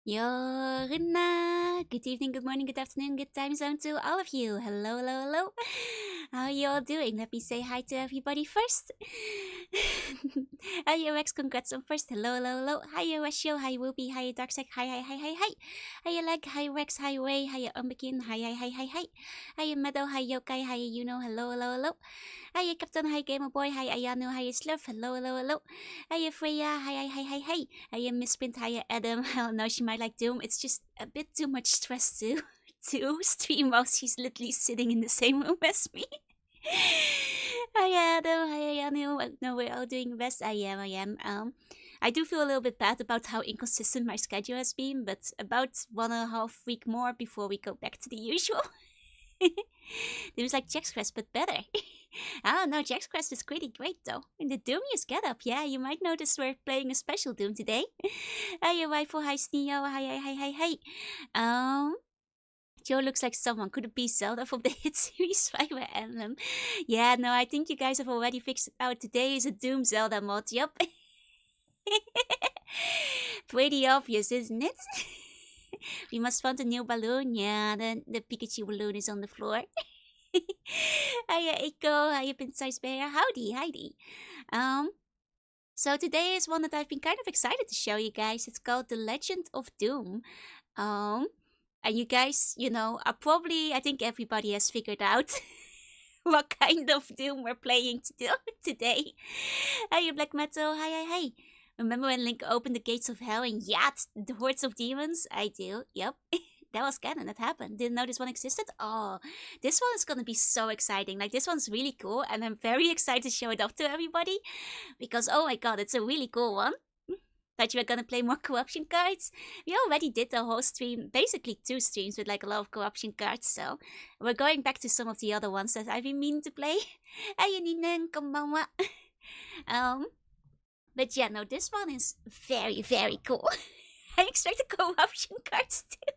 Yorna. Good evening, good morning, good afternoon, good time zone to all of you. Hello, hello, hello. How are you all doing? Let me say hi to everybody first. Hi, Rex. Congrats on first. Hello, hello, hello. Hi, Rashio. Hi, Whoopi. Hi, Darkseid. Hi, hi, hi, hi, hi. Hi, Leg. Hi, Rex. Hi, Ray. Hi, Umbekin. Hi, hi, hi, hi, hi. Hi, Meadow. Hi, Yokai. Hi, Yuno. Hello, hello, hello. Hi, Captain. Hi, Gamer Boy. Hi, Ayano. Hi, Slurf. Hello, hello, hello. Hi, Freya. Hi, hi, hi, hi, hi. Hi, Misprint. Hi, Adam. Oh no, she might like Doom. It's just a bit too much stress to stream while she's literally sitting in the same room as me. Hi, Adam. Hi, Ayano. No, we're all doing best. I am. I do feel a little bit bad about how inconsistent my schedule has been, but about 1.5 week more before we go back to the usual. It was like Jack's Quest, but better. Oh no, Jack's Quest is pretty great though. In the Doom you get up, yeah, you might notice we're playing a special Doom today. Hi, your rifle, hi, Sneo, hi. Joe looks like someone. Could it be Zelda from the hit series Fire Emblem? Yeah, no, I think you guys have already fixed it out. Today is a Doom Zelda mod, yup. Pretty obvious, isn't it? We must find a new balloon. Yeah, the Pikachu balloon is on the floor. Hiya, Eiko. Hiya, Pin-Sized Bear. Howdy, Heidi. So today is one that I've been kind of excited to show you guys. It's called The Legend of Doom. And you guys, are probably, I think everybody has figured out what kind of Doom we're playing today. Hiya, Black Metal. Hi. Remember when Link opened the gates of hell and yapped the hordes of demons? I do, yep. That was canon, that happened. Didn't know this one existed? Oh, this one is gonna be so exciting. Like, this one's really cool, and I'm very excited to show it off to everybody. Because, oh my god, it's a really cool one. Thought you were gonna play more corruption cards? We already did the whole stream, basically 2 streams with like a lot of corruption cards, so we're going back to some of the other ones that I've been meaning to play. Hey, Ninen, konbanwa. But yeah, no, this one is very, very cool. I expect the corruption cards too.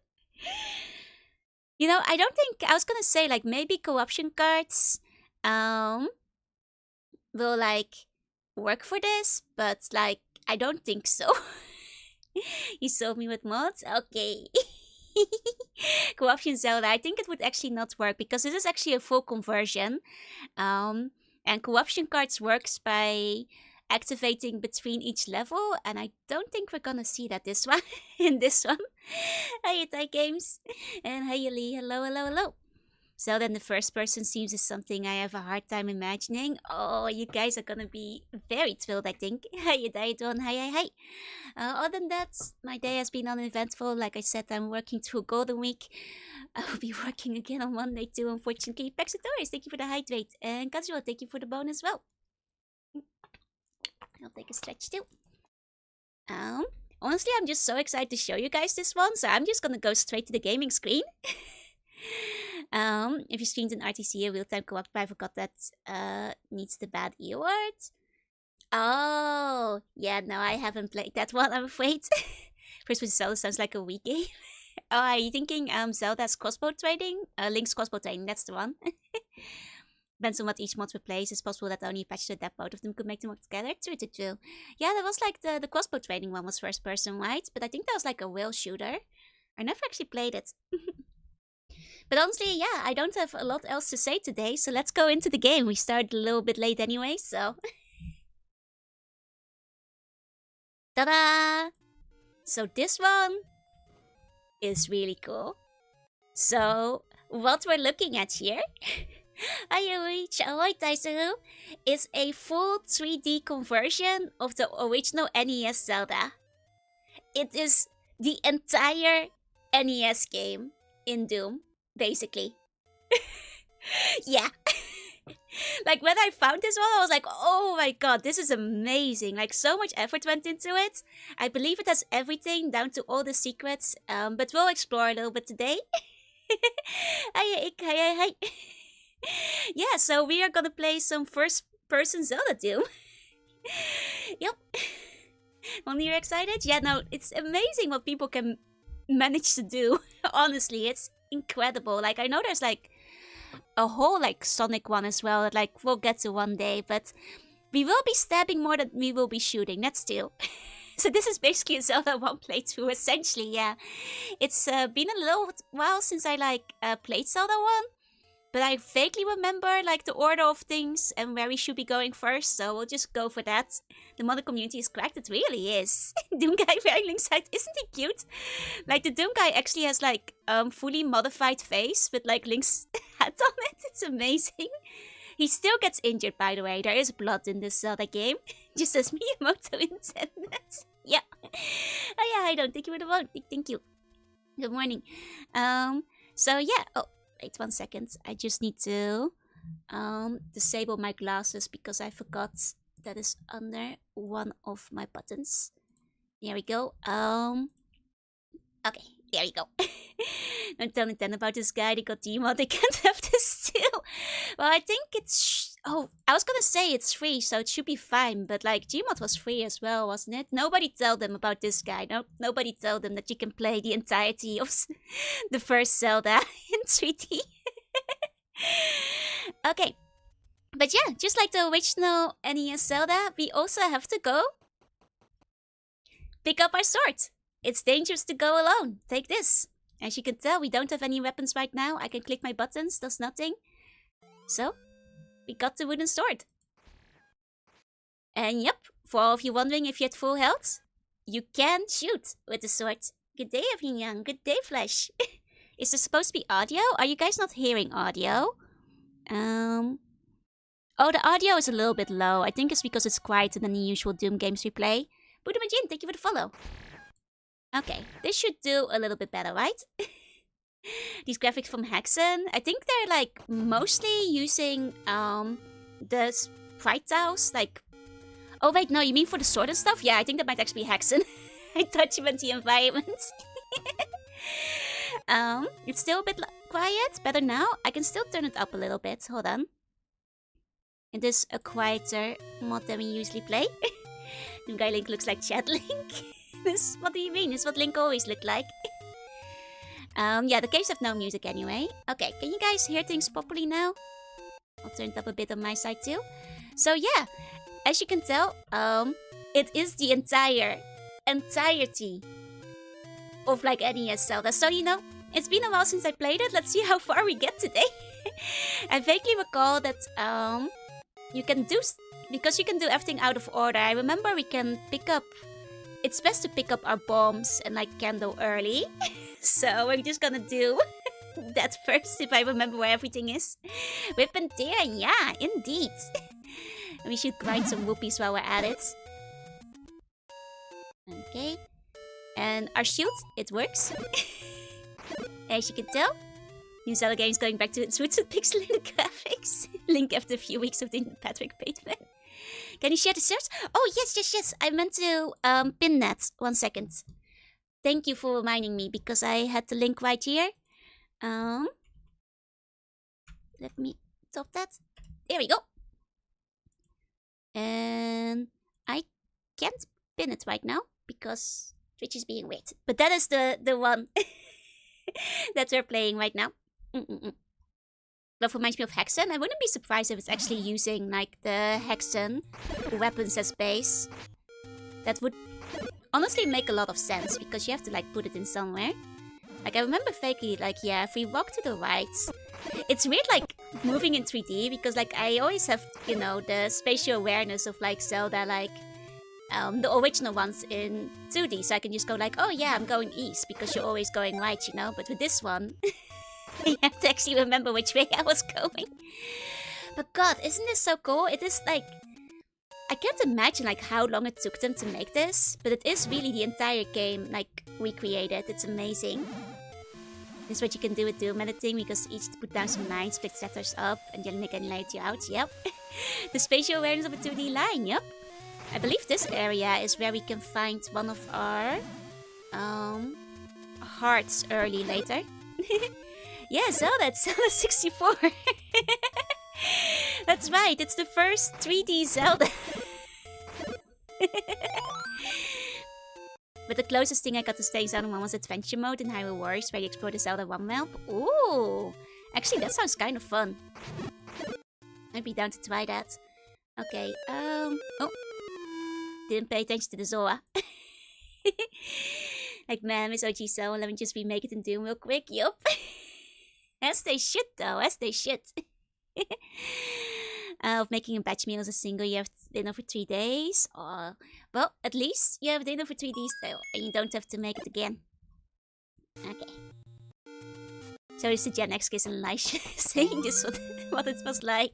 I don't think I was gonna say like maybe corruption cards will like work for this, but like I don't think so. You sold me with mods? Okay. Corruption Zelda, I think it would actually not work because this is actually a full conversion. And corruption cards works by activating between each level, and I don't think we're gonna see that this one in this one. Hi, Thai Games, and hi, Lee. Hello. So then the first person seems is something I have a hard time imagining. Oh, you guys are gonna be very thrilled, I think. Hi, Daidon. Hi. Other than that, my day has been uneventful. Like I said, I'm working through Golden Week. I will be working again on Monday too, unfortunately. Pexatoris, thank you for the hydrate. And Kazuo, thank you for the bone as well. I'll take a stretch too. Honestly, I'm just so excited to show you guys this one, so I'm just gonna go straight to the gaming screen. If you streamed an RTC, a real-time co-op, I forgot that needs the bad E word. Oh, yeah, no, I haven't played that one, I'm afraid. First with Zelda sounds like a Wii game. Oh, are you thinking Zelda's crossbow trading? Link's crossbow trading, that's the one. Depends on what each mod replaces. It's possible that only a patch to adapt both of them could make them work together. True. Yeah, that was like the crossbow trading one was first person, right? But I think that was like a whale shooter. I never actually played it. But honestly, yeah, I don't have a lot else to say today, so let's go into the game. We started a little bit late anyway, so... Ta-da! So this one is really cool. So, what we're looking at here... Ahoy, Taisaru, is a full 3D conversion of the original NES Zelda. It is the entire NES game in Doom, basically. Yeah. Like when I found this one, I was like, oh my god, this is amazing. Like so much effort went into it. I believe it has everything down to all the secrets, but we'll explore a little bit today. Hi. Yeah, so we are gonna play some first person Zelda Doom. Yep. Only you're excited? Yeah, no, it's amazing what people can manage to do. Honestly, it's incredible. Like I know there's like a whole like Sonic one as well that like we'll get to one day, but we will be stabbing more than we will be shooting. That's still So this is basically a Zelda 1 playthrough, essentially, yeah. It's been a little while since I, like, played Zelda 1. But I vaguely remember, like, the order of things and where we should be going first, so we'll just go for that. The modern community is cracked, it really is. Doom Guy wearing Link's hat, isn't he cute? Like, the Doom Guy actually has, like, fully modified face with, like, Link's hat on it. It's amazing. He still gets injured, by the way. There is blood in this Zelda game. Just as Miyamoto intended. Yeah. Oh yeah, I don't think you would have won. Thank you. Good morning. So yeah. Oh, wait 1 second. I just need to disable my glasses because I forgot that is under one of my buttons. There we go. Okay, there we go. Don't tell Nintendo about this guy. They got Gmod. They can't have this too. Well, I think it's... Oh, I was gonna say it's free, so it should be fine. But, like, Gmod was free as well, wasn't it? Nobody tell them about this guy. Nobody tell them that you can play the entirety of the first Zelda in 3D. Okay. But yeah, just like the original NES Zelda, we also have to go pick up our sword. It's dangerous to go alone. Take this. As you can tell, we don't have any weapons right now. I can click my buttons, does nothing. So, we got the wooden sword. And yep, for all of you wondering if you had full health, you can shoot with the sword. Good day, everyone. Good day, Flash. Is there supposed to be audio? Are you guys not hearing audio? Oh, the audio is a little bit low. I think it's because it's quieter than the usual Doom games we play. Budamajin, thank you for the follow. Okay, this should do a little bit better, right? These graphics from Hexen, I think they're like mostly using the sprite tiles, like... Oh wait, no, you mean for the sword and stuff? Yeah, I think that might actually be Hexen. I thought you meant the environment. It's still a bit quiet, better now. I can still turn it up a little bit, hold on. It is a quieter mod than we usually play. The guy Link looks like Chat Link. What do you mean? It's what Link always looked like. Yeah, the caves have no music anyway. Okay, can you guys hear things properly now? I'll turn it up a bit on my side too. So yeah, as you can tell, it is the entirety of like NES Zelda. So you know, it's been a while since I played it. Let's see how far we get today. I vaguely recall that you can do, because you can do everything out of order. I remember we can pick up... It's best to pick up our bombs and like candle early. So we're just gonna do that first, if I remember where everything is. Whip and tear, yeah, indeed. We should grind some whoopies while we're at it. Okay. And our shield, it works. As you can tell, New Zelda game is going back to its roots with pixelated graphics. Link after a few weeks of the Patrick Bateman. Can you share the search? Oh, yes. I meant to pin that. 1 second. Thank you for reminding me, because I had the link right here. Let me top that. There we go. And I can't pin it right now, because Twitch is being weird. But that is the one that we're playing right now. That reminds me of Hexen. I wouldn't be surprised if it's actually using like the Hexen weapons as base. That would honestly make a lot of sense, because you have to like put it in somewhere. Like I remember vaguely, like yeah, if we walk to the right, it's weird like moving in 3D, because like I always have, you know, the spatial awareness of like Zelda, like the original ones in 2D, so I can just go like, oh yeah, I'm going east, because you're always going right, you know. But with this one, I have to actually remember which way I was going. But god, isn't this so cool? It is like... I can't imagine like how long it took them to make this, but it is really the entire game like recreated. It's amazing. This is what you can do with Doom editing, because each put down some lines, split setters up, and then they can lay it out. Yep. The spatial awareness of a 2D line, yep. I believe this area is where we can find one of our hearts early later. Yeah, Zelda, it's Zelda 64. That's right, it's the first 3D Zelda. But the closest thing I got to staying Zelda 1 was Adventure Mode in Hyrule Warriors, where you explore the Zelda 1 map. Ooh! Actually, that sounds kind of fun. I'd be down to try that. Okay, oh. Didn't pay attention to the Zora. Like, man, Miss OG, so let me just remake it in Doom real quick. Yup. As they should, though. As they should. Of making a batch meal as a single, you have dinner for 3 days. Well, at least you have dinner for 3 days, though, and you don't have to make it again. Okay. So it's the Gen X kids and Elisha saying this what it was like.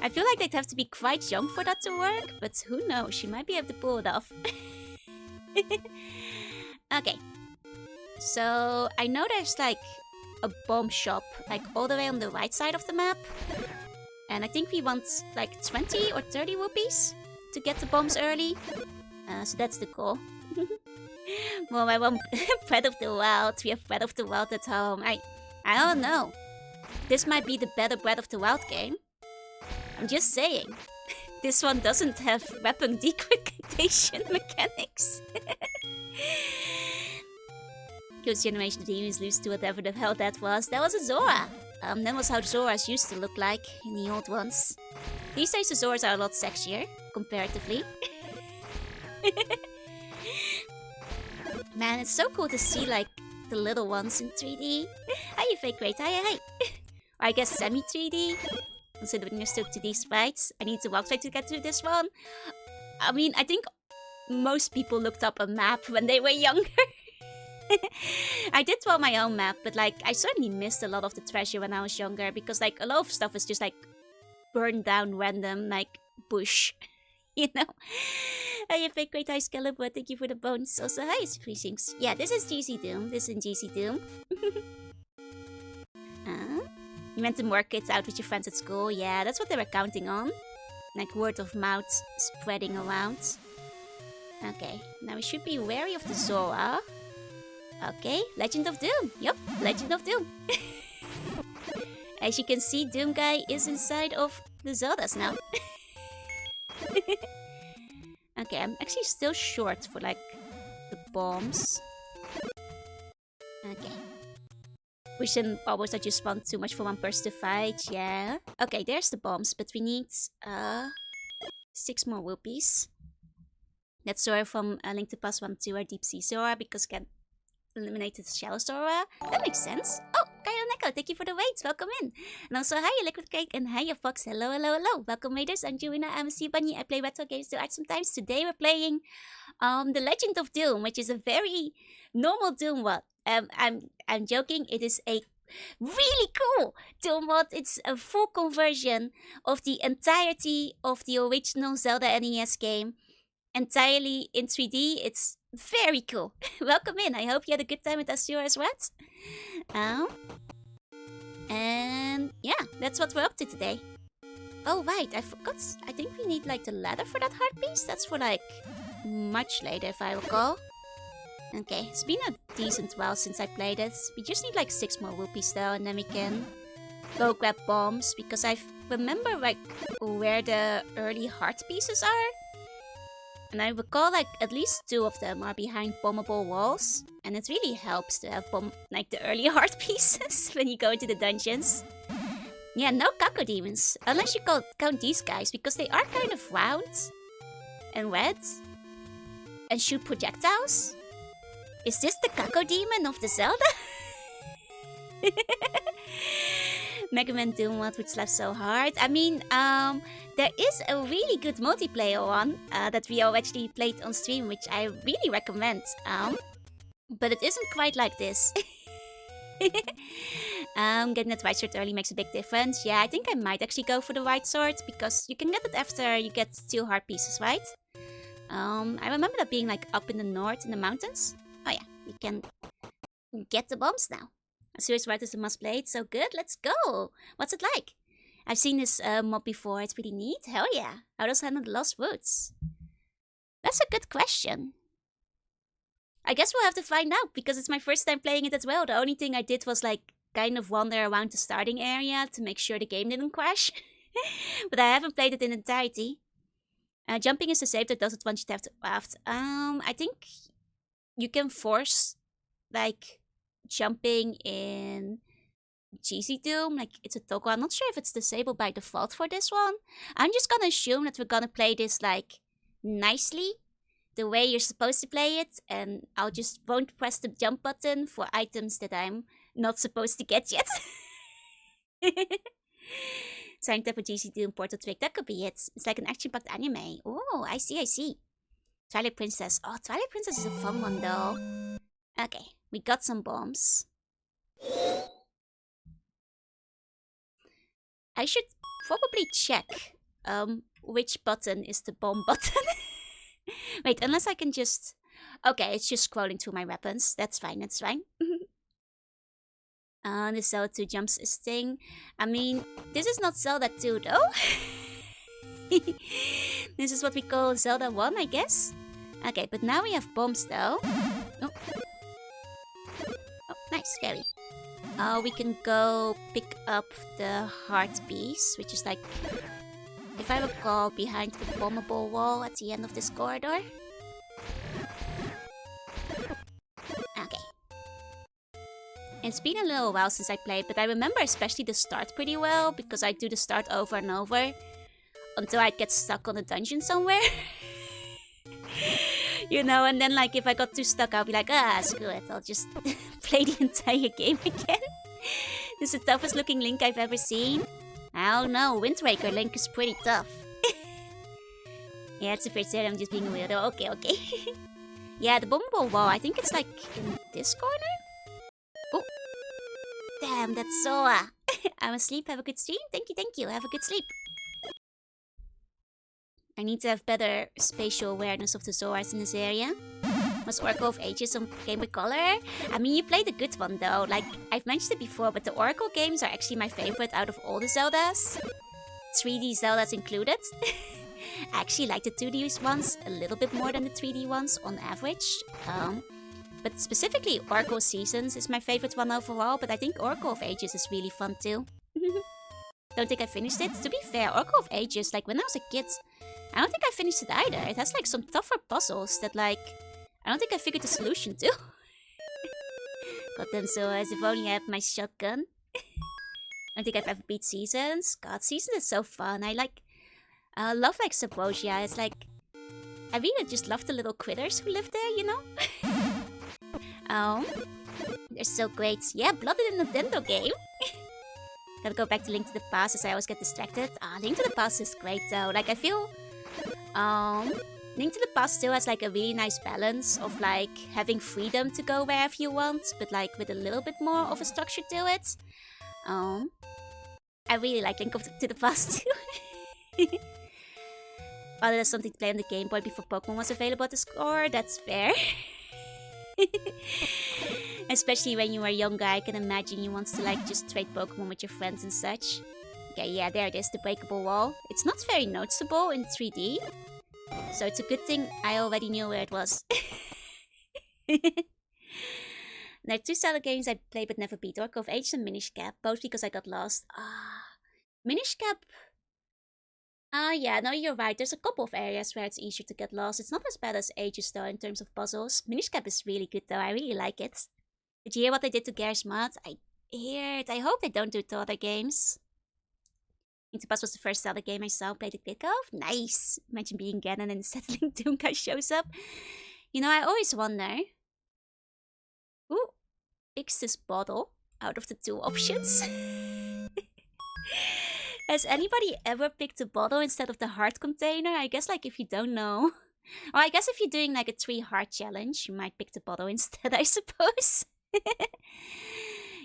I feel like they'd have to be quite young for that to work, but who knows? She might be able to pull it off. Okay. So I know there's like a bomb shop like all the way on the right side of the map. And I think we want like 20 or 30 rupees to get the bombs early. So that's the goal. Well, I want Breath of the Wild. We have Breath of the Wild at home. I don't know. This might be the better Breath of the Wild game. I'm just saying. This one doesn't have weapon degradation mechanics. Because Generation of Demons lose to whatever the hell that was. That was a Zora. That was how Zoras used to look like in the old ones. These days the Zoras are a lot sexier, comparatively. Man, it's so cool to see like the little ones in 3D. Hi, fake great. Hi. Or I guess semi-3D. Considering you're still 2D sprites. I need to walk straight to get through this one. I mean, I think most people looked up a map when they were younger. I did draw my own map, but like I certainly missed a lot of the treasure when I was younger because like a lot of stuff was just like burned down random like bush. You know? Hi, fake great high Skeletor, thank you for the bones. Also, hi, Precincts. Yeah, this is GC Doom. This is GC Doom. You went to more kids out with your friends at school. Yeah, that's what they were counting on. Like word of mouth spreading around. Okay, now we should be wary of the Zora. Okay, Legend of Doom. Yup, Legend of Doom. As you can see, Doom Guy is inside of the Zeldas now. Okay, I'm actually still short for like the bombs. Okay. We shouldn't always let you spawn too much for one person to fight, yeah. Okay, there's the bombs, but we need 6 more rupees. That's Zora from Link to Past 1 2 or Deep Sea Zora because can eliminated the Shallow Zora. That makes sense. Oh, Kyle Neko, thank you for the wait. Welcome in. And also, hi, Liquid Cake, and hi, Fox. Hello. Welcome, Raiders. I'm Juina. I'm a Sea Bunny. I play retro games to art sometimes. Today we're playing The Legend of Doom, which is a very normal Doom mod. I'm joking. It is a really cool Doom mod. It's a full conversion of the entirety of the original Zelda NES game. Entirely in 3D. It's very cool. Welcome in. I hope you had a good time with Azure as well. And yeah, that's what we're up to today. Oh right, I forgot. I think we need like the ladder for that heart piece. That's for like much later if I recall. Okay, it's been a decent while since I played it. We just need like 6 more rupees though, and then we can go grab bombs because I remember like where the early heart pieces are. And I recall like at least 2 of them are behind bombable walls. And it really helps to have like the early heart pieces when you go into the dungeons. Yeah, no Cacodemons. Unless you count these guys because they are kind of round and red and shoot projectiles. Is this the Cacodemon of the Zelda? Mega Man Doom mod would slap so hard. I mean, there is a really good multiplayer one that we all actually played on stream, which I really recommend. But it isn't quite like this. Getting that white sword early makes a big difference. Yeah, I think I might actually go for the white sword because you can get it after you get 2 heart pieces, right? I remember that being like up in the north in the mountains. Oh yeah, we can get the bombs now. Serious White is a must play. It's so good. Let's go. What's it like? I've seen this mod before. It's pretty neat. Hell yeah. How does it handle the Lost Woods? That's a good question. I guess we'll have to find out because it's my first time playing it as well. The only thing I did was like kind of wander around the starting area to make sure the game didn't crash. But I haven't played it in entirety. Jumping is the save that does it once you have to craft. I think you can force like jumping in GC Doom, like it's a toggle. I'm not sure if it's disabled by default for this one. I'm just gonna assume that we're gonna play this like nicely the way you're supposed to play it, and I'll just won't press the jump button for items that I'm not supposed to get yet. Trying to have a GC Doom Portal trick, that could be it. It's like an action-packed anime. Oh, I see. Twilight Princess. Oh, Twilight Princess is a fun one though. Okay, we got some bombs. I should probably check which button is the bomb button. Wait, unless I can just... Okay, it's just scrolling through my weapons. That's fine. The Zelda 2 jumps is thing. I mean, this is not Zelda 2 though. This is what we call Zelda 1, I guess. Okay, but now we have bombs though. Oh, nice, fairy. We can go pick up the heart piece, which is like, if I recall, behind the bombable wall at the end of this corridor. Okay. It's been a little while since I played, but I remember especially the start pretty well, because I do the start over and over until I get stuck on a dungeon somewhere. You know, and then like if I got too stuck, I'll be like, screw it, I'll just play the entire game again. This is the toughest looking Link I've ever seen. I don't know, Wind Waker Link is pretty tough. Yeah, it's the first time I'm just being a weirdo. Okay. Yeah, the bombable wall, I think it's like in this corner? Oh, damn, that's Sora. I'm asleep, have a good stream. Thank you, have a good sleep. I need to have better spatial awareness of the Zoras in this area. Was Oracle of Ages on Game Boy Color? I mean, you played a good one though. Like, I've mentioned it before, but the Oracle games are actually my favorite out of all the Zeldas. 3D Zeldas included. I actually like the 2D ones a little bit more than the 3D ones on average. But specifically, Oracle Seasons is my favorite one overall, but I think Oracle of Ages is really fun too. Don't think I finished it. To be fair, Oracle of Ages, like when I was a kid, I don't think I finished it either. It has like some tougher puzzles that like, I don't think I figured the solution to. Goddamn Zoras, if only I had my shotgun. I don't think I've ever beat Seasons. God, Seasons is so fun. I love like Subrosia. It's like, I really just love the little critters who live there, you know? They're so great. Yeah, Blood in a Nintendo game. Gotta go back to Link to the Past as I always get distracted. Link to the Past is great though. Like I feel Link to the Past still has like a really nice balance of like having freedom to go wherever you want, but like with a little bit more of a structure to it. I really like Link to the Past too. Other than something to play on the Game Boy before Pokemon was available at the store, that's fair. Especially when you were younger, I can imagine you want to like just trade Pokemon with your friends and such. Okay, yeah, there it is, the breakable wall. It's not very noticeable in 3D, so it's a good thing I already knew where it was. There are two Zelda games I played but never beat, Oracle of Ages and Minish Cap, both because I got lost. Minish Cap... yeah, no, you're right. There's a couple of areas where it's easier to get lost. It's not as bad as Ages though in terms of puzzles. Minish Cap is really good though, I really like it. Did you hear what they did to Garry's Mod? I heard. I hope they don't do it to other games. Link to the Past was the first Zelda game I saw played a bit of. Nice! Imagine being Ganon and settling Doomguy shows up. You know, I always wonder who picks this bottle out of the two options? Has anybody ever picked a bottle instead of the heart container? I guess like if you don't know. Or I guess if you're doing like a 3 heart challenge, you might pick the bottle instead, I suppose.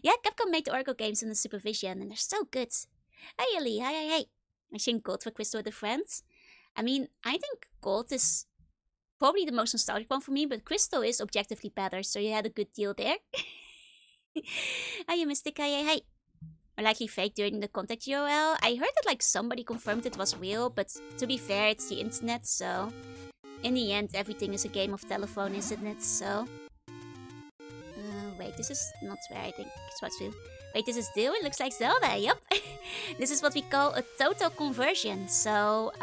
Yeah, Capcom made the Oracle games under supervision and they're so good. Hey Ellie, hi. I think Gold for Crystal with a friend. I mean, I think Gold is probably the most nostalgic one for me, but Crystal is objectively better, so you had a good deal there. Hi, Mystic, hi. Or likely fake during the contact URL. I heard that like somebody confirmed it was real, but to be fair, it's the internet, so in the end, everything is a game of telephone, isn't it? So, wait, this is not where I think it's supposed to. Wait, this is Doom? It looks like Zelda, yup. This is what we call a total conversion. So,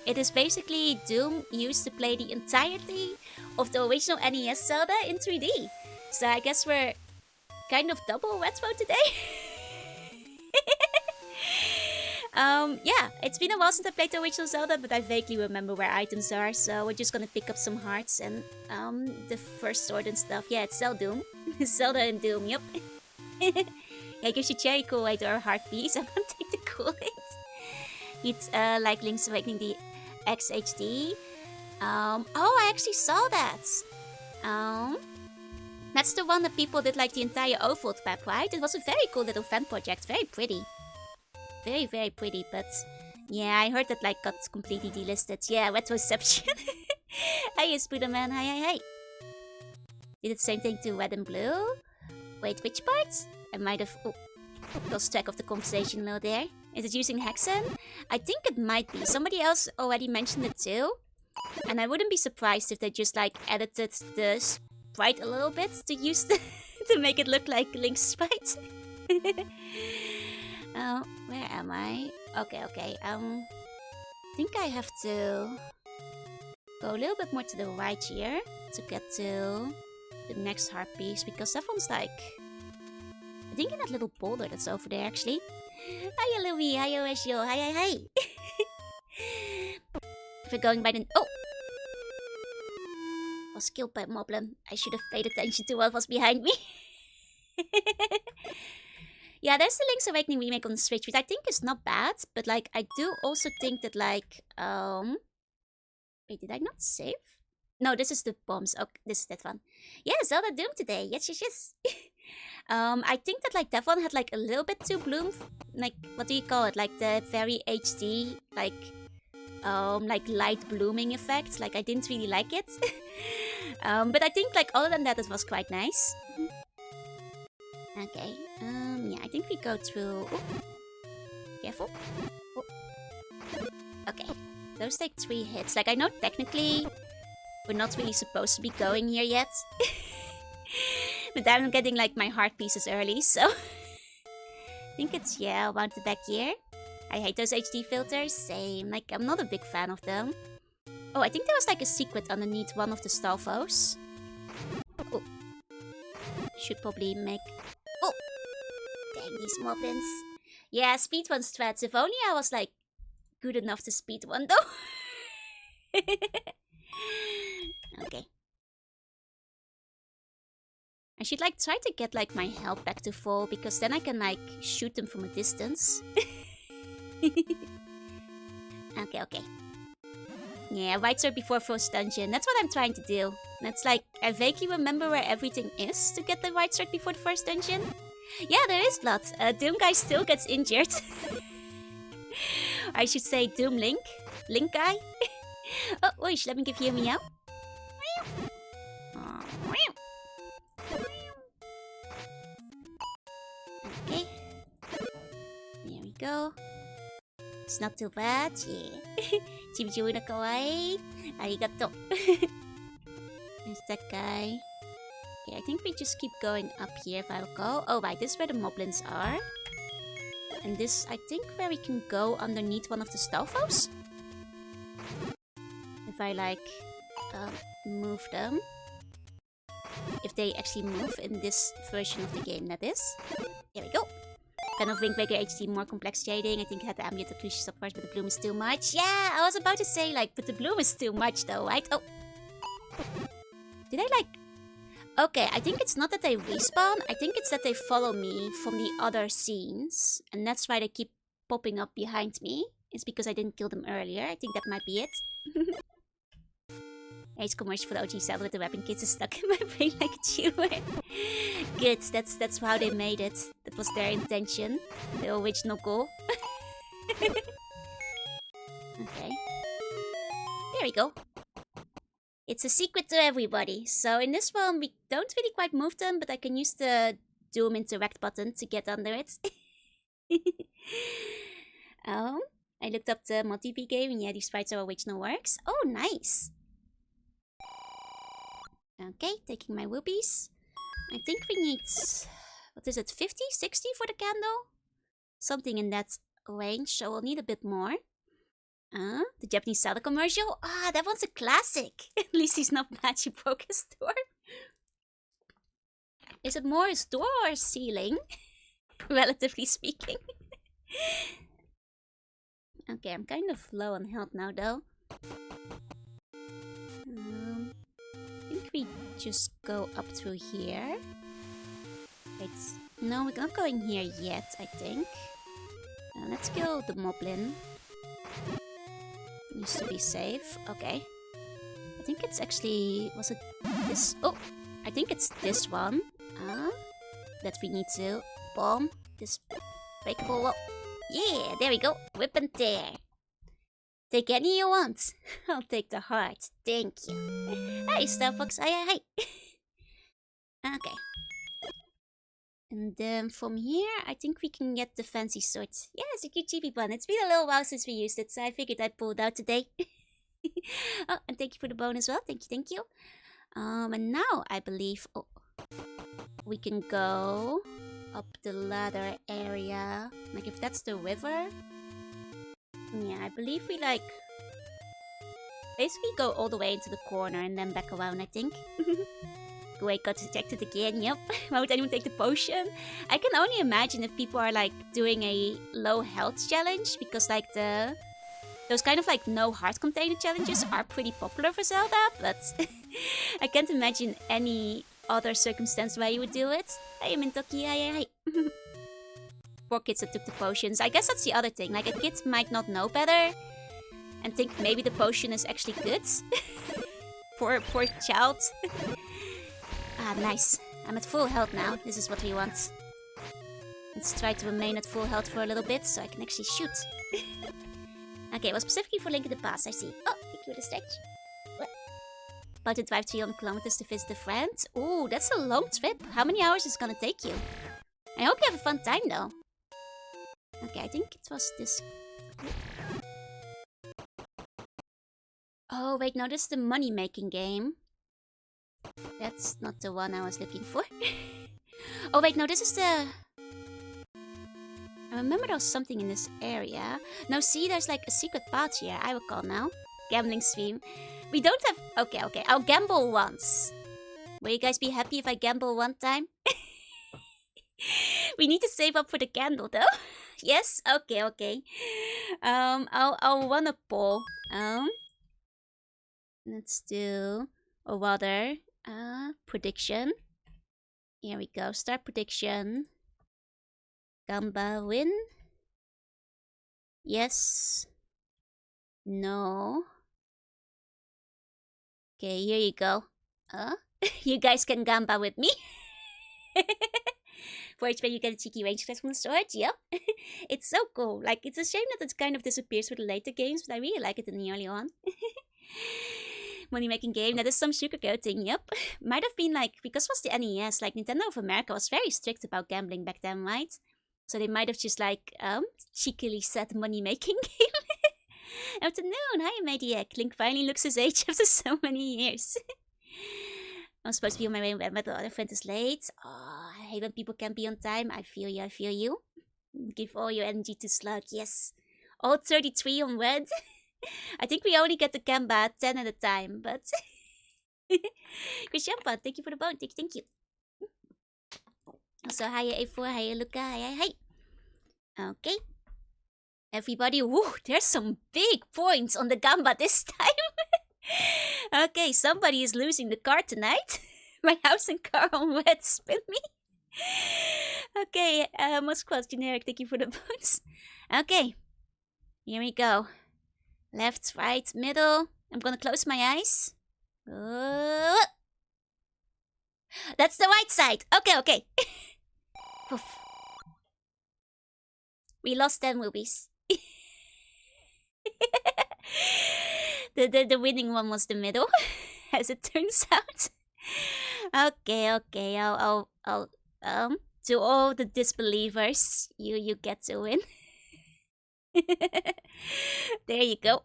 it is basically Doom used to play the entirety of the original NES Zelda in 3D. So I guess we're kind of double retro today. Yeah, it's been a while since I played the original Zelda, but I vaguely remember where items are, so we're just gonna pick up some hearts and the first sword and stuff. Yeah, it's Zeldoom. Zelda and Doom, yep. Yeah, it gives you cherry Kool-Aid or heart piece. I don't take the Kool-Aid. It's like Link's Awakening the XHD. Oh, I actually saw that. That's the one that people did like the entire Overworld map, right? It was a very cool little fan project, very pretty. Very, very pretty, but yeah, I heard that like got completely delisted. Yeah, Retroception. Hey, Spooderman, hi. Did the same thing to Red and Blue? Wait, which part? I might have lost track of the conversation a little there. Is it using Hexen? I think it might be. Somebody else already mentioned it too. And I wouldn't be surprised if they just like edited the sprite a little bit to use to make it look like Link's sprite. Where am I? Okay. I think I have to go a little bit more to the right here to get to the next heart piece, because that one's like, I think in that little boulder that's over there actually. Hiya Louie, hiya Reshio, hi. If we're going by the was killed by Moblin. I should have paid attention to what was behind me. Yeah, there's the Link's Awakening remake on the Switch, which I think is not bad, but like I do also think that like wait, did I not save? No, this is the bombs. Oh, this is that one. Yeah, Zelda Doom today. Yes. I think that like that one had like a little bit too bloom, like what do you call it? Like the very HD like light blooming effect. Like I didn't really like it. But I think like other than that it was quite nice. Okay. Yeah, I think we go through. Ooh. Careful. Ooh. Okay. Those take 3 hits. Like I know technically we're not really supposed to be going here yet. But I'm getting like my heart pieces early, so I think it's around the back here. I hate those HD filters, same. Like I'm not a big fan of them. Oh, I think there was like a secret underneath one of the Stalfos. Oh. Should probably make... Oh! Dang these moblins. Yeah, speed one strats. If only I was like good enough to speed one though. Okay. I should like try to get like my health back to full, because then I can like shoot them from a distance. Okay. Yeah, right sword before first dungeon. That's what I'm trying to do. That's like, I vaguely remember where everything is to get the right sword before the first dungeon. Yeah, there is blood. Doom guy still gets injured. I should say Doom Link. Link guy. Oh, wait, let me give you a meow. Okay. There we go. It's not too bad, yeah. Chibichu no kawaii. Arigato. There's that guy. Okay, I think we just keep going up here if I recall. Oh, right, this is where the moblins are. And this, I think, where we can go underneath one of the Stalfos. If I, like, move them. If they actually move in this version of the game, that is. There we go. Kind of Wind Waker HD, more complex shading. I think it had the ambient occlusion up first, but the bloom is too much. Yeah, I was about to say, like, but the bloom is too much, though, right? Oh. Did I, like... Okay, I think it's not that they respawn. I think it's that they follow me from the other scenes. And that's why they keep popping up behind me. It's because I didn't kill them earlier. I think that might be it. Ace commercial for the OG Zelda with the weapon kits is stuck in my brain like a tumor. Good, that's how they made it. That was their intention. The original goal. Okay. There we go. It's a secret to everybody. So in this one, we don't really quite move them, but I can use the Doom Interact button to get under it. I looked up the multi-V game, and yeah, these sprites are original works. Oh, nice! Okay, taking my rupees. I think we need... What is it, 50? 60 for the candle? Something in that range, so we'll need a bit more. The Japanese Zelda commercial? Ah, that one's a classic. At least he's not mad you broke his door. Is it more his door or ceiling? Relatively speaking. Okay, I'm kind of low on health now, though. I think we just go up through here. Wait, no, we're not going here yet, I think. Let's kill the moblin. Needs to be safe. Okay. I think it's actually... Was it this? Oh! I think it's this one. That we need to bomb this breakable wall. Yeah, there we go. Whip and tear. Take any you want. I'll take the heart. Thank you. Hi, Starfox. Hi. Okay. And then from here, I think we can get the fancy sword. Yeah, it's a cute chibi bun. It's been a little while since we used it, so I figured I'd pull it out today. Oh, and thank you for the bone as well. Thank you. And now I believe we can go up the ladder area. Like if that's the river. Yeah, I believe we like basically go all the way into the corner and then back around, I think. Wait, got ejected again, yep. Why would anyone take the potion? I can only imagine if people are like doing a low health challenge, because like those kind of like no heart container challenges are pretty popular for Zelda, but I can't imagine any other circumstance where you would do it. Hey, Mintoki, hi. Poor kids that took the potions. I guess that's the other thing, like a kid might not know better and think maybe the potion is actually good. Poor child. Ah, nice. I'm at full health now. This is what we want. Let's try to remain at full health for a little bit so I can actually shoot. Okay, well, specifically for Link in the Past, I see. Oh, thank you for the stretch. What? About to drive 300 kilometers to visit a friend. Ooh, that's a long trip. How many hours is it gonna take you? I hope you have a fun time, though. Okay, I think it was this... Oh, wait, no, this is the money-making game. That's not the one I was looking for. Oh wait, no, this is the... I remember there was something in this area. No, see, there's like a secret path here. I recall now. Gambling stream. We don't have... Okay, I'll gamble once. Will you guys be happy if I gamble one time? We need to save up for the candle, though. Yes? Okay. I'll run a poll. Let's do a water. Prediction. Here we go. Start prediction. Gamba win. Yes. No. Okay, here you go. You guys can Gamba with me. For each you get a cheeky range class from the sword. Yep. It's so cool. Like, it's a shame that it kind of disappears with the later games, but I really like it in the early one. Money-making game. That is some sugarcoating, yep. Might have been like, because it was the NES, like Nintendo of America was very strict about gambling back then, right? So they might have just like, cheekily said money-making game. Afternoon, hi Mediac. Link finally looks his age after so many years. I'm supposed to be on my way, but the other friend is late. Oh, I hate when people can't be on time. I feel you. Give all your energy to Slug, yes. All 33 on red. I think we only get the Gamba 10 at a time, but... Krishampa, thank you for the bone. Thank you. Also, hiya A4, hiya Luca, hi. Okay. Everybody, woo, there's some big points on the Gamba this time. Okay, somebody is losing the car tonight. My house and car on red, spin me. Okay, Moskva's generic, thank you for the bones. Okay, here we go. Left, right, middle. I'm gonna close my eyes. That's the right side. Okay. We lost 10 rubies. The winning one was the middle, as it turns out. Okay. I'll to all the disbelievers, you get to win. There you go.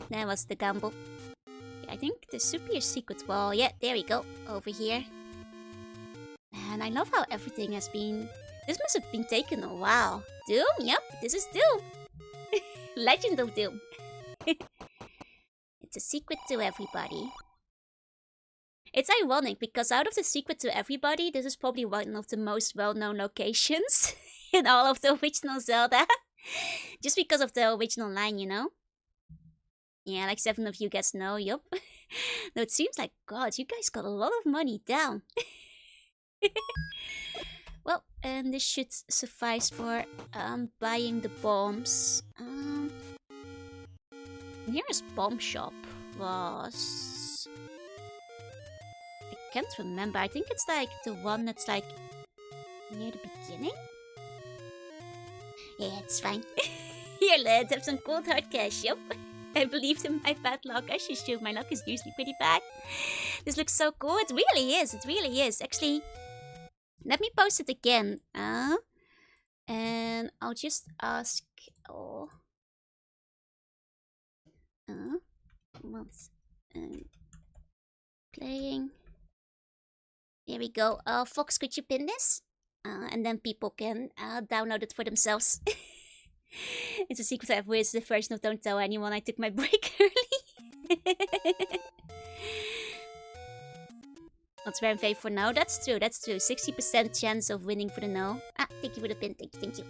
That was the gamble. I think the superior secret wall. Yeah, there we go. Over here. And I love how everything has been... This must have been taken a while. Doom? Yep, this is Doom. Legend of Doom. It's a secret to everybody. It's ironic because out of the Secret to Everybody, this is probably one of the most well-known locations in all of the original Zelda. Just because of the original line, you know? Yeah, like 7 of you guys know, yup. No, it seems like, God, you guys got a lot of money down. Well, and this should suffice for buying the bombs. Nearest bomb shop was... I can't remember. I think it's like the one that's like near the beginning. Yeah, it's fine. Here, let's have some cold hard cash, yup. I believed in my bad luck. I should show my luck is usually pretty bad. This looks so cool. It really is. It really is. Actually, let me post it again. And I'll just ask... Oh... what's... playing... Here we go. Fox, could you pin this? And then people can download it for themselves. It's a secret ever. It's the version of Don't Tell Anyone. I took my break early. That's very fair for no. That's true. That's true. 60% chance of winning for the no. Ah, thank you for the pin. Thank you.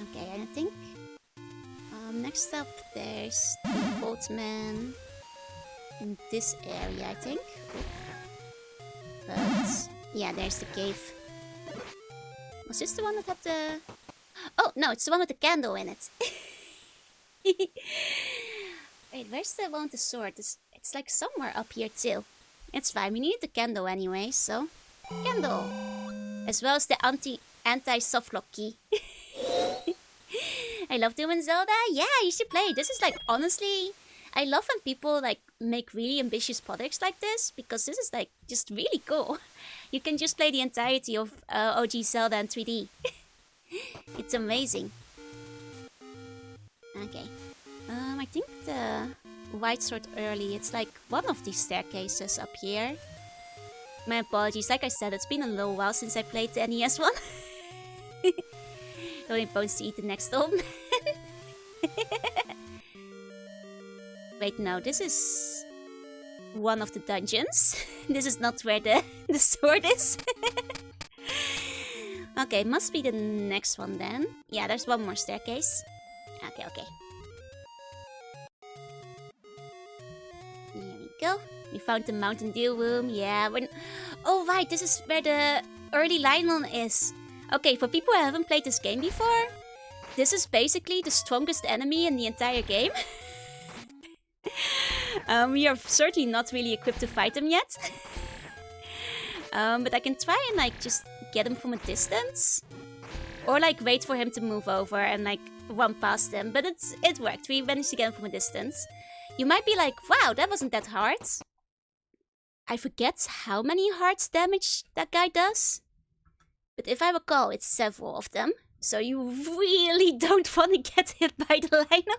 Okay, I think. Next up, there's the boatman in this area, I think. But yeah, there's the cave. Was this the one that had the... Oh, no, it's the one with the candle in it. Wait, where's the one with the sword? It's like somewhere up here too. It's fine, we need the candle anyway, so... Candle! As well as the anti-softlock key. I love doing Zelda. Yeah, you should play. This is like, honestly... I love when people like make really ambitious projects like this, because this is like just really cool. You can just play the entirety of OG Zelda in 3D. It's amazing. Okay. I think the white sword early, it's like one of these staircases up here. My apologies, like I said, it's been a little while since I played the NES one. Don't impose to eat the next old man. Wait, no, this is one of the dungeons. This is not where the sword is. Okay, must be the next one then. Yeah, there's one more staircase. Okay. Here we go. We found the Mountain Dew room. Yeah, oh right, this is where the early Lynel is. Okay, for people who haven't played this game before, this is basically the strongest enemy in the entire game. We are certainly not really equipped to fight them yet. But I can try and like just get him from a distance. Or like wait for him to move over and like run past him. But it worked. We managed to get him from a distance. You might be like, wow, that wasn't that hard. I forget how many hearts damage that guy does. But if I recall, it's several of them. So you really don't want to get hit by the Lynel.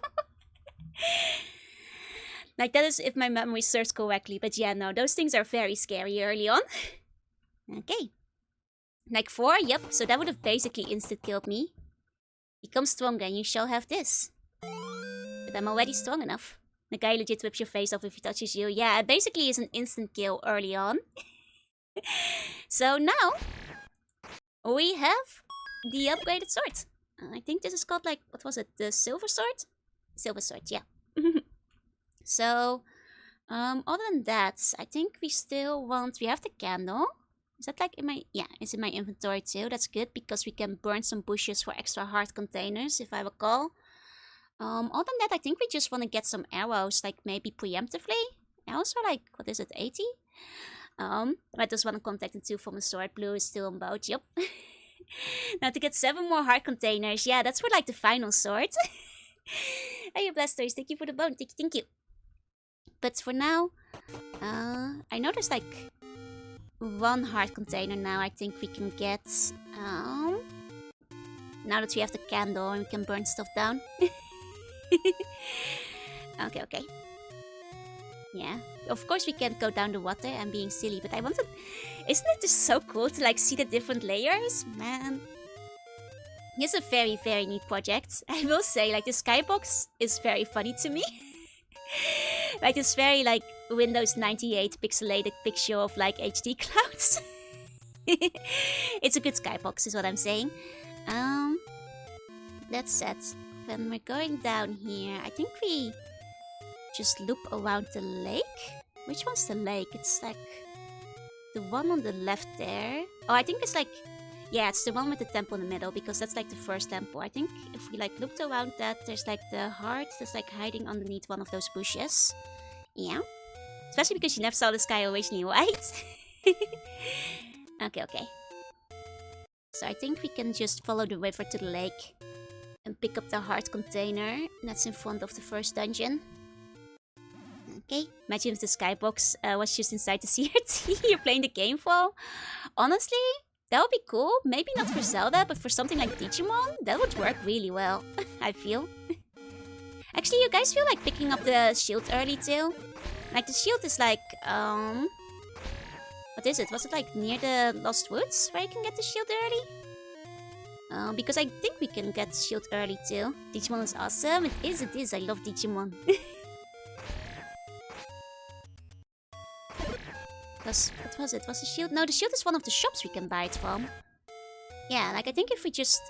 Like, that is if my memory serves correctly. But yeah, no, those things are very scary early on. Okay. Like 4, yep. So that would have basically instant-killed me. Become stronger and you shall have this. But I'm already strong enough. The guy legit whips your face off if he touches you. Yeah, it basically is an instant kill early on. So now, we have the upgraded sword. I think this is called like, what was it? The silver sword? Silver sword, yeah. So, other than that, I think we still want... We have the candle. Is that like in my... Yeah, it's in my inventory too. That's good because we can burn some bushes for extra heart containers, if I recall. Other than that, I think we just want to get some arrows, like maybe preemptively. Arrows are like, what is it, 80? I just want to contact the 2 from a sword. Blue is still on boat, yep. Now to get 7 more heart containers. Yeah, that's for like the final sword. Hey, Blastoise, thank you for the bone. Thank you. But for now, I know there's like 1 heart container now I think we can get. Now that we have the candle and we can burn stuff down. Okay. Yeah, of course we can't go down the water. I'm being silly, but I wanted... Isn't it just so cool to like see the different layers? Man. It's a very, very neat project. I will say, like, the skybox is very funny to me. Like, it's very, like, Windows 98 pixelated picture of like HD clouds. It's a good skybox, is what I'm saying. That's set. When we're going down here, I think we just loop around the lake. Which one's the lake? It's like the one on the left there. Oh, I think it's like, yeah, it's the one with the temple in the middle, because that's like the first temple. I think if we like looped around that, there's like the heart that's like hiding underneath one of those bushes. Yeah. Especially because you never saw the sky originally, right? Okay. So I think we can just follow the river to the lake and pick up the heart container that's in front of the first dungeon. Okay, imagine if the skybox was just inside the CRT you're playing the game for. Honestly, that would be cool. Maybe not for Zelda, but for something like Digimon, that would work really well, I feel. Actually, you guys feel like picking up the shield early too? Like, the shield is like, what is it? Was it like near the Lost Woods where you can get the shield early? Because I think we can get shield early too. Digimon is awesome. It is. I love Digimon. What was it? Was the shield? No, the shield is one of the shops we can buy it from. Yeah, like I think if we just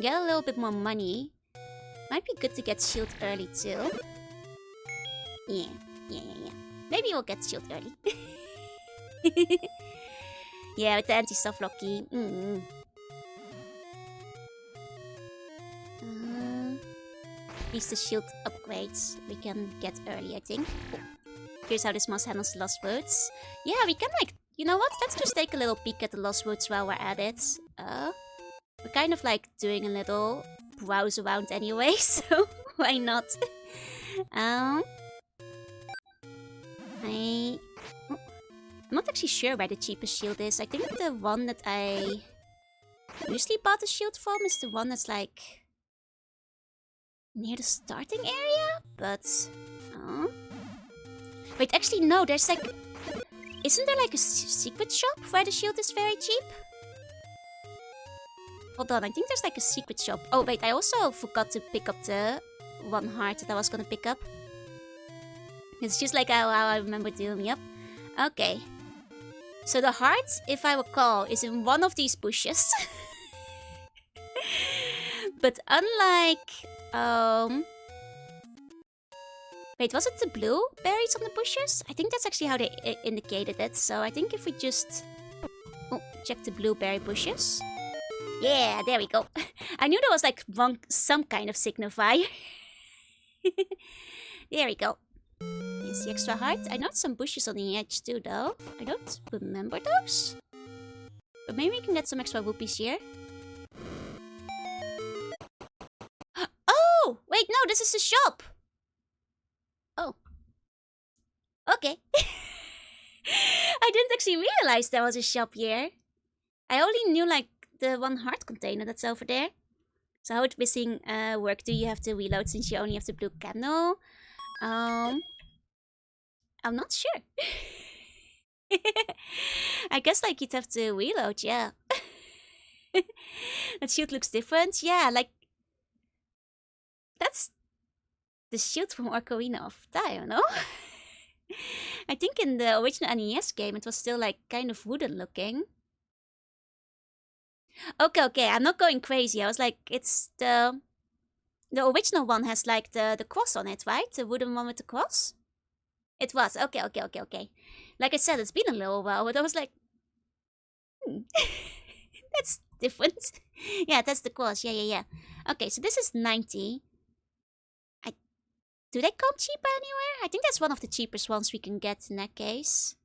get a little bit more money, might be good to get shield early too. Yeah. Maybe we'll get shield early. Yeah, with the anti-soft lock key. These the shield upgrades we can get early, I think. Oh. Here's how this mouse handles the Lost Woods. Yeah, we can like, you know what? Let's just take a little peek at the Lost Woods while we're at it. We're kind of like doing a little browse around anyway, so why not? I'm not actually sure where the cheapest shield is. I think the one that I usually bought the shield from is the one that's like near the starting area, but wait, actually no, there's like, isn't there like a secret shop where the shield is very cheap? Hold on, I think there's like a secret shop. Oh wait, I also forgot to pick up the one heart that I was gonna pick up. It's just like how I remember doing, yep. Okay. So the heart, if I recall, is in one of these bushes. But unlike, wait, was it the blue berries on the bushes? I think that's actually how they indicated it. So I think if we just check the blueberry bushes. Yeah, there we go. I knew there was like some kind of signifier. There we go. Here's the extra heart. I noticed some bushes on the edge too, though. I don't remember those. But maybe we can get some extra rupees here. Oh! Wait, no, this is the shop! Oh. Okay. I didn't actually realize there was a shop here. I only knew, like, the one heart container that's over there. So how would missing work? Do you have to reload since you only have the blue candle? I'm not sure. I guess, like, you'd have to reload, yeah. That shield looks different. Yeah, like, that's the shield from Ocarina of Time, no? I think in the original NES game, it was still, like, kind of wooden looking. Okay, I'm not going crazy. I was like, it's the original one has, like, the cross on it, right? The wooden one with the cross? It was. Okay. Like I said, it's been a little while, but I was like, that's different. Yeah, that's the cross. Yeah. Okay, so this is 90. Do they come cheaper anywhere? I think that's one of the cheapest ones we can get in that case.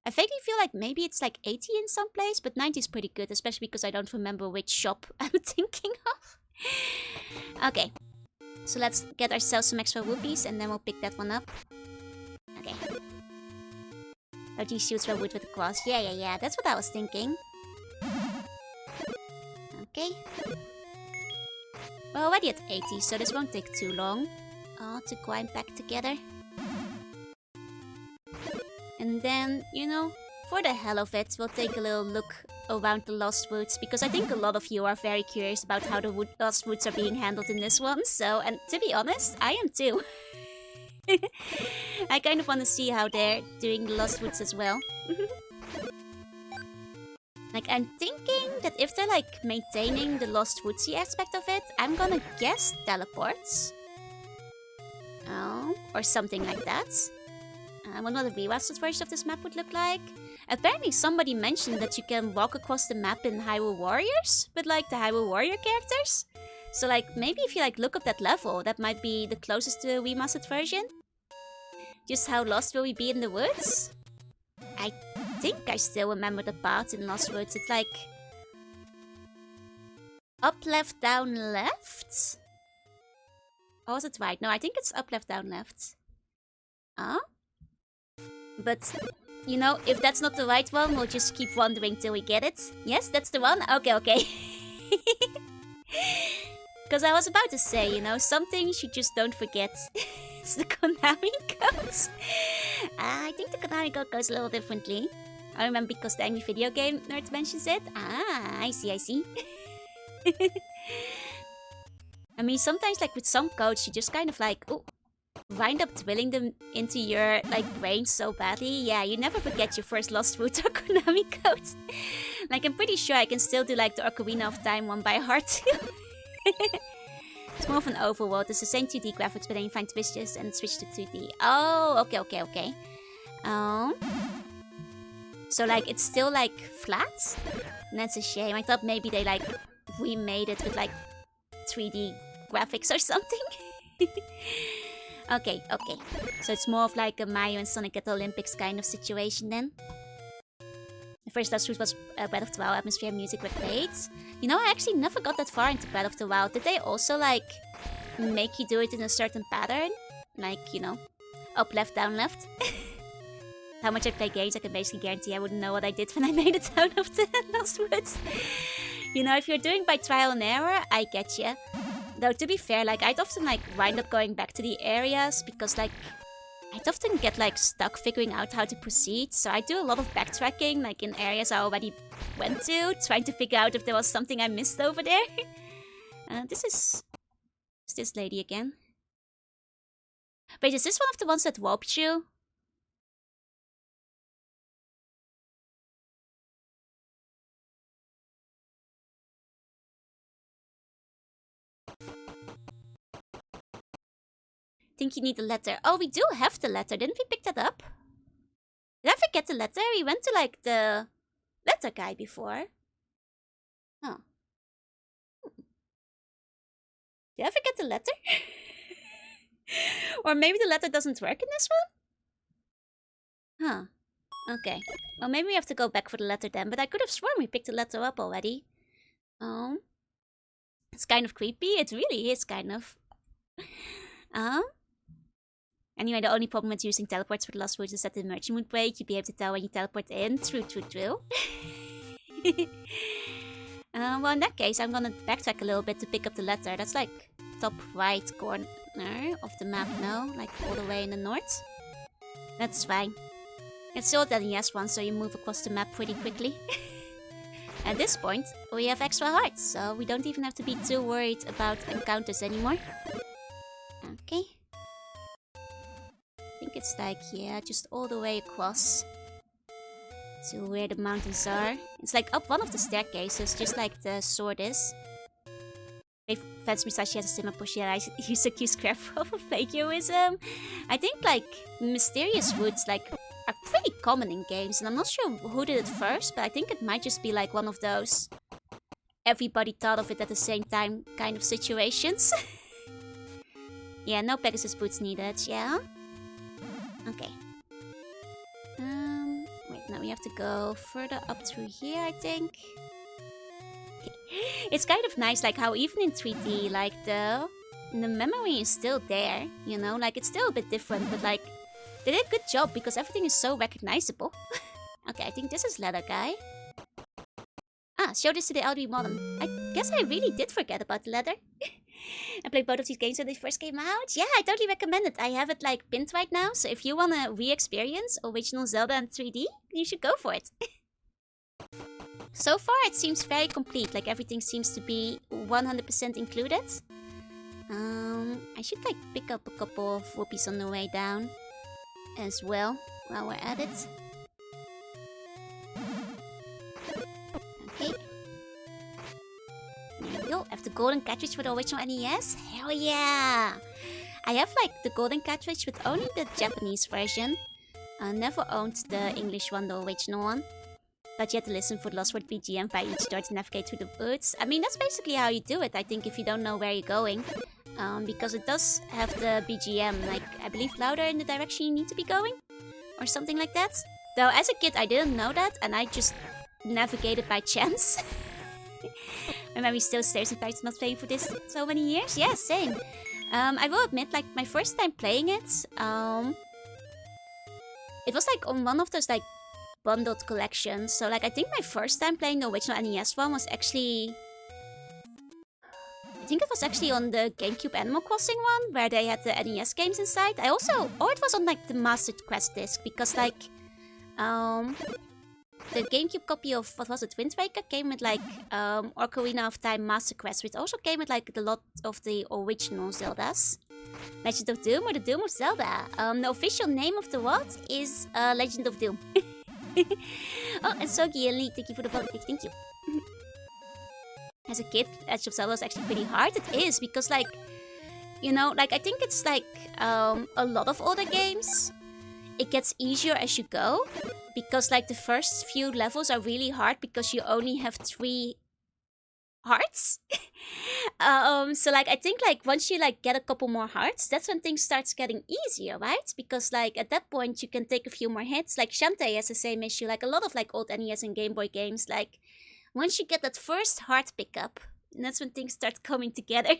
I vaguely feel like maybe it's like 80 in some place, but 90 is pretty good, especially because I don't remember which shop I'm thinking of. Okay, so let's get ourselves some extra rupees and then we'll pick that one up. Okay. Oh, these shields were wood with the cross. Yeah, that's what I was thinking. Okay. We're already at 80, so this won't take too long to grind back together. And then, you know, for the hell of it, we'll take a little look around the Lost Woods, because I think a lot of you are very curious about how the Lost Woods are being handled in this one. So, and to be honest, I am too. I kind of want to see how they're doing the Lost Woods as well. Like, I'm thinking that if they're like maintaining the Lost Woodsy aspect of it, I'm gonna guess teleports. Oh, or something like that. I wonder what the remastered version of this map would look like. Apparently somebody mentioned that you can walk across the map in Hyrule Warriors, but like the Hyrule Warrior characters. So like, maybe if you like look up that level, that might be the closest to a remastered version. Just how lost will we be in the woods? I think I still remember the path in Lost Woods. It's like... up, left, down, left? Or was it right? No, I think it's up, left, down, left. Huh? But, you know, if that's not the right one, we'll just keep wandering till we get it. Yes, that's the one? Okay, okay. Because I was about to say, you know, some things you just don't forget. It's the Konami code. I think the Konami code goes a little differently. I remember because the Angry Video Game Nerd mentions it. Ah, I see, I see. I mean, sometimes, like, with some codes, you just kind of, like, oh, wind up drilling them into your, like, brain so badly. Yeah, you never forget your first Lost Root or Konami code. Like, I'm pretty sure I can still do, like, the Ocarina of Time one by heart, too. It's more of an overworld. It's the same 2D graphics, but then you find twisters and switch to 2D. Oh, okay, okay, okay. Oh. So, like, it's still, like, flat? And that's a shame. I thought maybe they, like, remade it with, like, 3D graphics or something. Okay, okay. So it's more of like a Mario and Sonic at the Olympics kind of situation then. The first Lost Root was Breath of the Wild. Atmosphere, music were great. You know, I actually never got that far into Breath of the Wild. Did they also, like, make you do it in a certain pattern? Like, you know, up, left, down, left? How much I play games, I can basically guarantee I wouldn't know what I did when I made it out of the Lost Woods. You know, if you're doing by trial and error, I get you. Though, to be fair, like, I'd often, like, wind up going back to the areas because, like, I'd often get, like, stuck figuring out how to proceed. So I do a lot of backtracking, like, in areas I already went to, trying to figure out if there was something I missed over there. This is this lady again. Wait, is this one of the ones that warped you? Think you need a letter. Oh, we do have the letter. Didn't we pick that up? Did I forget the letter? We went to, like, the letter guy before. Huh. Did I forget the letter? Or maybe the letter doesn't work in this one? Huh. Okay. Well, maybe we have to go back for the letter then. But I could have sworn we picked the letter up already. Oh. It's kind of creepy. It really is, kind of. Anyway, the only problem with using teleports for the Lost Woods is that the immersion would break. You'd be able to tell when you teleport in. True, true, true. Well, in that case, I'm gonna backtrack a little bit to pick up the letter. That's like top right corner of the map now. Like all the way in the north. That's fine. It's still the yes one, so you move across the map pretty quickly. At this point, we have extra hearts, so we don't even have to be too worried about encounters anymore. Okay. I think it's like, yeah, just all the way across to where the mountains are. It's like up one of the staircases, just like the sword is. If Fans Musashi has a similar push, yeah, I use accuse Scarecrow of plagiarism. I think, like, mysterious woods, like, are pretty common in games, and I'm not sure who did it first, but I think it might just be like one of those everybody thought of it at the same time kind of situations. Yeah, no Pegasus boots needed, yeah? Okay. Wait, now we have to go further up through here, I think. It's kind of nice, like, how even in 3D, like, the memory is still there, you know? Like, it's still a bit different, but, like, they did a good job because everything is so recognizable. Okay, I think this is Leather Guy. Ah, show this to the elderly modern. I guess I really did forget about the leather. I played both of these games when they first came out. Yeah, I totally recommend it. I have it, like, pinned right now, so if you want to re-experience original Zelda in 3D, you should go for it. So far, it seems very complete, like everything seems to be 100% included. I should like pick up a couple of rupees on the way down as well while we're at it. Okay. There we go. I have the golden cartridge for the original NES. Hell yeah! I have like the golden cartridge with only the Japanese version. Never owned the English one, the original one. But you had to listen for the Lost World BGM by each door to navigate through the woods. I mean, that's basically how you do it, I think, if you don't know where you're going. Because it does have the BGM, like, I believe louder in the direction you need to be going. Or something like that. Though, as a kid, I didn't know that, and I just navigated by chance. My memory still stares at not playing for this so many years. Yeah, same. I will admit, like, my first time playing it, it was, like, on one of those, like, bundled collections. So, like, I think my first time playing the original NES one was actually... I think it was actually on the GameCube Animal Crossing one, where they had the NES games inside. I also... Or it was on, like, the Master Quest disc, because, like... the GameCube copy of, what was it, Wind Waker came with, like, Ocarina of Time Master Quest, which also came with, like, a lot of the original Zeldas. Legend of Doom or the Doom of Zelda. The official name of the what is Legend of Doom. Oh, and Sogi and Lee, thank you for the vote. Thank you. As a kid, Legend of Zelda was actually pretty hard. It is, because, like, you know, like, I think it's like a lot of older games. It gets easier as you go. Because, like, the first few levels are really hard because you only have 3 hearts. So, like, I think, like, once you, like, get a couple more hearts, that's when things starts getting easier, right? Because, like, at that point, you can take a few more hits. Like, Shantae has the same issue. Like, a lot of, like, old NES and Game Boy games, like, once you get that first heart pickup, that's when things start coming together.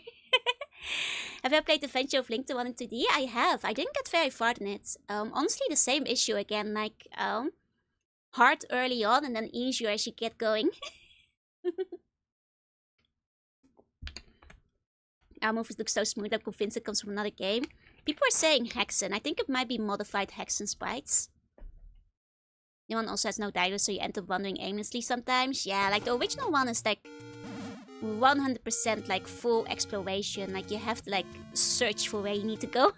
Have I played Adventure of Link to 1 and 2D? I have. I didn't get very far in it. Honestly, the same issue again. Like, hard early on and then easier as you get going. Our movies look so smooth, I'm convinced it comes from another game. People are saying Hexen. I think it might be modified Hexen sprites. The one also has no dialogue, so you end up wandering aimlessly sometimes. Yeah, like the original one is like 100% like full exploration. Like you have to like search for where you need to go.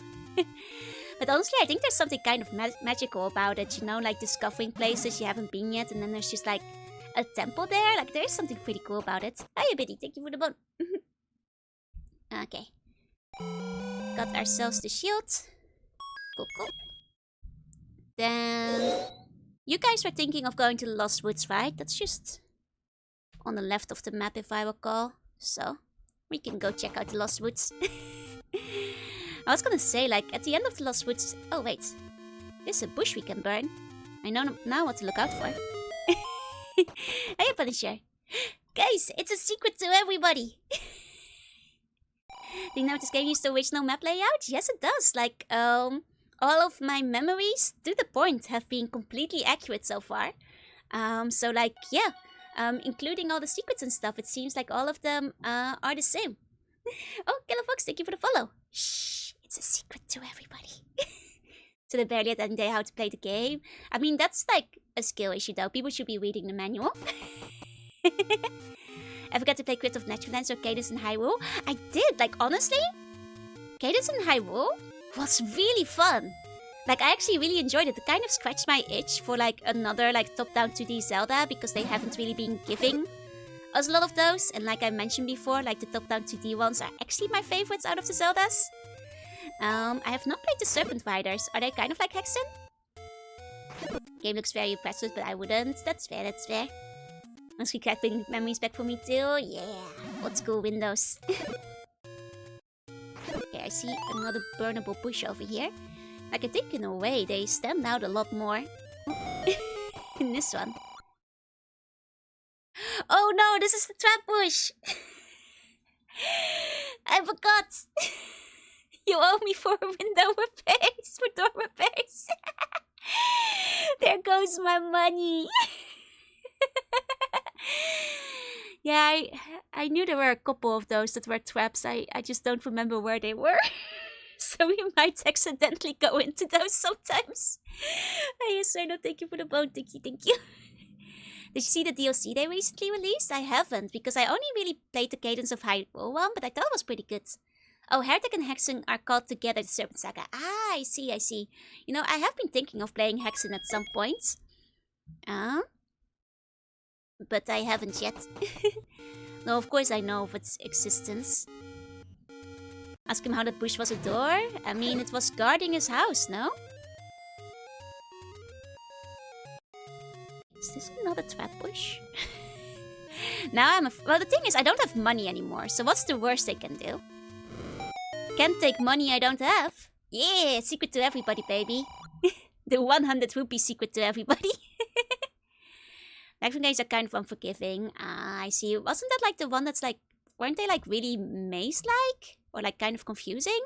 But honestly, I think there's something kind of magical about it, you know, like discovering places you haven't been yet, and then there's just like a temple there. Like there's something pretty cool about it. Hiya, Biddy, thank you for the bone. Okay. Got ourselves the shield. Cool, cool. Then... You guys were thinking of going to the Lost Woods, right? That's just on the left of the map, if I recall. So, we can go check out the Lost Woods. I was gonna say, like, at the end of the Lost Woods... Oh, wait. There's a bush we can burn. I know now what to look out for. Hey, Punisher. Guys, it's a secret to everybody. Do you know this game used the original map layout? Yes, it does. Like, all of my memories, to the point, have been completely accurate so far. So, like, yeah. Including all the secrets and stuff, it seems like all of them are the same. Oh, Killer Fox, thank you for the follow. Shh, it's a secret to everybody. So they barely had any idea how to play the game. I mean, that's like a skill issue though. People should be reading the manual. I forgot to play Crypt of Naturallands or Cadence in Hyrule. I did, like honestly, Cadence in Hyrule was really fun. Like I actually really enjoyed it. It kind of scratched my itch for like another like top-down 2D Zelda because they haven't really been giving us a lot of those. And like I mentioned before, like the top-down 2D ones are actually my favorites out of the Zeldas. I have not played the Serpent Riders. Are they kind of like Hexen? Game looks very impressive, but I wouldn't. That's fair, that's fair. Must be bring memories back for me too. Yeah, old school Windows. Okay, I see another burnable bush over here. Like I think in a way they stand out a lot more in this one. Oh no, this is the trap bush! I forgot! You owe me for window repairs, for door repairs. There goes my money. Yeah, I knew there were a couple of those that were traps. I just don't remember where they were. So we might accidentally go into those sometimes. Hey, no, thank you for the bone. Thank you. Did you see the DLC they recently released? I haven't, because I only really played the Cadence of Hyrule one, but I thought it was pretty good. Oh, Heretic and Hexen are called together the Serpent Saga. Ah, I see, I see. You know, I have been thinking of playing Hexen at some point. But I haven't yet. No, of course I know of its existence. Ask him how that bush was a door? I mean, it was guarding his house, no? Is this another trap bush? Now well, the thing is, I don't have money anymore, so what's the worst they can do? Can't take money I don't have. Yeah, secret to everybody, baby. The 100 rupee secret to everybody. Action games are kind of unforgiving. Ah, I see. Wasn't that like the one that's like... Weren't they like really maze-like? Or like kind of confusing?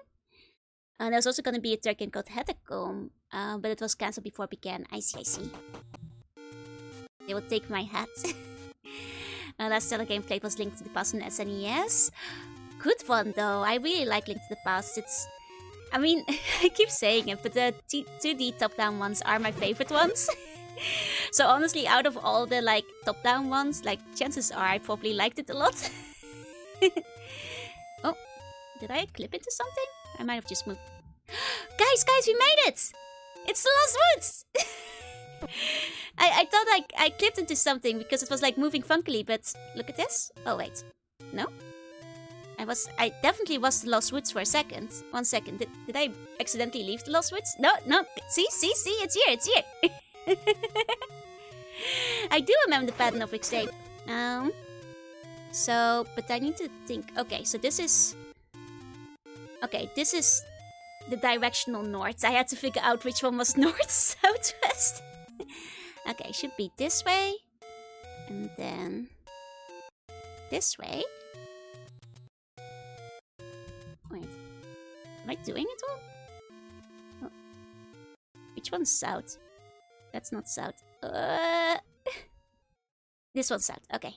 There's also gonna be a third game called Hetacomb. But it was cancelled before it began. I see, I see. They will take my hat. Last Zelda game played was Link to the Past on SNES. Good one though. I really like Link to the Past. It's... I mean, I keep saying it, but the 2D top-down ones are my favorite ones. So honestly, out of all the like top-down ones, like chances are I probably liked it a lot. Oh, did I clip into something? I might have just moved. Guys, we made it! It's the Lost Woods! I thought I clipped into something because it was like moving funkily, but look at this. Oh wait, no? I definitely was the Lost Woods for a second. 1 second, did I accidentally leave the Lost Woods? No, see, it's here. I do remember the pattern of escape. So, but I need to think. Okay, so this is... Okay, this is the directional north. I had to figure out which one was north, south, west. Okay, should be this way. And then... this way. Wait. Am I doing it all? Oh. Which one's south? That's not south. This one's south. Okay.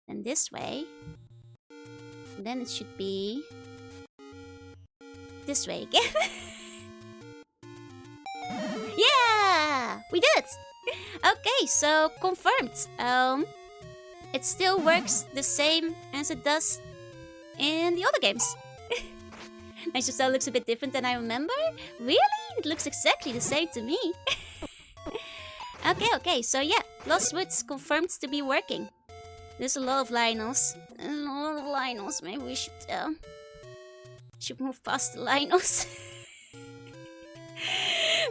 And this way. And then it should be... this way again. Yeah! We did it! Okay, so confirmed. It still works the same as it does in the other games. Nice Style looks a bit different than I remember. Really? It looks exactly the same to me. Okay, so yeah, Lost Woods confirmed to be working. There's a lot of Lionels. Maybe we should move past the Lionels.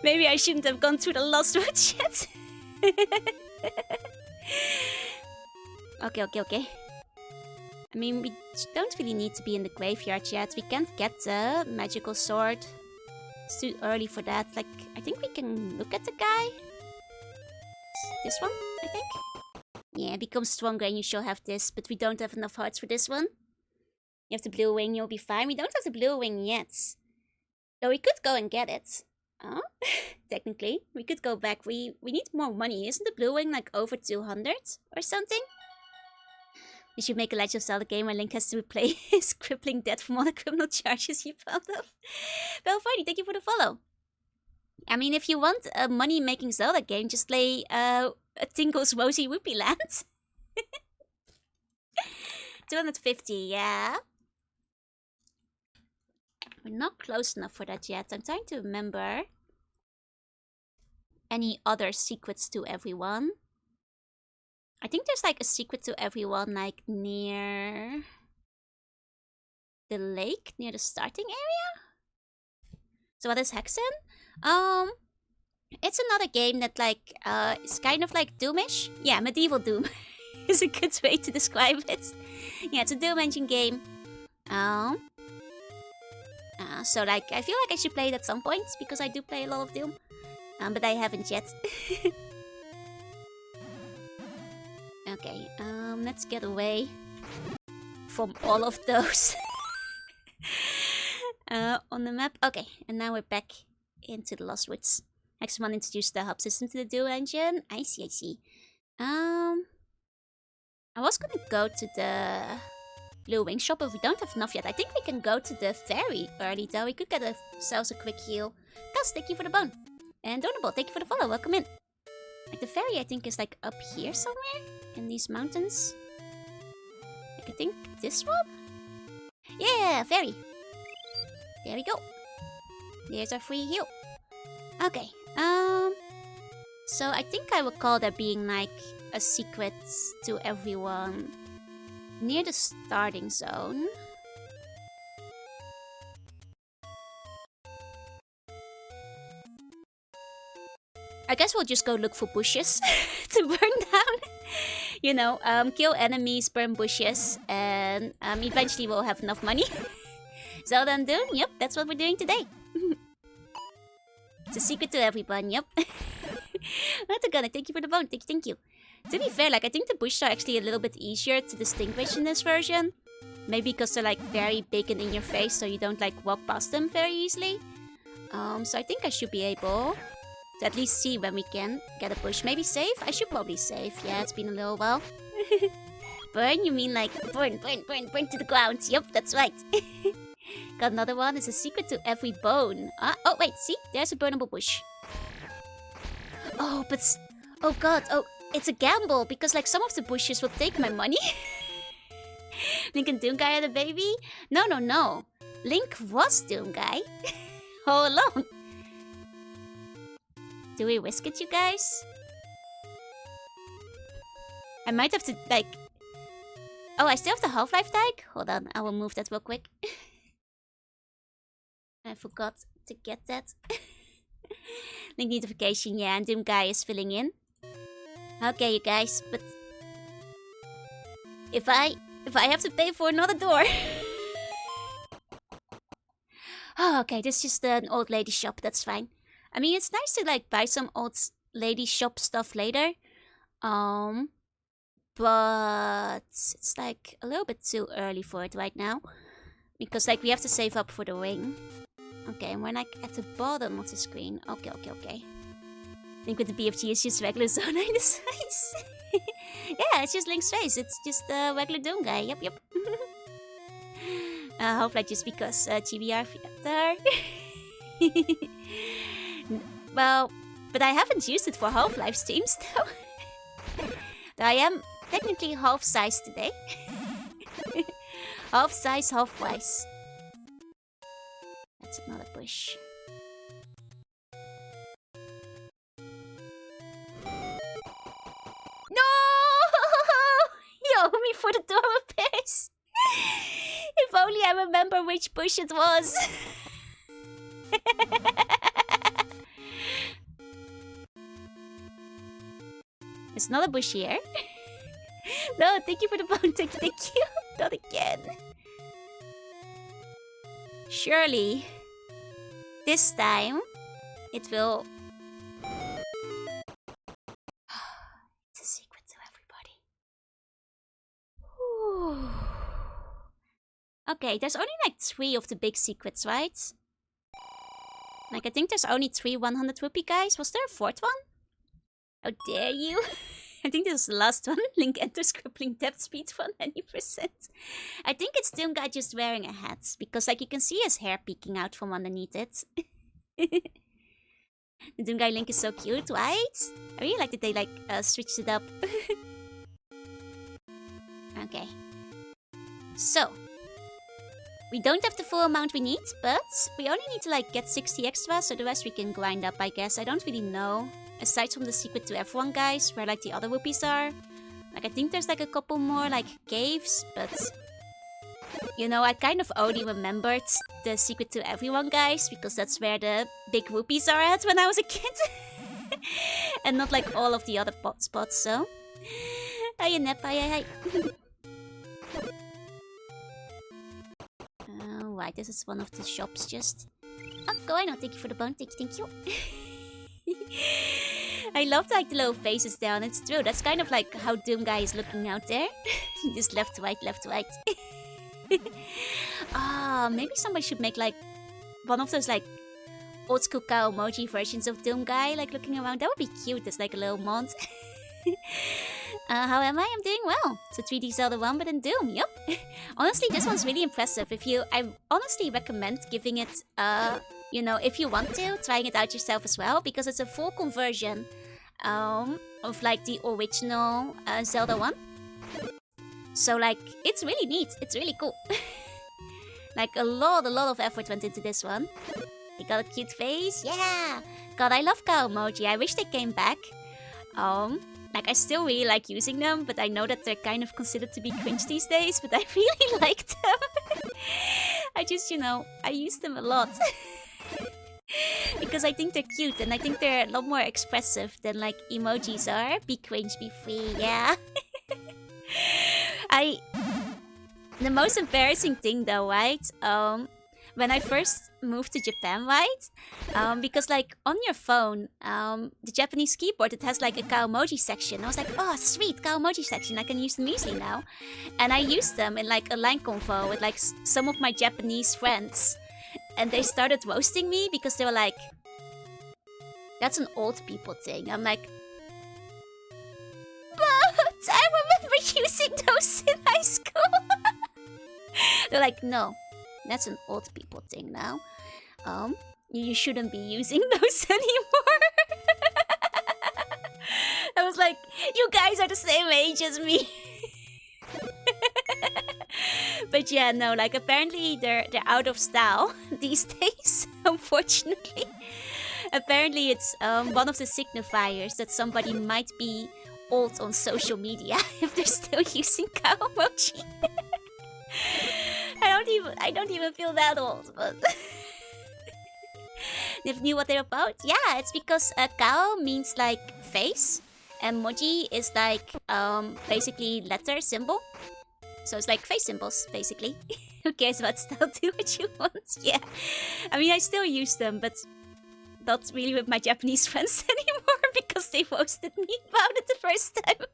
Maybe I shouldn't have gone through the Lost Woods yet. Okay. I mean, we don't really need to be in the graveyard yet. We can't get the magical sword. It's too early for that. Like, I think we can look at the guy. This one, I think. Yeah, become stronger and you shall have this, but we don't have enough hearts for this one. You have the blue wing, you'll be fine. We don't have the blue wing yet. Though we could go and get it. Oh, technically. We could go back. We need more money. Isn't the blue wing like over 200 or something? We should make a Legend of Zelda game where Link has to repay his crippling debt from all the criminal charges he found up. Well, Friday, thank you for the follow. I mean, if you want a money-making Zelda game, just play Tinkle's Rosy Rupee Land. 250, yeah. We're not close enough for that yet. I'm trying to remember any other secrets to everyone. I think there's like a secret to everyone like near the lake, near the starting area. So what is Hexen? It's another game that like is kind of like Doomish. Yeah, medieval Doom is a good way to describe it. Yeah, it's a Doom engine game. So like I feel like I should play it at some point because I do play a lot of Doom. But I haven't yet. Okay, let's get away from all of those on the map. Okay, and now we're back into the Lost Woods. Next one introduced the hub system to the Duo engine. I see. I was gonna go to the Blue Wing shop, but we don't have enough yet. I think we can go to the ferry early though. We could get ourselves a quick heal. Gus, thank you for the bone. And Donable, thank you for the follow. Welcome in. Like the ferry, I think, is like up here somewhere in these mountains. Like, I think this one? Yeah, fairy. There we go. There's our free heal. Okay. So I think I recall there being like a secret to everyone near the starting zone. I guess we'll just go look for bushes to burn down. You know, kill enemies, burn bushes, and eventually we'll have enough money. Zelda and Dune, yep, that's what we're doing today. It's a secret to everyone, yep. Natagana, thank you for the bone, thank you. To be fair, like, I think the bushes are actually a little bit easier to distinguish in this version. Maybe because they're, like, very big and in your face, so you don't, like, walk past them very easily. So I think I should be able to at least see when we can get a bush. Maybe save? I should probably save. Yeah, it's been a little while. Burn? You mean like burn to the ground. Yep, that's right. Got another one. It's a secret to every bone. Oh, wait, see? There's a burnable bush. Oh, but... Oh, God. Oh, it's a gamble because, like, some of the bushes will take my money. Link and Doom Guy had a baby? No. Link was Doom Guy. All along. Do we risk it, you guys? I might have to, like... Oh, I still have the Half-Life tag? Hold on, I will move that real quick. I forgot to get that. Link notification, yeah, and Doom Guy is filling in. Okay, you guys, but... If I have to pay for another door... Oh, okay, this is just an old lady shop, that's fine. I mean, it's nice to, like, buy some old lady shop stuff later. But it's, like, a little bit too early for it right now. Because, like, we have to save up for the ring. Okay, and we're, like, at the bottom of the screen. Okay. I think with the BFG, it's just regular Zona in the size. Yeah, it's just Link's face. It's just a regular Doom Guy. Yep. Hopefully just because GBR filter. Well, but I haven't used it for Half-Life streams though. I am technically half-size today. Half-size, half-wise. That's another bush. No! You owe me for the door repairs. If only I remember which bush it was. There's another bush here. No, thank you for the bone. Thank you. Not again. Surely, this time, it will... It's a secret to everybody. Okay, there's only like 3 of the big secrets, right? Like, I think there's only 3 100 rupee guys. Was there a 4th one? How dare you? I think this is the last one. Link enters crippling depth speed for 90%. I think it's Doom Guy just wearing a hat. Because, like, you can see his hair peeking out from underneath it. The Doom Guy Link is so cute, right? I really like that they, like, switched it up. Okay. So. We don't have the full amount we need, but we only need to, like, get 60 extra, so the rest we can grind up, I guess. I don't really know. Aside from the secret to everyone, guys, where, like, the other rupees are. Like, I think there's, like, a couple more, like, caves, but... You know, I kind of only remembered the secret to everyone, guys, because that's where the big rupees are at when I was a kid. And not, like, all of the other spots, so... Hiya, Nep, hi. Right, this is one of the shops just... Oh, go on, thank you for the bone, thank you. I love, like, the little faces down, it's true, that's kind of like how Doom Guy is looking out there. Just left to right. Maybe somebody should make, like, one of those, like, old school cow emoji versions of Doom Guy, like, looking around. That would be cute as, like, a little mod. How am I? I'm doing well. So 3D Zelda 1, but in Doom, yep. Honestly, this one's really impressive. I honestly recommend giving it, you know, if you want to, trying it out yourself as well, because it's a full conversion of, like, the original Zelda 1. So, like, it's really neat. It's really cool. Like a lot of effort went into this one. They got a cute face, yeah! God, I love cow emoji, I wish they came back. Like I still really like using them, but I know that they're kind of considered to be cringe these days, but I really like them. I just, I use them a lot. Because I think they're cute, and I think they're a lot more expressive than like emojis are. Be cringe, be free, yeah. The most embarrassing thing though, right? When I first moved to Japan, right? Because like on your phone, the Japanese keyboard, it has like a cow emoji section. I was like, oh sweet, cow emoji section, I can use them easily now. And I used them in like a line convo with like some of my Japanese friends. And they started roasting me because they were like, that's an old people thing. I'm like, but I remember using those in high school. They're like, no, that's an old people thing now. You shouldn't be using those anymore. I was like, you guys are the same age as me. But yeah, no, like apparently they're out of style these days, unfortunately. Apparently it's one of the signifiers that somebody might be old on social media if they're still using cow emoji. I don't even feel that old, but you knew what they're about? Yeah, it's because cow means like face, and moji is like basically letter symbol. So it's like face symbols, basically. Who cares about style? Do what you want. Yeah, I mean I still use them, but not really with my Japanese friends anymore because they roasted me about it the first time.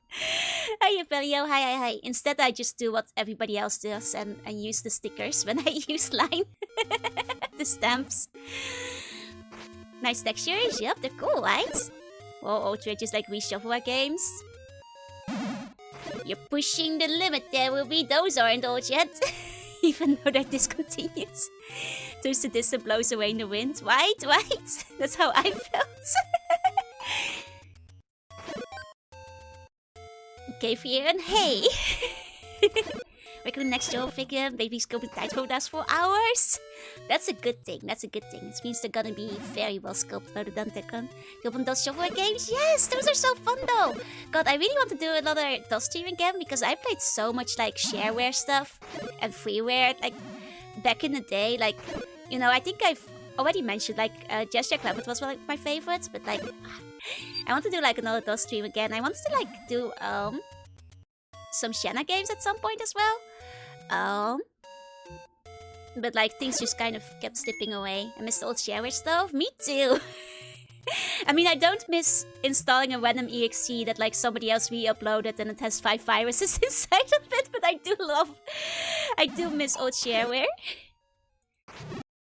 Hi, Apelio. Hi. Instead, I just do what everybody else does and use the stickers when I use Line. The stamps. Nice textures. Yep, they're cool, right? Whoa, Ultra just like reshuffle our games. You're pushing the limit there, Ruby. Those aren't old yet. Even though they're discontinued. Toasted distant blows away in the wind. Right? That's how I felt. Okay, Fieren, hey! Regular next show figure, baby's going to tight us for hours. That's a good thing, It means they're gonna be very well scoped by the Dantekan. You open those shovelware games? Yes, those are so fun though! God, I really want to do another DOS stream again because I played so much like shareware stuff and freeware, like back in the day, like, I think I've already mentioned like Gesture Club was one of my favorites, but like I want to do like another DOS stream again. I wanted to like do some Shanna games at some point as well. But like things just kind of kept slipping away. I miss the old shareware stuff. Me too. I mean, I don't miss installing a random exe that like somebody else re-uploaded and it has 5 viruses inside of it, but I do miss old shareware.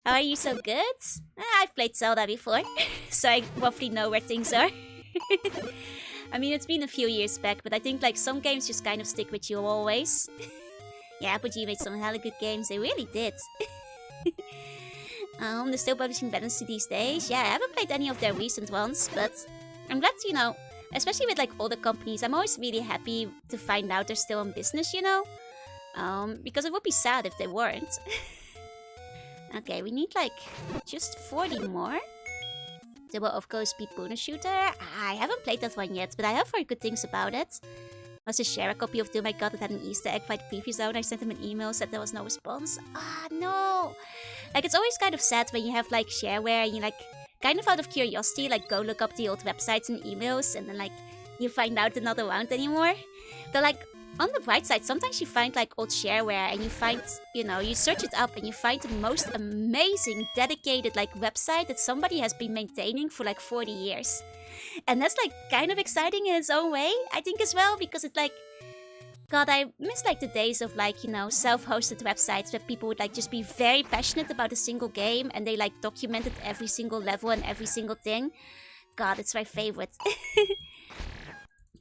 How are you so good? I've played Zelda before, so I roughly know where things are. I mean, it's been a few years back, but I think like some games just kind of stick with you always. Yeah, Apogee made some hella good games, they really did. They're still publishing Balance these days. Yeah, I haven't played any of their recent ones, but I'm glad, especially with like older companies, I'm always really happy to find out they're still in business, because it would be sad if they weren't. Okay, we need like just 40 more. There will of course be Puna Shooter. I haven't played that one yet, but I have heard good things about it. Also share a copy of Doom I got that had an Easter egg fight preview zone. I sent him an email, said there was no response. Ah, no! Like, it's always kind of sad when you have, like, shareware and you, like, kind of out of curiosity, like, go look up the old websites and emails and then, like, you find out they're not around anymore. But, like, on the bright side, sometimes you find, like, old shareware and you find, you search it up and you find the most amazing, dedicated, like, website that somebody has been maintaining for, like, 40 years. And that's like kind of exciting in its own way, I think as well, because it's like, God, I miss like the days of like, self-hosted websites where people would like just be very passionate about a single game and they like documented every single level and every single thing. God, it's my favorite.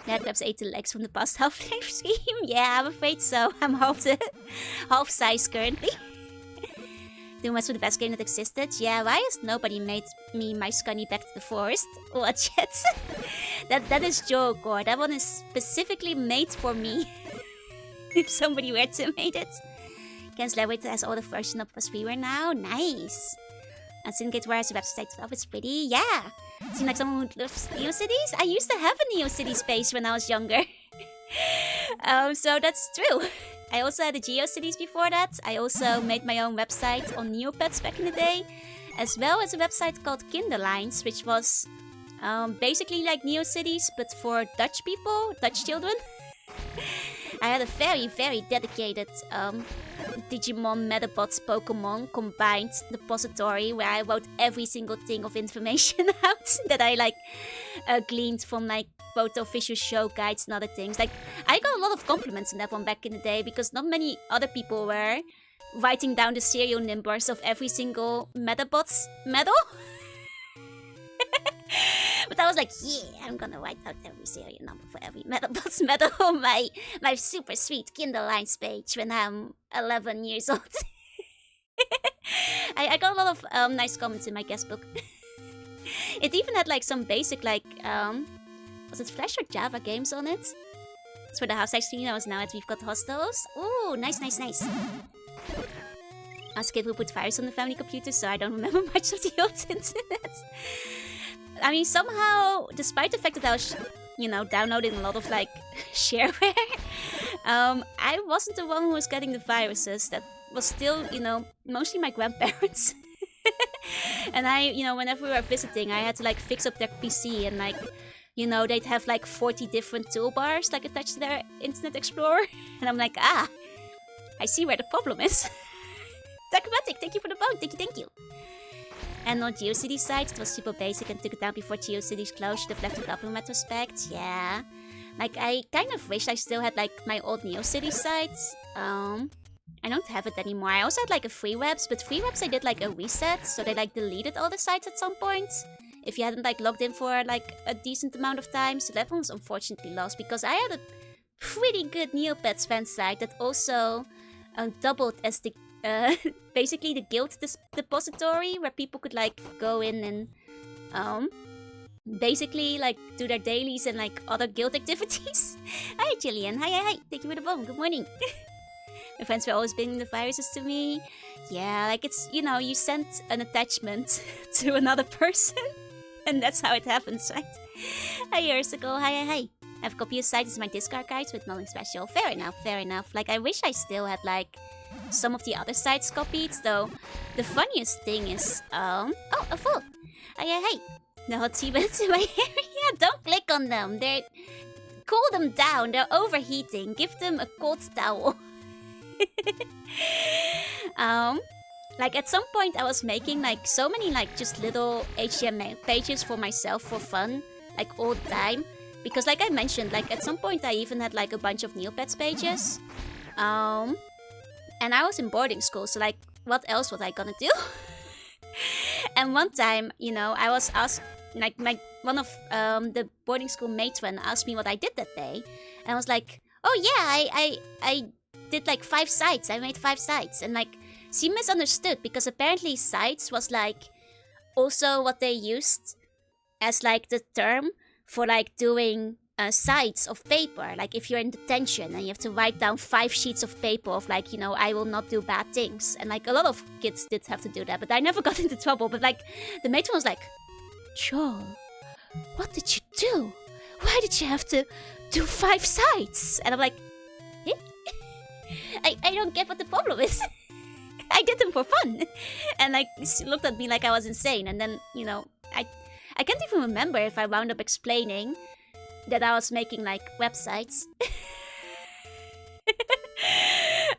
NetWeb's ate the legs from the past Half-Life scheme. Yeah, I'm afraid so. I'm half size currently. Doom was the best game that existed. Yeah, why has nobody made me my Scunny Back to the Forest? What yet? that is joke, or that one is specifically made for me. If somebody were to have made it. Gensler has all the version of freeware now. Nice. And Syndicate wears a website stuff. It's pretty. Yeah. Seem like someone who loves NeoCities. I used to have a NeoCities page when I was younger. So that's true. I also had a GeoCities before that. I also made my own website on Neopets back in the day, as well as a website called Kinderlines, which was basically like NeoCities, but for Dutch people, Dutch children. I had a very, very dedicated Digimon, Metabots, Pokemon combined repository where I wrote every single thing of information out that I like gleaned from like both the official show guides and other things. Like I got a lot of compliments on that one back in the day because not many other people were writing down the serial numbers of every single Metabots medal. But I was like, yeah, I'm gonna write out every serial number for every Metabots medal on my super sweet Kinderlines page when I'm 11 years old. I got a lot of nice comments in my guest book. It even had like some basic like, was it Flash or Java games on it? It's for the house actually knows now that we've got hostels. Ooh, nice, nice, nice. As a kid, we put virus on the family computer, so I don't remember much of the old internet. I mean, somehow, despite the fact that I was, you know, downloading a lot of, like, shareware, I wasn't the one who was getting the viruses. That was still, you know, mostly my grandparents. And I, you know, whenever we were visiting, I had to, like, fix up their PC and, like, you know, they'd have, like, 40 different toolbars, like, attached to their Internet Explorer. And I'm like, ah, I see where the problem is. Dagmatic, thank you for the vote. Thank you. And on GeoCities sites, it was super basic and took it down before GeoCities closed. Should have left it up in retrospect. Yeah. Like, I kind of wish I still had, like, my old NeoCities sites. I don't have it anymore. I also had, like, a FreeWebs, but FreeWebs I did, like, a reset, so they, like, deleted all the sites at some point. If you hadn't, like, logged in for, like, a decent amount of time. So that one was unfortunately lost, because I had a pretty good Neopets fan site that also doubled as the basically the guild depository where people could like go in and basically like do their dailies and like other guild activities. Hi Jillian, hi, thank you for the phone, good morning. My friends were always bringing the viruses to me. Yeah, like it's, you know, you send an attachment to another person and that's how it happens, right? Hi Ursicle, hi. I have a copy of sites as my discard guides with nothing special. Fair enough. Like I wish I still had like some of the other sites copied, though. The funniest thing is, oh, a fool. Hey, the hot tea beds in my area. Don't click on them. Cool them down. They're overheating. Give them a cold towel. Like at some point, I was making like so many like just little HTML pages for myself for fun, like all the time. Because like I mentioned, like at some point, I even had like a bunch of Neopets pages. And I was in boarding school, so like, what else was I gonna do? And one time, you know, I was asked, like, one of the boarding school matron asked me what I did that day, and I was like, oh yeah, I did like 5 sites. I made 5 sites, and like, she misunderstood because apparently sites was like also what they used as like the term for like doing sides of paper. Like if you're in detention and you have to write down 5 sheets of paper of like, you know, I will not do bad things. And like a lot of kids did have to do that, but I never got into trouble. But like the matron was like, Joel, what did you do? Why did you have to do 5 sides? And I'm like, eh? I don't get what the problem is. I did them for fun. And like she looked at me like I was insane. And then, you know, I can't even remember if I wound up explaining that I was making like websites.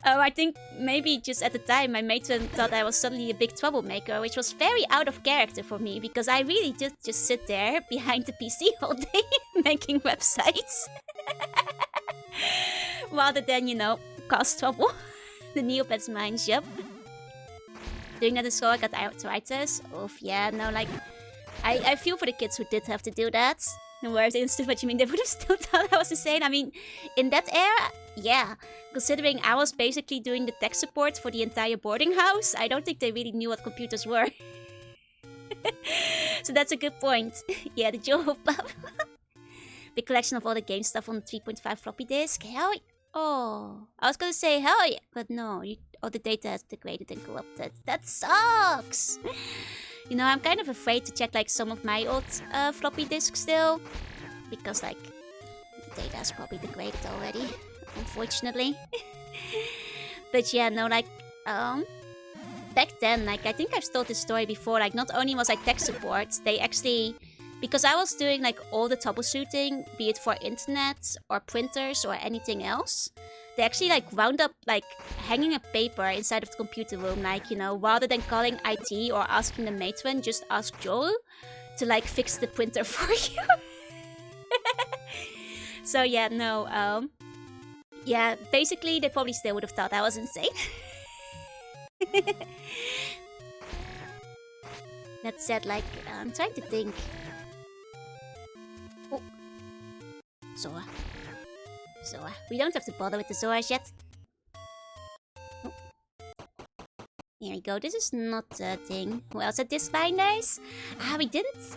I think maybe just at the time my matron thought I was suddenly a big troublemaker, which was very out of character for me because I really did just sit there behind the PC all day making websites. Rather than, you know, cause trouble. The Neopets minds, yep. Doing that in school, I got arthritis. Oof, yeah, no, like, I feel for the kids who did have to do that. And whereas understood what you mean, they would have still thought I was insane. I mean, in that era, yeah. Considering I was basically doing the tech support for the entire boarding house, I don't think they really knew what computers were. So that's a good point. Yeah, the Joe Pup. Big collection of all the game stuff on 3.5 floppy disk. Hell, oh, I was gonna say hell yeah, but no, all the data has degraded and corrupted. That sucks! You know, I'm kind of afraid to check like some of my old floppy disks still. Because like, the data has probably degraded already, unfortunately. But yeah, no, like, back then, like, I think I've told this story before, like, not only was I tech support, they actually, because I was doing, like, all the troubleshooting, be it for internet, or printers, or anything else, they actually, like, wound up, like, hanging a paper inside of the computer room, like, you know, rather than calling IT or asking the matron, just ask Joel to, like, fix the printer for you. So, yeah, no, yeah, basically, they probably still would have thought I was insane. That said, like, I'm trying to think. Oh. Zora. Zora. We don't have to bother with the Zoras yet. Oh. Here we go. This is not a thing. Who else had disk binders? Ah, we didn't.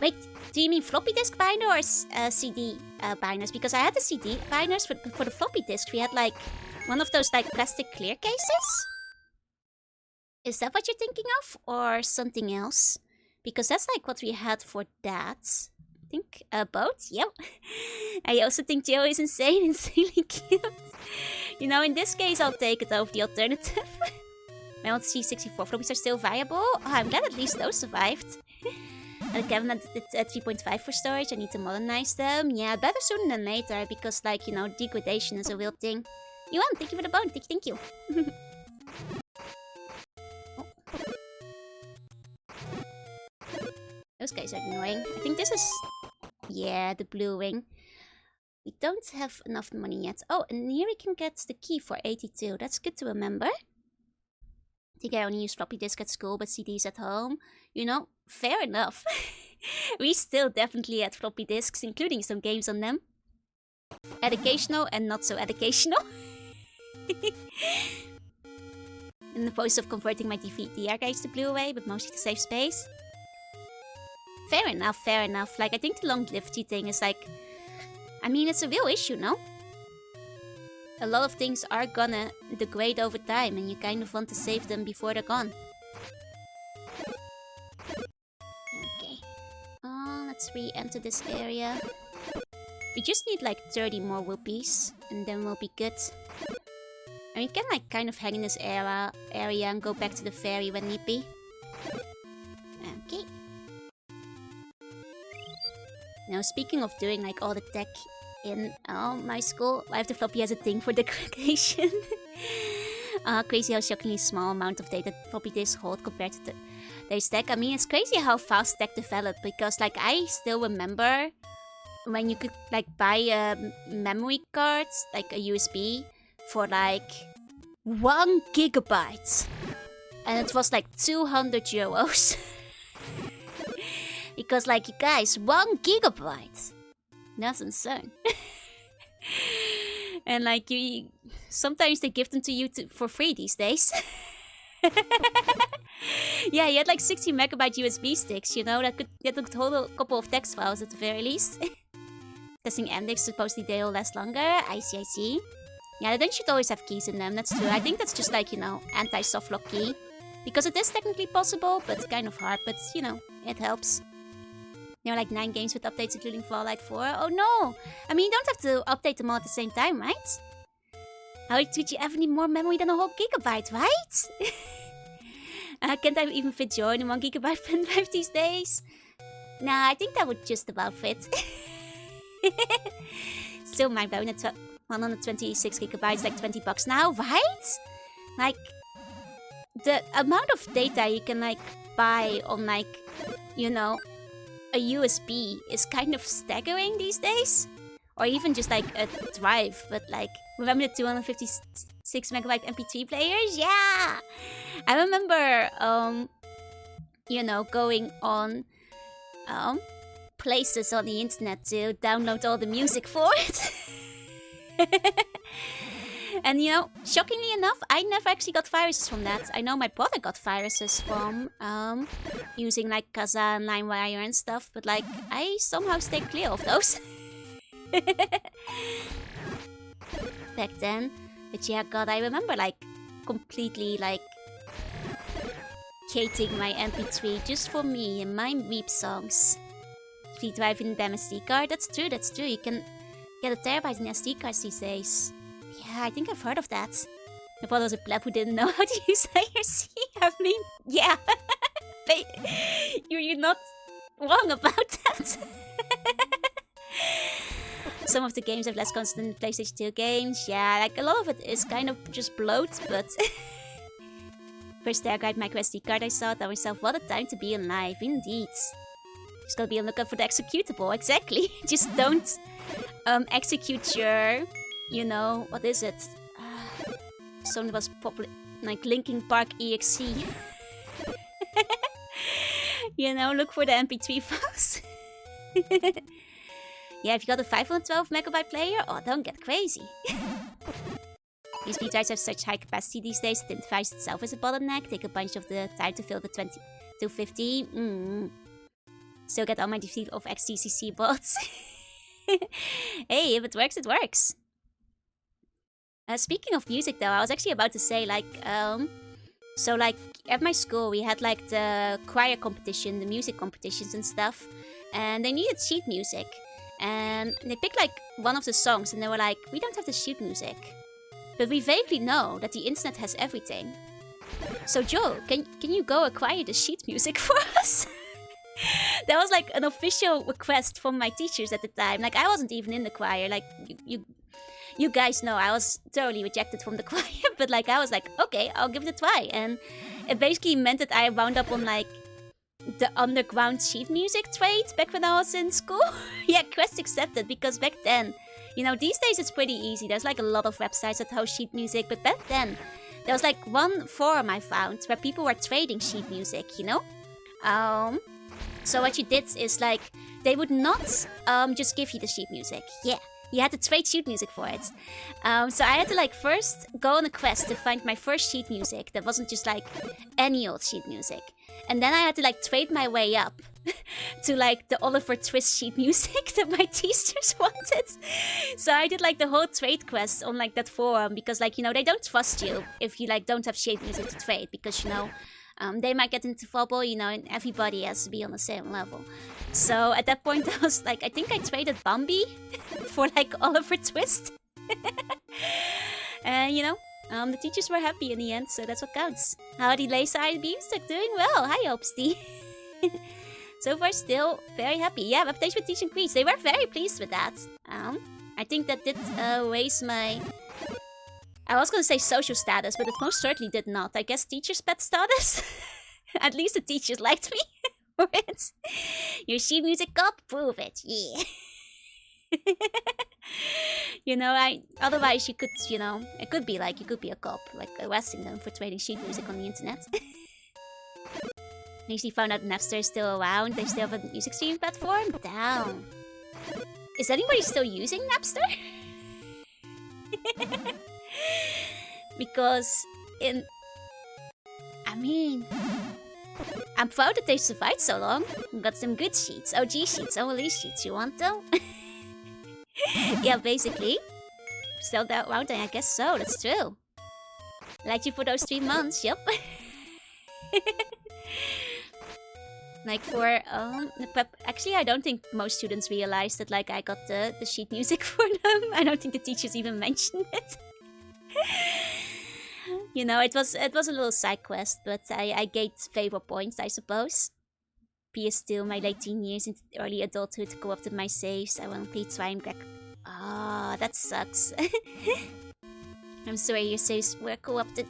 Wait, do you mean floppy disk binder or CD binders? Because I had the CD binders for the floppy disks. We had, like, one of those, like, plastic clear cases. Is that what you're thinking of? Or something else? Because that's like what we had for that. I think both? Yep. I also think Joe is insane, insanely cute. You know, in this case, I'll take it over the alternative. My old C64 floppies are still viable. Oh, I'm glad at least those survived. And Kevin had 3.5 for storage. I need to modernize them. Yeah, better sooner than later. Because, like, you know, degradation is a real thing. Yuan, thank you for the bone. Thank you. Those guys are annoying. I think this is... Yeah, the blue wing. We don't have enough money yet. Oh, and here we can get the key for 82. That's good to remember. I think I only use floppy disk at school, but CDs at home. You know, fair enough. We still definitely had floppy disks, including some games on them. Educational and not so educational. In the process of converting my DVD archives to Blu-ray, but mostly to save space. Fair enough, fair enough. Like, I think the longevity thing is like... I mean, it's a real issue, no? A lot of things are gonna degrade over time, and you kind of want to save them before they're gone. Okay. Let's re-enter this area. We just need like 30 more rupees, and then we'll be good. And we can like kind of hang in this area and go back to the ferry when need be. Okay. Now, speaking of doing like all the tech in my school, I have the floppy has a thing for degradation. Crazy how shockingly small amount of data floppy disks hold compared to their tech. I mean, it's crazy how fast tech developed, because like I still remember when you could like buy a memory card, like a USB, for like 1 gigabyte. And it was like 200 euros. Because like, you guys, 1 gigabyte. That's insane. And like, sometimes they give them to you for free these days. Yeah, you had like 60 megabyte USB sticks, you know, that could hold a couple of text files at the very least. Testing MDX, supposedly they'll last longer. I see. Yeah, they should always have keys in them, that's true. I think that's just like, you know, anti-soft lock key. Because it is technically possible, but kind of hard, but you know, it helps. There are like 9 games with updates, including Fallout 4. Oh no! I mean, you don't have to update them all at the same time, right? How would you ever need more memory than a whole gigabyte, right? Can't I even fit Joe in a 1 gigabyte pen drive these days? Nah, I think that would just about fit. Still mind blowing at 126 gigabytes, like 20 bucks now, right? Like, the amount of data you can like buy on like, you know, a USB is kind of staggering these days. Or even just like a drive, but like, remember the 256 megabyte MP3 players? Yeah! I remember, you know, going on places on the internet to download all the music for it. And you know, shockingly enough, I never actually got viruses from that. I know my brother got viruses from using like Kazaa and LimeWire and stuff, but like, I somehow stayed clear of those. Back then. But yeah, God, I remember like completely like cating my MP3 just for me and my weep songs. Free drive in the SD card. That's true. You can get a terabyte in SD cards these days. Yeah, I think I've heard of that. I thought I was a pleb who didn't know how to use IRC. I mean, yeah. You're not wrong about that. Some of the games have less constant PlayStation 2 games. Yeah, like a lot of it is kind of just bloat, but... First Terrorguide micro SD card I saw, thought myself, what a time to be alive, indeed. Just gotta be on the lookout for the executable, exactly. Just don't execute your, you know, what is it? Something was popular, like Linkin Park EXE. You know, look for the MP3 files. Yeah, if you got a 512 megabyte player, oh, don't get crazy. USB drives have such high capacity these days that the device itself is a bottleneck. Take a bunch of the time to fill the 250. Still get all my defeat of XTCC bots. Hey, if it works, it works. Speaking of music though, I was actually about to say like, so like at my school we had like the choir competition, the music competitions and stuff. And they needed sheet music. And they picked like one of the songs and they were like, we don't have the sheet music. But we vaguely know that the internet has everything. So Joe, can you go acquire the sheet music for us? That was like an official request from my teachers at the time. Like I wasn't even in the choir. Like you guys know I was totally rejected from the choir. But like I was like, okay, I'll give it a try. And it basically meant that I wound up on like the underground sheet music trade back when I was in school. Yeah, quest accepted, because back then, you know, these days it's pretty easy. There's like a lot of websites that host sheet music, but back then there was like one forum I found where people were trading sheet music, you know? So what you did is like, they would not just give you the sheet music. Yeah, you had to trade sheet music for it. So I had to like first go on a quest to find my first sheet music that wasn't just like any old sheet music. And then I had to like trade my way up to like the Oliver Twist sheet music that my teachers wanted. So I did like the whole trade quest on like that forum because like, you know, they don't trust you if you like don't have sheet music to trade because, you know, they might get into trouble, you know, and everybody has to be on the same level. So at that point I was like, I think I traded Bambi for like Oliver Twist. And you know, the teachers were happy in the end, so that's what counts. Howdy Laser Beamstick, doing well. Hi Opsty. So far still very happy. Yeah, updates with teaching increased. They were very pleased with that. I think that did raise my... I was gonna say social status, but it most certainly did not. I guess teacher's pet status? At least the teachers liked me for it. Your sheet music cop? Prove it. Yeah. You know, otherwise you could, you know, it could be like, you could be a cop, like arresting them for trading sheet music on the internet. I actually found out Napster is still around. They still have a music streaming platform. Damn. Is anybody still using Napster? Because I mean, I'm proud that they survived so long. Got some good sheets, OG sheets, OLE sheets. You want them? Yeah, basically. Still that around, I guess so. That's true. Liked you for those 3 months. Yep. Like for the prep. Actually, I don't think most students realize that like I got the sheet music for them. I don't think the teachers even mentioned it. You know, it was a little side quest, but I gained favor points, I suppose. PS2, my late teen years into early adulthood co-opted my saves. I won't play try and crack. Ah, that sucks. I'm sorry your saves were co-opted.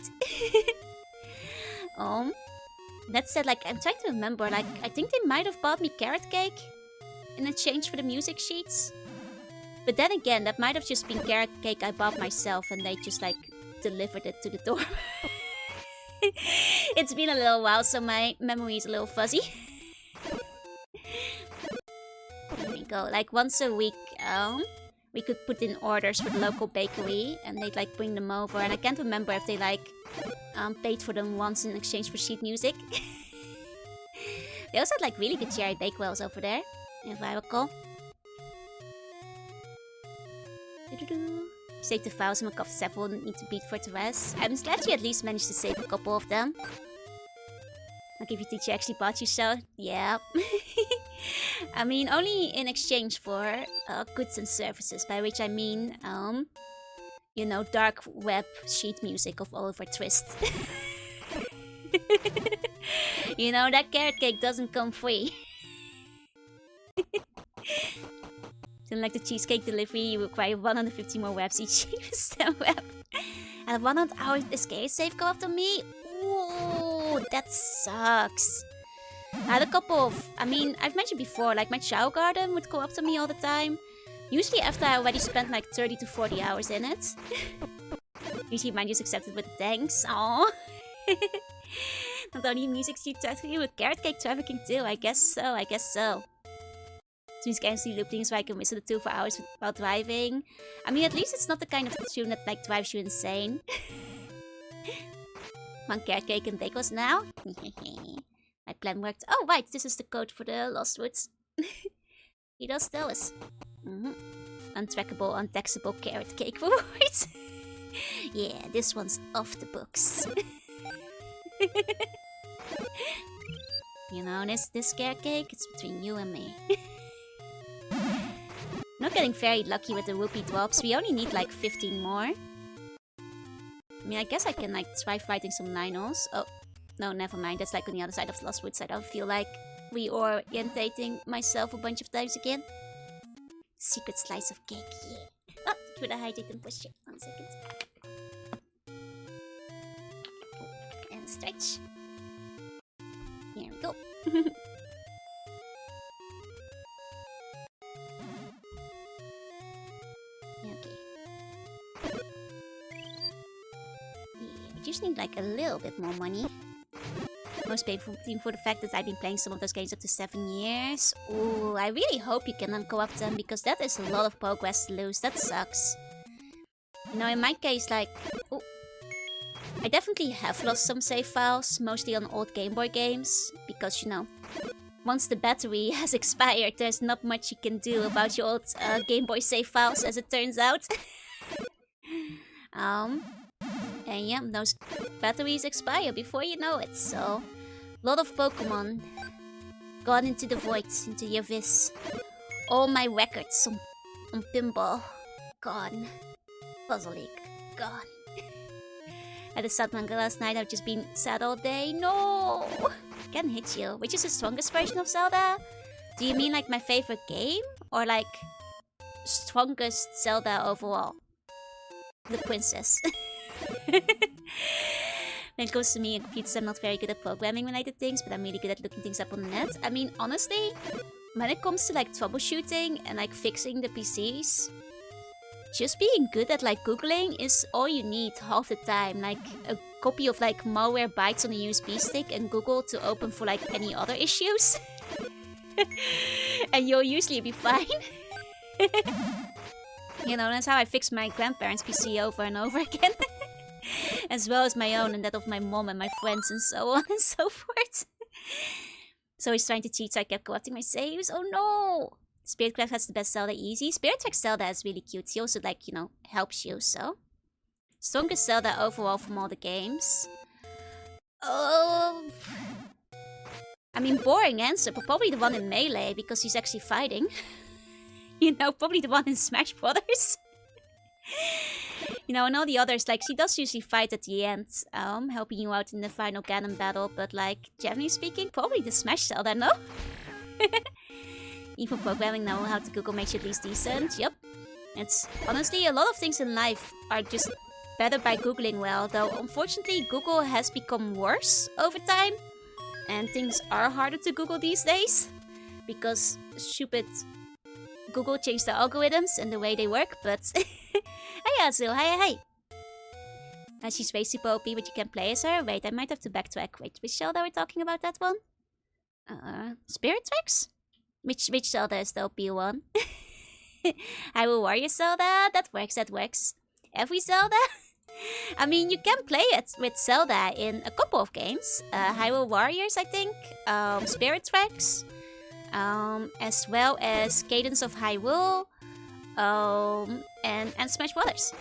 That said, like, I'm trying to remember, like, I think they might have bought me carrot cake in exchange for the music sheets. But then again, that might have just been carrot cake I bought myself and they just, like, delivered it to the door. It's been a little while, so my memory is a little fuzzy. There we go. Like, once a week, we could put in orders for the local bakery and they'd, like, bring them over. And I can't remember if they, like, paid for them once in exchange for sheet music. They also had, like, really good cherry bakewells over there, if I recall. Save the files and of several need to beat for the rest. I'm glad you at least managed to save a couple of them. I'll give you teacher actually bought you so. Yeah. I mean, only in exchange for goods and services, by which I mean, you know, dark web sheet music of Oliver Twist. You know, that carrot cake doesn't come free. Like the cheesecake delivery, you require 150 more webs each stem web. And 100 hours escape save go after me? Ooh, that sucks. I had a couple of, I mean, I've mentioned before, like my Chow Garden would go after me all the time. Usually after I already spent like 30 to 40 hours in it. Usually mine just accepted with thanks. Aww. Not only music street trafficking, but carrot cake trafficking too. I guess so. Tunes can see looping so I can whistle the 2 for hours while driving. I mean, at least it's not the kind of tune that like drives you insane. One carrot cake and bagels now. My plan worked. Oh, right, this is the code for the Lost Woods. He does tell us. Untrackable, untaxable carrot cake rewards. Yeah, this one's off the books. You know, this carrot cake, it's between you and me. Not getting very lucky with the rupee drops. We only need like 15 more. I mean, I guess I can like try fighting some Lynels. Oh, no, never mind. That's like on the other side of the Lost Woods. I don't feel like reorientating myself a bunch of times again. Secret slice of cake, yeah. Oh, could I hide it and push it? 1 second. And stretch. Here we go. Just need like a little bit more money. Most painful thing for the fact that I've been playing some of those games up to 7 years. Ooh, I really hope you can unco up them because that is a lot of progress to lose. That sucks. You know, in my case, like, ooh, I definitely have lost some save files, mostly on old Game Boy games, because you know, once the battery has expired, there's not much you can do about your old Game Boy save files, as it turns out. And yeah, those batteries expire before you know it, so... A lot of Pokemon gone into the void, into the abyss. All my records on Pinball, gone. Puzzle League, gone. I had a sad manga last night, I've just been sad all day. No! Can hit you. Which is the strongest version of Zelda? Do you mean like my favorite game? Or like strongest Zelda overall? The princess. When it comes to me and computers, I'm not very good at programming related things, but I'm really good at looking things up on the net. I mean, honestly, when it comes to like troubleshooting and like fixing the PCs, just being good at like Googling is all you need half the time. Like a copy of like malware bytes on a USB stick and Google to open for like any other issues. And you'll usually be fine. You know, that's how I fixed my grandparents' PC over and over again. As well as my own and that of my mom and my friends and so on and so forth. So he's trying to cheat, so I kept corrupting my saves. Oh no! Spirit Craft has the best Zelda easy. Spirit Tracks Zelda is really cute. He also like, you know, helps you, so. Strongest Zelda overall from all the games. Oh... I mean, boring answer, but probably the one in Melee because he's actually fighting. You know, probably the one in Smash Brothers. You know, and all the others, like, she does usually fight at the end, helping you out in the final Ganon battle, but, like, generally speaking, probably the Smash Zelda, no? Even programming now, how to Google makes you at least decent, yep. It's, honestly, a lot of things in life are just better by Googling well, though, unfortunately, Google has become worse over time, and things are harder to Google these days, because stupid Google changed the algorithms and the way they work, but... Hey Azul, hey. She's way super OP, but you can play as her. Wait, I might have to backtrack. Wait, which Zelda are we talking about that one? Spirit Tracks? Which Zelda is the OP one? Hyrule Warrior Zelda? That works. Every Zelda? I mean, you can play it with Zelda in a couple of games. Hyrule Warriors, I think. Spirit Tracks. As well as Cadence of Hyrule. and Smash Brothers.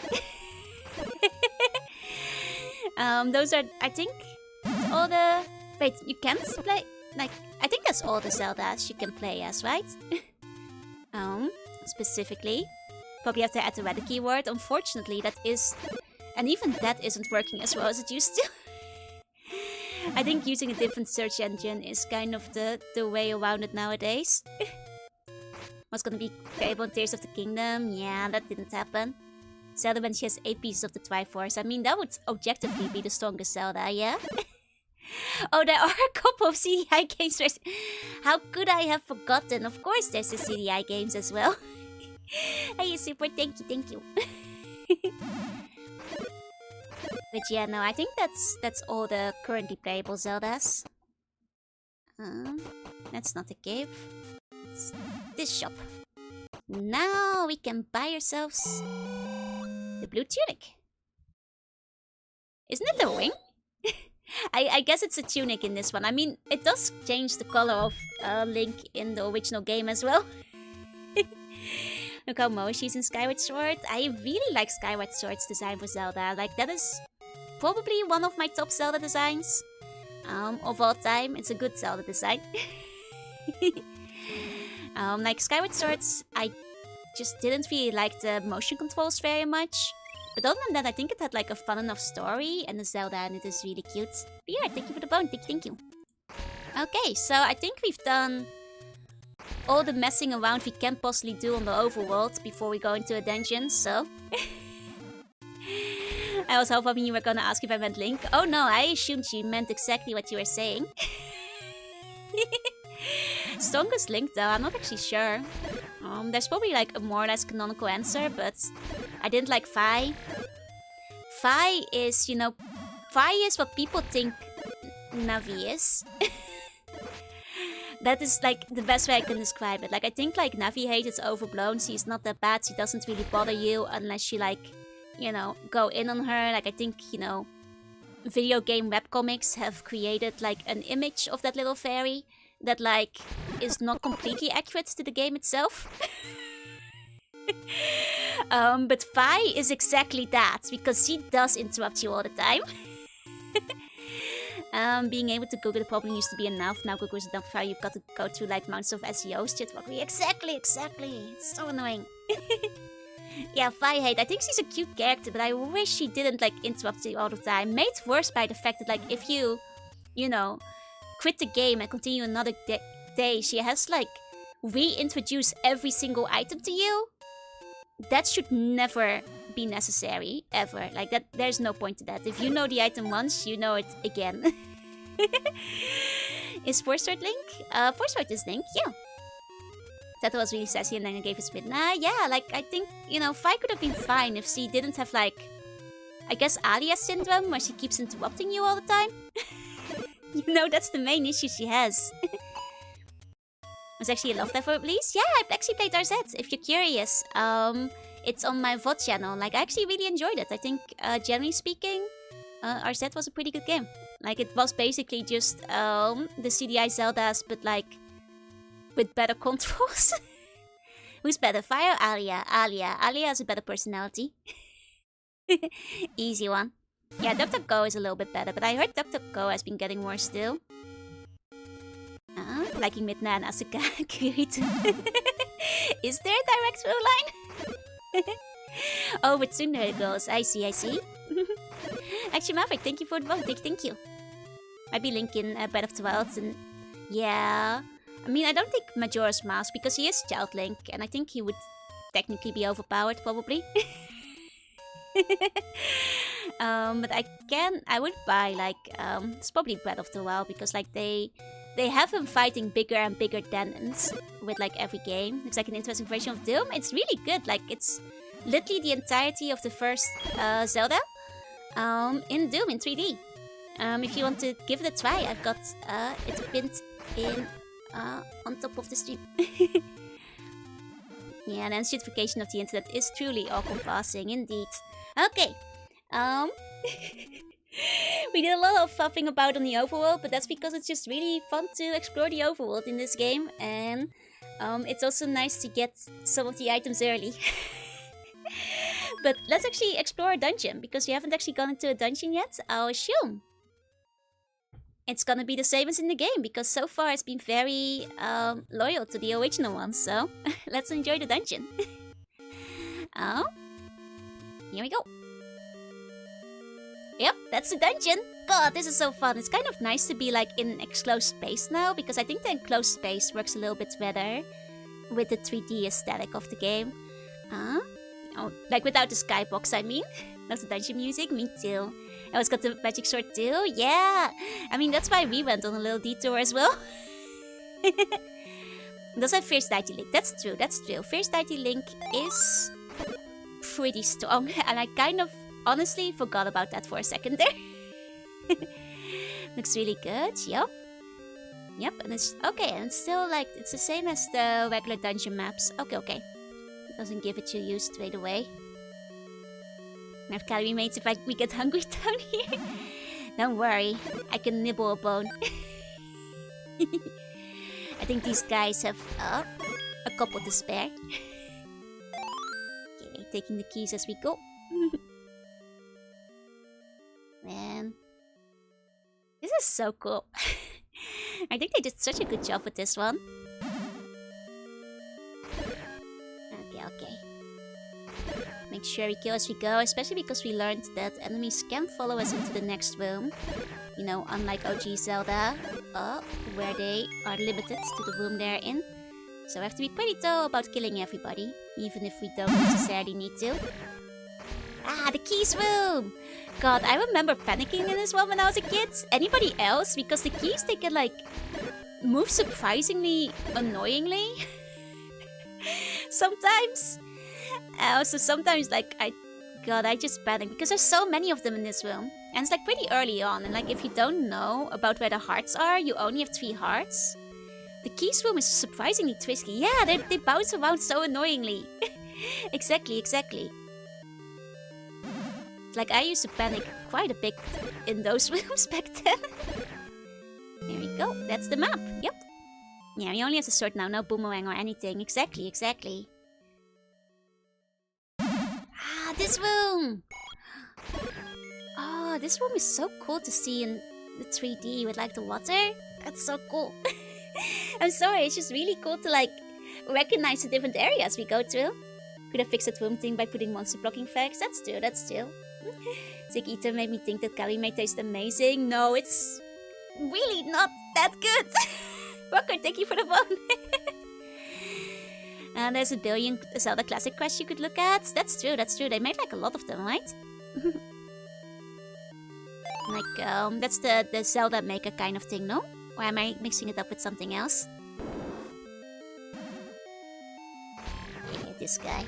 Those are, I think, all the... Wait, you can't play... Like, I think that's all the Zeldas you can play as, right? Specifically. Probably have to add the weather keyword. Unfortunately, that is... And even that isn't working as well as it used to. I think using a different search engine is kind of the way around it nowadays. What's gonna be playable in Tears of the Kingdom? Yeah, that didn't happen. Zelda when she has 8 pieces of the Triforce. I mean, that would objectively be the strongest Zelda, yeah? Oh, there are a couple of CDI games. How could I have forgotten? Of course there's the CDI games as well. Hey, Super, thank you. But yeah, no, I think that's all the currently playable Zeldas. That's not a cave. It's this shop. Now we can buy ourselves the blue tunic. Isn't it a wing? I guess it's a tunic in this one. I mean, it does change the color of Link in the original game as well. Look how Moshi's in Skyward Sword. I really like Skyward Sword's design for Zelda. Like, that is probably one of my top Zelda designs of all time. It's a good Zelda design. Like Skyward Swords, I just didn't really like the motion controls very much. But other than that, I think it had like a fun enough story, and the Zelda and it is really cute. But yeah, thank you for the bone, thank you. Okay, so I think we've done all the messing around we can possibly do on the overworld before we go into a dungeon, so... I was hoping you were gonna ask if I meant Link. Oh no, I assumed you meant exactly what you were saying. Strongest Link though, I'm not actually sure. There's probably like a more or less canonical answer, but I didn't like Fi. Fi is, you know, Fi is what people think Navi is. That is like the best way I can describe it. Like, I think like Navi hate is overblown. She's not that bad. She doesn't really bother you unless you like, you know, go in on her. Like, I think, you know, video game webcomics have created like an image of that little fairy that like is not completely accurate to the game itself. But Fi is exactly that, because she does interrupt you all the time. Being able to Google the problem used to be enough. Now Google is enough. You've got to go through like months of SEO shit. Exactly. It's so annoying. Yeah, Fi hate. I think she's a cute character, but I wish she didn't like interrupt you all the time. Made worse by the fact that like if you know, quit the game and continue another day, she has like reintroduce every single item to you. That should never be necessary, ever. Like, that, there's no point to that. If you know the item once, you know it again. Is Force Sword Link? Force Sword is Link, yeah. That was really sassy and then I gave a spit. Nah, yeah, like, I think, you know, Fi could have been fine if she didn't have, like, I guess Alia syndrome, where she keeps interrupting you all the time. You know, that's the main issue she has. Was actually a love level, please? Yeah, I actually played RZ, if you're curious. It's on my VOD channel. Like, I actually really enjoyed it. I think, generally speaking, RZ was a pretty good game. Like, it was basically just the CDI Zeldas, but like, with better controls. Who's better, Fi or Alia? Alia. Alia has a better personality. Easy one. Yeah, DuckDuckGo is a little bit better, but I heard DuckDuckGo has been getting worse still. Liking Midna and Asuka. Kirito. Is there a direct through line? Oh, with Tsundere Girls. I see. Actually, Maverick, thank you for the vote. Thank you. Might be Link in Breath of the Wild. And yeah. I mean, I don't think Majora's Mask, because he is Child Link, and I think he would technically be overpowered, probably. But I would buy, like, it's probably Breath of the Wild, because, like, they have him fighting bigger and bigger demons with, like, every game. It's like an interesting version of Doom. It's really good. Like, it's literally the entirety of the first Zelda in Doom in 3D. If you want to give it a try, I've got it pinned in on top of the stream. Yeah, the acidification of the internet is truly all-compassing, indeed. Okay. We did a lot of faffing about on the overworld, but that's because it's just really fun to explore the overworld in this game. And It's also nice to get some of the items early. But let's actually explore a dungeon, because we haven't actually gone into a dungeon yet. I'll assume it's gonna be the same as in the game, because so far it's been very loyal to the original one. So let's enjoy the dungeon. Oh, here we go. Yep, that's the dungeon. God, this is so fun. It's kind of nice to be like in an enclosed space now, because I think the enclosed space works a little bit better with the 3D aesthetic of the game. Oh, like without the skybox, I mean. That's the dungeon music, me too. I always got the magic sword too, yeah! I mean, that's why we went on a little detour as well. Does have Fierce Deity Link, that's true, that's true. Fierce Deity Link is pretty strong, and I kind of honestly forgot about that for a second there. Looks really good, yep. Yep, and it's okay, and it's still like, it's the same as the regular dungeon maps. Okay, okay. It doesn't give it to you straight away. I have calorie mates if we get hungry down here. Don't worry, I can nibble a bone. I think these guys have a couple to spare. Okay, taking the keys as we go. Man, this is so cool. I think they did such a good job with this one. Okay, okay. Make sure we kill as we go, especially because we learned that enemies can follow us into the next room. You know, unlike OG Zelda, where they are limited to the room they're in. So we have to be pretty thorough about killing everybody, even if we don't necessarily need to. Ah, the keys room! God, I remember panicking in this one when I was a kid. Anybody else? Because the keys, they can like move surprisingly annoyingly. Sometimes. So sometimes like I just panic because there's so many of them in this room. And it's like pretty early on, and like if you don't know about where the hearts are, you only have 3 hearts. The keys room is surprisingly twisty. Yeah, they bounce around so annoyingly. Exactly, exactly. Like, I used to panic quite a bit in those rooms back then. There we go. That's the map. Yep. Yeah, we only have the sword now. No boomerang or anything. Exactly, exactly. Ah, this room! Oh, this room is so cool to see in the 3D with, like, the water. That's so cool. I'm sorry, it's just really cool to, like, recognize the different areas we go through. Could have fixed that room thing by putting monster blocking facts. That's true, that's true. Sick Eater made me think that curry may taste amazing. No, it's really not that good. Rocker, thank you for the bone. And there's a billion Zelda Classic quests you could look at. That's true, that's true. They made like a lot of them, right? Like, that's the Zelda Maker kind of thing, no? Or am I mixing it up with something else? Yeah, this guy.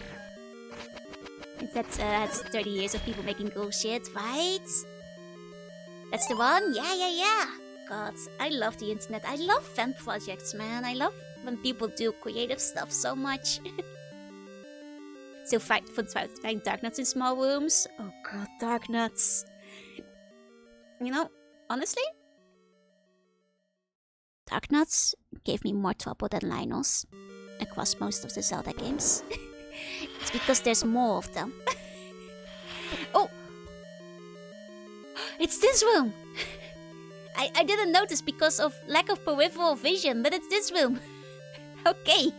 That's 30 years of people making cool shit, right? That's the one? Yeah, yeah, yeah! God, I love the internet. I love fan projects, man. I love when people do creative stuff so much. So find Darknuts in small rooms. Oh god, Darknuts. You know, honestly, Darknuts gave me more trouble than Lynels across most of the Zelda games. It's because there's more of them. Oh! It's this room! I didn't notice because of lack of peripheral vision, but it's this room. Okay.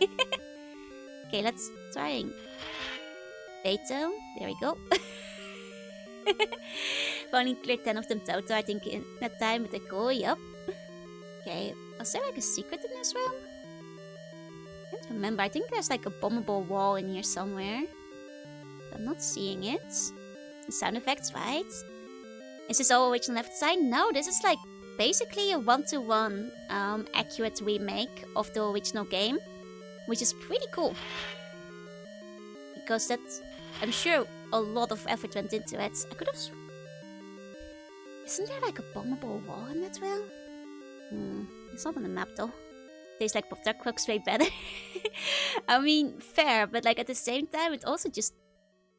Okay, let's try Beethoven. There we go. I've only cleared 10 of them total, I think, in that time, but they're cool, yup. Okay, was there like a secret in this room? I can't remember. I think there's like a bombable wall in here somewhere. I'm not seeing it. The sound effects, right? Is this all original left side? No, this is like basically a one-to-one accurate remake of the original game, which is pretty cool. Because that's, I'm sure a lot of effort went into it. I could have... Isn't there like a bombable wall in that room? It's not on the map though. Tastes like Pop Tart looks way better. I mean, fair, but like at the same time, it also just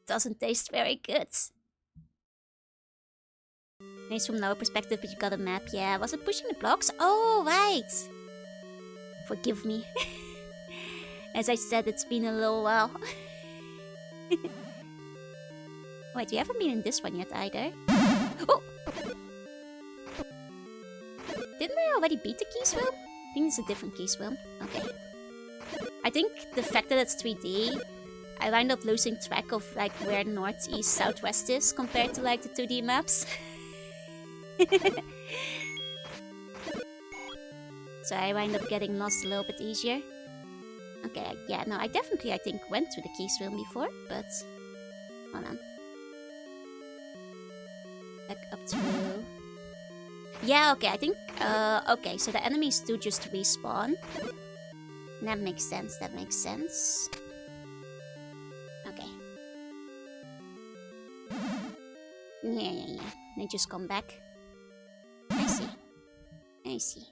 doesn't taste very good. Nice from lower perspective, but you got a map. Yeah, was it pushing the blocks? Oh, right. Forgive me. As I said, it's been a little while. Wait, we haven't been in this one yet either. Oh! Didn't I already beat the key swim? I think it's a different key swim. Okay. I think the fact that it's 3D, I wind up losing track of like where north, east, southwest is compared to like the 2D maps. So I wind up getting lost a little bit easier. Okay, yeah, no, I definitely, I think, went through the key swim before, but... Hold on. Back up through... Yeah, okay, I think... okay, so the enemies do just respawn. That makes sense, that makes sense. Okay. Yeah. They just come back. I see.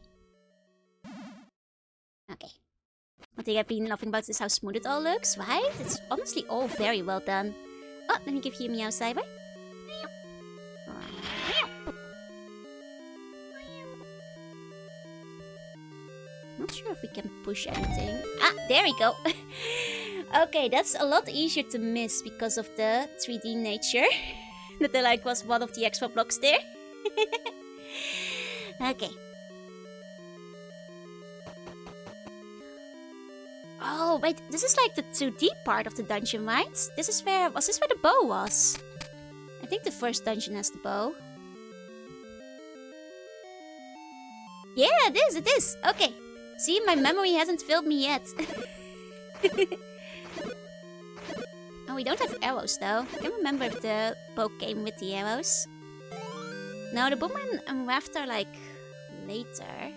Okay. One thing I've been loving about is how smooth it all looks, right? It's honestly all very well done. Oh, let me give you a meow, Cyber. Not sure if we can push anything. Ah, there we go. Okay, that's a lot easier to miss because of the 3D nature. That there like was one of the extra blocks there. Okay. Oh, wait, this is like the 2D part of the dungeon, right? This is where... Was this where the bow was? I think the first dungeon has the bow. Yeah, it is. Okay. See, my memory hasn't failed me yet. Oh, we don't have arrows, though. I can't remember if the bow came with the arrows. No, the boomerang and raft are, like, later.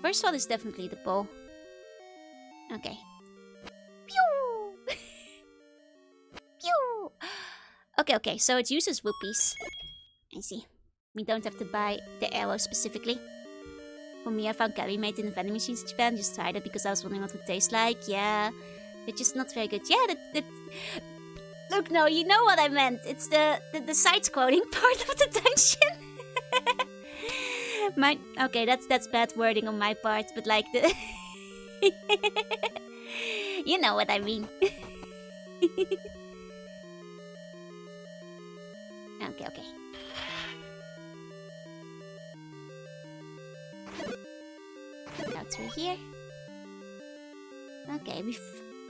First one is definitely the bow. Okay. Pew! Pew! Okay, so it uses whoopies. I see. We don't have to buy the arrow specifically. For me, I found curry made in the vending machines in Japan. Just tried it because I was wondering what it would taste like. Yeah, they're just not very good. Yeah, Look, no, you know what I meant. It's the side-scrolling part of the dungeon. Okay, that's bad wording on my part, but like the... You know what I mean. Okay. Out through here. Okay, we've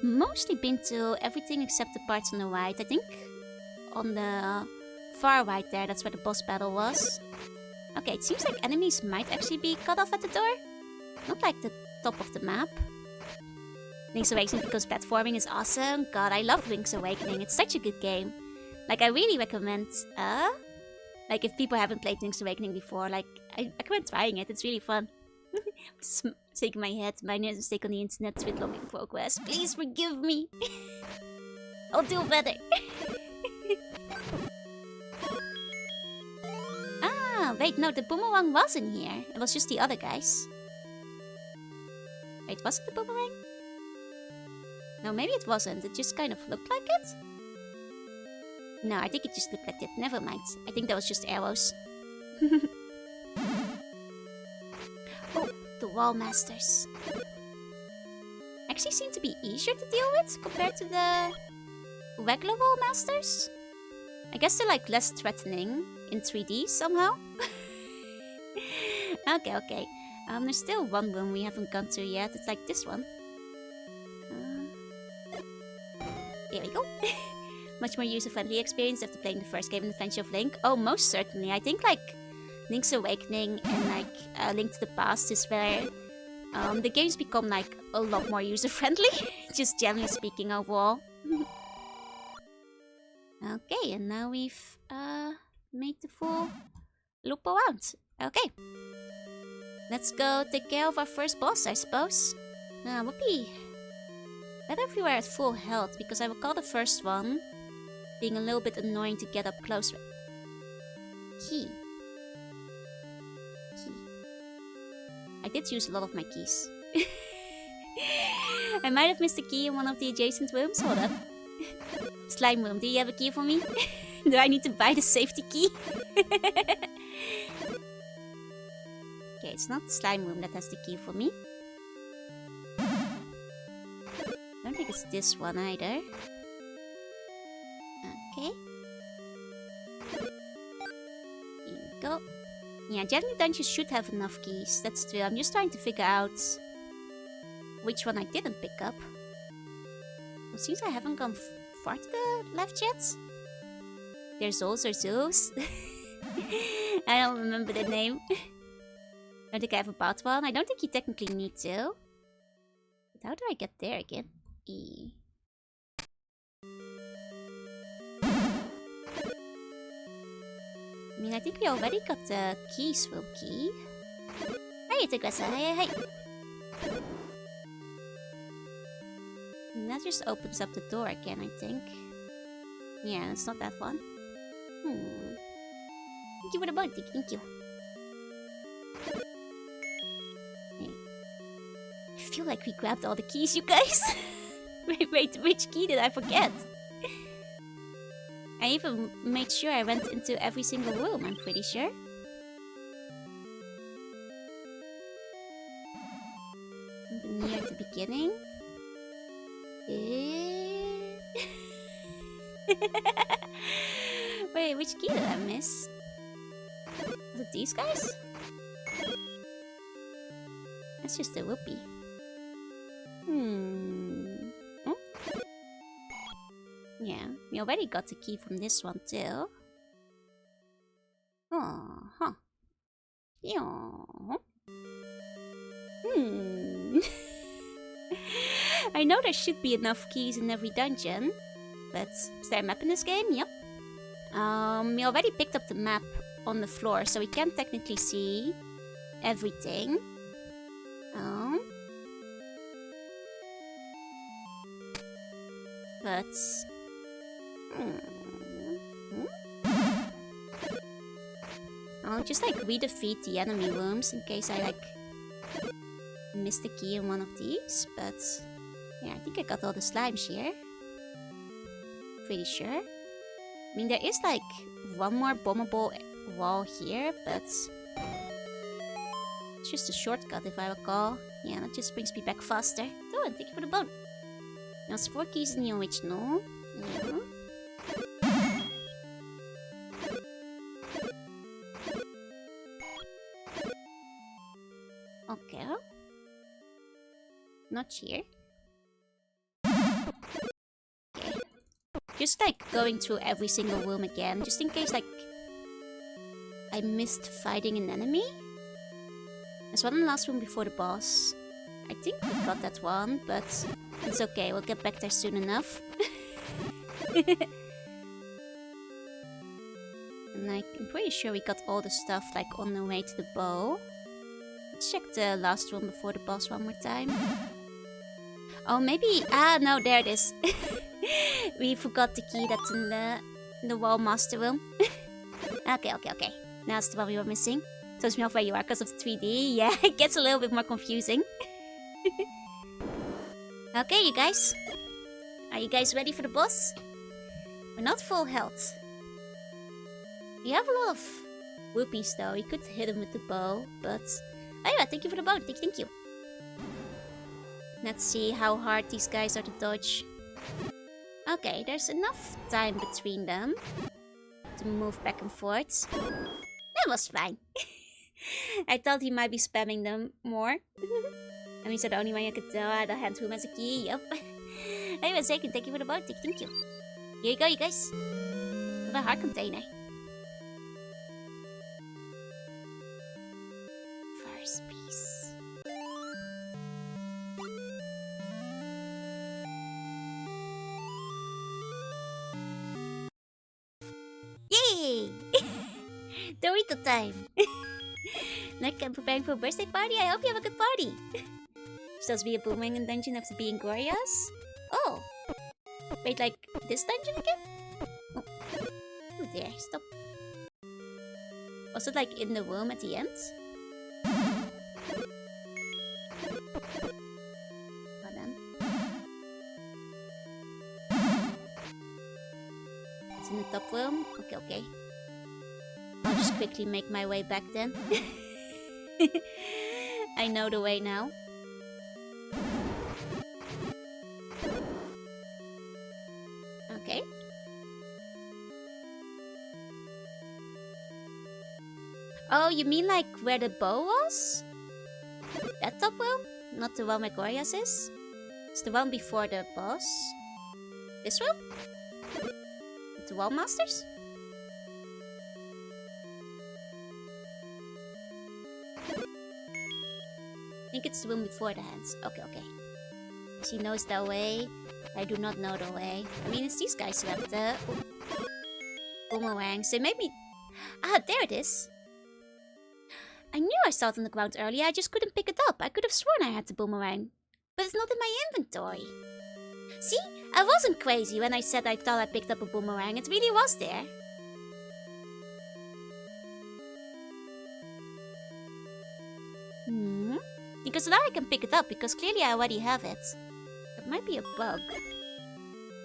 mostly been to everything except the parts on the right. I think on the far right there, that's where the boss battle was. Okay, it seems like enemies might actually be cut off at the door. Not like the top of the map. Link's Awakening because platforming is awesome. God, I love Link's Awakening. It's such a good game. Like, I really recommend, like, if people haven't played Link's Awakening before, like, I recommend trying it. It's really fun. Shaking my head. Minor mistake on the internet. With long in progress. Please forgive me. I'll do better. Ah, wait, no, the boomerang was in here. It was just the other guys. Wait, was it the boomerang? No, maybe it wasn't. It just kind of looked like it. No, I think it just looked like it. Never mind. I think that was just arrows. Oh, the wall masters. Actually seem to be easier to deal with compared to the regular wall masters. I guess they're like less threatening in 3D somehow. Okay. There's still one room we haven't gone to yet. It's like this one. There we go. Much more user-friendly experience after playing the first game in Adventure of Link. Oh, most certainly. I think like Link's Awakening and like Link to the Past is where the games become like a lot more user-friendly. Just generally speaking overall. Okay, and now we've made the full loop around. Okay. Let's go take care of our first boss, I suppose. Would be better if we were at full health, because I recall the first one being a little bit annoying to get up close with. Key. I did use a lot of my keys. I might have missed a key in one of the adjacent rooms. Hold up. Slime room, do you have a key for me? Do I need to buy the safety key? Okay, it's not Slime room that has the key for me. I don't think it's this one either. Okay. Here we go. Yeah, generally dungeons should have enough keys. That's true. I'm just trying to figure out which one I didn't pick up. Well, since I haven't gone far to the left yet. There's also Zeus. I don't remember the name. I don't think I have a bought one. I don't think you technically need to. But how do I get there again? E. I mean, I think we already got the keys for key. Hey, Tigressa. Hey. And that just opens up the door again, I think. Yeah, it's not that one. Thank you for the bounty. Thank you. Hey. I feel like we grabbed all the keys, you guys. wait, which key did I forget? I even made sure I went into every single room, I'm pretty sure. Near the beginning. Wait, which key did I miss? Was it these guys? That's just a whoopee. Oh? Yeah, we already got the key from this one too. Oh, Yeah. I know there should be enough keys in every dungeon, but is there a map in this game? Yep. We already picked up the map on the floor, so we can't technically see everything. But I'll just like redefeat the enemy rooms in case I like miss the key in one of these. But yeah, I think I got all the slimes here. Pretty sure. I mean, there is like one more bombable wall here, but it's just a shortcut if I recall. Yeah, that just brings me back faster. Oh, and thank you for the bone. There's 4 keys in the original. Yeah. Okay. Not here. Okay. Just like going through every single room again, just in case like I missed fighting an enemy. There's one in the last room before the boss. I think we got that one, but it's okay, we'll get back there soon enough. And I'm pretty sure we got all the stuff like on the way to the bow. Let's check the last room before the boss one more time. Oh, maybe... Ah, no, there it is. We forgot the key that's in the wall master room. Okay. Now it's the one we were missing. So it's me off where you are because of the 3D. Yeah, it gets a little bit more confusing. Okay, you guys. Are you guys ready for the boss? We're not full health. We have a lot of whoopies though. We could hit him with the bow, but... Oh yeah, thank you for the bow. Thank you. Let's see how hard these guys are to dodge. Okay, there's enough time between them to move back and forth. That was fine. I thought he might be spamming them more. I mean, so the only way I could tell I had a hand who has a key. Yep. Anyway, second, thank you for the bounty. Thank you. Here you go, you guys. What a heart container. First piece. Yay! Dorito time. Like I'm preparing for a birthday party. I hope you have a good party. Supposed to be a boomerang in dungeon after being glorious. Oh, wait, like this dungeon again? Oh, oh there, stop. Was it like in the room at the end? Hold on. It's in the top room. Okay. I'll just quickly make my way back then. I know the way now. Okay. Oh, you mean like where the bow was? That top realm? Not the one where Gorgias is? It's the one before the boss. This realm? The Wall Masters? I think it's the one before the hands. Okay, okay. She knows the way. I do not know the way. I mean, it's these guys who have the boomerang. So maybe... Ah, there it is. I knew I saw it on the ground earlier. I just couldn't pick it up. I could have sworn I had the boomerang. But it's not in my inventory. See? I wasn't crazy when I said I thought I picked up a boomerang. It really was there. Because now I can pick it up, because clearly I already have it. It might be a bug.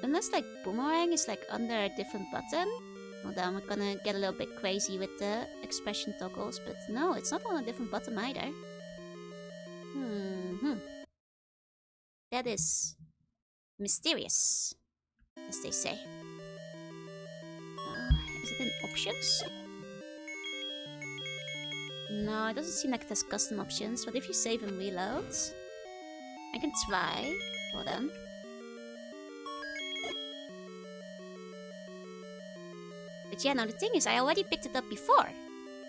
Unless, like, boomerang is, like, under a different button. Hold on, we're gonna get a little bit crazy with the expression toggles, but no, it's not on a different button either. That is mysterious, as they say. Is it in options? No, it doesn't seem like it has custom options, but if you save and reload, I can try. Hold on. But yeah, now the thing is, I already picked it up before.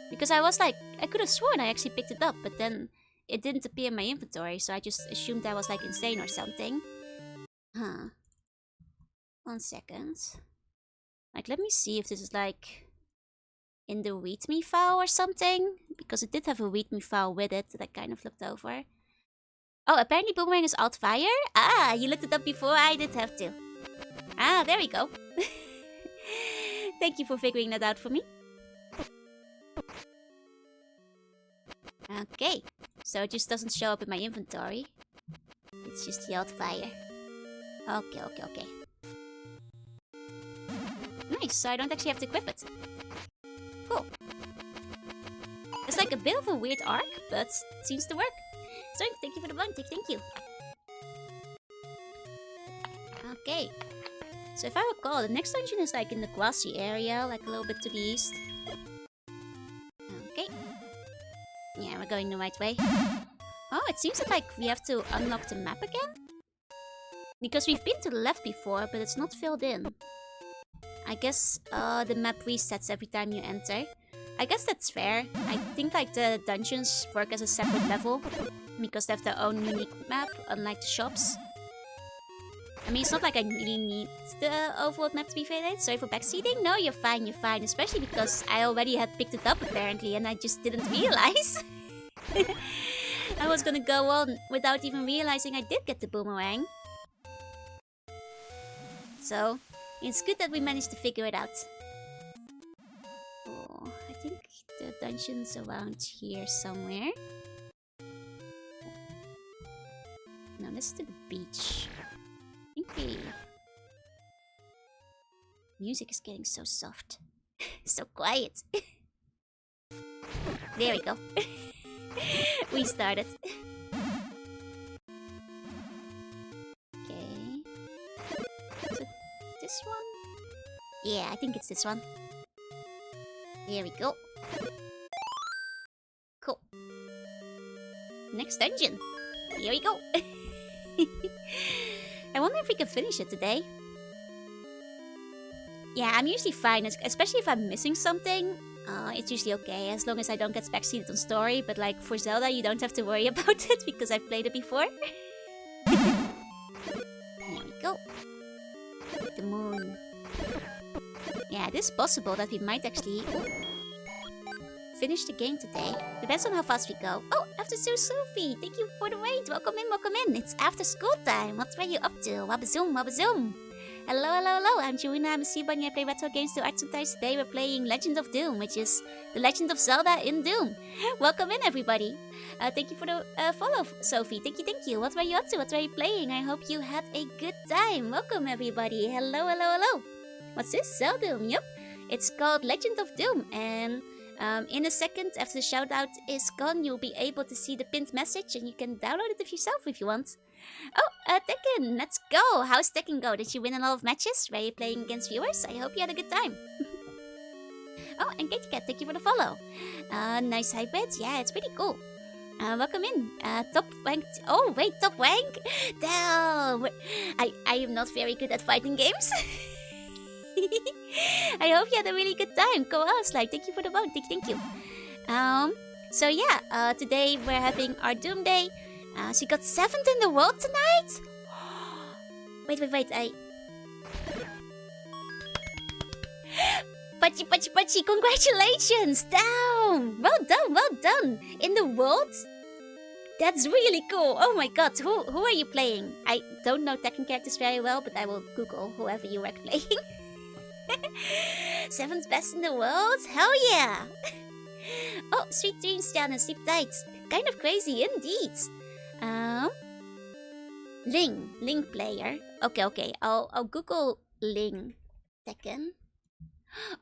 Because I was like, I could have sworn I actually picked it up, but then it didn't appear in my inventory, so I just assumed I was like insane or something. Huh. 1 second. Like, let me see if this is like in the readme file or something, because it did have a readme file with it that I kind of looked over. Oh, apparently boomerang is alt fire? Ah, you looked it up before I did have to. Ah, there we go. Thank you for figuring that out for me. Okay, so it just doesn't show up in my inventory. It's just the alt fire. Okay, okay, okay. Nice, so I don't actually have to equip it. Cool. It's like a bit of a weird arc, but it seems to work. So, thank you for the bounty, thank you. Okay. So if I recall, the next dungeon is like in the grassy area, like a little bit to the east. Okay. Yeah, we're going the right way. Oh, it seems that like we have to unlock the map again? Because we've been to the left before, but it's not filled in. I guess the map resets every time you enter. I guess that's fair. I think like the dungeons work as a separate level because they have their own unique map, unlike the shops. I mean, it's not like I really need the overworld map to be faded. Sorry for backseating. No, you're fine, you're fine. Especially because I already had picked it up apparently and I just didn't realize. I was gonna go on without even realizing I did get the boomerang. So, it's good that we managed to figure it out. Oh, I think the dungeon's around here somewhere. No, this is to the beach. I think we... Music is getting so soft. So quiet. There we go. We started. Okay. Is it this one? Yeah, I think it's this one. There we go. Cool. Next dungeon. Here we go. I wonder if we can finish it today. Yeah, I'm usually fine, especially if I'm missing something. It's usually okay, as long as I don't get backseated on story. But like, for Zelda, you don't have to worry about it, because I've played it before. There we go. The moon. Yeah, it is possible that we might actually finish the game today. Depends on how fast we go. Oh, after Sophie, thank you for the raid. Welcome in, welcome in. It's after school time. What were you up to? Wabazoom, wabazoom. Hello, hello, hello. I'm Joanna. I'm a Seaborn and I play retro games to art sometimes. Today we're playing Legend of Doom, which is the Legend of Zelda in Doom. Welcome in, everybody. Thank you for the follow, Sophie. Thank you. What were you up to? What were you playing? I hope you had a good time. Welcome, everybody. Hello, hello, hello. What's this? Zeldoom. Yup. It's called Legend of Doom. And in a second, after the shoutout is gone, you'll be able to see the pinned message. And you can download it yourself if you want. Oh, Tekken, let's go. How's Tekken go? Did you win a lot of matches? Were you playing against viewers? I hope you had a good time. Oh, and Katie Cat, thank you for the follow. Nice hybrids. Yeah, it's pretty cool. Welcome in. Top rank. Oh, wait, top rank? Damn. I am not very good at fighting games. I hope you had a really good time. Go us, like, thank you for the vote. Thank you. So yeah, today we're having our Doom Day. She got 7th in the world tonight? Wait, Pachi, congratulations! Damn! Well done! In the world? That's really cool! Oh my god, who are you playing? I don't know Tekken characters very well, but I will Google whoever you are playing. 7th best in the world? Hell yeah! Oh, sweet dreams, Jana, sleep tight. Kind of crazy indeed. Ling player. Okay. I'll Google Ling Tekken.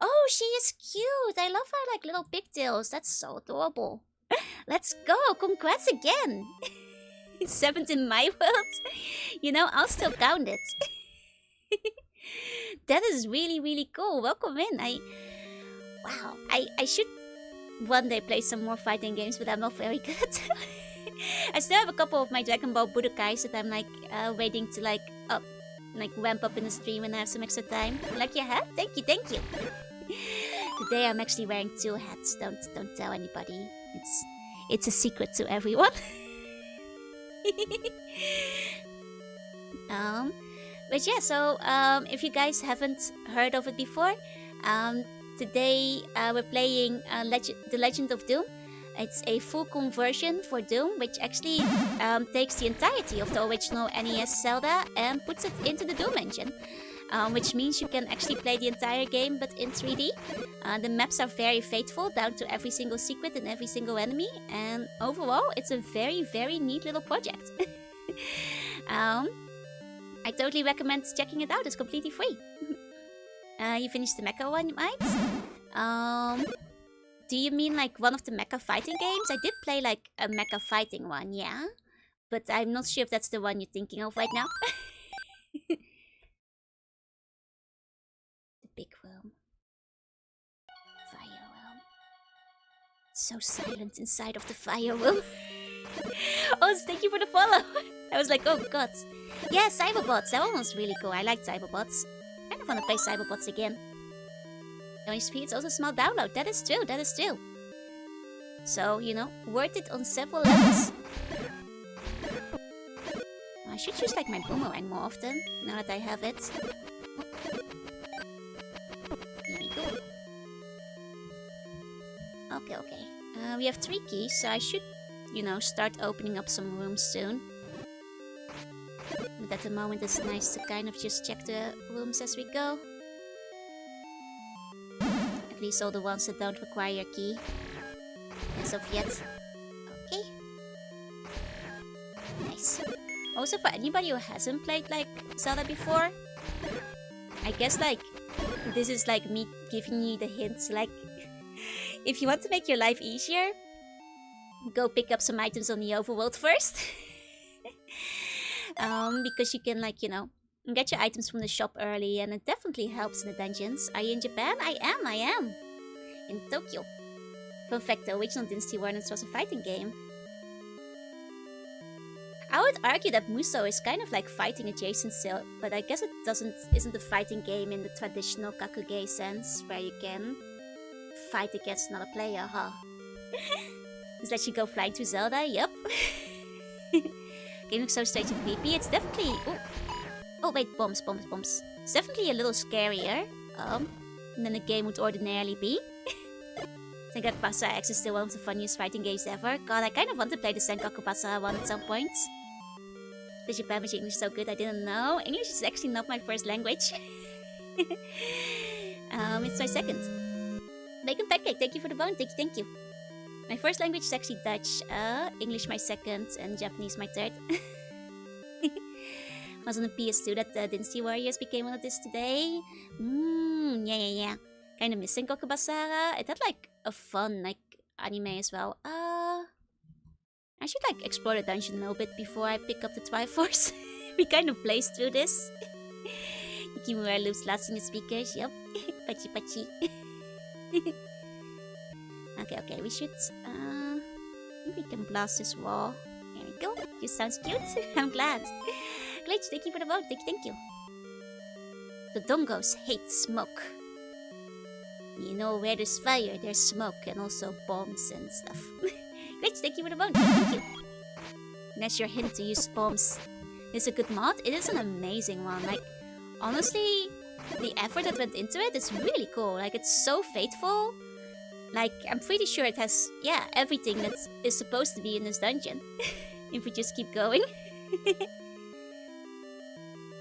Oh, she is cute. I love her like little pigtails. That's so adorable. Let's go. Congrats again. 7th in my world. You know, I'll still count it. That is really cool. Welcome in. Wow. I should one day play some more fighting games, but I'm not very good. I still have a couple of my Dragon Ball Budokais that I'm like waiting to ramp up in the stream when I have some extra time. Like your hat? Thank you. Today I'm actually wearing 2 hats. Don't tell anybody. It's a secret to everyone. But yeah, so if you guys haven't heard of it before, today we're playing The Legend of Doom. It's a full conversion for Doom, which actually takes the entirety of the original NES Zelda and puts it into the Doom engine. Which means you can actually play the entire game, but in 3D. The maps are very faithful, down to every single secret and every single enemy. And overall, it's a very neat little project. I totally recommend checking it out. It's completely free. You finished the mecha one, right? Do you mean like one of the mecha fighting games? I did play like a mecha fighting one, yeah. But I'm not sure if that's the one you're thinking of right now. The big room. Fire room. So silent inside of the fire room. Oh, thank you for the follow. I was like, oh god. Yeah, Cyberbots. That one was really cool. I like Cyberbots. I kind of want to play Cyberbots again. OSP, it's also a small download. That is true. So, you know, worth it on several levels. I should use like my boomerang more often, now that I have it. Here we go. Okay. We have 3 keys, so I should, you know, start opening up some rooms soon. But at the moment it's nice to kind of just check the rooms as we go. At least all the ones that don't require a key. As of yet. Okay. Nice. Also, for anybody who hasn't played like Zelda before, I guess like this is like me giving you the hints. Like, if you want to make your life easier, go pick up some items on the overworld first. Because you can like, you know, get your items from the shop early, and it definitely helps in the dungeons. Are you in Japan? I am. In Tokyo. Fun fact, the original Dynasty Warriors was a fighting game. I would argue that Musou is kind of like fighting adjacent still, but I guess it isn't a fighting game in the traditional Kakuge sense, where you can fight against another player, huh? Just let you go flying to Zelda, yep. Game looks so strange and creepy. It's definitely... Oh wait, bombs. It's definitely a little scarier than a game would ordinarily be. Sengoku Basara X is still one of the funniest fighting games ever. God, I kind of want to play the Sengoku Basara one at some point. The Japanese English is so good, I didn't know. English is actually not my first language. It's my second. Bacon Pancake, thank you for the bone, thank you. My first language is actually Dutch, English my second, and Japanese my third. Was on the PS2 that Dynasty Warriors became one of this today. Yeah. Kind of missing Sengoku Basara. It had like a fun like anime as well. I should like explore the dungeon a little bit before I pick up the Triforce. We kind of blazed through this. Yukimura loops lasting the speakers. Yep. Pachi pachi. Okay. We should. I think we can blast this wall. There we go. This sounds cute. I'm glad. Glitch, thank you for the vote. Thank you. The Dongos hate smoke. You know, where there's fire, there's smoke, and also bombs and stuff. Glitch, thank you for the vote. Thank you. That's your hint to use bombs. It's a good mod. It is an amazing one. Like, honestly, the effort that went into it is really cool. Like, it's so faithful. Like, I'm pretty sure it has, yeah, everything that is supposed to be in this dungeon. If we just keep going.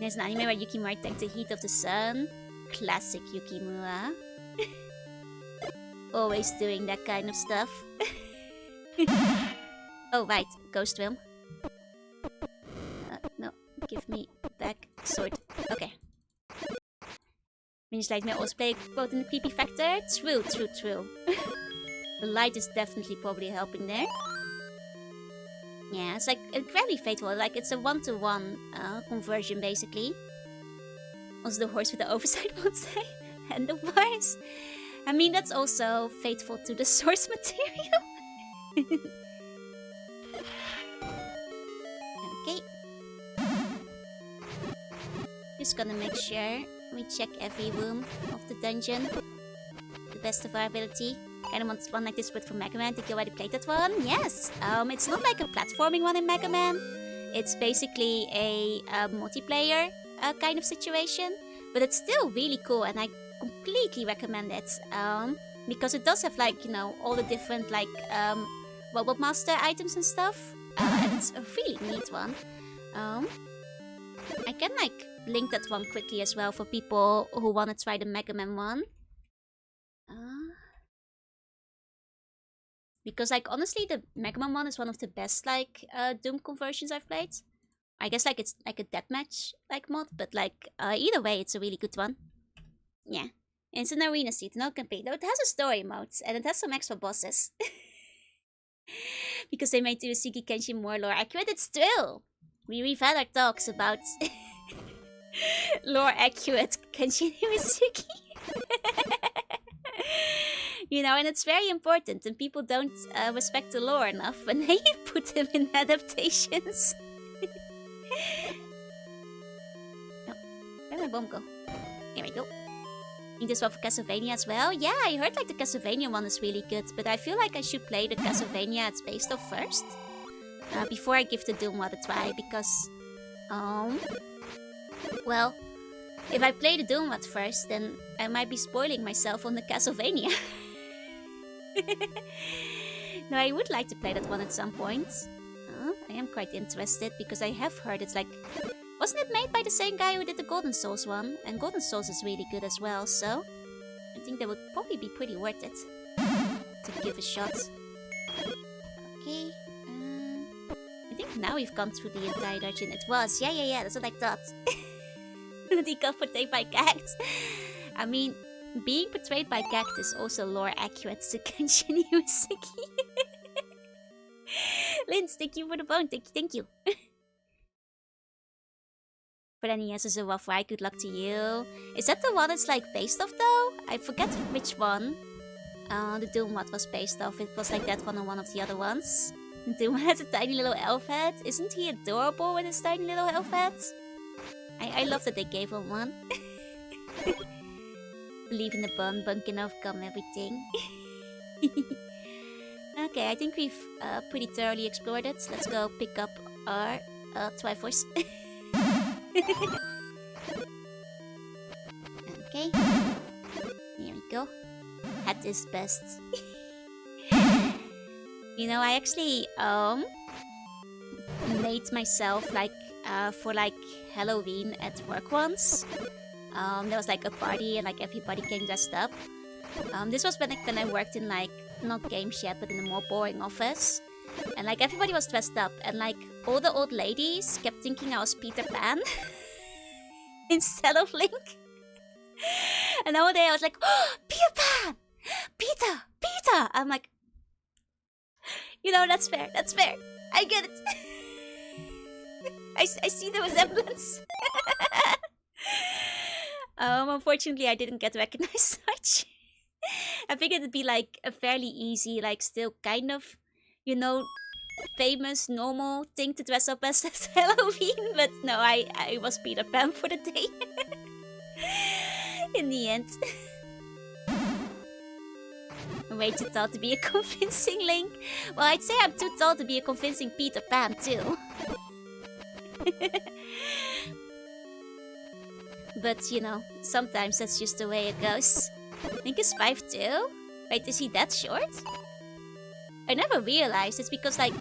There's an anime where Yukimura tanks the heat of the sun. Classic Yukimura. Always doing that kind of stuff. Oh, right. Ghost Realm. No. Give me back sword. Okay. Minish light may also play a quote in the creepy factor. True. The light is definitely probably helping there. Yeah, it's like incredibly faithful. Like it's a 1-to-1 conversion basically. Also the horse with the oversized monster and the bars. I mean that's also faithful to the source material. Okay. Just gonna make sure we check every room of the dungeon to the best of our ability. Kind of want one like this, but for Mega Man. Did you already play that one? Yes. It's not like a platforming one in Mega Man. It's basically a multiplayer kind of situation, but it's still really cool, and I completely recommend it. Because it does have like all the different like Robot Master items and stuff, and it's a really neat one. I can like link that one quickly as well for people who want to try the Mega Man one. Because like honestly the Mega Man one is one of the best like Doom conversions I've played. I guess like it's like a deathmatch like mod, but like either way it's a really good one. Yeah. And it's an arena seat, no campaign. Though it has a story mode and it has some extra bosses. Because they made Urusiki Kenshin more lore accurate. It's true. We've had our talks about lore accurate Kenshin Urusiki. And it's very important, and people don't respect the lore enough when they put them in adaptations. Oh, where'd my bomb go? Here we go. Need this one for Castlevania as well? Yeah, I heard like the Castlevania one is really good, but I feel like I should play the Castlevania it's based off first. Before I give the Doom one a try, because... well, if I play the Doom one first, then I might be spoiling myself on the Castlevania. No, I would like to play that one at some point. I am quite interested because I have heard it's like... Wasn't it made by the same guy who did the Golden Souls one? And Golden Souls is really good as well, so... I think that would probably be pretty worth it to give a shot. Okay, I think now we've gone through the entire dungeon. It was, yeah, that's what I thought. He got portrayed by Gact. I mean... Being portrayed by Gact is also lore accurate to Kenshin Uruseki. Linz, thank you for the bone. Thank you. For the NES is a rough ride. Good luck to you. Is that the one it's like based off though? I forget which one. The Doom mod was based off. It was like that one or one of the other ones. Doom has a tiny little elf head. Isn't he adorable with his tiny little elf head? I love that they gave him one. Believe in the bun can overcome everything. Okay, I think we've pretty thoroughly explored it. Let's go pick up our Triforce. Okay. Here we go. Hat is best. I actually made myself like for like Halloween at work once. There was like a party and like everybody came dressed up. This was when I worked in like, not games yet, but in a more boring office. And like everybody was dressed up and like all the old ladies kept thinking I was Peter Pan instead of Link. And all day I was like, oh, Peter Pan! Peter! I'm like, that's fair. I get it. I see the resemblance. Unfortunately, I didn't get recognized much. I figured it'd be like a fairly easy, like still kind of, you know, famous, normal thing to dress up as Halloween. But no, I was Peter Pan for the day. In the end. I'm way too tall to be a convincing Link. Well, I'd say I'm too tall to be a convincing Peter Pan, too. But, you know, sometimes that's just the way it goes. Link is 5'2"? Wait, is he that short? I never realized it's because, like...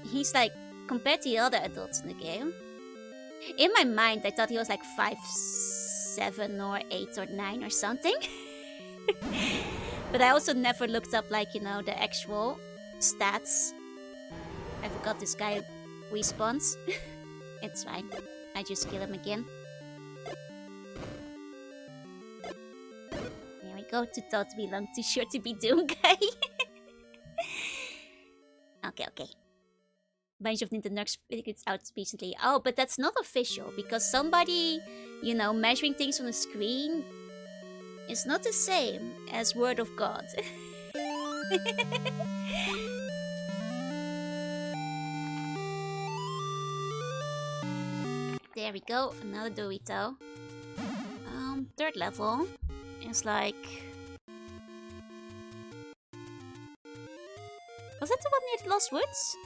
He's, like, compared to the other adults in the game. In my mind, I thought he was, like, 5'7" or 8 or 9 or something. But I also never looked up, like, you know, the actual stats. I forgot this guy respawns. It's fine. I just kill him again. There we go. Too tall to be long, too short to be Doom guy. Okay. Bunch of Nintendo figures out recently. Oh, but that's not official because somebody, you know, measuring things on the screen is not the same as Word of God. There we go, another Dorito. Third level is like... Was that the one near the Lost Woods?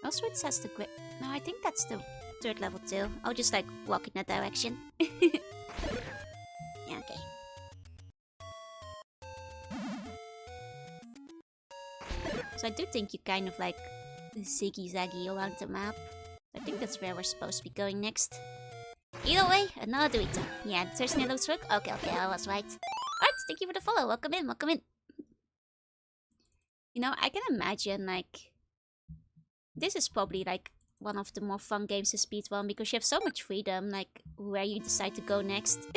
Lost Woods has the grip. No, I think that's the third level too. I'll just like walk in that direction. Yeah, okay. So I do think you kind of like ziggy-zaggy around the map. I think that's where we're supposed to be going next. Either way, another Dorito. Yeah, there's no truck. Okay, I was right. Alright, thank you for the follow. Welcome in. You know, I can imagine like... This is probably like one of the more fun games to speedrun because you have so much freedom, like where you decide to go next.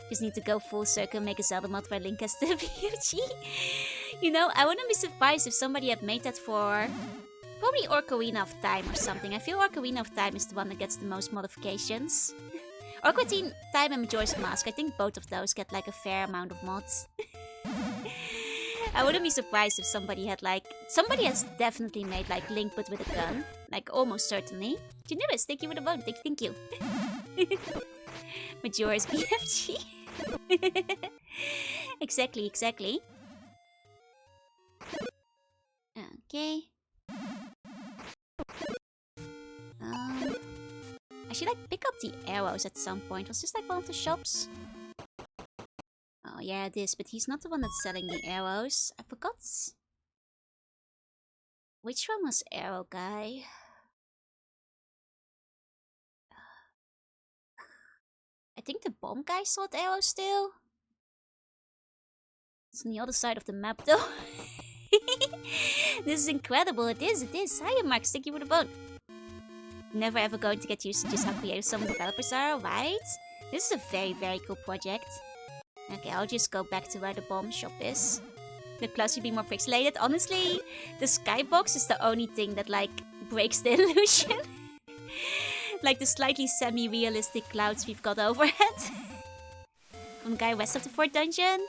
Just need to go full circle, make a Zelda mod where Link has the BFG. You know, I wouldn't be surprised if somebody had made that for probably Ocarina of Time or something. I feel Ocarina of Time is the one that gets the most modifications. Ocarina of Time and Majora's Mask, I think both of those get like a fair amount of mods. I wouldn't be surprised if somebody had like... Somebody has definitely made like Link but with a gun. Like almost certainly. Janibis, thank you for the vote. Thank you. Majora's BFG. Exactly. Okay. I should like pick up the arrows at some point. Was this like one of the shops? Oh yeah, it is, but he's not the one that's selling the arrows. I forgot. Which one was Arrow Guy? I think the Bomb Guy sold arrows still. It's on the other side of the map though. This is incredible. It is. Hiya Max, thank you for the bone. Never ever going to get used to just how creative some developers are, right? This is a very cool project. Okay, I'll just go back to where the bomb shop is. The clouds should be more pixelated. Honestly, the skybox is the only thing that, like, breaks the illusion. Like the slightly semi-realistic clouds we've got overhead. From guy west of the 4th dungeon.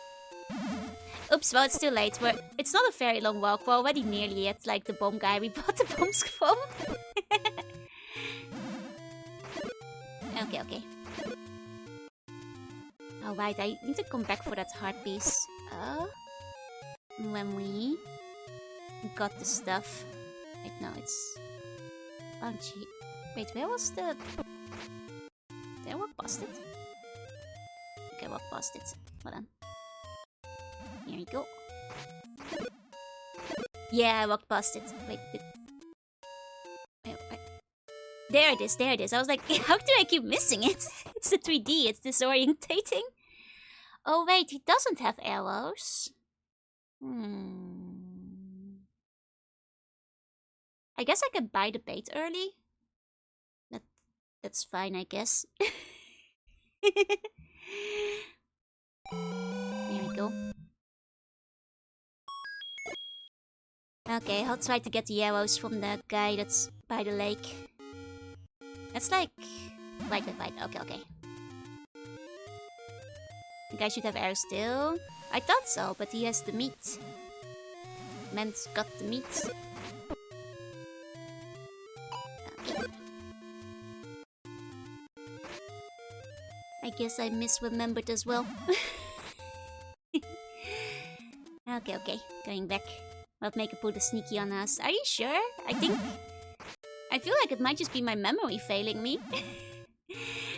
Oops, well, it's too late. It's not a very long walk. We're already nearly at, like, the bomb guy we bought the bombs from. Okay. Alright, I need to come back for that heart piece. When we got the stuff. Wait, no, it's... Oh, gee. Wait, where was the... Did I walk past it? Okay, walk past it. Hold on. Here we go. Yeah, I walked past it. Wait. There it is. I was like, how do I keep missing it? It's the 3D, it's disorientating. Oh wait, he doesn't have arrows. I guess I could buy the bait early. That's fine, I guess. There we go. Okay, I'll try to get the arrows from the guy that's by the lake. That's like... Right. Okay, okay. The guy should have arrows still. I thought so, but he has the meat. Man's got the meat. Okay. I guess I misremembered as well. Okay. Going back. What make a put a sneaky on us? Are you sure? I feel like it might just be my memory failing me.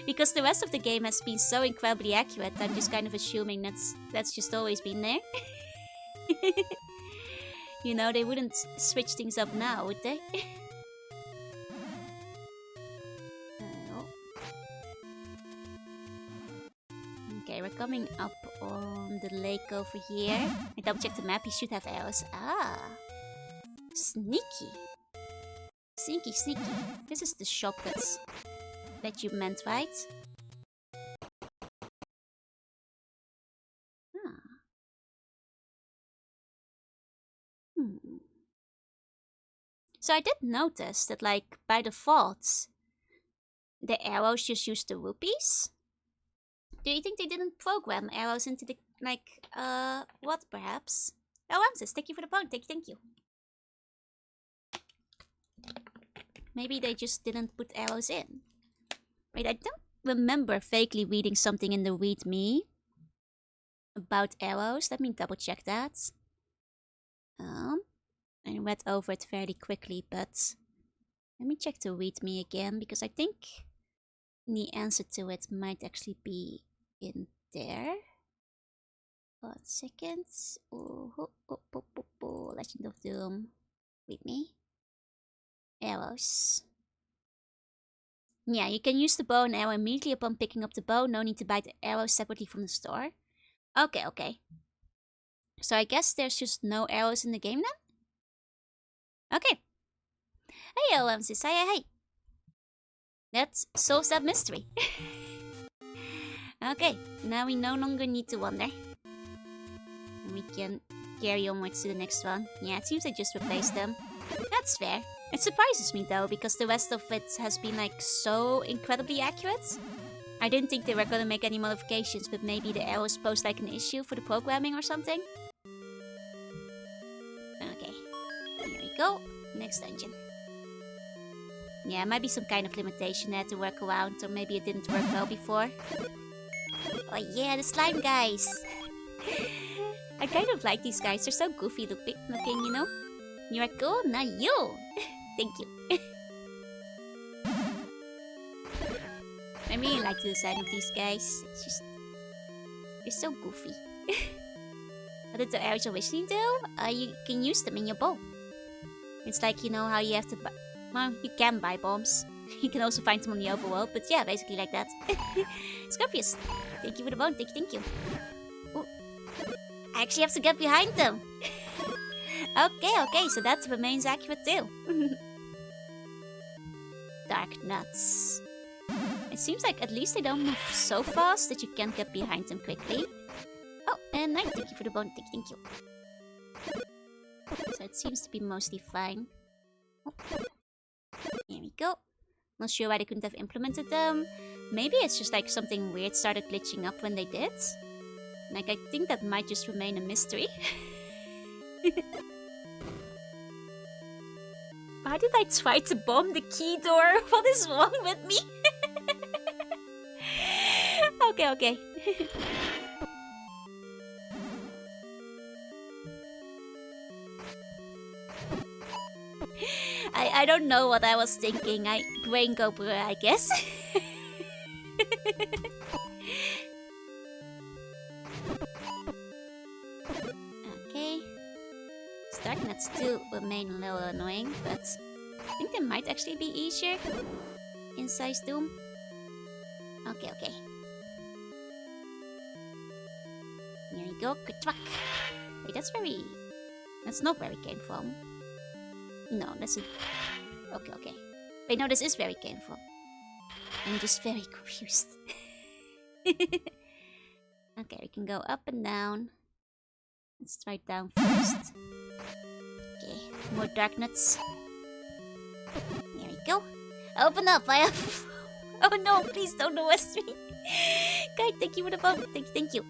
Because the rest of the game has been so incredibly accurate, I'm just kind of assuming that's just always been there. You know, they wouldn't switch things up now, would they? Okay, we're coming up on the lake over here. I double check the map, he should have arrows. Ah! Sneaky! Sneaky. This is the shop that you meant, right? So I did notice that, like, by default, the arrows just use the rupees. Do you think they didn't program arrows into the, like, what perhaps? Oh, Ramses, thank you for the pound, thank you. Maybe they just didn't put arrows in. Wait, I don't remember vaguely reading something in the README about arrows. Let me double check that. I read over it fairly quickly, but let me check the README again, because I think the answer to it might actually be in there. 1 second. Legend of Doom. README. Arrows. Yeah, you can use the bow and arrow immediately upon picking up the bow. No need to buy the arrows separately from the store. Okay. So I guess there's just no arrows in the game then? Okay. Hey, OMC, hey. That solves that mystery. Okay, now we no longer need to wonder. And we can carry onwards to the next one. Yeah, it seems I just replaced them. That's fair. It surprises me though, because the rest of it has been like so incredibly accurate. I didn't think they were gonna make any modifications, but maybe the arrows pose like an issue for the programming or something. Okay, here we go. Next dungeon. Yeah, it might be some kind of limitation there to work around, or maybe it didn't work well before. Oh yeah, the slime guys! I kind of like these guys, they're so goofy looking, you know? You're cool? Not you! Thank you. I really like the design of these guys. It's just... they're so goofy. What did the arrows originally do? You can use them in your bow. It's like, you know how you have to buy... well, you can buy bombs. You can also find them on the overworld, but yeah, basically like that. Scorpius, thank you for the bone, thank you. Ooh. I actually have to get behind them. Okay, so that remains accurate too. Dark nuts. It seems like at least they don't move so fast that you can't get behind them quickly. Oh, and thank you for the bone, thank you. So it seems to be mostly fine. Oh. Here we go. Not sure why they couldn't have implemented them. Maybe it's just like something weird started glitching up when they did. Like, I think that might just remain a mystery. Why did I try to bomb the key door? What is wrong with me? Okay. I don't know what I was thinking. Brain go blur, I guess. Okay. Starting that still remain a little annoying, but I think they might actually be easier in Size Doom. Okay. Here we go. Quick. Wait, that's not where we came from. No, that's it. Okay. Wait, no, this is where we came from. I'm just very confused. Okay, we can go up and down. Let's try down first. Okay, more dark nuts. There we go. Open up, I have... Oh no, please don't arrest me. Guy, thank you for the phone. Thank you.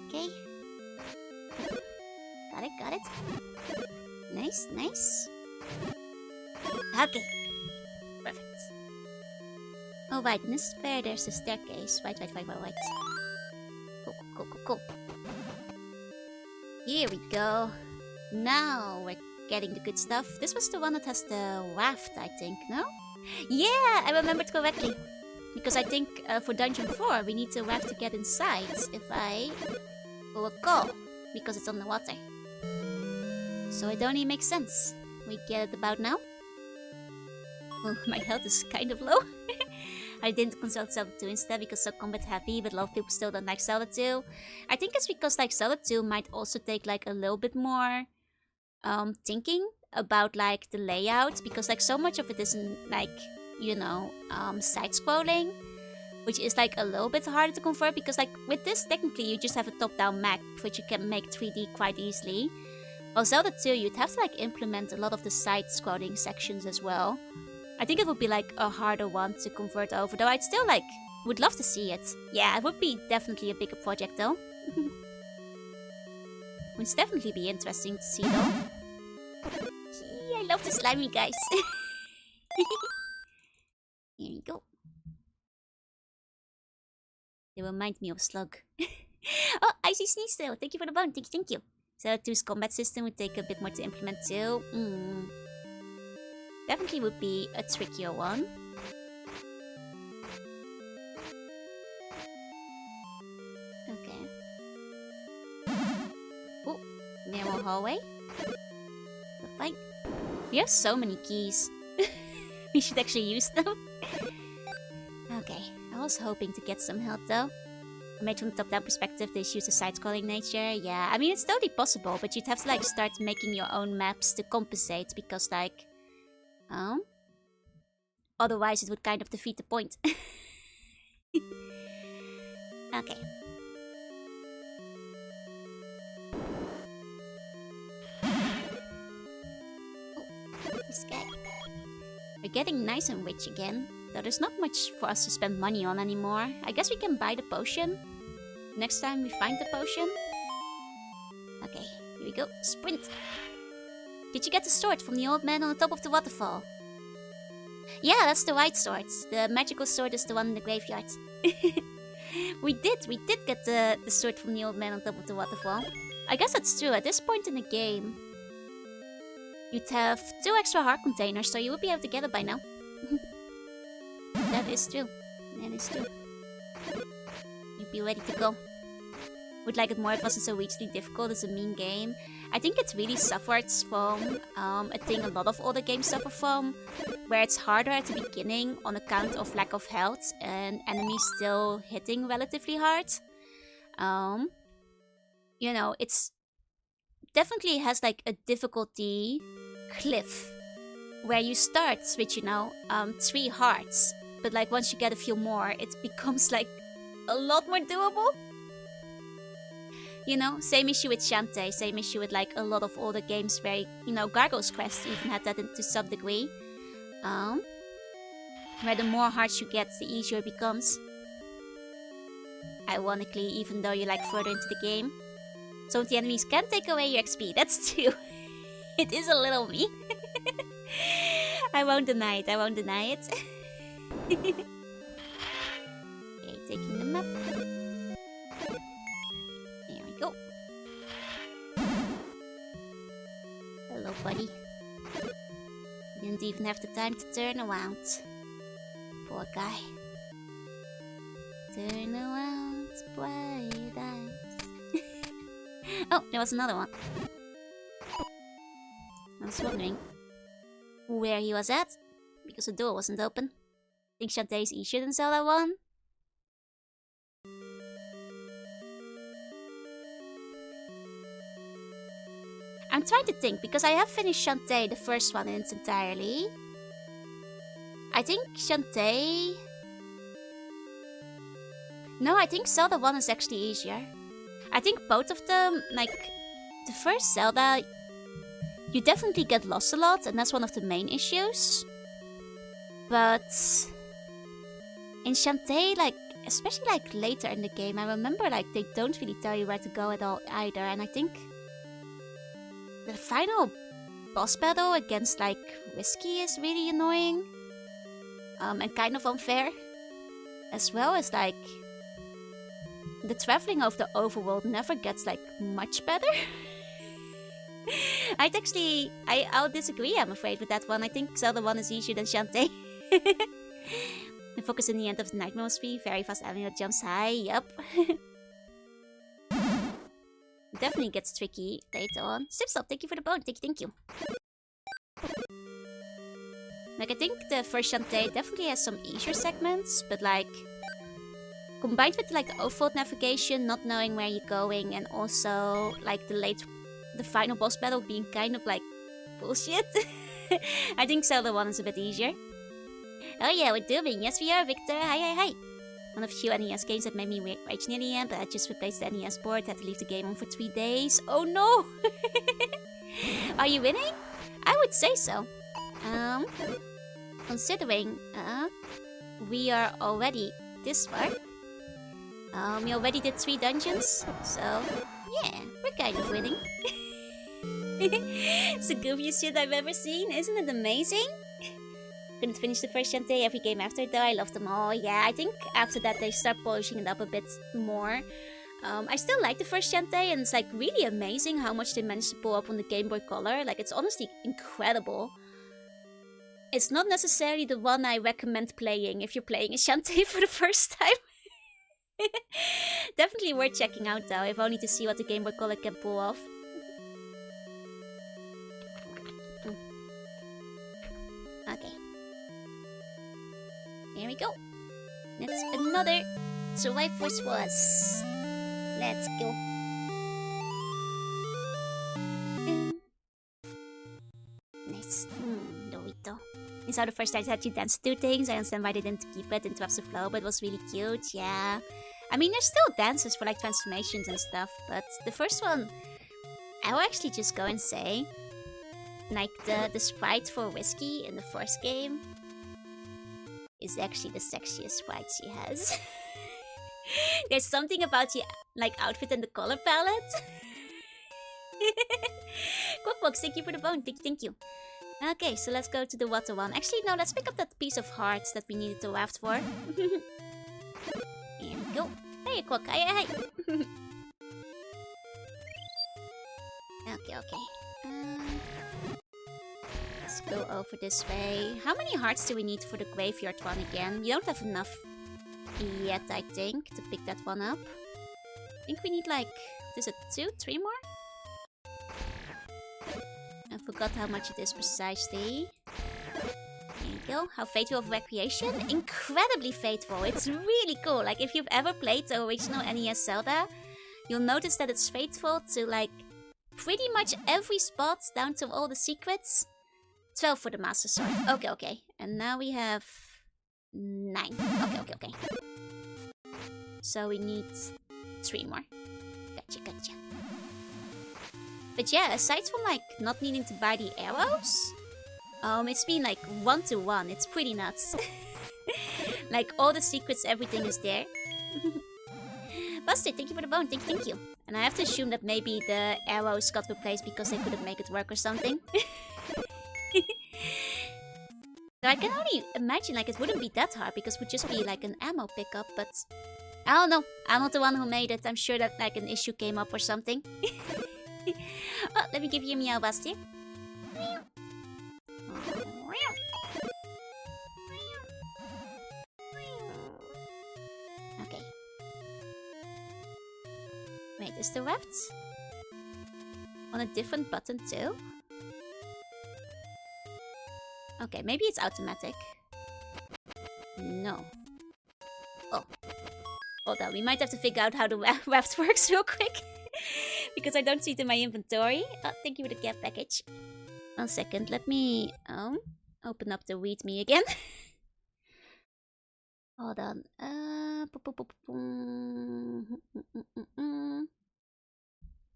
Okay. Got it. Nice. Okay. Perfect. Oh, right, in this fair there's a staircase. Right. Cool. Here we go. Now we're getting the good stuff. This was the one that has the raft, I think, no? Yeah, I remembered correctly. Because I think for Dungeon 4 we need the raft to get inside, if I recall. Because it's on the water. So it only makes sense. We get it about now. Oh, my health is kind of low. I didn't consult Zelda 2 instead because it's so combat heavy, but a lot of people still don't like Zelda 2. I think it's because like Zelda 2 might also take like a little bit more thinking about like the layout, because like so much of it isn't like, you know, side-scrolling, which is like a little bit harder to convert, because like with this technically you just have a top-down map which you can make 3D quite easily. While Zelda 2 you'd have to like implement a lot of the side-scrolling sections as well. I think it would be like a harder one to convert over, though I'd still like would love to see it. Yeah, it would be definitely a bigger project though. Would definitely be interesting to see though. Gee, I love the slimy guys. Here we go. They remind me of Slug. Oh, Icy Sneeze still. Thank you for the bone. Thank you. So 2's combat system would take a bit more to implement too. Definitely would be a trickier one. Okay. Oh, narrow hallway. Fine. We have so many keys. We should actually use them. Okay, I was hoping to get some help though. I made from the top-down perspective, they use the side-scrolling nature. Yeah, I mean it's totally possible, but you'd have to like start making your own maps to compensate, because like otherwise it would kind of defeat the point. Okay. Oh, this guy. We're getting nice and rich again, though there's not much for us to spend money on anymore. I guess we can buy the potion next time we find the potion. Okay, here we go. Sprint! Did you get the sword from the old man on the top of the waterfall? Yeah, that's the white sword. The magical sword is the one in the graveyard. We did get the sword from the old man on top of the waterfall. I guess that's true. At this point in the game, you'd have 2 extra heart containers, so you would be able to get it by now. That is true. You'd be ready to go. Would like it more if it wasn't so richly difficult. It's a mean game. I think it really suffers from a thing a lot of older games suffer from, where it's harder at the beginning on account of lack of health and enemies still hitting relatively hard. You know, it's definitely has like a difficulty cliff where you start with, you know, 3 hearts, but like once you get a few more, it becomes like a lot more doable. You know, same issue with Shantae, same issue with like a lot of older games where, you know, Gargoyle's Quest even had that to some degree. Where the more hearts you get, the easier it becomes. Ironically, even though you're like further into the game. Some of the enemies can take away your XP, that's true. It is a little mean. I won't deny it. Okay, taking the map. There we go. Hello, buddy. Didn't even have the time to turn around. Poor guy. Turn around, bright eyes. Oh, there was another one. I was wondering where he was at, because the door wasn't open. Think Shantae's easier than Zelda 1? I'm trying to think, because I have finished Shantae, the first one, in its entirety. I think Shantae... No, I think Zelda 1 is actually easier. I think both of them, like, the first Zelda, you definitely get lost a lot, and that's one of the main issues. But in Shantae, like, especially like later in the game, I remember like they don't really tell you where to go at all either, and I think the final boss battle against like Whiskey is really annoying. And kind of unfair. As well as like the traveling of the overworld never gets like much better. I'll disagree, I'm afraid, with that one. I think Zelda 1 is easier than Shantae. The focus in the end of the Nightmare was free, very fast avenue jumps high, yup. Definitely gets tricky later on. Sipstop, thank you for the bone, thank you. Like, I think the first Shantae definitely has some easier segments, but like, combined with like the overworld navigation, not knowing where you're going, and also like the final boss battle being kind of like bullshit. I think Zelda 1 is a bit easier. Oh yeah, we're doing. Yes, we are, Victor. Hi. One of the few NES games that made me rage near the end, but I just replaced the NES board. Had to leave the game on for 3 days. Oh no! Are you winning? I would say so. Considering we are already this far. We already did 3 dungeons, so yeah, we're kind of winning. It's the goofiest shit I've ever seen. Isn't it amazing? Couldn't finish the first Shantae. Every game after though, I loved them all. Yeah, I think after that they start polishing it up a bit more. I still like the first Shantae, and it's like really amazing how much they managed to pull up on the Game Boy Color. Like, it's honestly incredible. It's not necessarily the one I recommend playing if you're playing a Shantae for the first time. Definitely worth checking out though, if only to see what the Game Boy Color can pull off. Okay. Here we go. That's another Survive Force was. Let's go. Nice. Dorito. It's how the first time that you dance to things. I understand why they didn't keep it, interrupts the flow, but it was really cute. Yeah. I mean, there's still dances for like transformations and stuff, but the first one, I will actually just go and say, like the sprite for Whiskey in the first game is actually the sexiest sprite she has. There's something about the like outfit and the color palette. Cookbox, thank you for the bone. Thank you. Okay, so let's go to the water one. Actually, no, let's pick up that piece of hearts that we needed to raft for. Here we go. Hey, Quack. Hi. Okay. Let's go over this way. How many hearts do we need for the graveyard one again? We don't have enough yet, I think, to pick that one up. I think we need like, is it 2, 3 more? I forgot how much it is precisely. There you go. How faithful of Recreation? Incredibly faithful. It's really cool. Like, if you've ever played the original NES Zelda, you'll notice that it's faithful to like pretty much every spot, down to all the secrets. 12 for the Master Sword. Okay. And now we have 9. Okay. So we need 3 more. Gotcha. But yeah, aside from like not needing to buy the arrows, it's been like 1-to-1. It's pretty nuts. Like all the secrets, everything is there. Buster, thank you for the bone. Thank you. And I have to assume that maybe the arrows got replaced because they couldn't make it work or something. So I can only imagine like it wouldn't be that hard because it would just be like an ammo pickup, but I don't know. I'm not the one who made it. I'm sure that like an issue came up or something. Oh, let me give you a meow, Basti. Okay. Wait, is the raft on a different button too? Okay, maybe it's automatic. No. Oh. Hold on, we might have to figure out how the raft works real quick. Because I don't see it in my inventory. Oh, thank you for the care package. 1 second, let me open up the readme again. Hold on.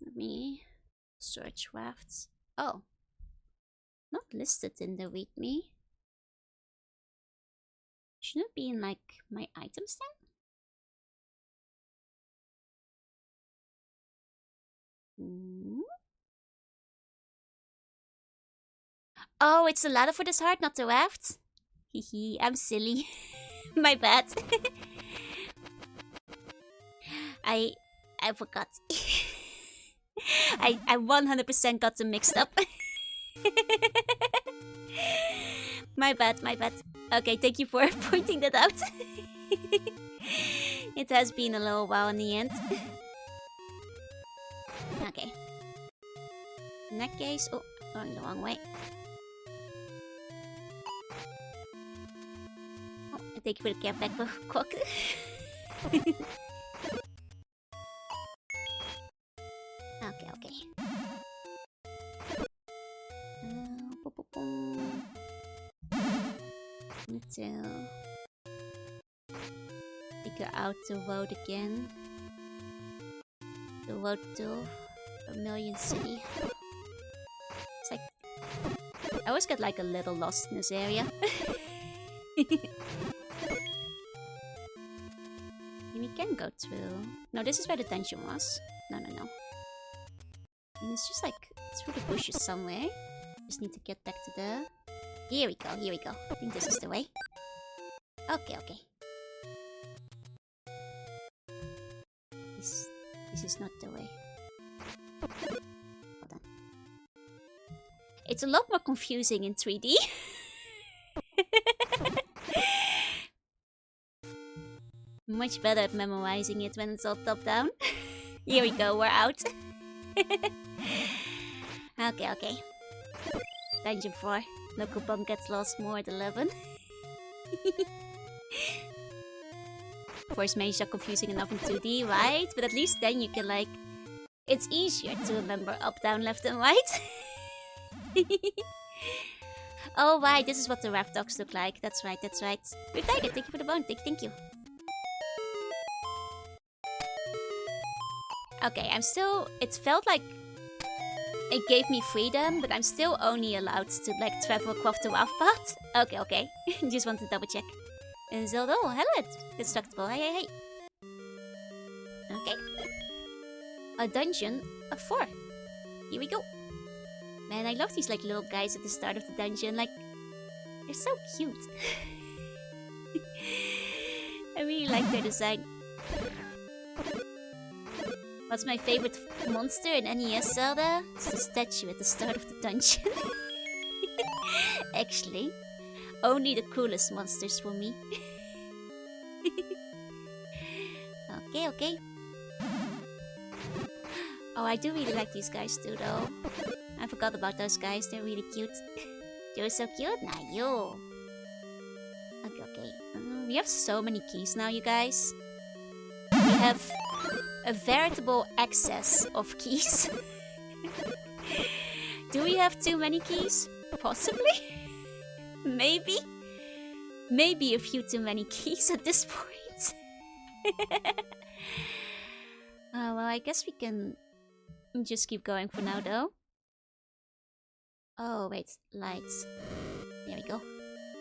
Let me search rafts. Oh, not listed in the readme. Shouldn't it be in like my items then? Oh, it's the ladder for this heart, not the raft. Hehe, I'm silly. My bad. I forgot. I 100% got them mixed up. My bad. Okay, thank you for pointing that out. It has been a little while in the end. Okay. In that case... Oh, going the wrong way. Oh, thank you for the care pack, Quack. Okay. Need to figure out the road again. The road to Vermilion City. It's like I always get like a little lost in this area. We can go through. No, this is where the dungeon was. No. And it's just like through the bushes somewhere. Just need to get back to the... Here we go. I think this is the way. Okay. This is not the way. Hold on. It's a lot more confusing in 3D. Much better at memorizing it when it's all top down. Here we go, we're out. Okay. Dungeon 4. Local bomb gets lost more at 11. Of course, maze are confusing enough in 2D, right? But at least then you can like... It's easier to remember up, down, left and right. Oh right, this is what the raft dogs look like. That's right. We've died it, thank you for the bone, thank you. Okay, I'm still... It felt like it gave me freedom, but I'm still only allowed to like travel across the raft path. Okay. Just want to double check. And Zelda, oh, hello, Destructible. Hey. Okay. A dungeon of 4. Here we go. Man, I love these like little guys at the start of the dungeon. Like, they're so cute. I really like their design. What's my favorite monster in NES Zelda? It's the statue at the start of the dungeon. Actually, only the coolest monsters for me. Okay. Oh, I do really like these guys too, though. I forgot about those guys. They're really cute. You're so cute. Nah, you. Okay. We have so many keys now, you guys. We have a veritable excess of keys. Do we have too many keys? Possibly. Maybe a few too many keys at this point. Well, I guess we can just keep going for now, though. Oh, wait. Lights. There we go.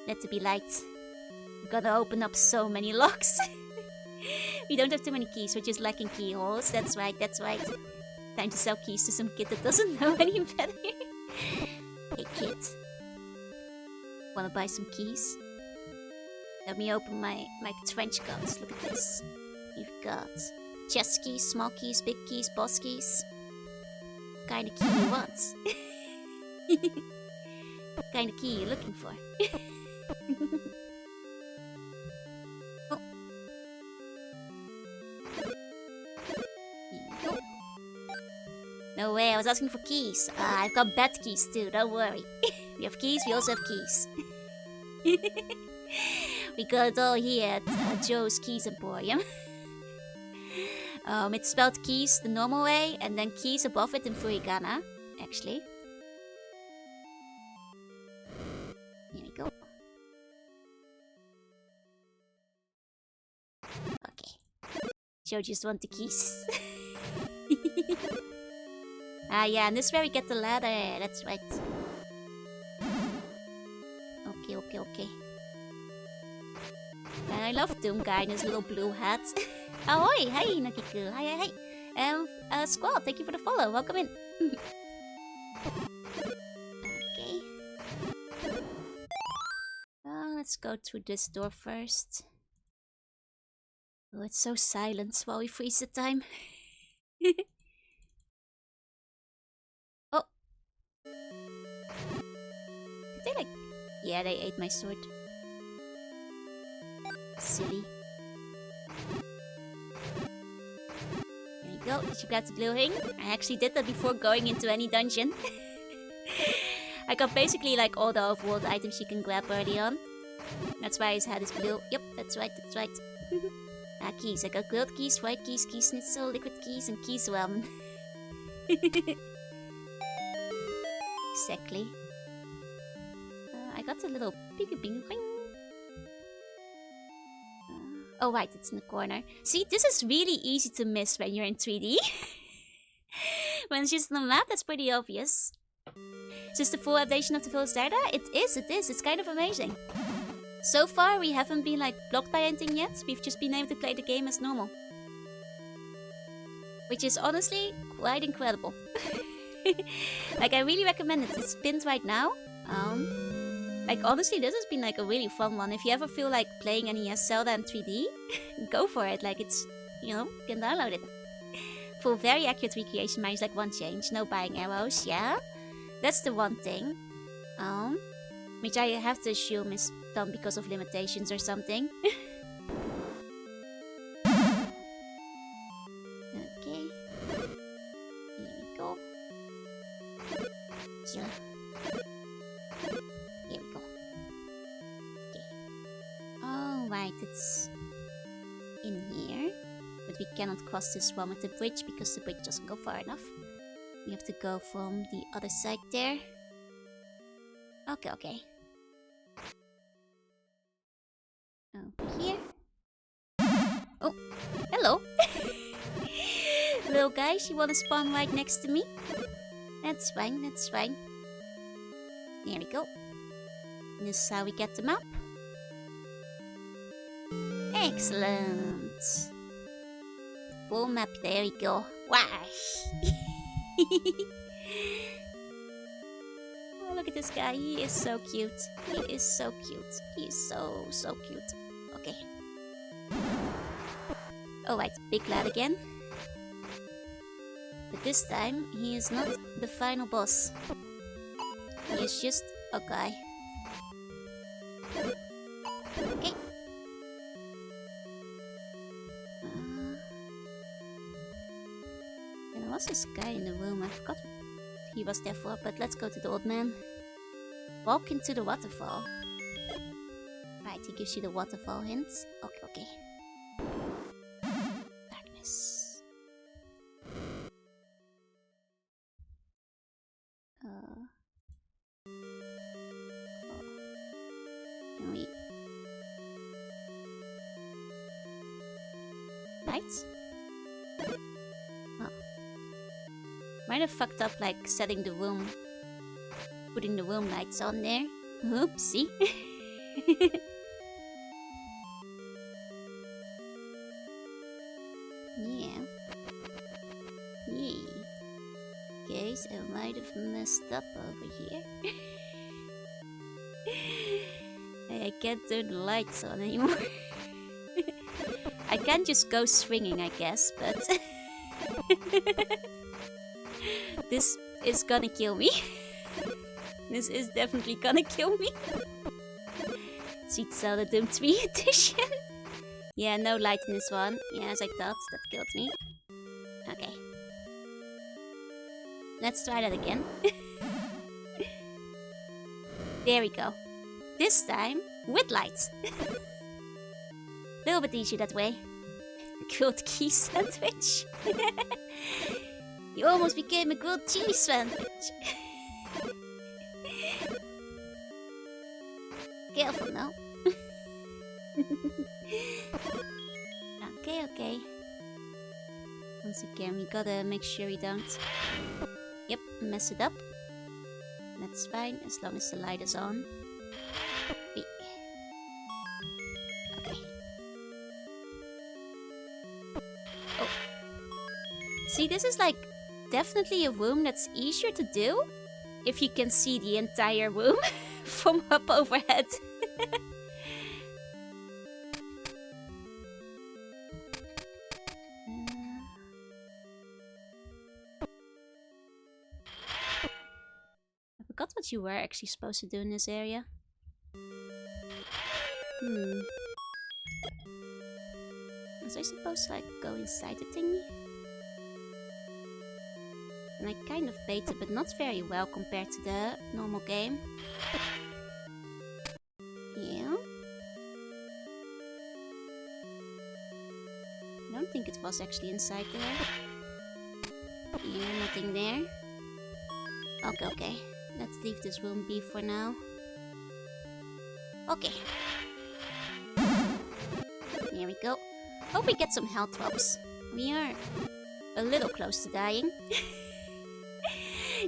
Let it be lights. We gotta open up so many locks. We don't have too many keys, we're just lacking keyholes. That's right. Time to sell keys to some kid that doesn't know any better. Hey kid. Wanna buy some keys? Let me open my trench coats. Look at this. We've got chest keys, small keys, big keys, boss keys. What kind of key you want? What kind of key you looking for? No way, I was asking for keys. I've got bad keys too, don't worry. We have keys, we also have keys. We got it all here at Joe's Keys Emporium. It's spelled keys the normal way, and then keys above it in furigana, actually. Here we go. Joe just want the keys. Ah, yeah, and this is where we get the ladder. That's right. Okay. And I love Doom Guy in his little blue hat. Ahoy! Hi, Nakiku. Hi. Squall, thank you for the follow. Welcome in. Okay. Let's go through this door first. Oh, it's so silent while we freeze the time. Oh. Did they Yeah, they ate my sword. Silly. There you go. Did you grab the blue ring? I actually did that before going into any dungeon. I got basically like all the overworld items you can grab early on. That's why his hat is blue. Yep, that's right. Keys. I got grilled keys, white keys, key schnitzel, liquid keys, and keys ramen. Exactly. I got a little piggy-bing ring. Oh, right, it's in the corner. See, this is really easy to miss when you're in 3D. When it's just on the map, that's pretty obvious. Is this the full updation of the Village Data? It is. It's kind of amazing. So far, we haven't been like blocked by anything yet. We've just been able to play the game as normal. Which is honestly quite incredible. Like, I really recommend it. It's pinned right now. Like, honestly, this has been like a really fun one. If you ever feel like playing NES Zelda in 3D, go for it. Like, it's, you know, you can download it. For very accurate recreation, minus like one change. No buying arrows, yeah? That's the one thing. Which I have to assume is done because of limitations or something. Okay. Here we go. Yeah. Here we go. Okay. Alright, it's in here. But we cannot cross this one with the bridge because the bridge doesn't go far enough. We have to go from the other side there. Okay. Over here. Oh, hello. Little guys, you wanna spawn right next to me? That's fine. There we go. This is how we get the map. Excellent. Full map, there we go. Wow. Oh, look at this guy. He is so cute. He is so cute. Okay. Alright, big lad again. But this time, he is not the final boss. He is just a guy. Okay. There was this guy in the room. I forgot what he was there for, but let's go to the old man. Walk into the waterfall. Right, he gives you the waterfall hints. Okay. Darkness. Can we... Lights? Oh. Might have fucked up, like, setting the room... Putting the room lights on there. Oopsie. Yeah. Yay. Guys, I might have messed up over here. I can't turn the lights on anymore. I can just go swinging, I guess, but... This is gonna kill me. This is definitely gonna kill me. Sweet Zelda Doom 3 edition. Yeah, no light in this one. Yeah, as I thought, that killed me. Okay. Let's try that again. There we go. This time, with light. Little bit easier that way. Grilled cheese sandwich. You almost became a grilled cheese sandwich. Careful now. Okay. Once again, we gotta make sure we don't... Yep, mess it up. That's fine, as long as the light is on. Wait. Okay. Oh. See, this is like definitely a room that's easier to do if you can see the entire room from up overhead. I forgot what you were actually supposed to do in this area. Was I supposed to like go inside the thingy? And I kind of baited, but not very well compared to the normal game. Yeah. I don't think it was actually inside there. Yeah, nothing there. Okay, okay. Let's leave this room be for now. Okay. Here we go. Hope we get some health drops. We are a little close to dying.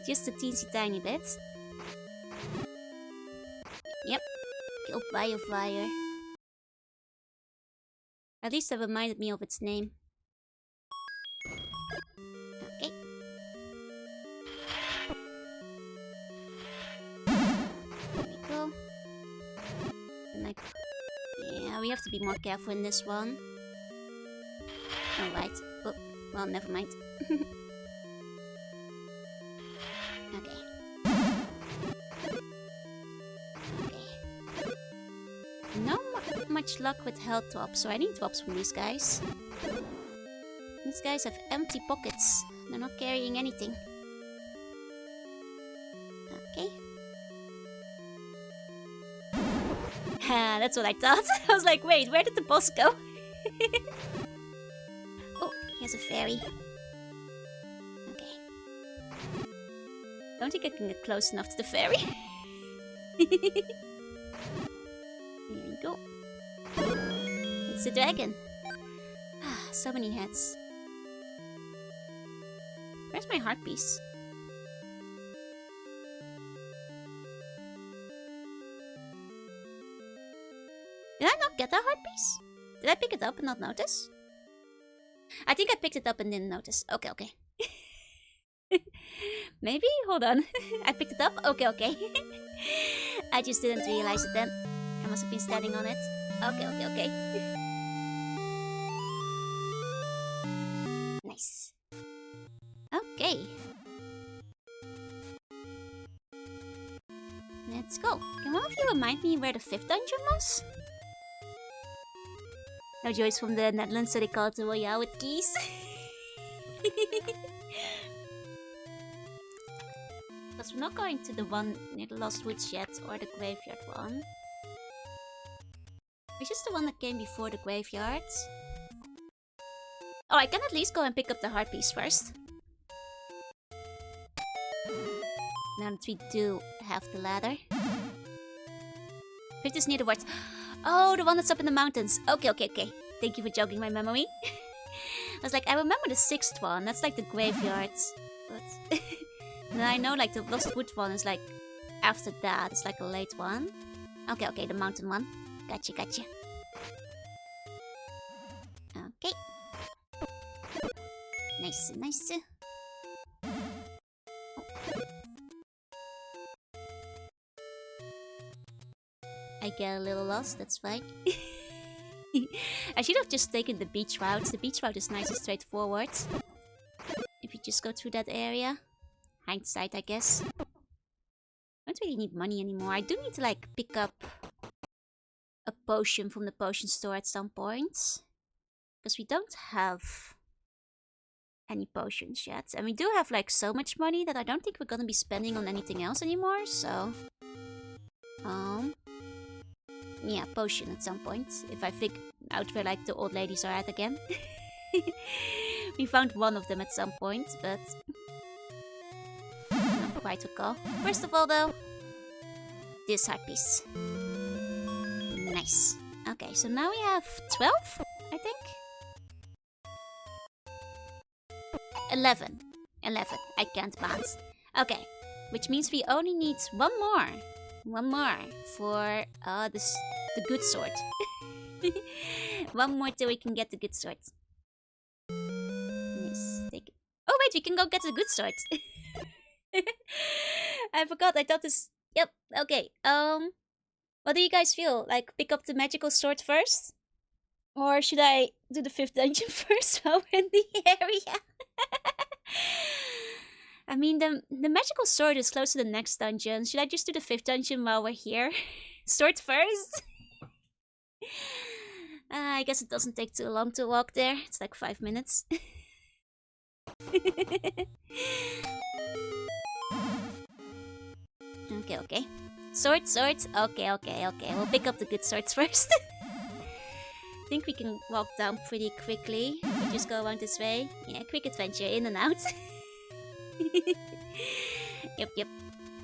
Just a teensy tiny bit. Yep. Killed by a fire. At least that reminded me of its name. Okay. There we go. And like... Yeah, we have to be more careful in this one. Alright. Oh, well, never mind. Much luck with health drops, so I need drops from these guys. These guys have empty pockets. They're not carrying anything. Okay. Ah, that's what I thought. I was like, wait, where did the boss go? Oh, here's a fairy. Okay. Don't think I can get close enough to the fairy. Here we go. It's a dragon. Ah, so many heads. Where's my heart piece? Did I not get that heart piece? Did I pick it up and not notice? I think I picked it up and didn't notice. Okay, okay. Maybe? Hold on. I picked it up? Okay, okay. I just didn't realize it then. I must have been standing on it. Okay, okay, okay. Nice. Okay. Let's go. Can one of you remind me where the 5th dungeon was? No, Joy's from the Netherlands, so they call it the Royale with keys. Because we're not going to the one near the Lost Woods yet, or the graveyard one. Which is the one that came before the graveyard? Oh, I can at least go and pick up the heart piece first. Now that we do have the ladder. It is near the wards. Oh, the one that's up in the mountains. Okay, okay, okay. Thank you for jogging my memory. I was like, I remember the 6th one. That's like the graveyard. But then I know like the Lost Wood one is like after that. It's like a late one. Okay, okay, the mountain one. Gotcha, gotcha. Okay. Nice, nice. I get a little lost, that's fine. I should have just taken the beach route. The beach route is nice and straightforward. If you just go through that area. Hindsight, I guess. I don't really need money anymore. I do need to like pick up a potion from the potion store at some point. Because we don't have any potions yet. And we do have like so much money that I don't think we're gonna be spending on anything else anymore, so... yeah, potion at some point. If I figure out where like the old ladies are at again. We found one of them at some point, but... not quite recall. First of all though, this heart piece. Nice. Okay, so now we have 12, I think. 11. 11. I can't math. Okay. Which means we only need one more. One more for the good sword. One more till we can get the good sword. Yes, take it. Oh wait, we can go get the good sword. I forgot. I thought this. Yep. Okay. What do you guys feel? Like, pick up the magical sword first, or should I do the 5th dungeon first while we're in the area? I mean, the magical sword is close to the next dungeon. Should I just do the 5th dungeon while we're here? Sword first? I guess it doesn't take too long to walk there. It's like 5 minutes. Okay. Sword. Okay. We'll pick up the good swords first. I think we can walk down pretty quickly. We just go around this way. Yeah, quick adventure, in and out. Yep.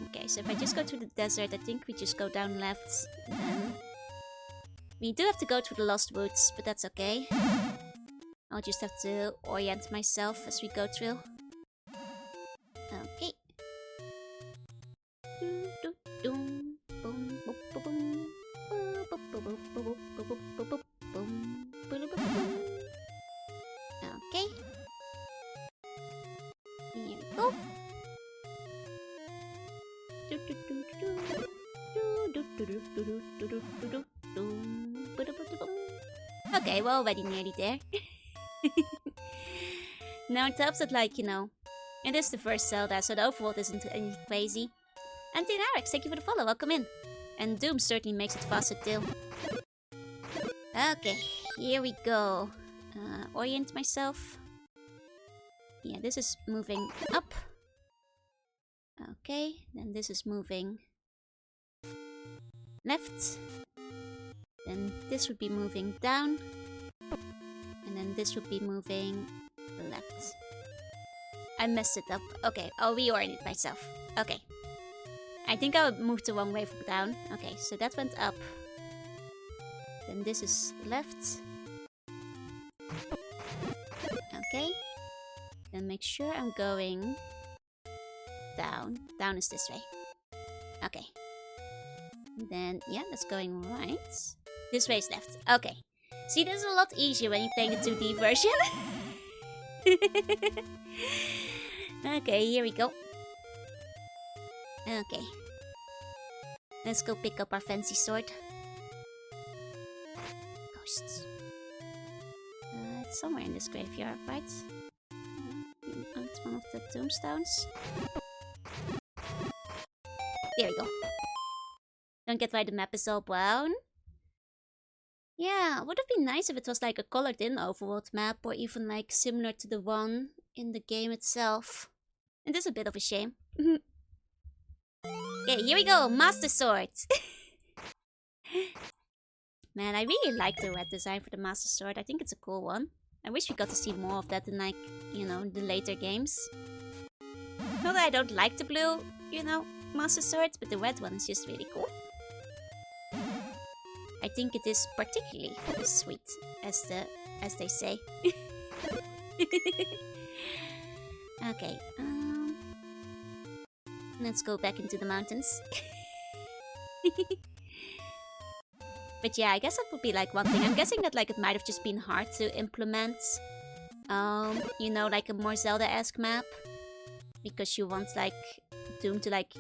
Okay, so if I just go through the desert, I think we just go down left. Then we do have to go through the Lost Woods, but that's okay. I'll just have to orient myself as we go through. Okay. Okay. Here we go. Okay, we're already nearly there. Now it helps that, like, you know, it is the first Zelda, so the overworld isn't anything crazy. And then Alex, thank you for the follow, welcome in. And Doom certainly makes it faster too. Okay, here we go. Orient myself. Yeah, this is moving up. Okay, then this is moving left. Then this would be moving down. And then this would be moving left. I messed it up. Okay, I'll reorient myself. Okay. I think I moved the wrong way from down. Okay, so that went up. Then this is left. Okay. Then make sure I'm going down. Down is this way. Okay. And then, yeah, that's going right. This way is left. Okay. See, this is a lot easier when you're playing the 2D version. Okay, here we go. Okay. Let's go pick up our fancy sword. Ghosts. It's somewhere in this graveyard, right? It's one of the tombstones. There we go. Don't get why the map is all brown. Yeah, would have been nice if it was like a colored in overworld map, or even like similar to the one in the game itself. It is a bit of a shame. Okay, here we go, Master Sword. Man, I really like the red design for the Master Sword. I think it's a cool one. I wish we got to see more of that in, like, you know, the later games. Not that I don't like the blue, you know, Master Sword, but the red one is just really cool. I think it is particularly sweet, as they say. Okay, let's go back into the mountains. But yeah, I guess that would be like one thing. I'm guessing that like it might have just been hard to implement, you know, like a more Zelda-esque map, because you want like Doom to like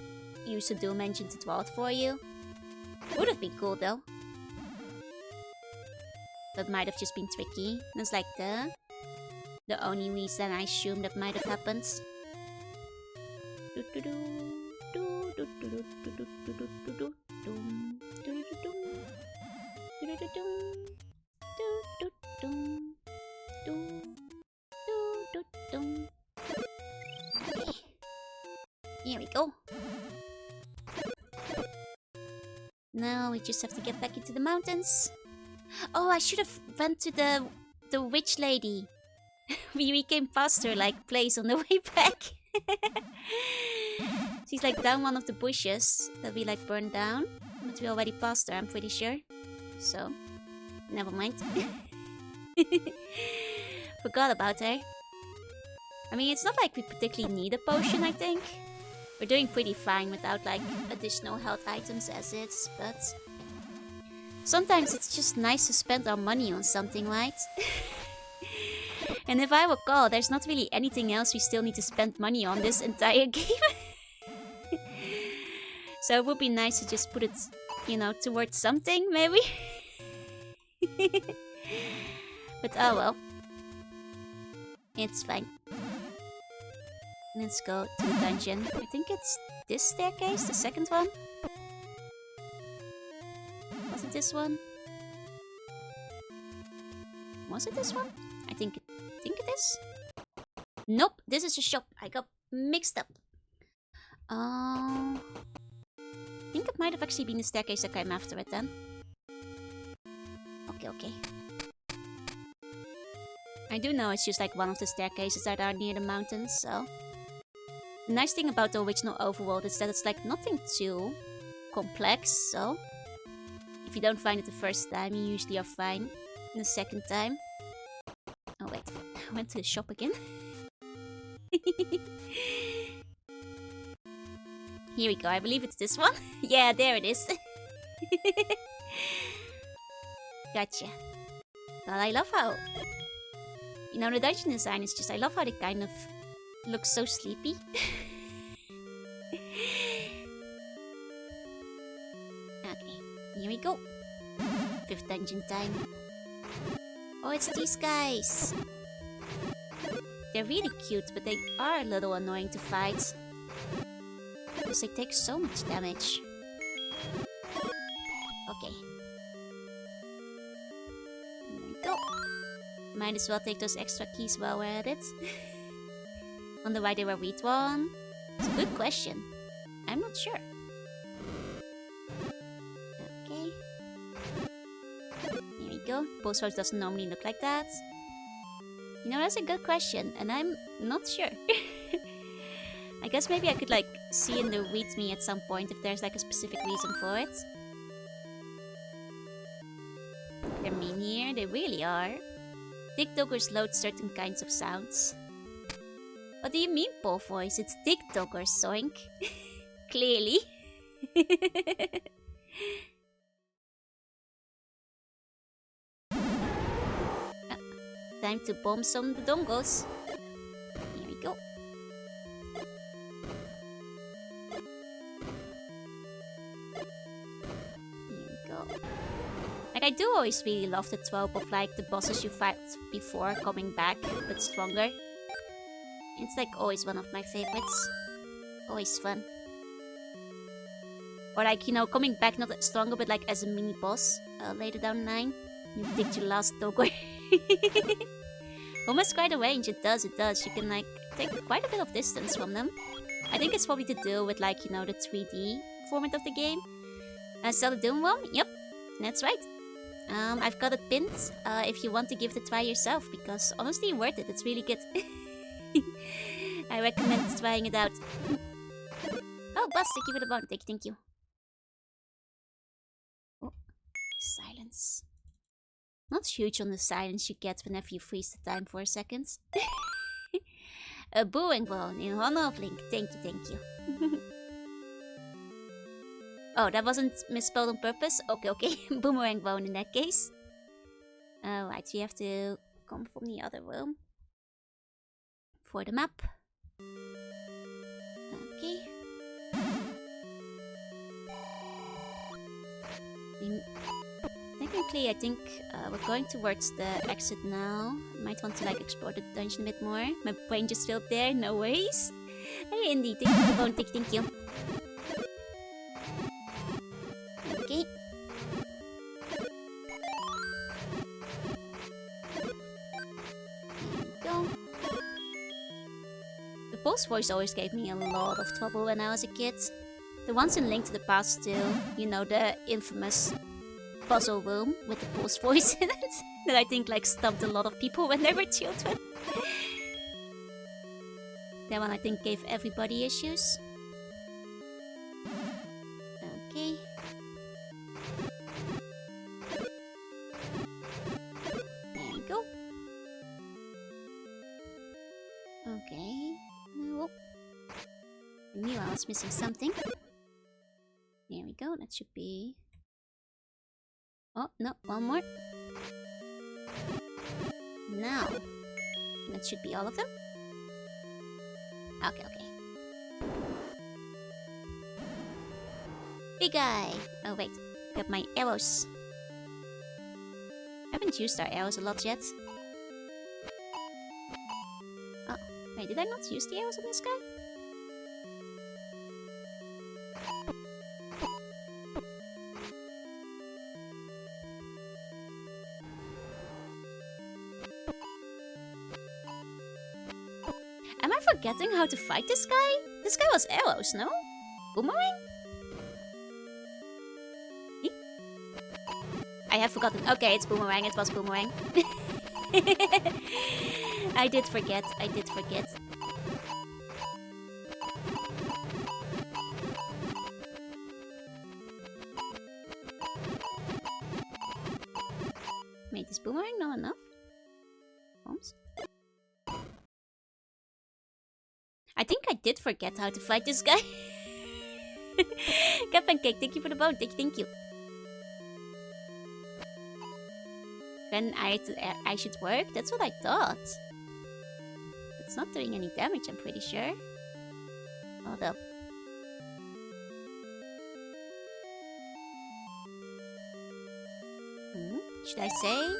use the Doom engine to draw it for you. Would have been cool though. But might have just been tricky. That's like the only reason I assume that might have happened. Okay. Here we go. Now we just have to get back into the mountains. Oh, I should have went to the witch lady. We came past her like place on the way back. She's like down one of the bushes that we like burned down. But we already passed her, I'm pretty sure. So, never mind. Forgot about her. I mean, it's not like we particularly need a potion, I think. We're doing pretty fine without, like, additional health items as is, but... sometimes it's just nice to spend our money on something, right? And if I recall, there's not really anything else we still need to spend money on this entire game. So it would be nice to just put it, you know, towards something, maybe? But oh well. It's fine. Let's go to the dungeon. I think it's this staircase, the second one. Was it this one? Was it this one? I think it is. Nope, this is a shop. I got mixed up. I think it might have actually been the staircase that came after it then. Okay. I do know it's just like one of the staircases that are near the mountains, so... The nice thing about the original overworld is that it's like nothing too complex, so... If you don't find it the first time, you usually are fine the second time. Oh wait, I went to the shop again. Here we go, I believe it's this one. Yeah, there it is. Gotcha. Well, I love how... You know, the dungeon design is just... I love how they kind of look so sleepy. Okay, here we go. 5th dungeon time. Oh, it's these guys. They're really cute, but they are a little annoying to fight. Because they take so much damage. Okay. There we go. Might as well take those extra keys while we're at it. Wonder why they were withdrawn. It's a good question. I'm not sure. Okay. Here we go. Post Rose doesn't normally look like that. You know, that's a good question, and I'm not sure. I guess maybe I could, like, see in the read me at some point if there's, like, a specific reason for it. They're mean here, they really are. TikTokers load certain kinds of sounds. What do you mean, Paul Voice? It's TikTokers, Soink. Clearly. Time to bomb some dongos. Here we go. Here we go. Like, I do always really love the trope of, like, the bosses you fight before coming back, but stronger. It's, like, always one of my favorites. Always fun. Or, like, you know, coming back not stronger, but, like, as a mini-boss later down the line. You dig your last doggo. Almost quite a range, it does. You can, like, take quite a bit of distance from them. I think it's probably to do with, like, you know, the 3D format of the game. Sell the Doom one? Yep, that's right. I've got it pinned if you want to give it a try yourself, because honestly, worth it. It's really good. I recommend trying it out. Oh, boss, thank you for the bond. Thank you. Oh, silence. Not huge on the silence you get whenever you freeze the time for a second. A booing bone in honor of Link. Thank you. Oh, that wasn't misspelled on purpose? Okay. Boomerang bone in that case. Alright, so you have to come from the other room. For the map. Okay. Technically, I think we're going towards the exit now. Might want to, like, explore the dungeon a bit more. My brain just filled there, no worries. Hey, Indy, thank you for the bone, thank you. Okay. There we go. The boss voice always gave me a lot of trouble when I was a kid. The ones in Link to the Past still, you know, the infamous puzzle room with the boss voice in it. That I think, like, stumped a lot of people when they were children. That one I think gave everybody issues. Okay. There we go. Okay. knew I was missing something. There we go, that should be... Oh, no, one more. Now, that should be all of them. Okay, okay. Big guy! Oh wait, got my arrows. I haven't used our arrows a lot yet. Oh, wait, did I not use the arrows on this guy? Am I forgetting how to fight this guy? This guy was arrows, no? Boomerang? I have forgotten. Okay, it's boomerang. It was boomerang. I did forget. I did forget. Wait, is boomerang not enough? Bombs? I think I did forget how to fight this guy. Cat Pancake, thank you for the bone. Thank you. Then I should work? That's what I thought. It's not doing any damage, I'm pretty sure. Hold up. Should I say?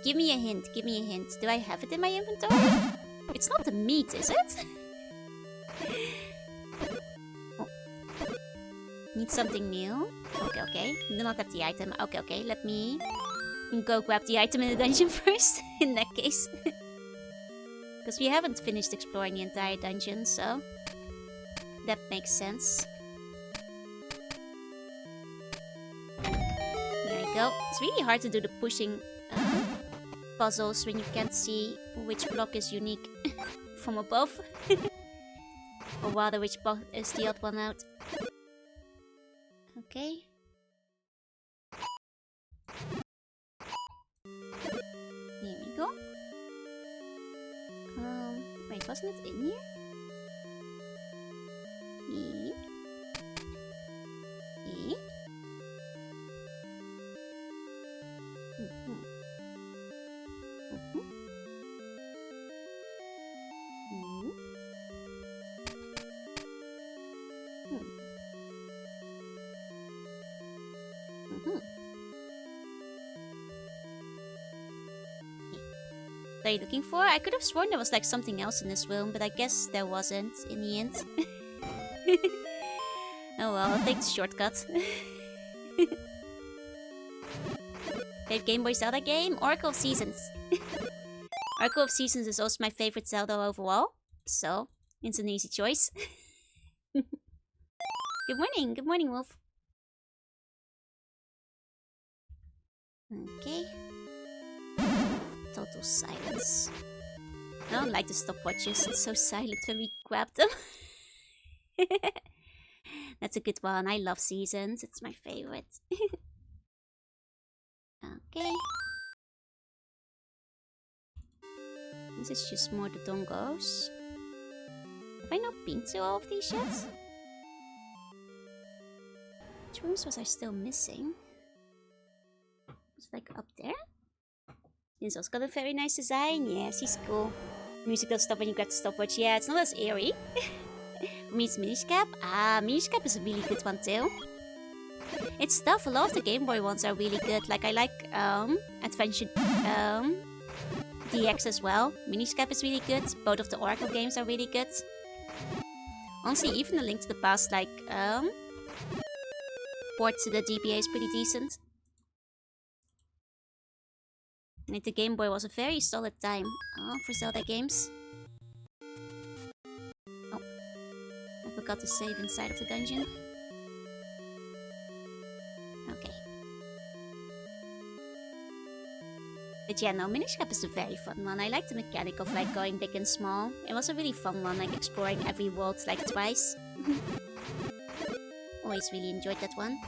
Give me a hint, give me a hint. Do I have it in my inventory? It's not the meat, is it? Oh. Need something new? Okay, okay. Do not have the item. Okay, okay. Let me go grab the item in the dungeon first, in that case. Because we haven't finished exploring the entire dungeon, so... that makes sense. There we go. It's really hard to do the pushing puzzles when you can't see which block is unique from above. Or rather, which block is the odd one out. Okay. Here we go. Wait, wasn't it in here? E. E. What are you looking for? I could have sworn there was like something else in this room, but I guess there wasn't in the end. Oh well, I'll take the shortcut. Favorite Game Boy Zelda game? Oracle of Seasons. Oracle of Seasons is also my favorite Zelda overall, so it's an easy choice. Good morning, Wolf. Okay. Total silence. I don't like the stopwatches, it's so silent when we grab them. That's a good one. I love Seasons, it's my favorite. Okay. This is just more the dongos. Have I not been to all of these yet? Which rooms was I still missing? It's like up there? Inzo's got a very nice design. Yes, he's cool. Music doesn't stop when you grab the stopwatch. Yeah, it's not as eerie. For me, it's Minish Cap. Ah, Minish Cap is a really good one too. It's tough. A lot of the Game Boy ones are really good. Like, I like Adventure DX as well. Minish Cap is really good. Both of the Oracle games are really good. Honestly, even the Link to the Past, like, port to the GBA is pretty decent. And the Game Boy was a very solid time for Zelda games. Oh, I forgot to save inside of the dungeon. Okay. But yeah, no, Minish Cap is a very fun one. I like the mechanic of like going big and small. It was a really fun one, like exploring every world like twice. Always really enjoyed that one.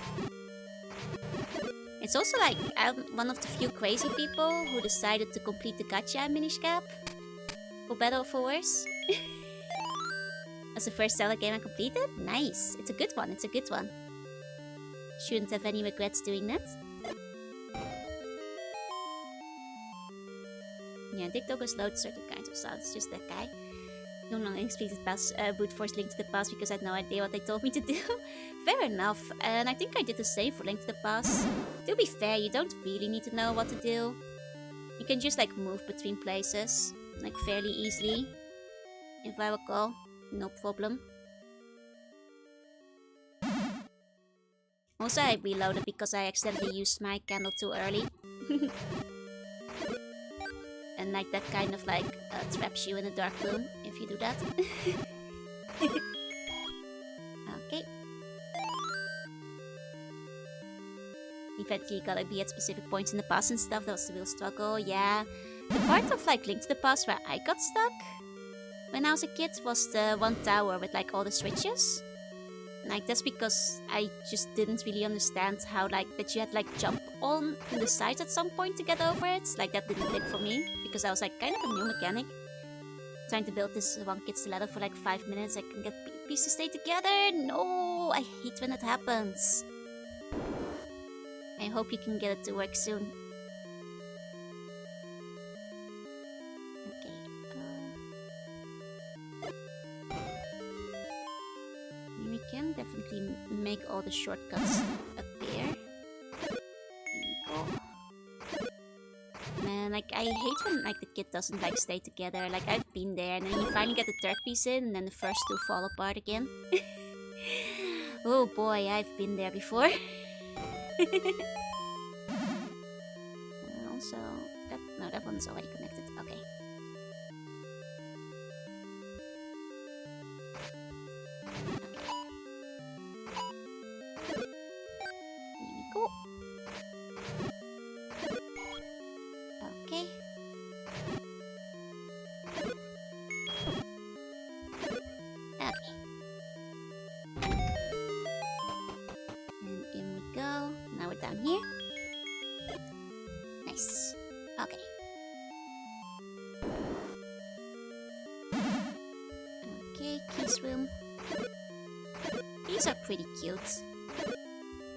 It's also like, I'm one of the few crazy people who decided to complete the gacha in Minish Cap. For better or for worse. That's the first Zelda game I completed? Nice. It's a good one. It's a good one. Shouldn't have any regrets doing that. Yeah, TikTok has loads certain kinds of sounds. Just that guy. No longer explicit pass brute force Link to the Past because I had no idea what they told me to do. Fair enough. And I think I did the same for Link to the Past. To be fair, you don't really need to know what to do. You can just like move between places. Like fairly easily. If I recall. No problem. Also, I reloaded because I accidentally used my candle too early. And like that kind of like traps you in a dark room if you do that. Okay. Eventually you gotta be at specific points in the past and stuff. That was the real struggle, yeah. The part of like Link to the Past where I got stuck when I was a kid was the one tower with like all the switches. Like that's because I just didn't really understand how like that you had like jump on the sides at some point to get over it. Like that didn't click for me because I was like kind of a new mechanic. Trying to build this one kid's ladder for like 5 minutes. I can get pieces stay together. No, I hate when that happens. I hope you can get it to work soon. We can definitely make all the shortcuts appear. Here we go. Man, like I hate when like the kid doesn't like stay together. Like I've been there, and then you finally get the third piece in, and then the first two fall apart again. Oh boy, I've been there before. Also, that one's already connected. Okay. Okay. Okay. And in we go. Now we're down here. Nice. Okay. Okay, Keys room. These are pretty cute.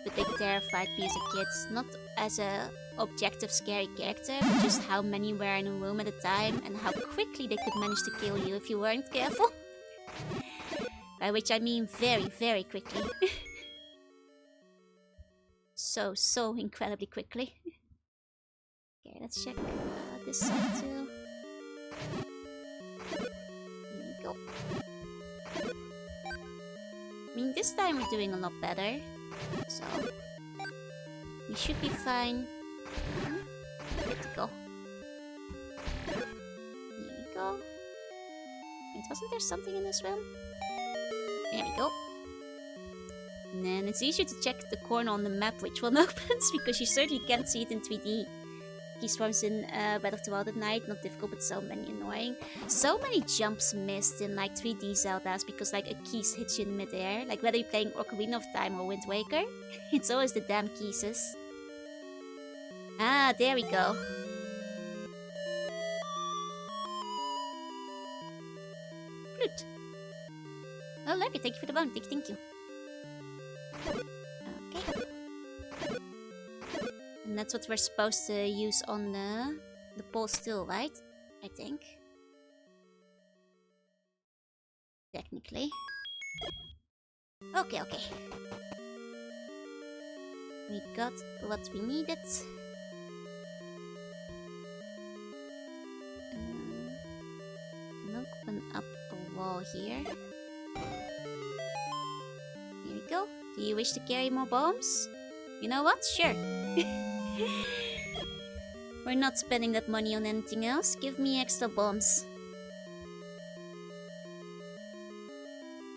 But they terrified me as a kid, not as a objective scary character, but just how many were in a room at a time and how quickly they could manage to kill you if you weren't careful. By which I mean very, very quickly. So incredibly quickly. Okay, let's check this side too. Here we go. I mean, this time we're doing a lot better. So, we should be fine. Good to go. Here we go. Wait, wasn't there something in this room? There we go. And then it's easier to check the corner on the map which one opens, because you certainly can't see it in 3D. Key swarms in Breath of the Wild at night, not difficult but so many annoying. So many jumps missed in like 3D Zeldas because like a keys hits you in midair. Like whether you're playing Ocarina of Time or Wind Waker, it's always the damn keys. Ah, there we go. Flute. Oh, look, thank you for the bounty, thank you. Okay. And that's what we're supposed to use on the pole still, right? I think. Technically. Okay, okay. We got what we needed. Can open up a wall here. Here we go. Do you wish to carry more bombs? You know what? Sure. We're not spending that money on anything else. Give me extra bombs.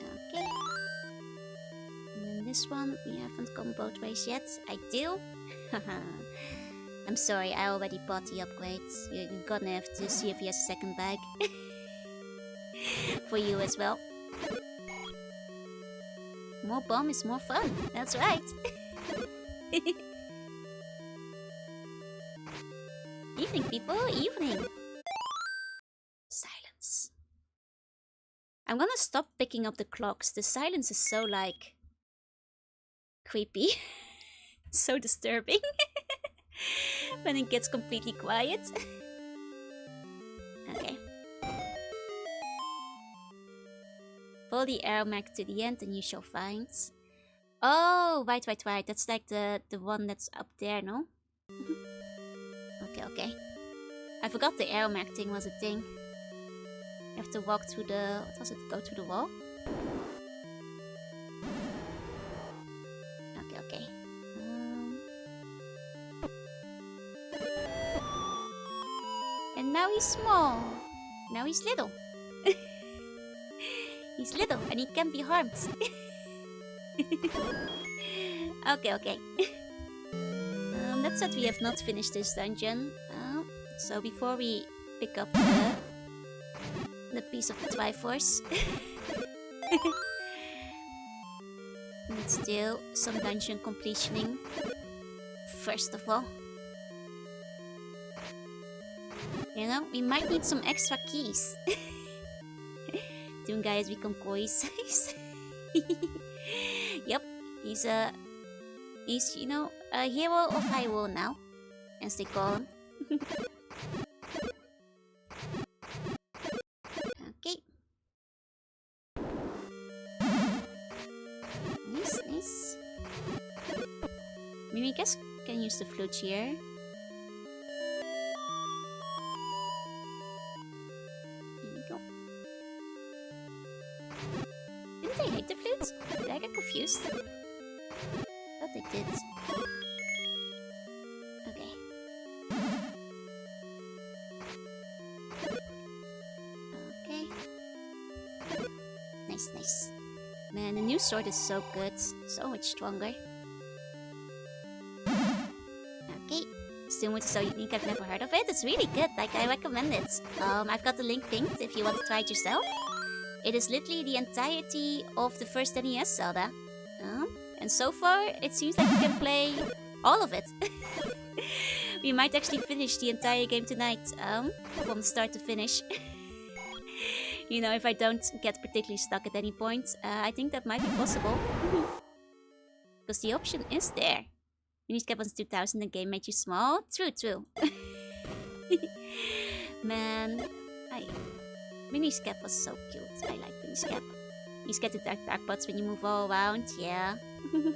Okay. And then this one, we haven't gone both ways yet. I do. I'm sorry, I already bought the upgrades. You're gonna have to see if he has a second bag. For you as well. More bomb is more fun. That's right. Evening, people. Evening. Silence. I'm gonna stop picking up the clocks. The silence is so, like, creepy. So disturbing. When it gets completely quiet. Okay. Follow the arrow mark to the end and you shall find. Oh, right. That's like the one that's up there, no? Okay. I forgot the arrow mark thing was a thing. You have to walk through the... What was it? Go through the wall? Okay. And now he's small. Now he's little. He's little and he can't be harmed. Okay. That said, we have not finished this dungeon. So before we pick up the piece of the Triforce, let's do some dungeon completioning. First of all, you know, we might need some extra keys. Doongai has become koi size. Yep, he's you know, a hero of Hyrule now, as they call him. Okay. Nice. Maybe I guess can use the flute here. Here we go. Didn't they hate the flutes? Did I get confused? I thought they did. Okay. Nice. Man, the new sword is so good. So much stronger. Okay. Sumo is so unique, I've never heard of it. It's really good, like I recommend it. I've got the link pinned if you want to try it yourself. It is literally the entirety of the first NES Zelda. And so far, it seems like you can play all of it. We might actually finish the entire game tonight, from start to finish. You know, if I don't get particularly stuck at any point, I think that might be possible. Because the option is there. Miniscap was 2000, the game made you small. True. Man, Miniscap was so cute. I like Miniscap. You get the dark spots when you move all around, yeah. Here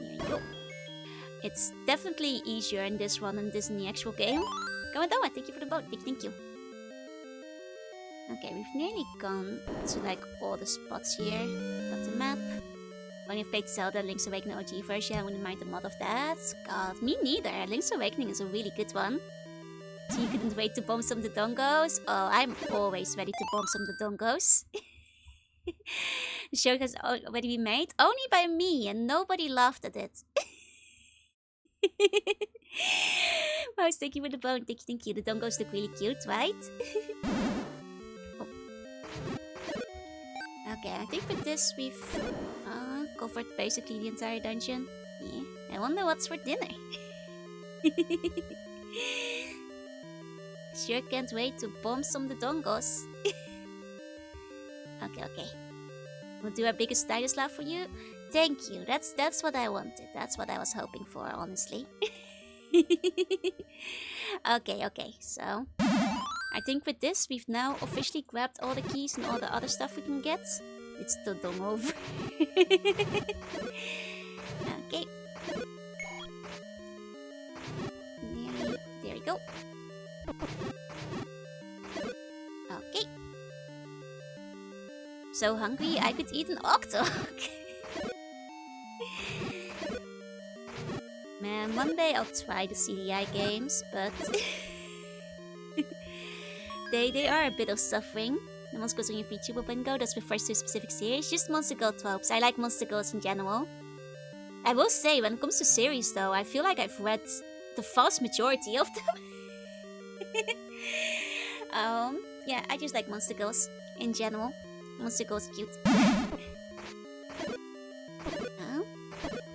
you go. It's definitely easier in this one than this in the actual game. Kawadoa, thank you for the boat. Thank you. Okay, we've nearly gone to like all the spots here. Got the map. When you've played Zelda Link's Awakening OG version, I wouldn't mind the mod of that. God, me neither. Link's Awakening is a really good one. So you couldn't wait to bomb some of the dongos? Oh, I'm always ready to bomb some of the dongos. The show has already been made only by me and nobody laughed at it. Mouse, thank you for the bone. Thank you. The dongos look really cute, right? Oh. Okay, I think with this we've covered basically the entire dungeon. Yeah, I wonder what's for dinner. Sure can't wait to bomb some of the dongos. Okay. We'll do our biggest Stylus laugh for you. Thank you. That's what I wanted. That's what I was hoping for, honestly. Okay. So, I think with this, we've now officially grabbed all the keys and all the other stuff we can get. It's still done over. Okay. There we go. Okay. So hungry, I could eat an Octorok. Man, one day I'll try the CDI games, but they are a bit of suffering. The Monster Girls on your VTuber bingo, that refers to a specific series, just Monster Girl tropes. I like Monster Girls in general. I will say, when it comes to series though, I feel like I've read the vast majority of them. Yeah, I just like Monster Girls in general. Monster Girls cute.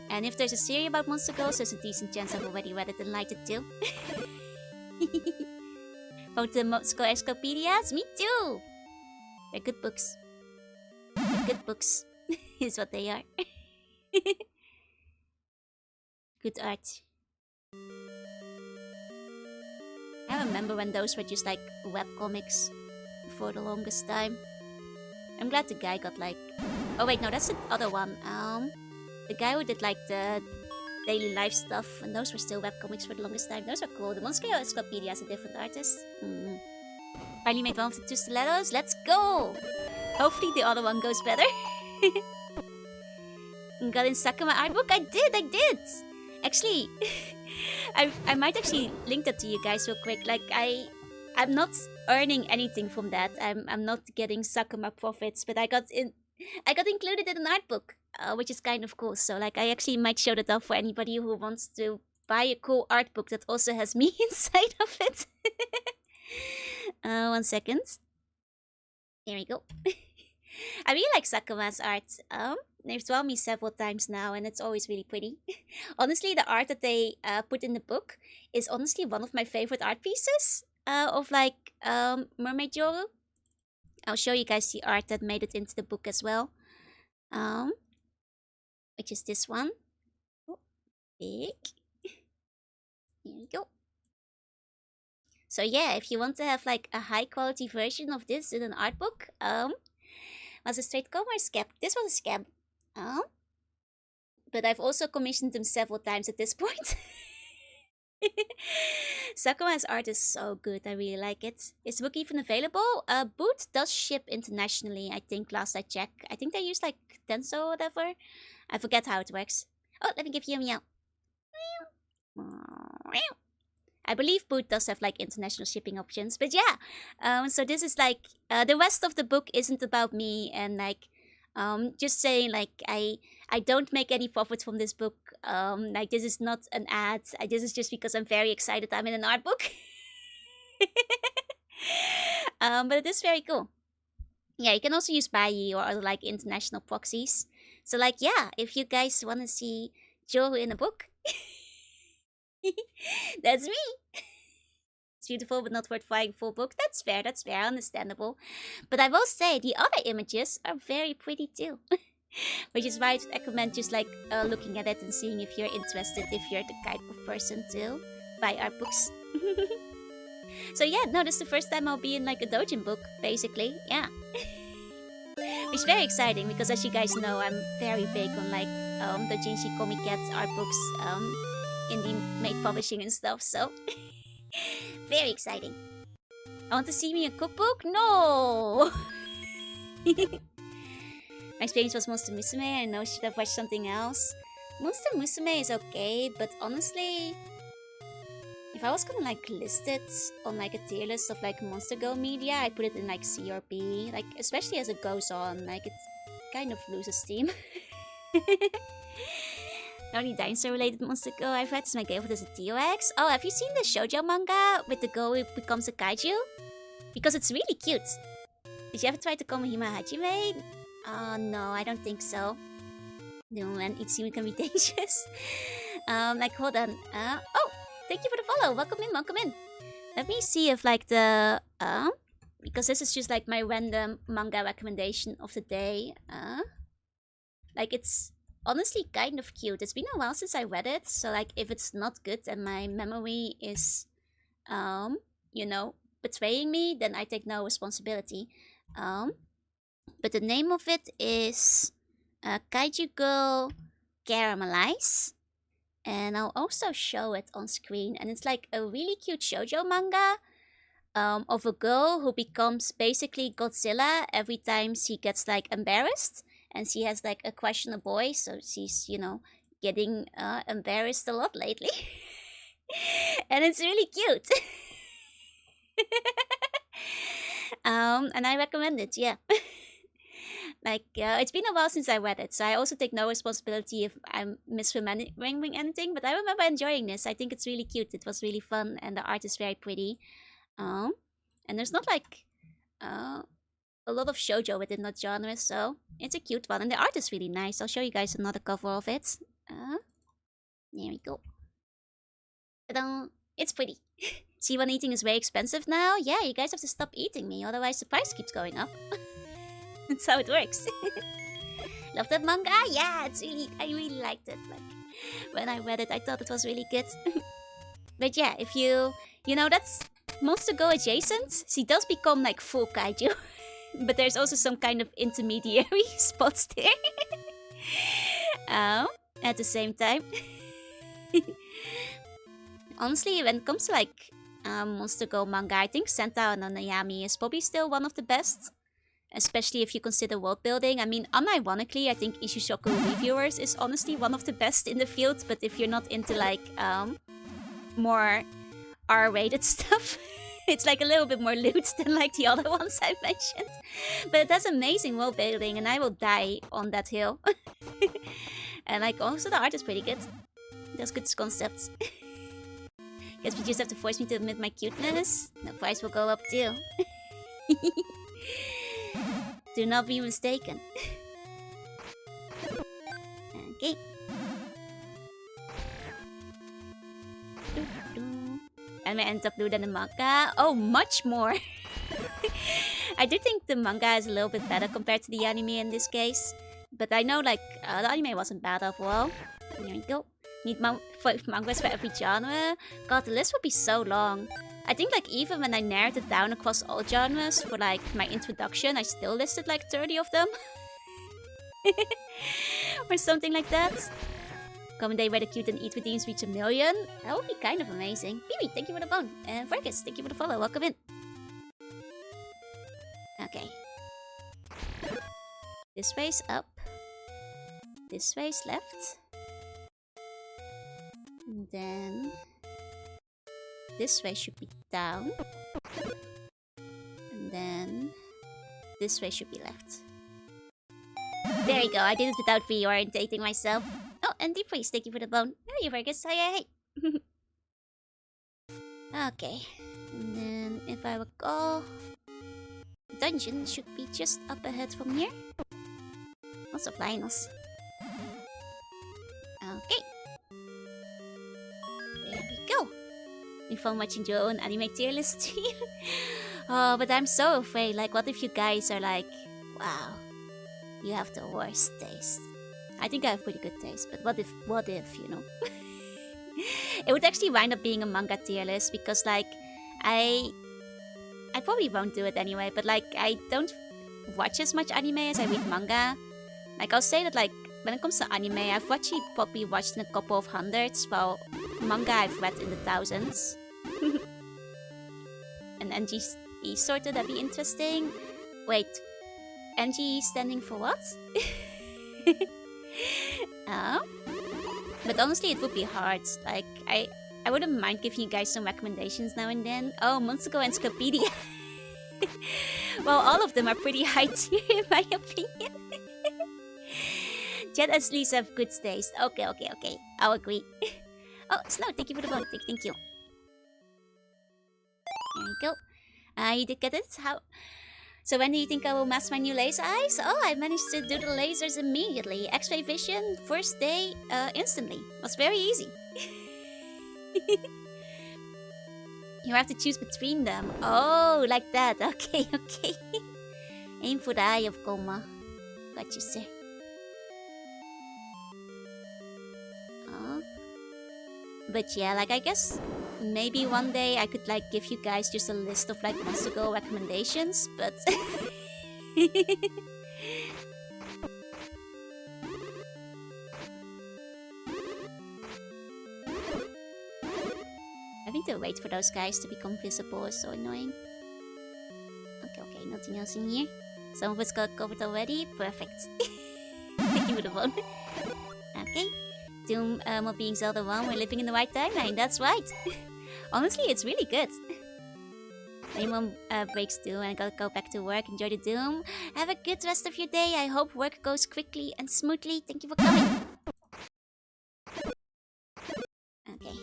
And if there's a series about Monster Girls, there's a decent chance I've already read it and liked it too. Both the Monster Girl Encyclopedias? Me too! They're good books. Good books is what they are. Good art. I remember when those were just like webcomics for the longest time. I'm glad the guy got like... Oh wait, no, that's the other one. The guy who did like the daily life stuff, and those were still webcomics for the longest time. Those were cool. The Monster Encyclopedia has a different artist. Finally made one of the 2 stilettos. Let's go! Hopefully the other one goes better. Got in Sakuma art book? I did! Actually, I might actually link that to you guys real quick. Like, I'm not earning anything from that. I'm not getting Sakuma profits, but I got included in an art book, which is kind of cool. So like, I actually might show that off for anybody who wants to buy a cool art book that also has me inside of it. 1 second. Here we go. I really like Sakuma's art. They've drawn me several times now, and it's always really pretty. Honestly, the art that they put in the book is honestly one of my favorite art pieces of like Mermaid Joru. I'll show you guys the art that made it into the book as well. Which is this one. Oh, big. Here we go. So yeah, if you want to have like a high quality version of this in an art book, was a straight comb or a scab? This was a scab. But I've also commissioned them several times at this point. Sakuma's art is so good. I really like it. Is the book even available? Boot does ship internationally, I think, last I checked. I think they use like Tenso or whatever. I forget how it works. Oh, let me give you a meow. I believe Boot does have like international shipping options. But yeah, so this is like, the rest of the book isn't about me and like, just saying like I don't make any profits from this book. Like this is not an ad. This is just because I'm very excited I'm in an art book. But it is very cool. Yeah, you can also use Baiyi or other like international proxies. So like yeah, if you guys want to see Joru in a book, that's me. It's beautiful but not worth buying full book. That's fair, understandable. But I will say the other images are very pretty too. Which is why I recommend just like looking at it and seeing if you're interested, if you're the type of person to buy art books. So yeah, no, this is the first time I'll be in like a doujin book, basically. Yeah. It's very exciting because as you guys know, I'm very big on like doujinshi comic cats art books, indie made publishing and stuff, so very exciting. I want to see me a cookbook? No! My experience was Monster Musume. I know I should have watched something else. Monster Musume is okay, but honestly, if I was gonna like list it on like a tier list of like Monster Go media, I'd put it in like C or B. Like, especially as it goes on, like it kind of loses steam. The only dinosaur-related Monster Go I've read is my favorite is a T-Rex. Oh, have you seen the shoujo manga with the girl who becomes a kaiju? Because it's really cute. Did you ever try to Tokomo Hime Hajime? Oh no, I don't think so. No, and Itsumi can be dangerous. Like, hold on. Oh, thank you for the follow. Welcome in. Let me see if like the because this is just like my random manga recommendation of the day. Like it's honestly kind of cute. It's been a while since I read it, so like if it's not good and my memory is you know, betraying me, then I take no responsibility. But the name of it is Kaiju Girl Caramelize. And I'll also show it on screen. And it's like a really cute shoujo manga of a girl who becomes basically Godzilla every time she gets like embarrassed. And she has like a crush on a boy, so she's, you know, getting embarrassed a lot lately. And it's really cute. And I recommend it, yeah. Like, it's been a while since I read it, so I also take no responsibility if I'm misremembering anything, but I remember enjoying this. I think it's really cute. It was really fun, and the art is very pretty. And there's not like a lot of shoujo within that genre, so it's a cute one, and the art is really nice. I'll show you guys another cover of it. There we go. Ta-da! It's pretty. C1 eating is very expensive now. Yeah, you guys have to stop eating me, otherwise the price keeps going up. That's how it works. Love that manga? Yeah, I really liked it. Like, when I read it, I thought it was really good. But yeah, if you know, that's Monster Go adjacent. She does become like full kaiju. But there's also some kind of intermediary spots there. At the same time. Honestly, when it comes to like Monster Go manga, I think Senta no Nayami is probably still one of the best. Especially if you consider world building. I mean, unironically, I think Ishushoku Reviewers is honestly one of the best in the field. But if you're not into like more R-rated stuff, it's like a little bit more lewd than like the other ones I mentioned. But it has amazing world building, and I will die on that hill. And like also the art is pretty good. There's good concepts. Guess we just have to force me to admit my cuteness. The price will go up too. Do not be mistaken. Okay. And I end up doing than the manga. Oh, much more. I do think the manga is a little bit better compared to the anime in this case. But I know like the anime wasn't bad overall. Here we go. Need 5 mangas for every genre. God, the list would be so long. I think like even when I narrowed it down across all genres for like my introduction, I still listed like 30 of them. Or something like that. Come a day where the cute and eat redeems reach 1 million. That would be kind of amazing. Phoebe, thank you for the bone. And Fergus, thank you for the follow. Welcome in. Okay. This way's up. This way's left. And then this way should be down. And then this way should be left. There you go, I did it without reorientating myself. Oh, and Deep Freeze, thank you for the bone. Hey, Fergus, hi. Okay. And then if I recall, dungeon should be just up ahead from here. Lots of Lionels. Okay. There we go. You found watching your own anime tier list stream. Oh, but I'm so afraid. Like, what if you guys are like, wow, you have the worst taste. I think I have pretty good taste, but what if, you know? It would actually wind up being a manga tier list because, like, I probably won't do it anyway, but, like, I don't watch as much anime as I read manga. Like, I'll say that, like, when it comes to anime, I've actually probably watched in a couple of hundreds, while manga I've read in the thousands. And NG sort of, that'd be interesting. Wait, NG standing for what? But honestly, it would be hard. Like, I wouldn't mind giving you guys some recommendations now and then. Oh, Monster Go Encyclopedia. Well, all of them are pretty high tier in my opinion. Jet and Sleeves have good taste. Okay. I'll agree. Oh, Snow, thank you for the bone. Thank you. There you go. You did get it. How? So when do you think I will master my new laser eyes? Oh, I managed to do the lasers immediately. X-ray vision, first day, instantly. Was very easy. You have to choose between them. Oh, like that. Okay. Aim for the eye of Goma. Got you, sir. But yeah, like, I guess maybe one day I could, like, give you guys just a list of, like, Monster Go recommendations, but... Having to wait for those guys to become visible is so annoying. Okay, nothing else in here. Some of us got covered already. Perfect. Thank you for the bone. Okay. Doom of being Zelda 1, we're living in the right timeline, that's right. Honestly, it's really good. Anyone breaks Doom and I gotta go back to work, enjoy the Doom. Have a good rest of your day, I hope work goes quickly and smoothly. Thank you for coming. Okay.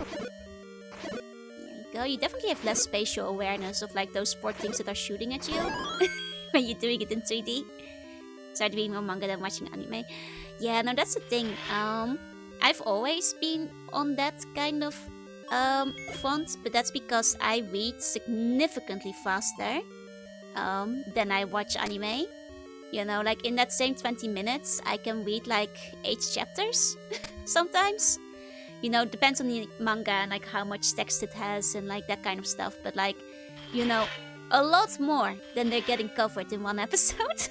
There you go, you definitely have less spatial awareness of like those sport things that are shooting at you. When you're doing it in 3D. Start reading more manga than watching anime. Yeah, no, that's the thing. I've always been on that kind of front, but that's because I read significantly faster than I watch anime. You know, like in that same 20 minutes, I can read like 8 chapters sometimes. You know, depends on the manga and like how much text it has and like that kind of stuff. But like, you know, a lot more than they're getting covered in one episode.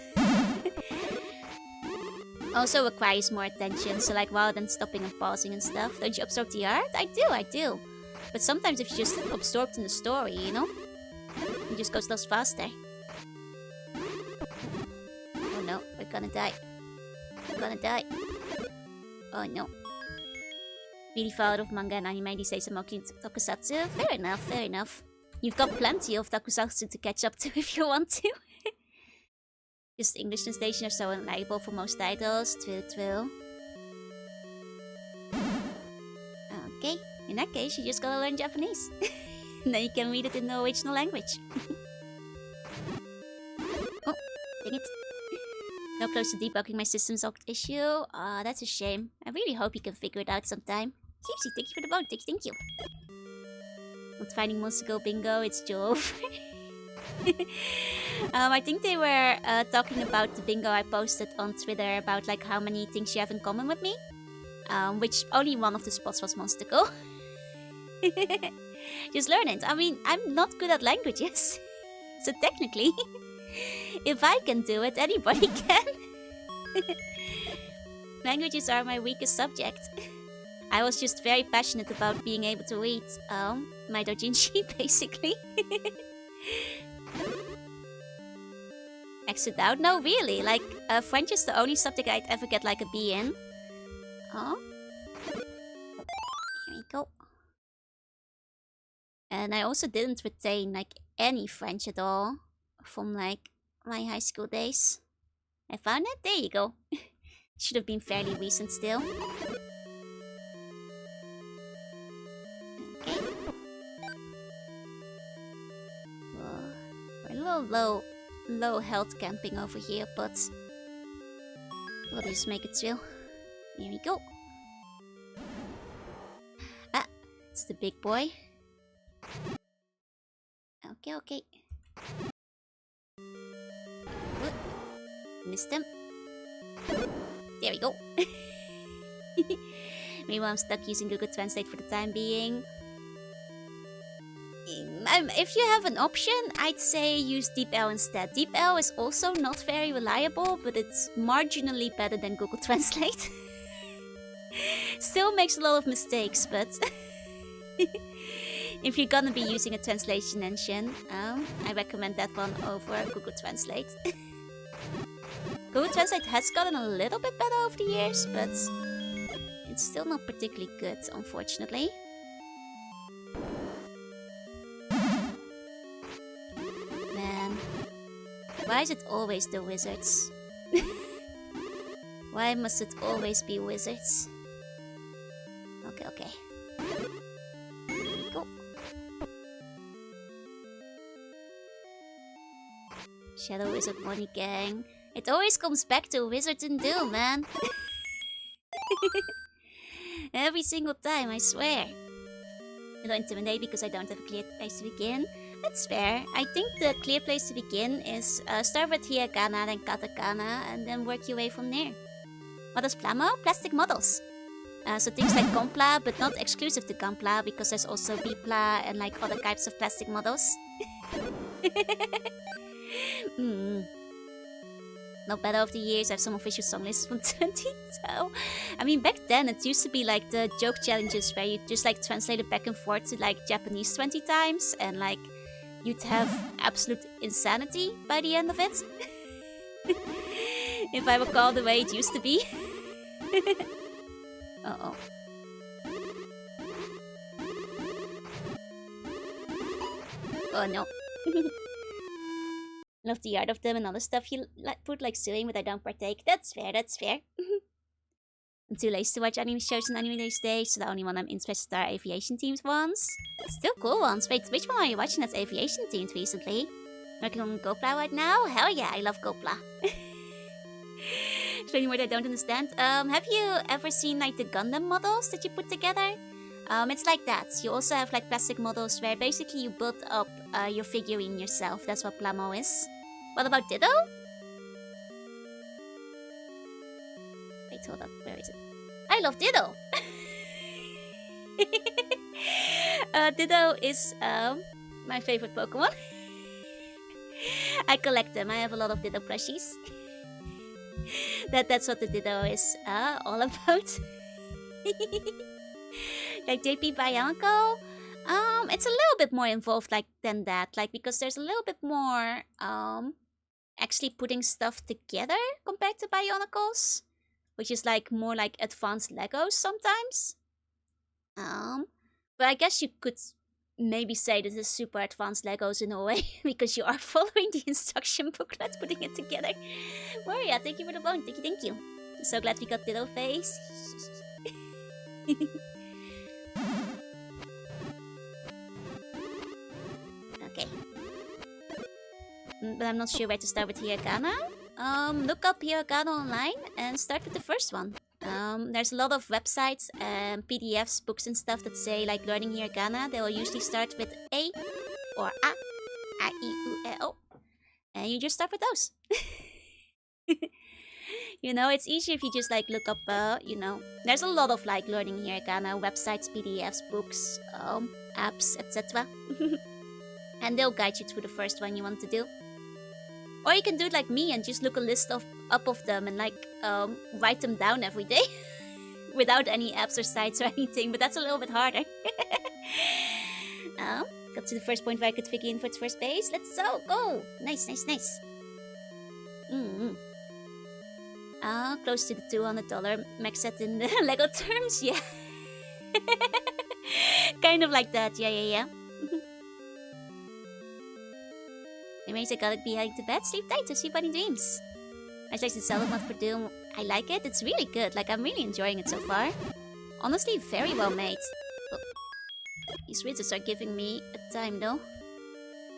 Also requires more attention, so like rather than stopping and pausing and stuff. Don't you absorb the art? I do. But sometimes if you're just absorbed in the story, you know, it just goes less faster. Oh no, we're gonna die. Oh no. Really followed of manga and anime these days, mostly tokusatsu. Fair enough. You've got plenty of tokusatsu to catch up to if you want to. Just English translation are so unreliable for most titles. True. Okay, in that case, you just gotta learn Japanese. And then you can read it in the original language. Oh, dang it. No close to debugging my system's issue. Ah, that's a shame. I really hope you can figure it out sometime. Seriously, thank you for the bone. Thank you. Not finding Monster Go Bingo, it's Jove. I think they were talking about the bingo I posted on Twitter about like how many things you have in common with me. Which only one of the spots was Monster Go. Just learn it. I mean, I'm not good at languages. So technically, if I can do it, anybody can. Languages are my weakest subject. I was just very passionate about being able to read my doujinshi, basically. Exit out? No, really. Like, French is the only subject I'd ever get like a B in. Oh. Here we go. And I also didn't retain like any French at all from like my high school days. I found it? There you go. Should have been fairly recent still. Okay. Whoa. We're a little low health camping over here, but we'll just make it chill. Here we go. Ah, it's the big boy. Okay. Whoop. Missed him. There we go. Maybe I'm stuck using Google Translate for the time being. If you have an option, I'd say use DeepL instead. DeepL is also not very reliable, but it's marginally better than Google Translate. Still makes a lot of mistakes, but if you're gonna be using a translation engine, I recommend that one over Google Translate. Google Translate has gotten a little bit better over the years, but it's still not particularly good, unfortunately. Man, why is it always the wizards? Why must it always be wizards? Okay. Here we go. Shadow Wizard Money Gang. It always comes back to Wizards and Doom, man. Every single time, I swear. I don't intimidate because I don't have a clear place to begin. That's fair. I think the clear place to begin is start with Hiragana, then Katakana, and then work your way from there. What is Plamo? Plastic models. So things like Compla, but not exclusive to Compla, because there's also Bipla and like other types of plastic models. Not better over the years. I have some official song lists from 20. So, I mean, back then it used to be like the joke challenges where you just like translate it back and forth to like Japanese 20 times, and like you'd have absolute insanity by the end of it. If I recall the way it used to be. Uh-oh. Oh no. Love the art of them and other stuff you put like suing, but I don't partake. That's fair. I'm too lazy to watch anime shows and anime these days, so the only one I'm interested in are aviation themed ones. Still cool ones. Wait, which one are you watching that's aviation themed recently? Working on Gopla right now? Hell yeah, I love Gopla. Is there any word I don't understand? Have you ever seen like the Gundam models that you put together? It's like that. You also have like plastic models where basically you build up your figurine yourself. That's what Plamo is. What about Ditto? hold up. Where is it? I love Ditto! Ditto is my favorite Pokemon. I collect them. I have a lot of Ditto plushies. That's what the Ditto is all about. Like JP Bianco, it's a little bit more involved than that. Because there's a little bit more actually putting stuff together compared to Bionicles, which is more like advanced Legos sometimes. But I guess you could maybe say this is super advanced Legos in a way, because you are following the instruction booklet, putting it together. Maria, thank you for the bone. Thank you. So glad we got Ditto face. Okay. But I'm not sure where to start with Hiragana. Look up Hiragana online and start with the first one. There's a lot of websites and PDFs, books and stuff that say learning Hiragana. They will usually start with A or A, I, E, U, E, O. And you just start with those. It's easier if you just look up, there's a lot of learning Hiragana websites, PDFs, books, apps, etc. And they'll guide you through the first one you want to do. Or you can do it like me and just look a list up of them and write them down every day without any apps or sites or anything, but that's a little bit harder. Got to the first point where I could figure in for its first base. Let's go! Nice. Close to the $200 max set in the Lego terms, yeah. Kind of like that, yeah. Anyways, I gotta be heading to bed. Sleep tight to see funny dreams. I like the Zelda mod for Doom. I like it. It's really good. I'm really enjoying it so far. Honestly, very well made. Oh. These wizards are giving me a time, though.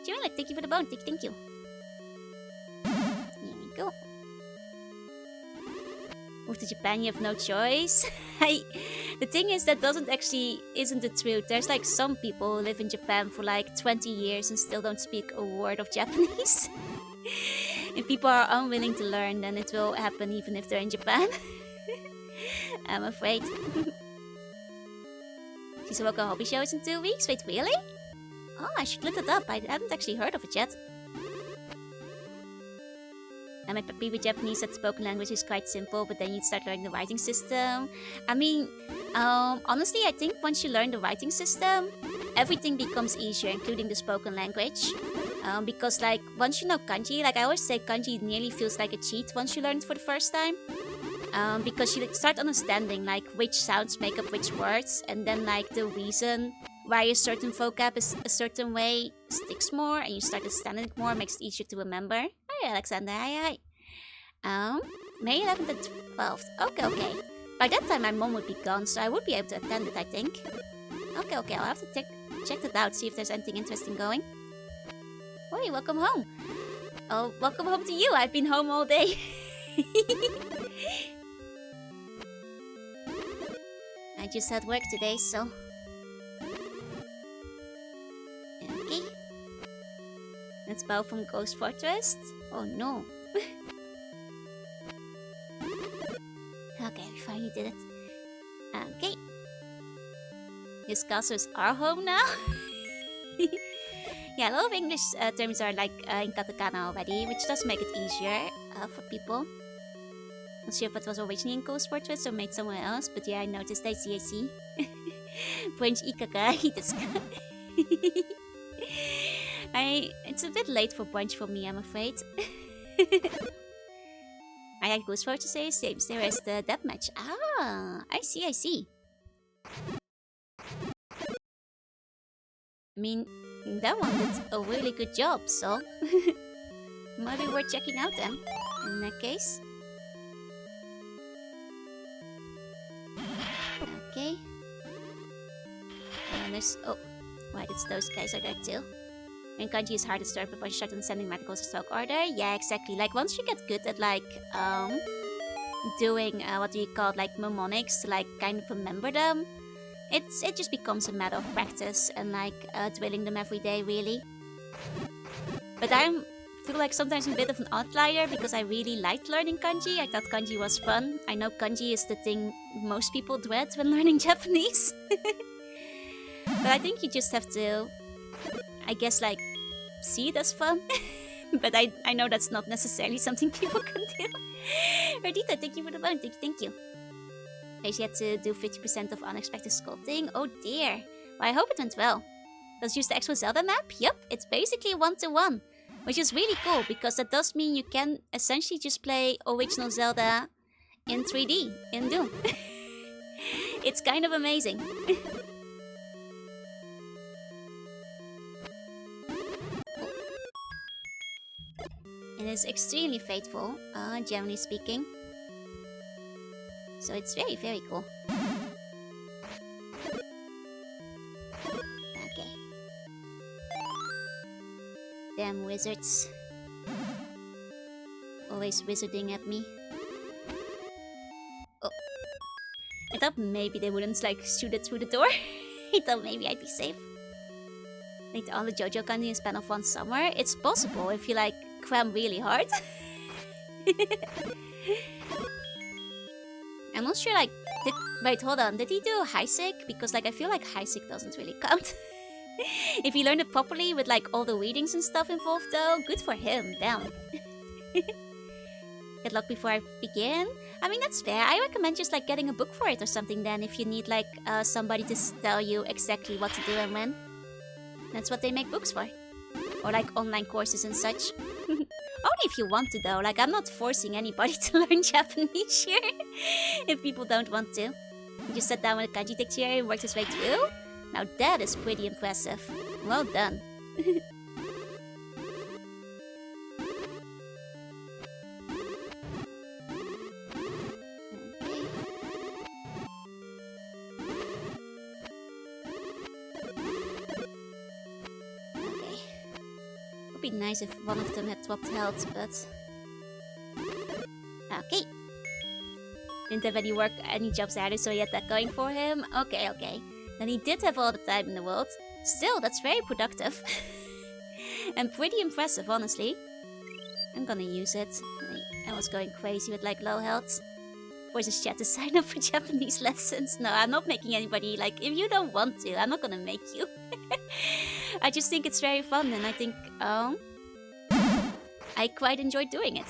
Jimelek, thank you for the bone. Thank you. Here we go. Move to Japan, you have no choice. The thing is, that isn't the truth. There's some people who live in Japan for 20 years and still don't speak a word of Japanese. If people are unwilling to learn, then it will happen even if they're in Japan. I'm afraid. Shizuoka Hobby Show is in 2 weeks? Wait, really? Oh, I should look it up. I haven't actually heard of it yet. I'm a peppy with Japanese. That spoken language is quite simple, but then you'd start learning the writing system. I mean, honestly, I think once you learn the writing system, everything becomes easier, including the spoken language. Because once you know kanji, I always say kanji nearly feels like a cheat once you learn it for the first time. Because you start understanding which sounds make up which words, and then the reason why a certain vocab is a certain way sticks more, and you start understanding it more, makes it easier to remember. Hi Alexander, hi. May 11th and 12th. Okay. By that time my mom would be gone, so I would be able to attend it, I think. Okay, I'll have to check that out, see if there's anything interesting going. Oi, welcome home. Oh, welcome home to you. I've been home all day. I just had work today, so... Okay. Let's bow from Ghost Fortress. Oh no. Okay, we finally did it. Okay. These castles are home now. Yeah, a lot of English terms are in katakana already, which does make it easier for people. Not sure if it was originally in Ghost Fortress or made somewhere else, but yeah, I noticed. I see. Punch Ikaka, it's a bit late for brunch for me, I'm afraid. I had Ghost Fortress say same there as the deathmatch. Ah, I see. I mean, that one did a really good job, so might be worth checking out then, in that case. Okay. And there's... oh, right, it's those guys are there too. And kanji is hard to start before you start understanding mathematical stroke order. Yeah, exactly. Once you get good at doing what do you call it, mnemonics, kind of remember them, it just becomes a matter of practice and drilling them every day, really. But I'm feel like sometimes I'm a bit of an outlier because I really liked learning kanji. I thought kanji was fun. I know kanji is the thing most people dread when learning Japanese. But I think you just have to, I guess, like, see it as fun. But I know that's not necessarily something people can do. Ardita, thank you for the bone. Thank you. I had to do 50% of unexpected sculpting. Oh dear. Well, I hope it went well. Let's use the actual Zelda map. Yep, it's basically 1-to-1. Which is really cool, because that does mean you can essentially just play original Zelda in 3D in Doom. It's kind of amazing. It is extremely faithful, generally speaking. So it's very, very cool. Okay. Damn wizards. Always wizarding at me. Oh. I thought maybe they wouldn't, like, shoot it through the door. I thought maybe I'd be safe. Like all the JoJo candy in span of one summer. It's possible if you, like, cram really hard. I'm not sure, like, wait, hold on. Did he do Heisig? Because, like, I feel like Heisig doesn't really count. If he learned it properly with, like, all the readings and stuff involved, though, good for him. Damn. Good luck before I begin. I mean, that's fair. I recommend just, like, getting a book for it or something then, if you need, like, somebody to tell you exactly what to do and when. That's what they make books for. Or, like, online courses and such. Only if you want to, though. Like, I'm not forcing anybody to learn Japanese here. If people don't want to. He just sat down with a kanji dictionary and worked his way through. Now that is pretty impressive. Well done. Be nice if one of them had swapped health, but... Okay. Didn't have any jobs either, so he had that going for him. Okay. Then he did have all the time in the world. Still, that's very productive. And pretty impressive, honestly. I'm gonna use it. I was going crazy with, like, low health. Voices chat to sign up for Japanese lessons. No, I'm not making anybody, like, if you don't want to, I'm not gonna make you. I just think it's very fun, and I think, I quite enjoy doing it.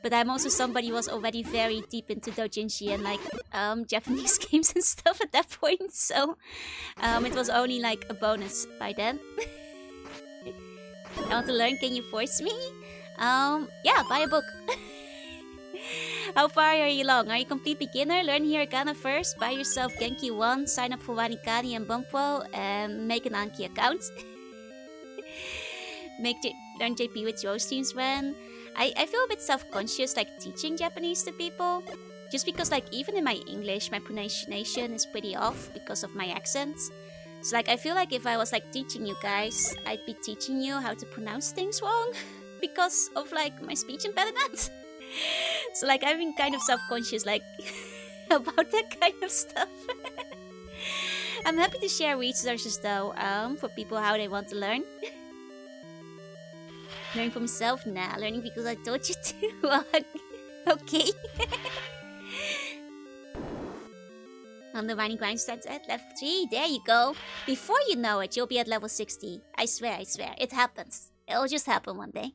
But I'm also somebody who was already very deep into doujinshi and, like, Japanese games and stuff at that point, so it was only, like, a bonus by then. I want to learn, can you force me? Yeah, buy a book. How far are you along? Are you complete beginner? Learn Hiragana first, buy yourself Genki 1, sign up for Warikani and Bumpo, and make an Anki account. Learn JP with your streams when... I feel a bit self-conscious, like, teaching Japanese to people. Just because, like, even in my English, my pronunciation is pretty off because of my accent. So, like, I feel like if I was, like, teaching you guys, I'd be teaching you how to pronounce things wrong. Because of, like, my speech impediment. So, like, I've been kind of self-conscious, like, about that kind of stuff. I'm happy to share resources, though, for people how they want to learn. Learning for myself? Nah, learning because I told you to. Okay. On the mining grind starts at level 3. There you go. Before you know it, you'll be at level 60. I swear. It happens. It'll just happen one day.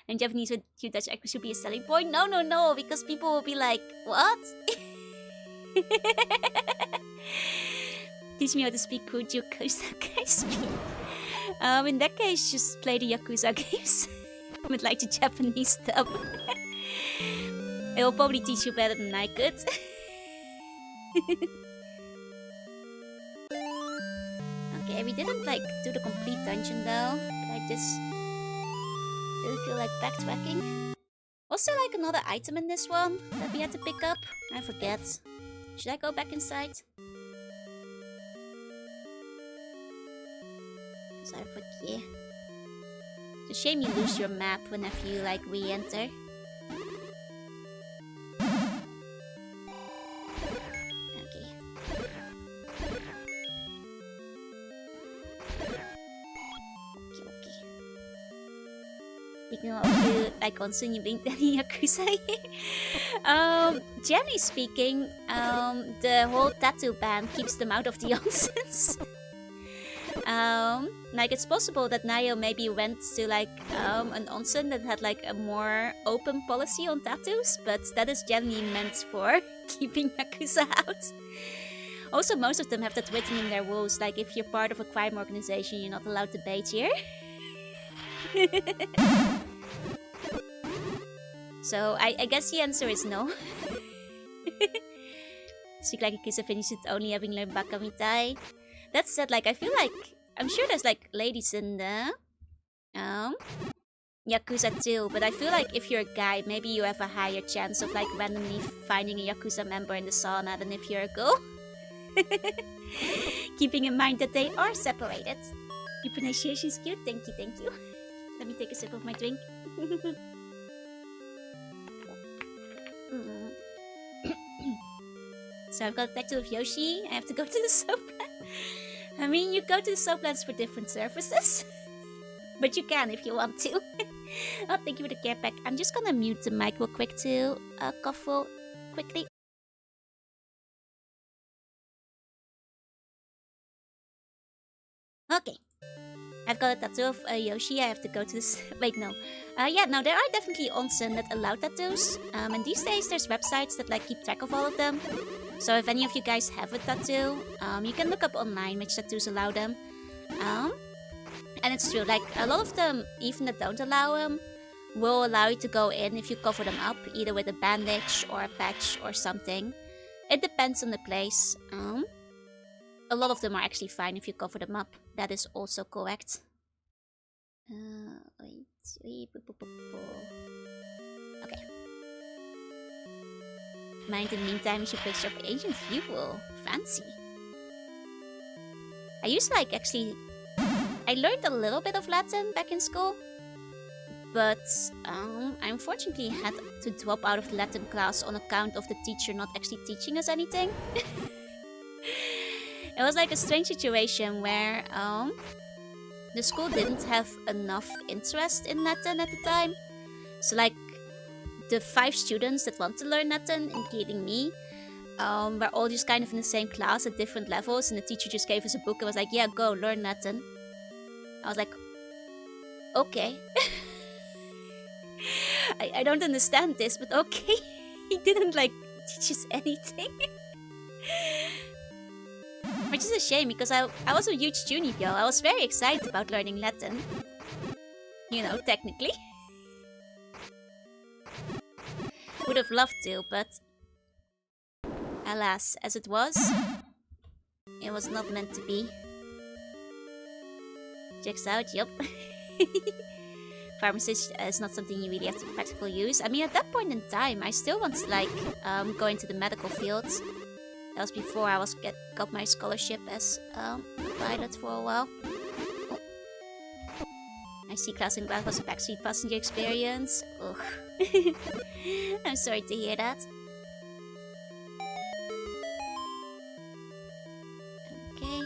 And Japanese with cute Dutch accent should be a selling point? No, because people will be like, what? Teach me how to speak Kujo Yakuza speak. In that case, just play the Yakuza games with, like, the Japanese dub. It will probably teach you better than I could. Okay, we didn't, like, do the complete dungeon though. But I just really feel like backtracking. Was there, like, another item in this one that we had to pick up? I forget. Should I go back inside? So I forget. It's a shame you lose your map whenever you, like, re-enter. Okay. speaking of you, like onsen, you being any Yakuza. Generally speaking, the whole tattoo ban keeps them out of the onsens. Like it's possible that Nayo maybe went to like an onsen that had like a more open policy on tattoos, but that is generally meant for keeping Yakuza out. Also, most of them have that written in their rules, like if you're part of a crime organization, you're not allowed to bathe here. So I guess the answer is no. Speak like Yakuza finished it only having learned Bakamitai. That said, like I feel like I'm sure there's like ladies in the Yakuza too, but I feel like if you're a guy, maybe you have a higher chance of like randomly finding a Yakuza member in the sauna than if you're a girl. Keeping in mind that they are separated. Your pronunciation is cute, thank you, thank you. Let me take a sip of my drink. So I've got a tattoo of Yoshi. I have to go to the soapland. I mean, you go to the soaplands for different services. But you can if you want to. Oh, thank you for the care pack. I'm just gonna mute the mic real quick to cough real quickly. Okay. I've got a tattoo of Yoshi. I have to go to this. Wait, no. Yeah, no, there are definitely onsen that allow tattoos. And these days there's websites that like keep track of all of them. So if any of you guys have a tattoo, you can look up online which tattoos allow them. And it's true, like a lot of them, even that don't allow them, will allow you to go in if you cover them up, either with a bandage or a patch or something. It depends on the place. A lot of them are actually fine if you cover them up. That is also correct. Okay. Mind in the meantime, you should picture of Ancient Fuel. Fancy. I used to like actually... I learned a little bit of Latin back in school. But I unfortunately had to drop out of the Latin class on account of the teacher not actually teaching us anything. It was like a strange situation where the school didn't have enough interest in Latin at the time. So like the 5 students that want to learn Latin, including me, were all just kind of in the same class at different levels, and the teacher just gave us a book and was like, yeah, go learn Latin. I was like, okay. I don't understand this, but okay. He didn't like teach us anything. Which is a shame because I was a huge Junie girl. I was very excited about learning Latin. You know, technically. Would have loved to, but alas, as it was not meant to be. Checks out, yup. Pharmacist is not something you really have to practical use. I mean, at that point in time, I still want to like go into the medical field. That was before I got my scholarship as a pilot for a while. Oh. I see class in class was a backseat passenger experience. Ugh. I'm sorry to hear that. Okay.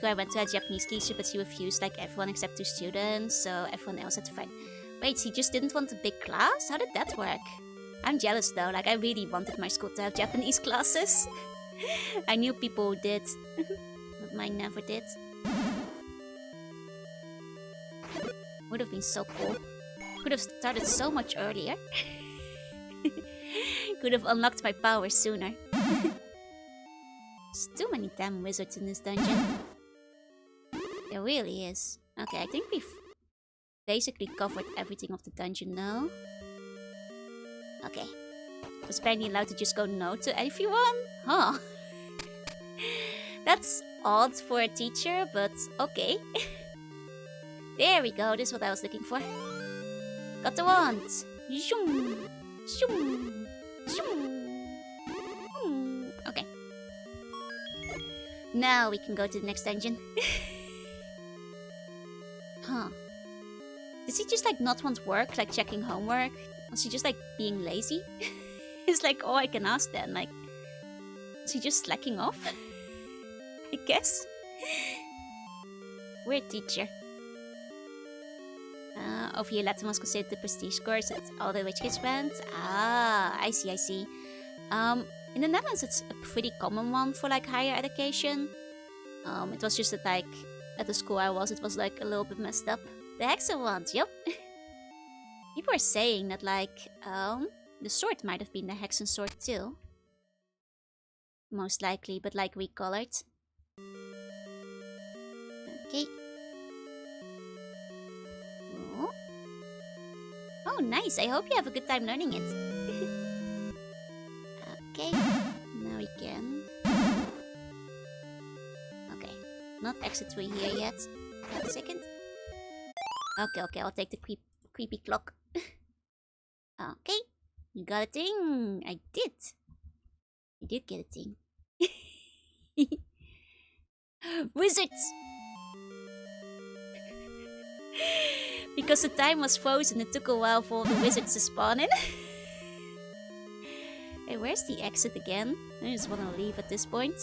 So I went to a Japanese teacher, but she refused like everyone except 2 students, so everyone else had to find. Wait, he just didn't want a big class? How did that work? I'm jealous though, like I really wanted my school to have Japanese classes. I knew people who did, but mine never did. Would have been so cool. Could have started so much earlier. Could have unlocked my powers sooner. There's too many damn wizards in this dungeon. There really is. Okay, I think we've basically covered everything of the dungeon now. Okay. Was apparently allowed to just go no to everyone? Huh. That's odd for a teacher, but okay. There we go, this is what I was looking for. Got the wand! Zoom! Zoom! Zoom! Okay. Now we can go to the next dungeon. Huh. Does he just like not want work, like checking homework? Was he just like being lazy? It's like all I can ask then, like... Is he just slacking off? I guess. Weird teacher. Over here, Latin was considered the prestige course that all the rich kids went. Ah, I see, I see. In the Netherlands, it's a pretty common one for like higher education. It was just that like at the school I was, it was like a little bit messed up. The Hexen ones, yep. People are saying that like the sword might have been the Hexen sword too. Most likely, but like recolored. Okay. Oh, nice. I hope you have a good time learning it. Okay. Now we can... Okay. Not exit through here yet. Wait a second. Okay, I'll take the creepy clock. Okay. You got a thing. I did. I did get a thing. Wizards! Because the time was frozen, it took a while for the wizards to spawn in. Hey, where's the exit again? I just want to leave at this point.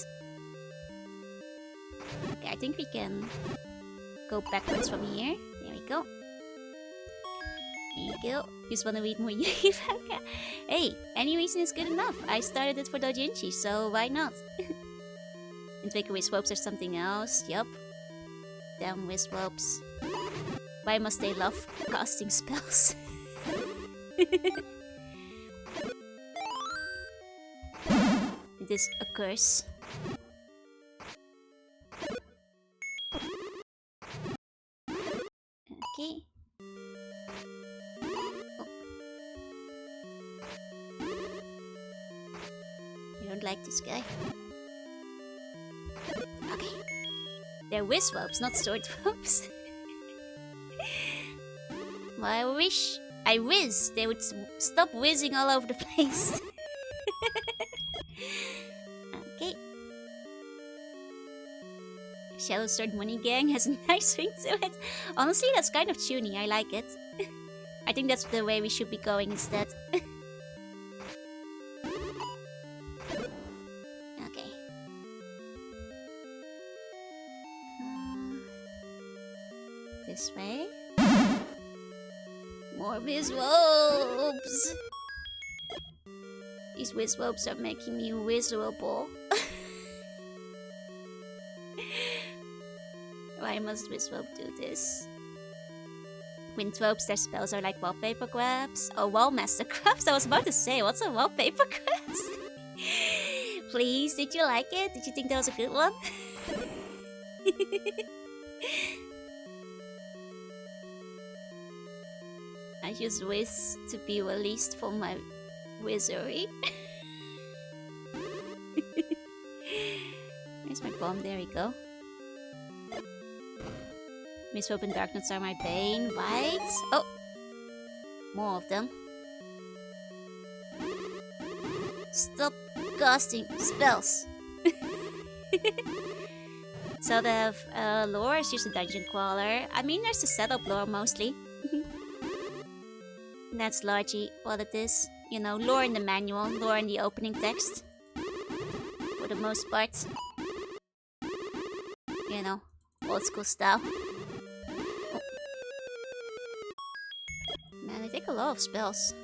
Okay, I think we can go backwards from here. There we go. There you go. Just want to read more Yu-Gi manga. Hey, any reason is good enough. I started it for Dojinshi, so why not? And take away swopes or something else. Yup. Damn wisp-wopes. Why must they love casting spells? It is a curse. Okay. Oh. I don't like this guy. Okay. They're wisp-wopes, not sword-wopes. Well, I wish they would stop whizzing all over the place. Okay. Shadow Sword Money Gang has a nice ring to it. Honestly, that's kind of tuney. I like it. I think that's the way we should be going instead. Okay. This way. More wisp-wopes! These wisp-wopes are making me miserable. Why must wisp-wope do this? Windwopes, their spells are like wallpaper grabs. Oh, wallmaster grabs? I was about to say, what's a wallpaper grabs? Please, did you like it? Did you think that was a good one? I just wish to be released from my wizardry. Where's my bomb? There we go. Mistwolf and Darknuts are my bane. Right? Oh! More of them. Stop casting spells! So they have lore is just a dungeon crawler. I mean, there's the setup lore mostly. That's largely what it is. You know, lore in the manual, lore in the opening text. For the most part. You know, old school style. Oh. Man, they take a lot of spells.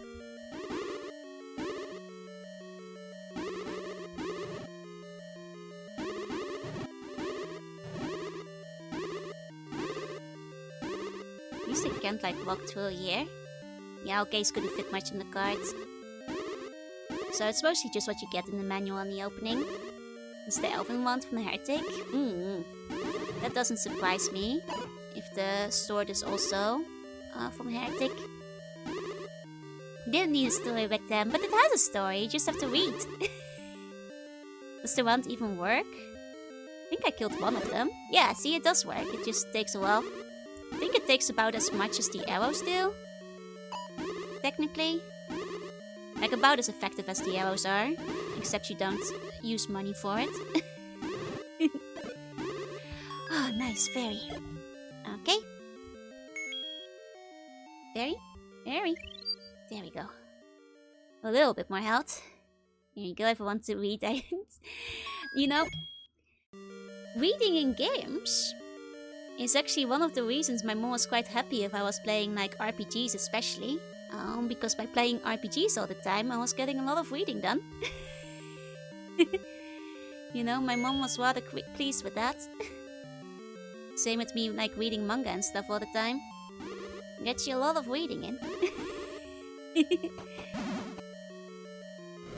At least they can't like walk through here. Yeah, okay, it's couldn't fit much in the cards. So it's mostly just what you get in the manual in the opening. It's the Elven Wand from the Heretic. That doesn't surprise me. If the sword is also from Heretic. Didn't need a story back then, but it has a story, you just have to read. Does the wand even work? I think I killed one of them. Yeah, see, it does work, it just takes a while. I think it takes about as much as the arrows do. Technically. Like about as effective as the arrows are. Except you don't use money for it. Oh, nice, fairy. Okay. Fairy? Fairy. There we go. A little bit more health. Here you go if I want to read items. You know, reading in games is actually one of the reasons my mom was quite happy if I was playing like RPGs especially. Because by playing RPGs all the time, I was getting a lot of reading done. You know, my mom was rather pleased with that. Same with me like reading manga and stuff all the time. Gets you a lot of reading in.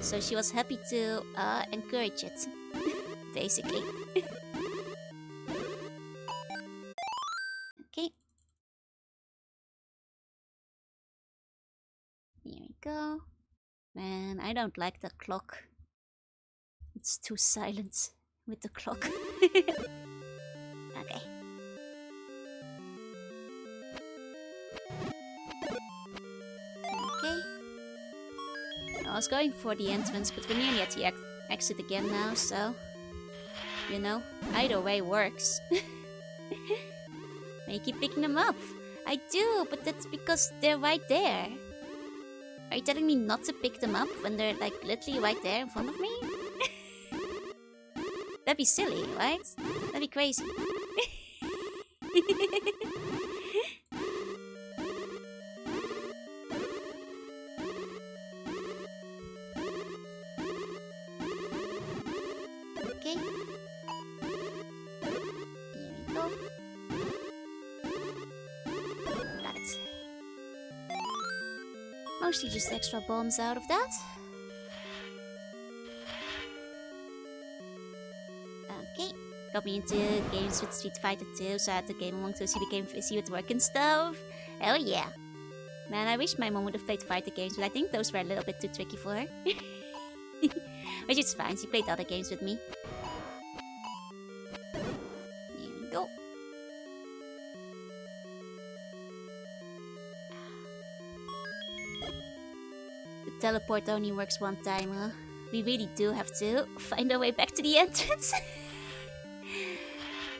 So she was happy to encourage it, basically. Okay. Here we go. Man, I don't like the clock. It's too silent with the clock. Okay. Okay. I was going for the entrance, but we're nearly at the exit again now, so... You know, either way works. I keep picking them up. I do, but that's because they're right there. Are you telling me not to pick them up when they're like literally right there in front of me? That'd be silly, right? That'd be crazy. Okay. Here we go. Got it. Mostly just extra bombs out of that. Okay. Got me into games with Street Fighter 2, so I had to game along so she became busy with work and stuff. Oh yeah. Man, I wish my mom would have played fighter games, but I think those were a little bit too tricky for her. Which is fine, she played other games with me. Here we go. The teleport only works one time, huh? We really do have to find our way back to the entrance.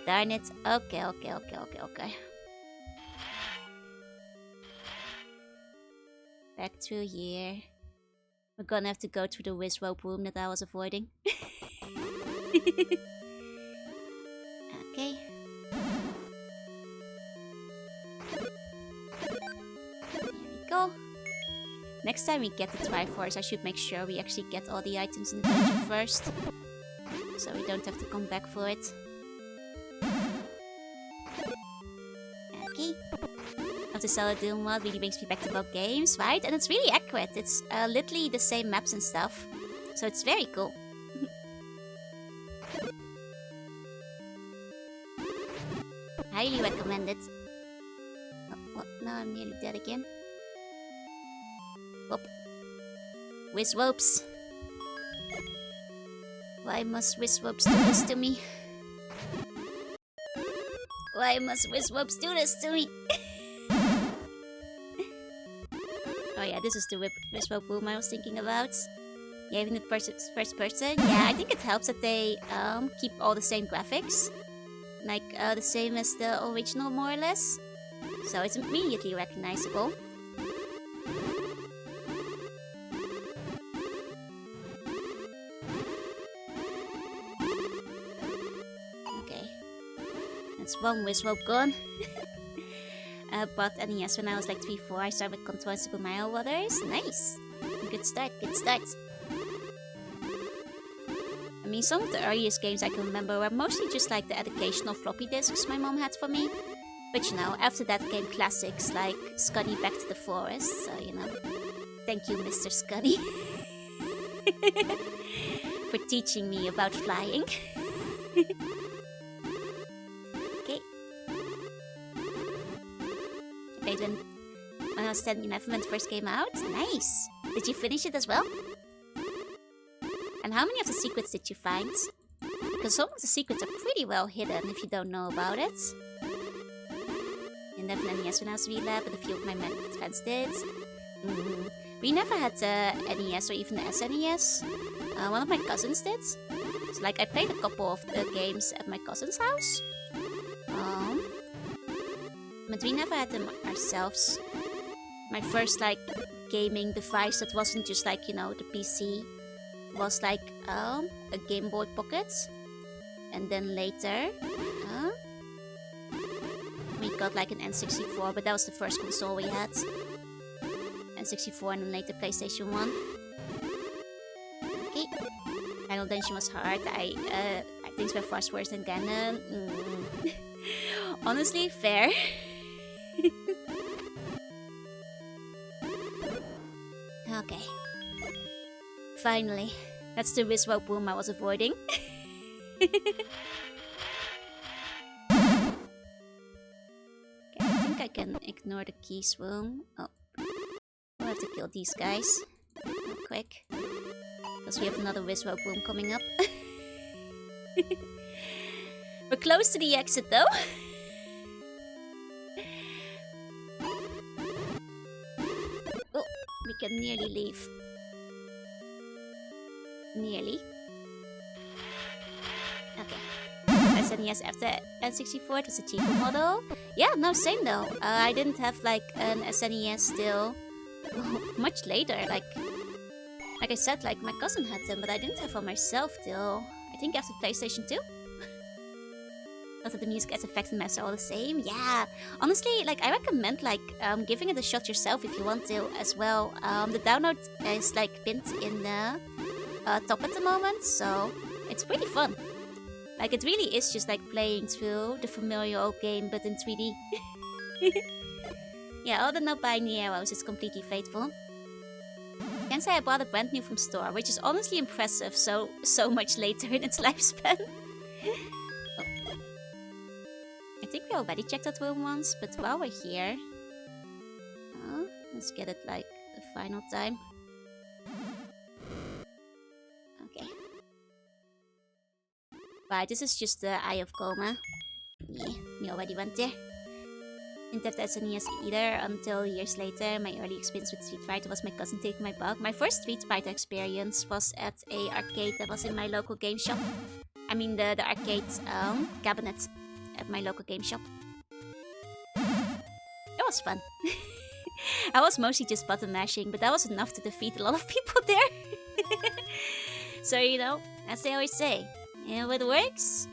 Darn it. Okay. Back through here. We're gonna have to go through the whiz rope room that I was avoiding. Okay. Here we go. Next time we get the Triforce, I should make sure we actually get all the items in the dungeon first. So we don't have to come back for it. Okay. The Celadon mod really brings me back to both games, right? And it's really accurate. It's literally the same maps and stuff. So it's very cool. Highly recommend it. Oh, what? Now I'm nearly dead again. Whoop. Whiz ropes. Why must whiz ropes do this to me? Why must whiz ropes do this to me? Oh yeah, this is the whiz rope room I was thinking about. Yeah, even the first person. Yeah, I think it helps that they keep all the same graphics. Like the same as the original, more or less. So it's immediately recognizable. Okay. That's one whiz rope gone. But NES when I was like 3-4, I started with Control Super Mario Brothers. Nice! Good start, good start. I mean, some of the earliest games I can remember were mostly just like the educational floppy disks my mom had for me. But you know, after that came classics like Scuddy Back to the Forest, so you know. Thank you, Mr. Scuddy. For teaching me about flying. Played when I was 10, 11 when it first came out. Nice! Did you finish it as well? And how many of the secrets did you find? Because some of the secrets are pretty well hidden if you don't know about it. And definitely NES when I was VLab, but a few of my friends did. We never had the NES or even the SNES. One of my cousins did. So like I played a couple of the games at my cousin's house. But we never had them ourselves. My first like gaming device that wasn't just like, you know, the PC was like a Game Boy Pocket. And then later we got like an N64, but that was the first console we had. N64 and then later PlayStation 1. Okay. Final Dungeon was hard. Things were far worse than Ganon. Honestly, fair. Okay. Finally. That's the Wiswope boom I was avoiding. Okay, I think I can ignore the key swoon. Oh. We'll have to kill these guys. Real quick. Because we have another Wiswope boom coming up. We're close to the exit though. Oh, we can nearly leave. Nearly. Okay. SNES after N64, it was a cheaper model. Yeah, no, same though. I didn't have like an SNES till much later. Like I said, like my cousin had them, but I didn't have one myself till I think after PlayStation 2. Also, the music as effects and maps are all the same. Yeah, honestly, like I recommend like giving it a shot yourself if you want to as well. The download is like pinned in the top at the moment, so it's pretty fun. Like it really is just like playing through the familiar old game, but in 3D. Yeah, all the no binding arrows is completely faithful. Can't say I bought it brand new from store, which is honestly impressive. So much later in its lifespan. Oh. I think we already checked that room once, but while we're here, let's get it like the final time. Okay. Right, this is just the Eye of Coma. Yeah, we already went there. Didn't have the SNES either until years later. My early experience with Street Fighter was my cousin taking my bug. My first Street Fighter experience was at a arcade that was in my local game shop. I mean the arcade cabinet at my local game shop. It was fun. I was mostly just button mashing, but that was enough to defeat a lot of people there. So, you know, as they always say, if it works,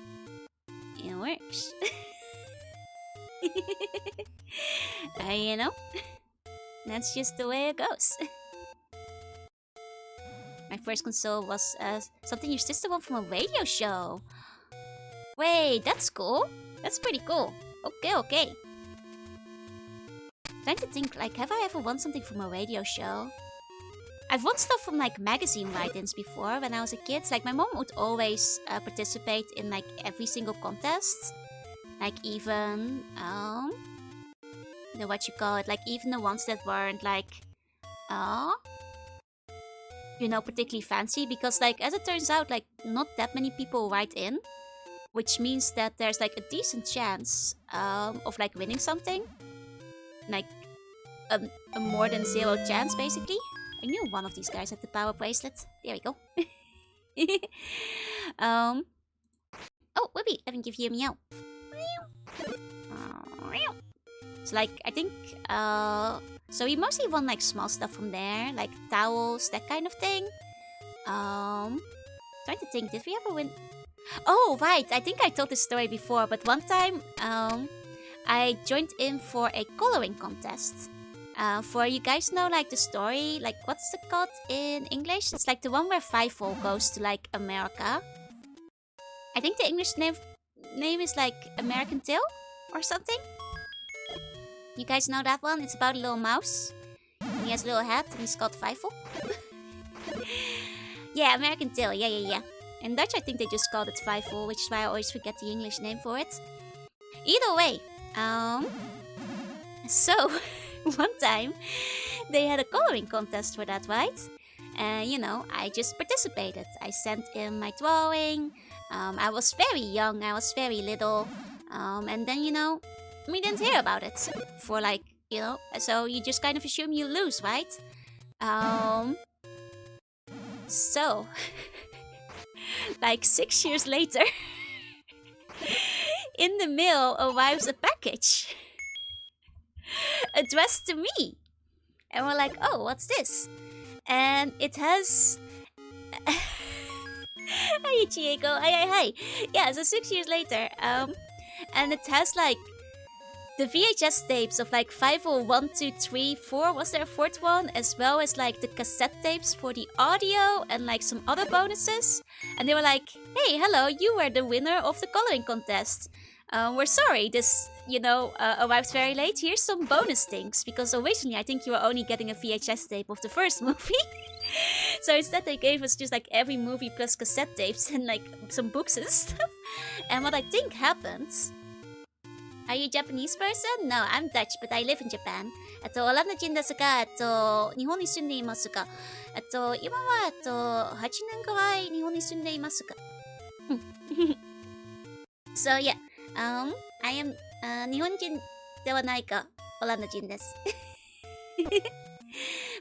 it works. You know, that's just the way it goes. My first console was something your sister won from a radio show. Wait, that's cool. That's pretty cool. Okay. Trying to think, like, have I ever won something from a radio show? I've won stuff from like magazine write-ins before when I was a kid. Like my mom would always participate in like every single contest. Like even like even the ones that weren't like particularly fancy, because like as it turns out, like not that many people write in, which means that there's like a decent chance of like winning something. Like a more than zero chance basically. I knew one of these guys had the power bracelet. There we go. Oh, Whoopi, let me give you a meow. So like, I think, so we mostly won like small stuff from there, like towels, that kind of thing. Trying to think, did we ever win? Oh, right, I think I told this story before, but one time, I joined in for a coloring contest. For you guys know like the story, like what's it called in English? It's like the one where Fievel goes to like America. I think the English name is like American Tail or something. You guys know that one? It's about a little mouse. And he has a little hat and he's called Fievel. Yeah, American Tail. Yeah. In Dutch I think they just called it Fievel, which is why I always forget the English name for it. Either way, so one time they had a coloring contest for that, right? And you know, I just participated. I sent in my drawing. I was very young, I was very little, and then you know, we didn't hear about it for like, you know, so you just kind of assume you lose, right? So like 6 years later, in the mail arrives a package addressed to me. And we're like, oh, what's this? And it has... Hi, Chieko. Hi. Yeah, so 6 years later, and it has like the VHS tapes of like 50123 4, was there a fourth one? As well as like the cassette tapes for the audio and like some other bonuses. And they were like, hey, hello, you were the winner of the coloring contest. We're sorry, this, arrived very late. Here's some bonus things. Because originally I think you were only getting a VHS tape of the first movie. So instead they gave us just like every movie plus cassette tapes and like some books and stuff. And what I think happens... Are you a Japanese person? No, I'm Dutch, but I live in Japan. オランダ人ですが、日本に住んでいますが、今は、8年くらい日本に住んでいますが。So yeah, I am, 日本人ではないが、オランダ人です。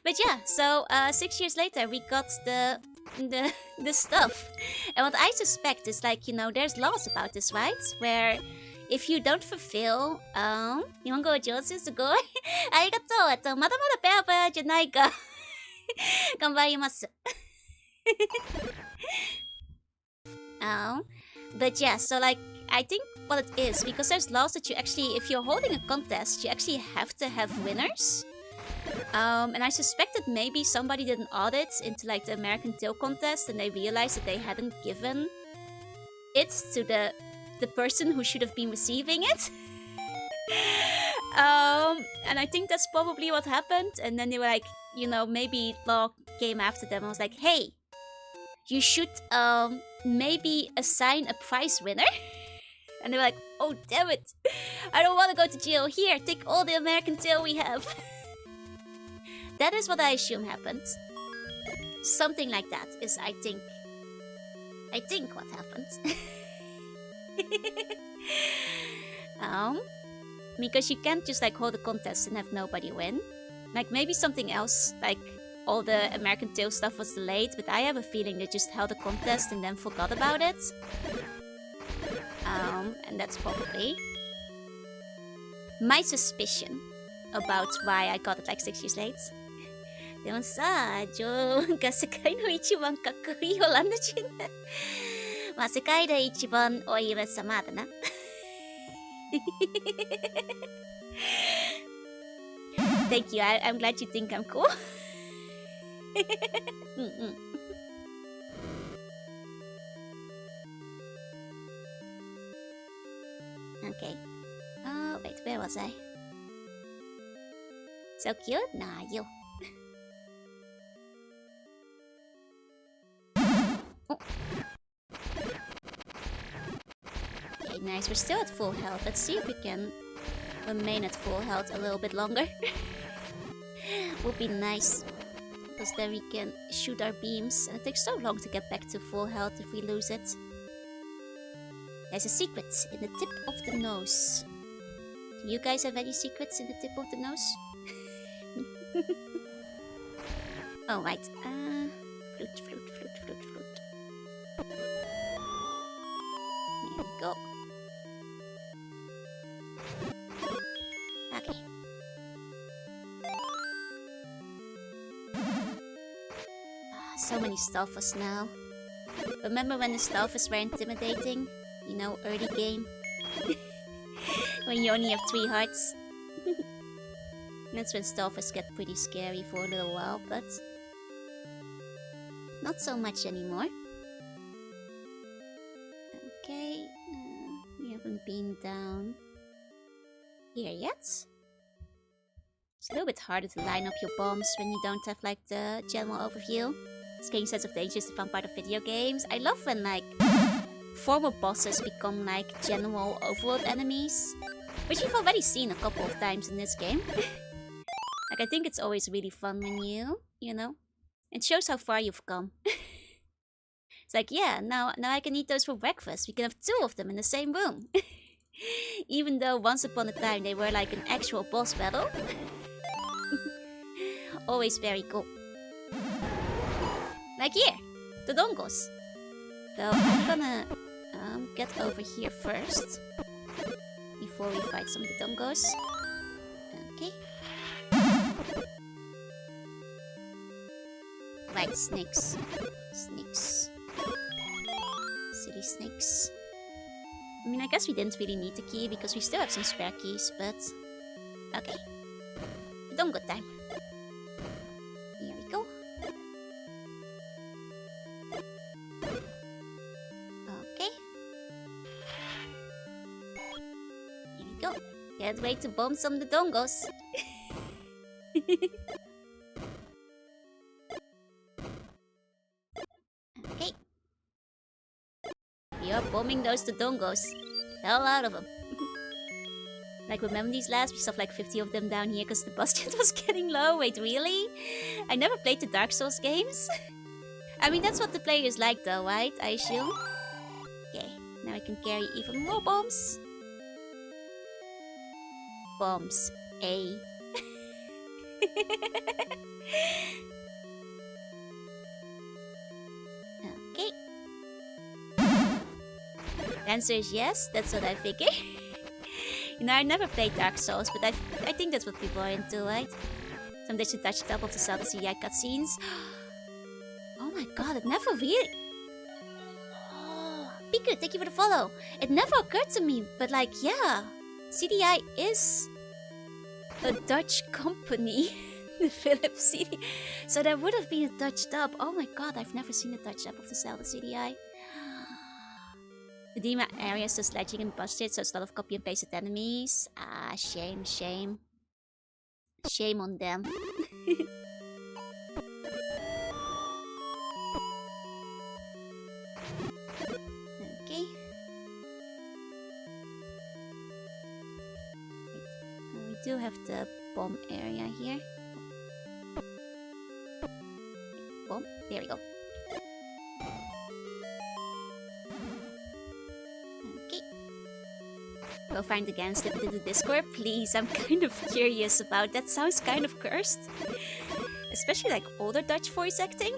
But yeah, so 6 years later we got the stuff. And what I suspect is like, there's laws about this, right? Where if you don't fulfill, 日本語上手すごい。ありがとう。まだまだペラペラじゃないか。頑張ります。But yeah, so like, I think what it is, because there's laws that you actually, if you're holding a contest, you actually have to have winners. And I suspect that maybe somebody did an audit into like the American Tail contest and they realized that they hadn't given it to the person who should have been receiving it. And I think that's probably what happened. And then they were like, maybe law came after them and was like, hey, you should maybe assign a prize winner. And they were like, oh damn it, I don't want to go to jail. Here, take all the American Tail we have. That is what I assume happened. Something like that is, I think what happened. Because you can't just like hold a contest and have nobody win. Like maybe something else, like all the American Tail stuff was delayed, but I have a feeling they just held a contest and then forgot about it. And that's probably my suspicion about why I got it like 6 years late. でもさ、ジョーが世界の一番かっこいいオランダ人だ。まあ世界で一番お姫様だな。Thank you, I'm glad you think I'm cool. Okay. Oh, wait, where was I? So cute? Nah, you. Oh. Okay, nice. We're still at full health. Let's see if we can remain at full health a little bit longer. Would be nice. Because then we can shoot our beams. And it takes so long to get back to full health if we lose it. There's a secret in the tip of the nose. Do you guys have any secrets in the tip of the nose? Oh, right. Flute. There we go. Okay. So many Stalfos now. Remember when the Stalfos were intimidating? Early game. When you only have 3 hearts. That's when Stalfos get pretty scary for a little while, but not so much anymore. Okay, we haven't been down here yet. It's a little bit harder to line up your bombs when you don't have like the general overview. Scaling sense of danger is the fun part of video games. I love when like former bosses become like general overworld enemies, which we've already seen a couple of times in this game. Like I think it's always really fun when it shows how far you've come. It's like, yeah, now I can eat those for breakfast. We can have 2 of them in the same room. Even though once upon a time they were like an actual boss battle. Always very cool. Like here, the Dongos. So I'm gonna get over here first before we fight some of the Dongos. Okay. Right, snakes. City snakes. I mean, I guess we didn't really need the key because we still have some spare keys, but... Okay. Dongo time. Here we go. Okay. Here we go. Can't wait to bomb some of the dongos. Okay. We are bombing those dongos. Hell out of them. Like, remember these last? We stuffed like 50 of them down here because the budget was getting low. Wait, really? I never played the Dark Souls games. I mean, that's what the player is like though, right? I assume. Okay, now I can carry even more bombs. Bombs. A. Okay. The answer is yes, that's what I figured. You know, I never played Dark Souls, but I think that's what people are into, right? Someday should touch the top of the Zelda CDI cutscenes. Oh my god, it never really... Oh, Piku, thank you for the follow. It never occurred to me, but like, yeah. CDI is a Dutch company. The Philips CDI. So there would have been a Dutch dub. Oh my god, I've never seen a Dutch dub of the Zelda CDI. The Dima area is just ledging and busted, so it's a lot of copy and pasted enemies. Ah, shame, shame. Shame on them. Okay. We do have the bomb area here. Bomb? There we go. Go find the Gans to the Discord, please. I'm kind of curious about that. Sounds kind of cursed. Especially like older Dutch voice acting.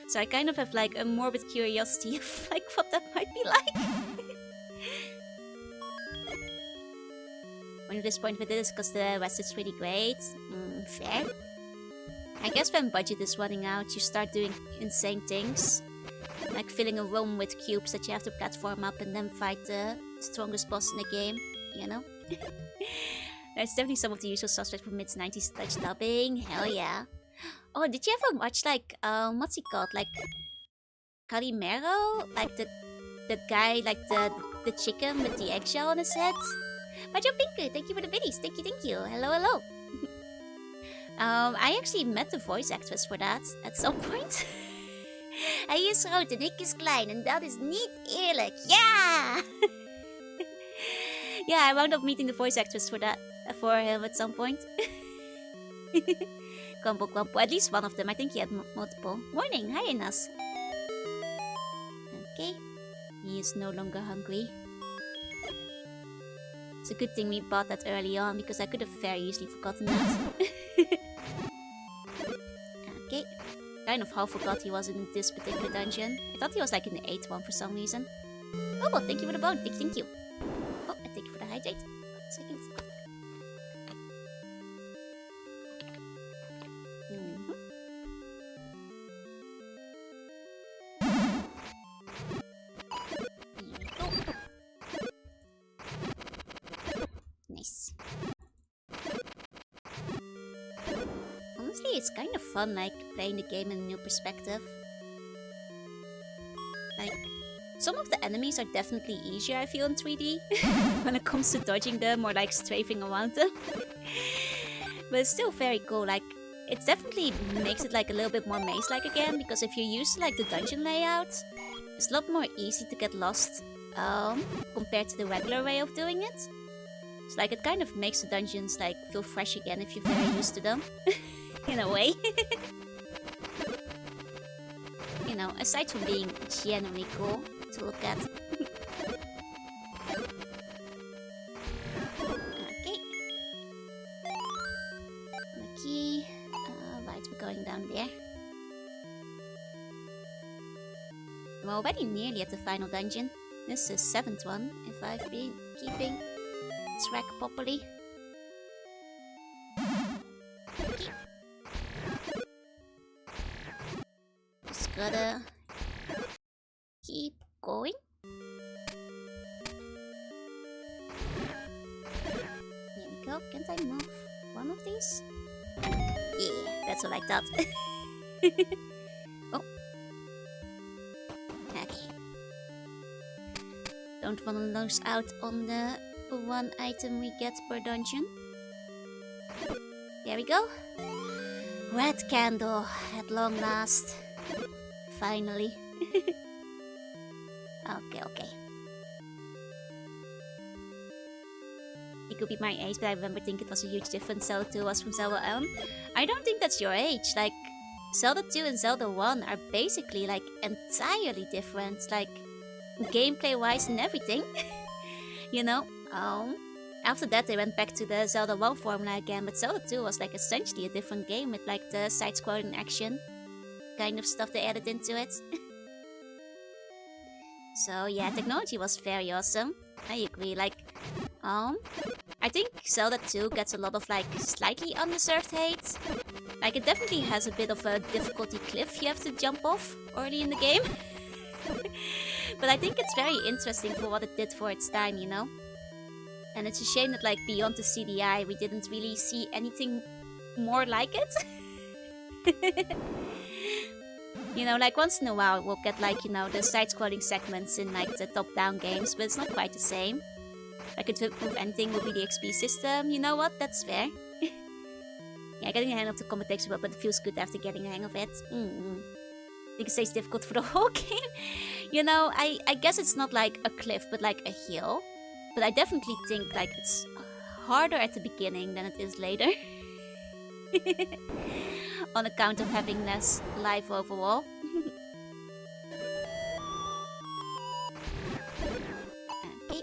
So I kind of have like a morbid curiosity of like what that might be like. When you're disappointed with this because the rest is pretty great. Fair. I guess when budget is running out, you start doing insane things. Like filling a room with cubes that you have to platform up and then fight the strongest boss in the game, you know? There's definitely some of the usual suspects from mid-90s Dutch dubbing, hell yeah. Oh, did you ever watch like, what's he called? Like, Calimero? Like the guy, like the chicken with the eggshell on his head? Majo Pinku, thank you for the biddies, thank you. Hello, hello. I actually met the voice actress for that at some point. Hij is groot en ik is klein en dat is niet eerlijk. Yeah! Yeah, I wound up meeting the voice actress for him at some point. Kwampo Kwampo, at least one of them. I think he had multiple. Morning, hi Inas. Okay, he is no longer hungry. It's a good thing we bought that early on because I could have very easily forgotten that. Okay. Kind of half forgot he was in this particular dungeon. I thought he was like in the 8th one for some reason. Oh well, thank you for the bone. Thank you. Oh, and thank you for the hydrate. 1 second. Nice. Honestly, it's kind of fun, like, playing the game in a new perspective. Like, some of the enemies are definitely easier, I feel, in 3D. When it comes to dodging them or, like, strafing around them. But it's still very cool, like, it definitely makes it, like, a little bit more maze-like again. Because if you're used to, like, the dungeon layout, it's a lot more easy to get lost, compared to the regular way of doing it. So, like, it kind of makes the dungeons, like, feel fresh again if you're very used to them. In a way. You know, aside from being genuinely cool to look at. Okay. The key. Right, we're going down there. We're already nearly at the final dungeon. This is the 7th one, if I've been keeping track properly. Just gotta keep going. There we go. Can't I move one of these? Yeah, that's what I thought. Oh. Okay. Don't want to lose out on the one item we get per dungeon. There we go. Red candle at long last. Finally. Okay. It could be my age, but I remember thinking it was a huge difference. Zelda 2 was from Zelda 1. I don't think that's your age. Like, Zelda 2 and Zelda 1 are basically like entirely different. Like, gameplay wise and everything. You know? After that they went back to the Zelda 1 formula again, but Zelda 2 was like essentially a different game with like the side-scrolling action kind of stuff they added into it. So yeah, technology was very awesome. I agree. Like, I think Zelda 2 gets a lot of like slightly undeserved hate. Like, it definitely has a bit of a difficulty cliff you have to jump off early in the game. But I think it's very interesting for what it did for its time, you know? And it's a shame that like beyond the CDI we didn't really see anything more like it. You know, like once in a while we'll get like, you know, the side-scrolling segments in like the top-down games, but it's not quite the same. Like, if anything would be the XP system, you know what? That's fair. Yeah, getting the hang of the combat takes a while, but it feels good after getting the hang of it. I think it stays difficult for the whole game. You know, I guess it's not like a cliff, but like a hill. But I definitely think like it's harder at the beginning than it is later. On account of having less life overall. Okay.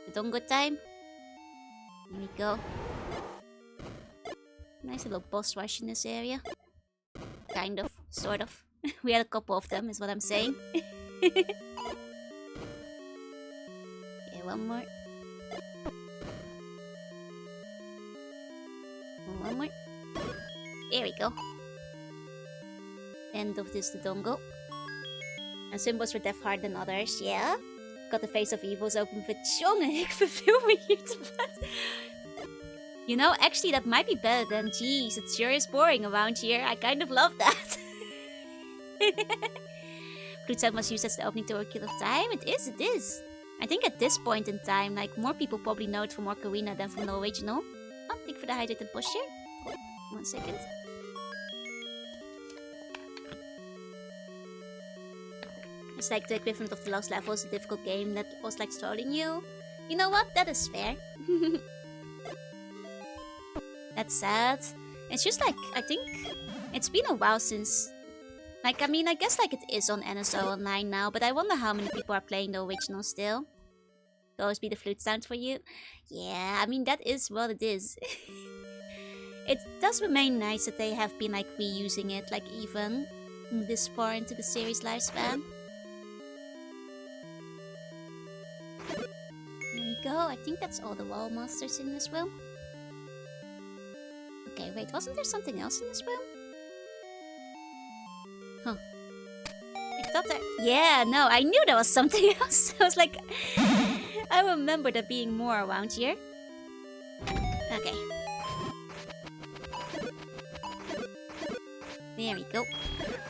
The Dongo time. Here we go. Nice little boss rush in this area. Kind of, sort of. We had a couple of them, is what I'm saying. Okay, one more. One more. There we go. End of this Dodongo. And some boss were deaf hard than others, yeah. Got the face of evils open for jongen, ik verveel me hier te plat. You know, actually that might be better than, geez, it sure is boring around here. I kind of love that. Flute sound was used as the opening to a kill of time. It is. I think at this point in time, like, more people probably know it from Ocarina than from the original. Oh, thank you for the hydrated posture. Oh, 1 second. It's like the equivalent of the last level is a difficult game that was like trolling you. You know what? That is fair. That's sad. It's just like, I think it's been a while since... Like, I mean, I guess like it is on NSO Online now, but I wonder how many people are playing the original still. Will always be the flute sound for you. Yeah, I mean, that is what it is. It does remain nice that they have been like reusing it, like even this far into the series lifespan. There we go. I think that's all the wall masters in this room. Okay, wait, wasn't there something else in this room? Huh. I thought that... Yeah, no, I knew there was something else. I was like... I remember there being more around here. Okay. There we go.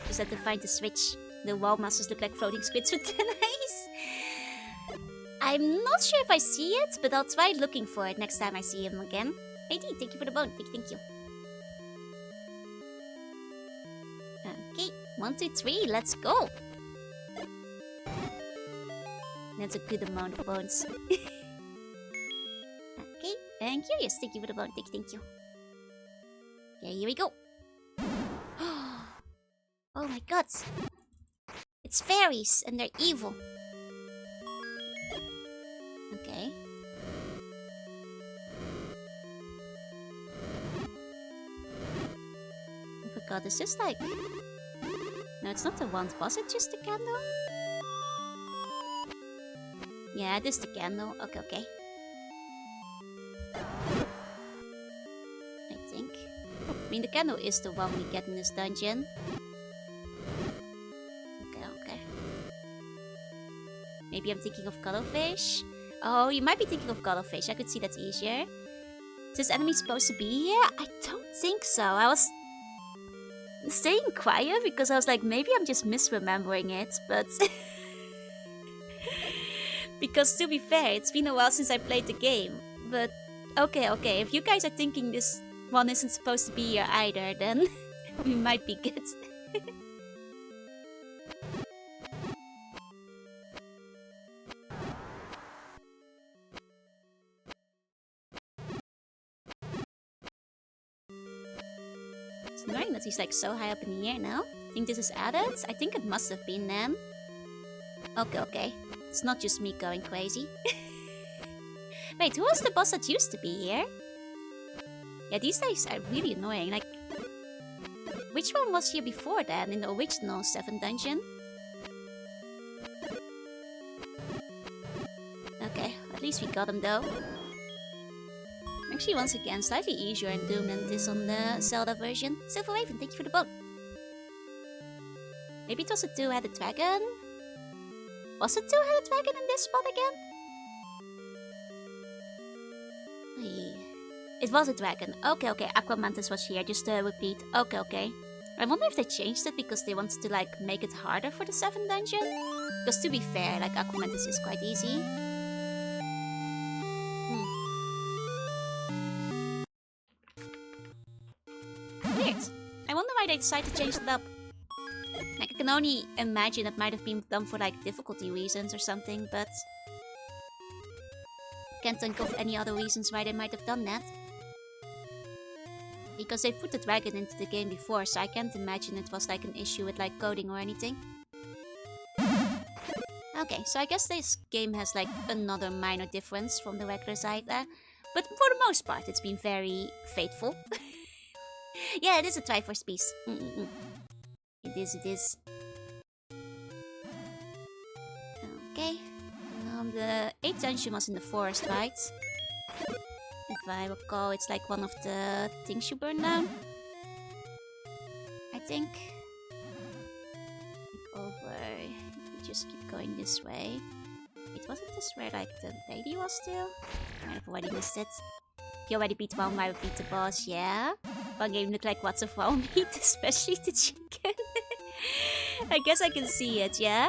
Just had to find the switch. The wall masters look like floating squids with 10 eyes. I'm not sure if I see it, but I'll try looking for it next time I see him again. AD, thank you for the bone. Thank you. Okay, 1, 2, 3, let's go. That's a good amount of bones. Okay, and curious. Thank you for the bone. Thank you. Okay, here we go. Oh my god. It's fairies and they're evil. Okay. I forgot, is this like... No, it's not the wand. Was it just the candle? Yeah, it is the candle. Okay. I think. I mean, the candle is the one we get in this dungeon. Maybe I'm thinking of Cuttlefish. Oh, you might be thinking of Cuttlefish. I could see that's easier. Is this enemy supposed to be here? I don't think so. I was staying quiet because I was like, maybe I'm just misremembering it, but... because to be fair, it's been a while since I played the game. But okay, if you guys are thinking this one isn't supposed to be here either, then we might be good. It's annoying that he's like so high up in the air now. Think this is added? I think it must have been then. Okay. It's not just me going crazy. Wait, who was the boss that used to be here? Yeah, these guys are really annoying. Like, which one was here before then in the original 7th dungeon? Okay, at least we got him though. Actually, once again, slightly easier in Doom than this on the Zelda version. Silver Raven, thank you for the boat. Maybe it was a two-headed dragon? Was it two-headed dragon in this spot again? It was a dragon. Okay, Aquamantis was here, just to repeat. Okay. I wonder if they changed it because they wanted to, like, make it harder for the 7th dungeon? Because to be fair, like, Aquamantis is quite easy. Weird. I wonder why they decided to change it up. Like, I can only imagine it might have been done for, like, difficulty reasons or something, but... can't think of any other reasons why they might have done that. Because they put the dragon into the game before, so I can't imagine it was like an issue with like coding or anything. Okay, so I guess this game has like another minor difference from the regular Zelda. But for the most part, it's been very faithful. Yeah, it is a Triforce piece. It is. Okay. The 8th dungeon was in the forest, right? If I recall, it's like one of the things you burn down. I think. Over. You just keep going this way. Wait, wasn't this where like the lady was still? I might have already missed it. You already beat one, I beat the boss, yeah? One game looked like what's of all meat, especially the chicken. I guess I can see it, yeah?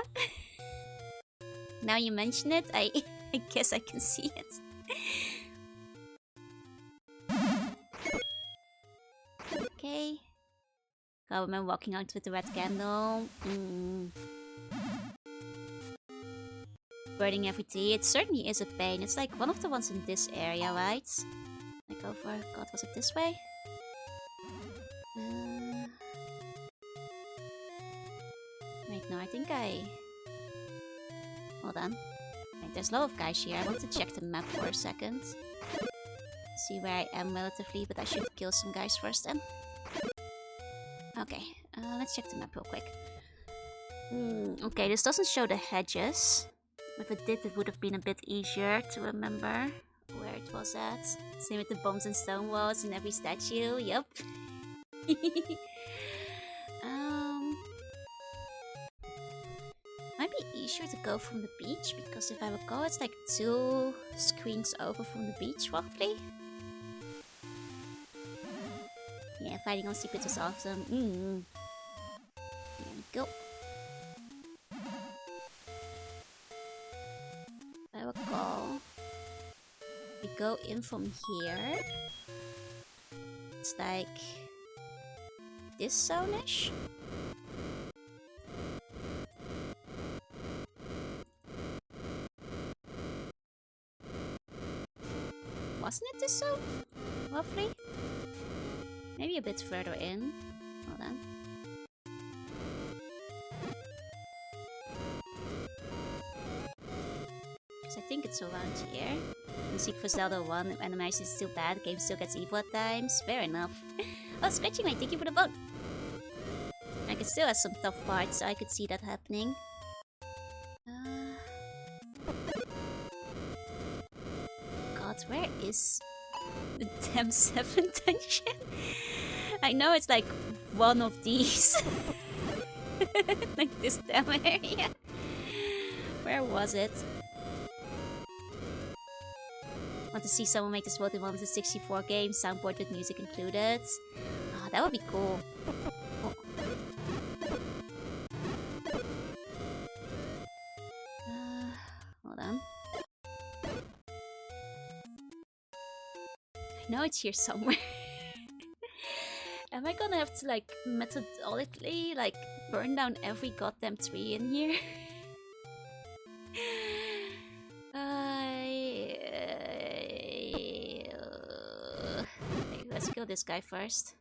Now you mention it, I guess I can see it. Okay. Got a woman walking out with the red candle. Burning every tea. It certainly is a pain. It's like one of the ones in this area, right? Like over... God, was it this way? Wait, no, I think I... Hold on. Wait, there's a lot of guys here. I want to check the map for a second. See where I am relatively, but I should kill some guys first then. Okay, let's check the map real quick. Okay, this doesn't show the hedges. If it did, it would have been a bit easier to remember where it was at. Same with the bombs and stone walls in every statue. Yup. Might be easier to go from the beach, because if I recall, it's like 2 screens over from the beach, roughly. Yeah, fighting on secrets is awesome. There we go. If I recall, we go in from here. It's like this zone-ish. Wasn't it this zone? Roughly? Maybe a bit further in. Hold on. Because I think it's around here. In Seek for Zelda 1, animation is still bad, the game still gets evil at times. Fair enough. Oh, Scratching Mate, thank you for the vote! Like, it still has some tough parts, so I could see that happening. God, where is the damn 7th dungeon? I know it's like one of these. Like this damn area. Where was it? Want to see someone make this world in one of the 64 games, soundboard with music included. Oh, that would be cool. Oh. Hold on. I know it's here somewhere. Am I gonna have to like methodically like burn down every goddamn tree in here? Let's kill this guy first.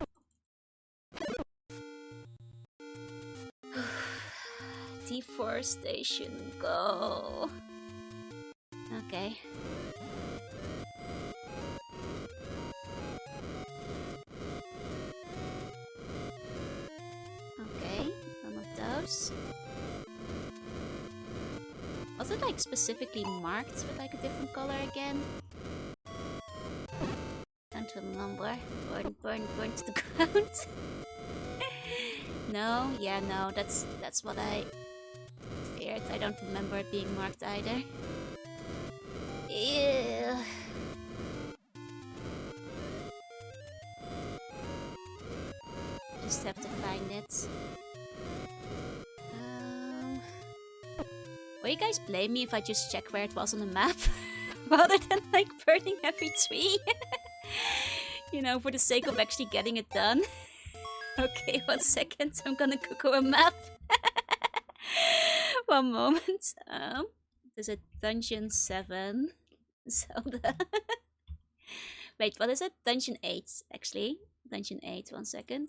Deforestation, go. Okay. Okay, none of those. Was it like specifically marked with like a different color again? Don't remember. Burn to the ground. No, yeah, no, that's what I feared. I don't remember it being marked either. Ew. Just have to find it. Will you guys blame me if I just check where it was on the map? Rather than like burning every tree? You know, for the sake of actually getting it done. Okay, 1 second, I'm gonna Google a map. One moment. There's a Dungeon 7 Zelda. Wait, what is it? Dungeon 8, actually. Dungeon 8, 1 second.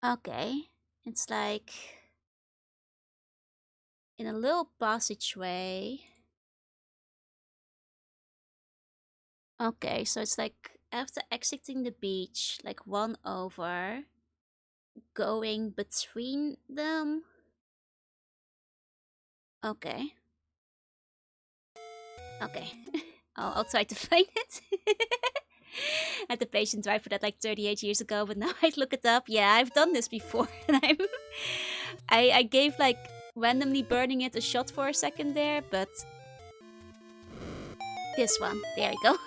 Okay, it's like in a little passageway. Okay, so it's like after exiting the beach, like 1 over, going between them. Okay. Okay. I'll try to find it. I had the patient drive for that like 38 years ago, but now I look it up. Yeah, I've done this before, and I gave like randomly burning it a shot for a second there, but this one, there we go.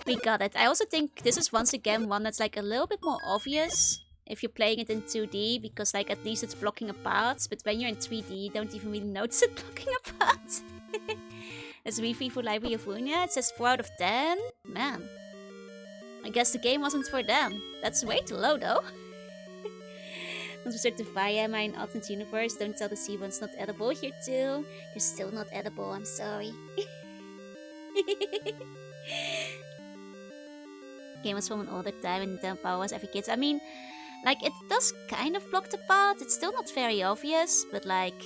We got it. I also think this is once again one that's like a little bit more obvious if you're playing it in 2D, because like at least it's blocking a path, but when you're in 3D you don't even really notice it blocking a path. It's review for Library of Ruina. It says 4 out of 10. Man, I guess the game wasn't for them. That's way too low though. Once we start to fire, am I in alternate universe? Don't tell the sea one's not edible here too. You're still not edible, I'm sorry. Game was from an older time and Nintendo Power was every kid's. I mean, like it does kind of block the path. It's still not very obvious, but like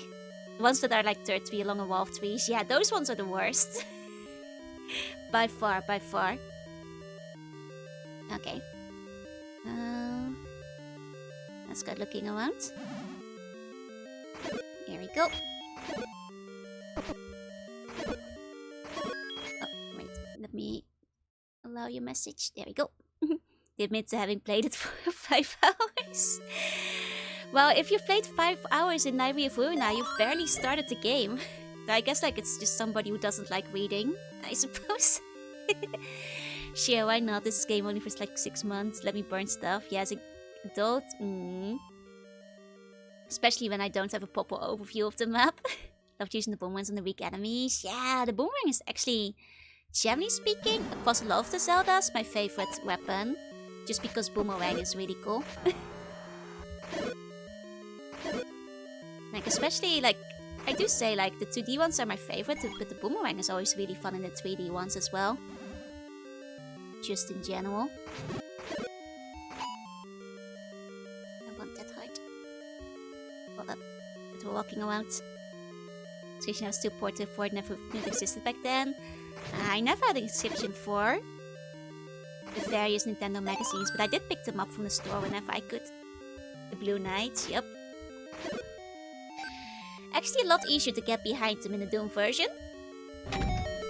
the ones that are like third tree along a wall of trees, yeah, those ones are the worst. By far, by far. Okay. Let's go looking around. Here we go. Oh, wait, let me allow your message. There we go. They admit to having played it for 5 hours. Well, if you've played 5 hours in Library of Ruina, you've barely started the game. I guess like it's just somebody who doesn't like reading, I suppose. Sure, why not? This game only for like 6 months. Let me burn stuff. Yeah, as an adult. Especially when I don't have a proper overview of the map. Loved using the boomerangs on the weak enemies. Yeah, the boomerang is actually, generally speaking, across a lot of the Zeldas, my favorite weapon. Just because boomerang is really cool. Like, especially, like, I do say, like, the 2D ones are my favorite, but the boomerang is always really fun in the 3D ones as well. Just in general. I want that heart. Hold up. But we're walking around. Description was too ported for it, never existed back then. I never had a description for the various Nintendo magazines, but I did pick them up from the store whenever I could. The Blue Knights, yep. Actually a lot easier to get behind them in the Doom version.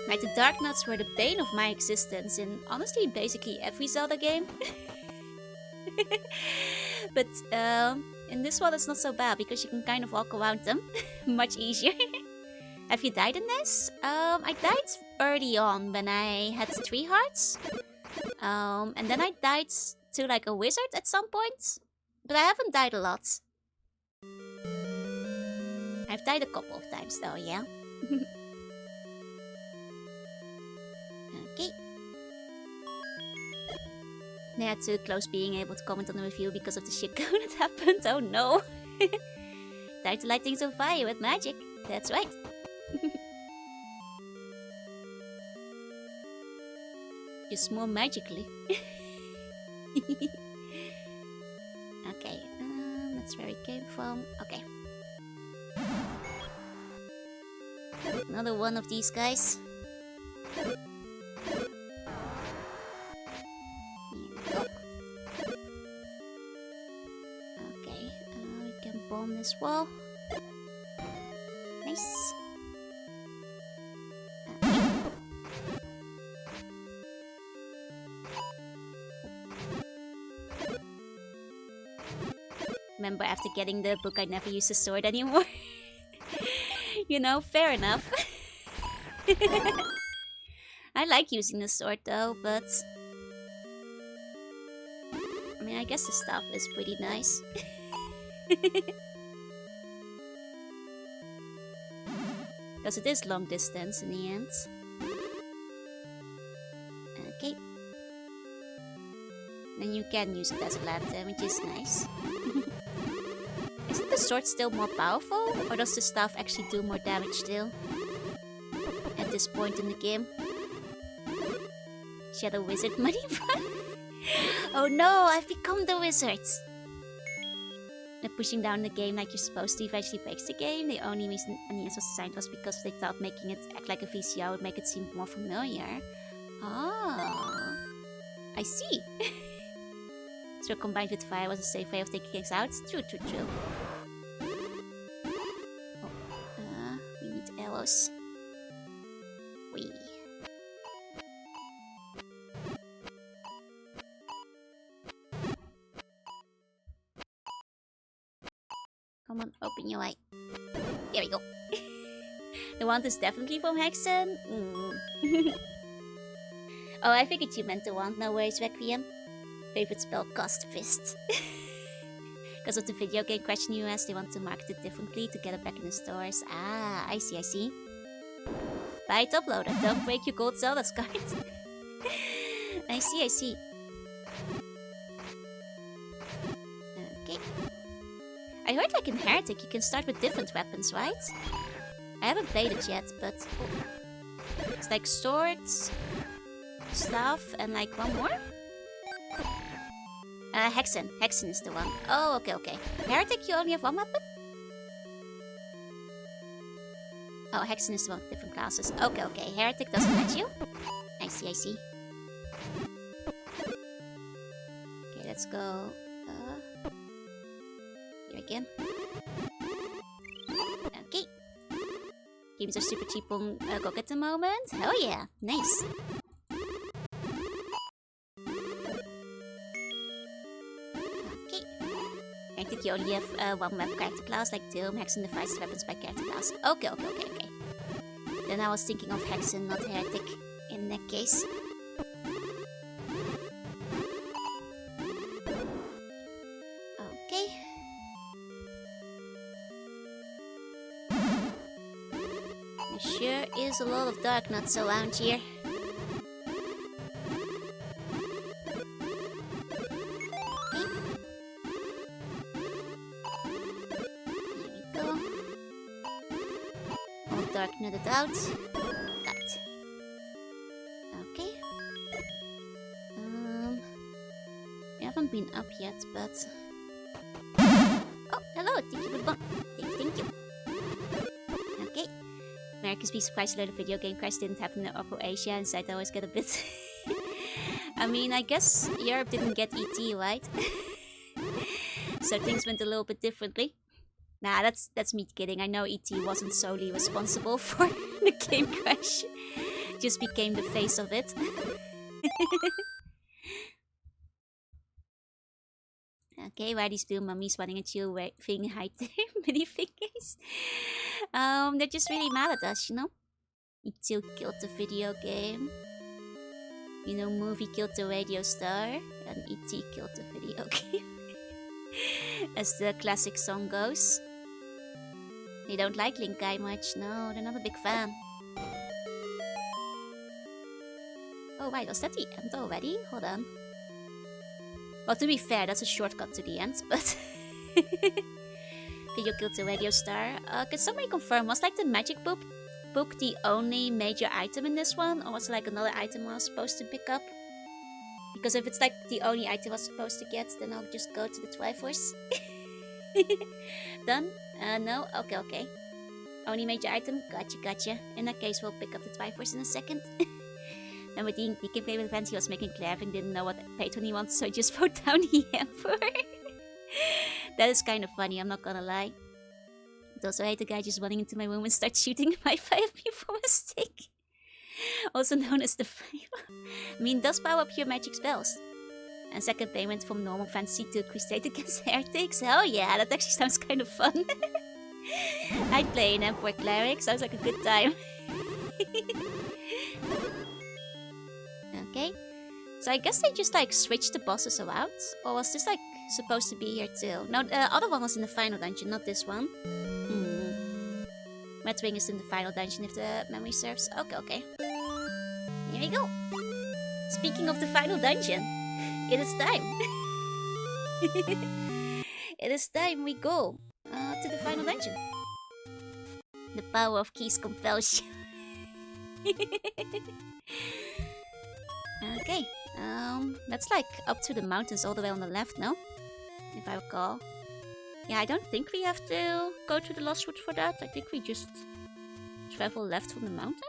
Like, the Dark Nuts were the bane of my existence in, honestly, basically every Zelda game. But in this one, it's not so bad because you can kind of walk around them much easier. Have you died in this? I died early on when I had 3 hearts. And then I died to like a wizard at some point. But I haven't died a lot. I've died a couple of times though, yeah. Okay. They had too close being able to comment on the review because of the shit that happened. Oh no. Time to light things on fire with magic. That's right. Just more magically. Okay, that's where it came from. Okay. Another one of these guys. Here we go. Okay, we can bomb this wall. Nice. Remember, after getting the book, I never use the sword anymore. You know, fair enough. I like using the sword though, but... I mean, I guess the staff is pretty nice. Because it is long distance in the end. Okay. Then you can use it as a lantern, which is nice. Isn't the sword still more powerful? Or does the staff actually do more damage still? At this point in the game? Shadow Wizard money? Oh no, I've become the wizard! The pushing down the game like you're supposed to eventually breaks the game. The only reason Aeneas was designed was because they thought making it act like a VCR would make it seem more familiar. Ah, I see. So combined with fire was a safe way of taking things out. True. Oh, we need arrows. Wee. Come on, open your eye. There we go. The wand is definitely from Hexen. Oh, I figured you meant the wand. No worries, Requiem. Favorite spell, Cast Fist. Because of the video game question you asked, they want to market it differently to get it back in the stores. Ah, I see. Buy it, uploader. Don't break your gold Zelda's card. I see. Okay. I heard like in Heretic you can start with different weapons, right? I haven't played it yet, but... It's like swords, staff, and like one more? Hexen. Hexen is the one. Oh, okay. Heretic, you only have one weapon? Oh, Hexen is the one with different classes. Okay. Heretic doesn't let you? I see. Okay, let's go. Here again. Okay. Games are super cheap on GOG at the moment. Oh yeah, nice. I think you only have one web character class, like Dome, Hexen devises weapons by character class. Okay. Then I was thinking of Hexen, not Heretic, in that case. Okay. There sure is a lot of dark nuts around here. Darken it out. That. Okay. We haven't been up yet, but... Oh, hello! Thank you for the Thank you. Okay. America's be surprised to learn the video game crash didn't happen in Upper Asia, and I always get a bit... I mean, I guess Europe didn't get ET, right? So things went a little bit differently. Nah, that's me kidding. I know ET wasn't solely responsible for the game crash. Just became the face of it. Okay, why these blue mummies running at you waving high mini fingers? They're just really mad at us, you know? You two killed the video game. You know, movie killed the radio star. And E.T. killed the video game. As the classic song goes. They don't like Link Guy much. No, they're not a big fan. Oh, wait, was that the end already? Hold on. Well, to be fair, that's a shortcut to the end, but... Video killed the radio star. Can somebody confirm, was like the magic book the only major item in this one? Or was it like another item I was supposed to pick up? Because if it's like the only item I was supposed to get, then I'll just go to the Triforce. Done? No? Okay. Only major item? Gotcha. In that case, we'll pick up the Triforce in a second. And with the game event, he was making Claving, didn't know what patron he wants, so he just wrote down the Emperor. That is kind of funny, I'm not gonna lie. But also, I hate the guy just running into my room and start shooting my fire from a stick. Also known as the fire. I mean, does power up your magic spells. And second payment from normal fantasy to crusade against heretics. Hell yeah, that actually sounds kind of fun. I'd play an Emperor Cleric, sounds like a good time. Okay, so I guess they just like switched the bosses around, or was this like supposed to be here too? No, the other one was in the final dungeon, not this one. Red Wing is in the final dungeon if the memory serves. Okay. Here we go. Speaking of the final dungeon, it is time. It is time we go to the final dungeon. The power of keys compels you. Okay, that's like up to the mountains all the way on the left, no? If I recall. Yeah, I don't think we have to go to the Lost Wood for that. I think we just travel left from the mountain.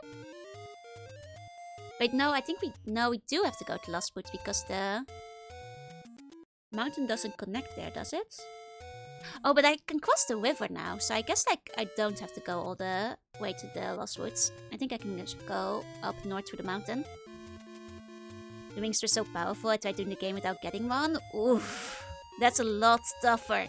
Wait, no, I think we do have to go to Lost Wood because the mountain doesn't connect there, does it? Oh, but I can cross the river now, so I guess like I don't have to go all the way to the Lost Woods. I think I can just go up north through the mountain. The wings were so powerful, I tried doing the game without getting one. Oof, that's a lot tougher.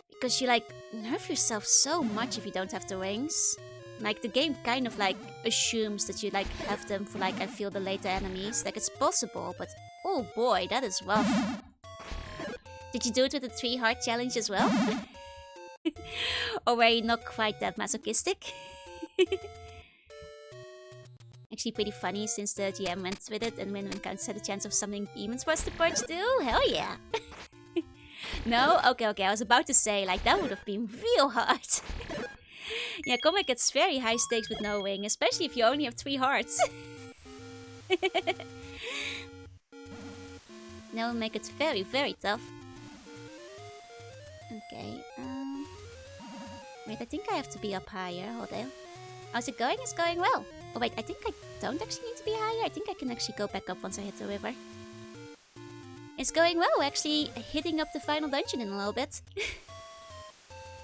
Because you like nerf yourself so much if you don't have the wings. Like the game kind of like assumes that you like have them for like I feel the later enemies. Like it's possible, but oh boy, that is rough. Did you do it with the 3 heart challenge as well? Or were you not quite that masochistic? Actually pretty funny since the GM went with it and when counts had a chance of summoning demons for us to purge too. Hell yeah! No? Okay, I was about to say, like, that would have been real hard. Yeah, Comic gets very high stakes with no wing, especially if you only have 3 hearts. That will make it very, very tough. Okay, wait, I think I have to be up higher. Hold on. How's it going? It's going well. Oh wait, I think I don't actually need to be higher. I think I can actually go back up once I hit the river. It's going well, actually hitting up the final dungeon in a little bit.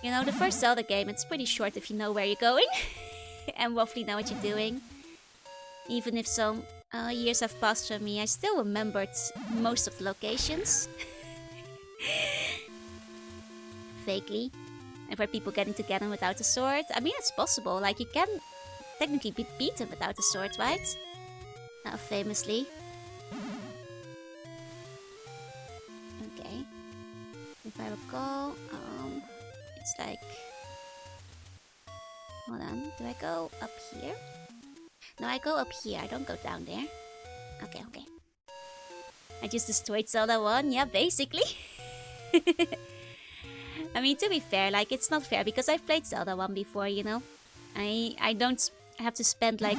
You know, the first Zelda game, it's pretty short if you know where you're going. And roughly know what you're doing. Even if some years have passed from me, I still remembered most of the locations. Vaguely. I've heard people getting to Ganon without a sword. I mean, it's possible. Like, you can technically beat him without a sword, right? Famously. Okay. If I recall, it's like... Hold on. Do I go up here? No, I go up here. I don't go down there. Okay. I just destroyed Zelda 1. Yeah, basically. I mean, to be fair, like, it's not fair because I've played Zelda 1 before, you know? I don't have to spend, like,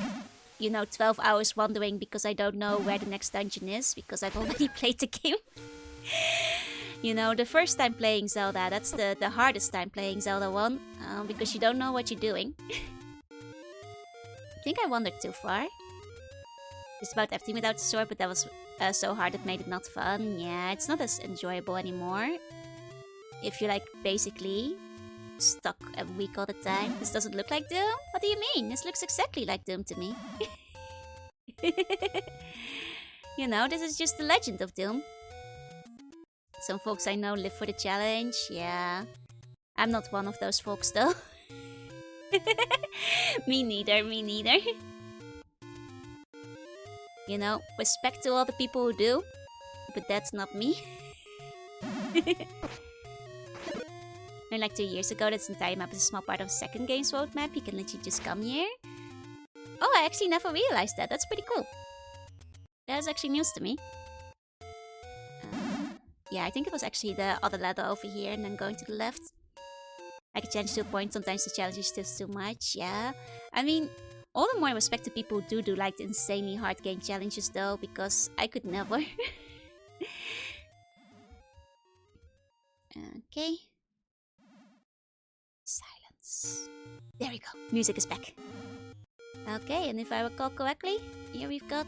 you know, 12 hours wandering because I don't know where the next dungeon is because I've already played the game. You know, the first time playing Zelda, that's the hardest time playing Zelda 1 because you don't know what you're doing. I think I wandered too far. Just about everything without a sword, but that was so hard it made it not fun. Yeah, it's not as enjoyable anymore. If you're like basically stuck a week all the time. This doesn't look like Doom? What do you mean? This looks exactly like Doom to me. You know, this is just the legend of Doom. Some folks I know live for the challenge. Yeah. I'm not one of those folks though. Me neither, me neither. You know, respect to all the people who do, but that's not me. And like 2 years ago, this entire map is a small part of the second game's roadmap. You can literally just come here. Oh, I actually never realized that. That's pretty cool. That's actually news to me. Yeah, I think it was actually the other ladder over here and then going to the left. I can change to a point. Sometimes the challenge is just too much. Yeah. I mean, all the more respect to people who do like the insanely hard game challenges though, because I could never. Okay. Silence. There we go. Music is back. Okay, and if I recall correctly, here we've got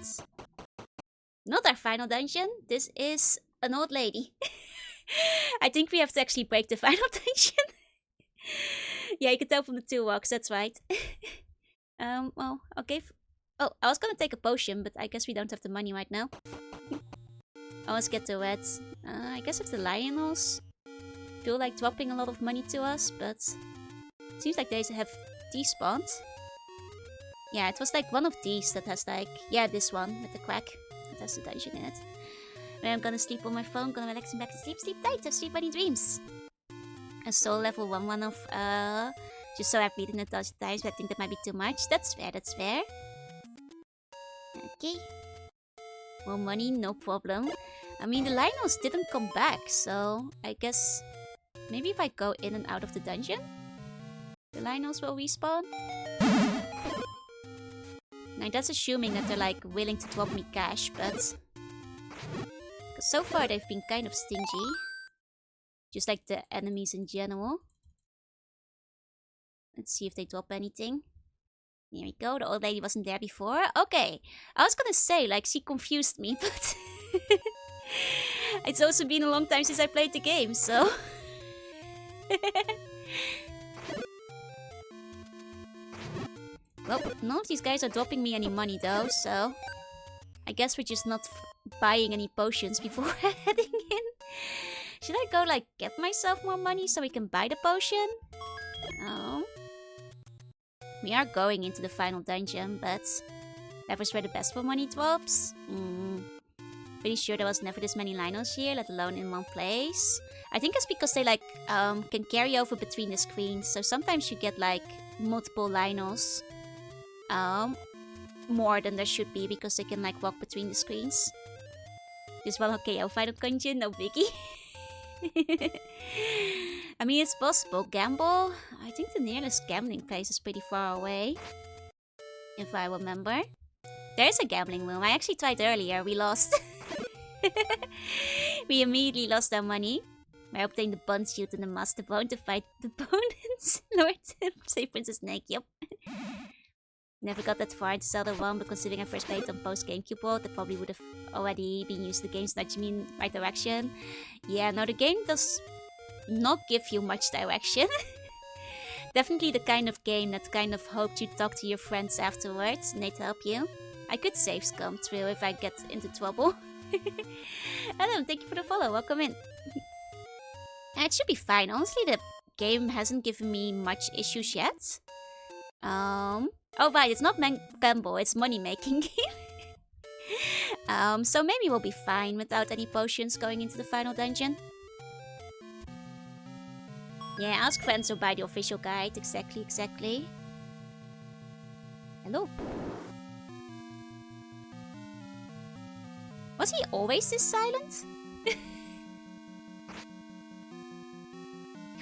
not our final dungeon. This is an old lady. I think we have to actually break the final dungeon. Yeah, you can tell from the two walks, that's right. Well, okay. Oh, I was gonna take a potion, but I guess we don't have the money right now. Oh, let's get to it. I guess if the Lionels feel like dropping a lot of money to us, but seems like they have despawned. Yeah, it was like one of these that has like, yeah, this one with the quack that has the dungeon in it. Where I'm gonna sleep on my phone, gonna relax and back to sleep, sleep tight, have sleep bunny dreams. And soul level 1 of, just so I've beaten it 1,000 times, but I think that might be too much. That's fair, that's fair. Okay. More money, no problem. I mean, the Lionels didn't come back, so I guess maybe if I go in and out of the dungeon, the Lionels will respawn. Now that's assuming that they're like willing to drop me cash, but so far they've been kind of stingy. Just like the enemies in general. Let's see if they drop anything. Here we go, the old lady wasn't there before. Okay, I was gonna say, like, she confused me, but it's also been a long time since I played the game, so... Well, none of these guys are dropping me any money though, so... I guess we're just not buying any potions before heading in. Should I go, like, get myself more money so we can buy the potion? No. We are going into the final dungeon, but... that was where the best for money drops? Pretty sure there was never this many Lionels here, let alone in one place. I think it's because they, like, can carry over between the screens. So sometimes you get, like, multiple Lionels. More than there should be, because they can, like, walk between the screens. This one, okay, I'll find a dungeon, no biggie. I mean, it's possible. Gamble? I think the nearest gambling place is pretty far away. If I remember. There's a gambling room. I actually tried earlier. We lost. We immediately lost our money. I obtained the Bond Shield and the Master Bone to fight the opponents. Lord, say Princess Snake, yep. Never got that far into Zelda 1, but considering I first played on post GameCube world, that probably would have already been used to the game's nudge me in right direction. Yeah, no, the game does not give you much direction. Definitely the kind of game that kind of hoped you'd talk to your friends afterwards and they'd help you. I could save scum through if I get into trouble. Hello, thank you for the follow, welcome in. It should be fine. Honestly, the game hasn't given me much issues yet. Oh right, it's not gamble, it's money making game. So maybe we'll be fine without any potions going into the final dungeon. Yeah, ask friends or buy the official guide. Exactly, exactly. Hello. Was he always this silent?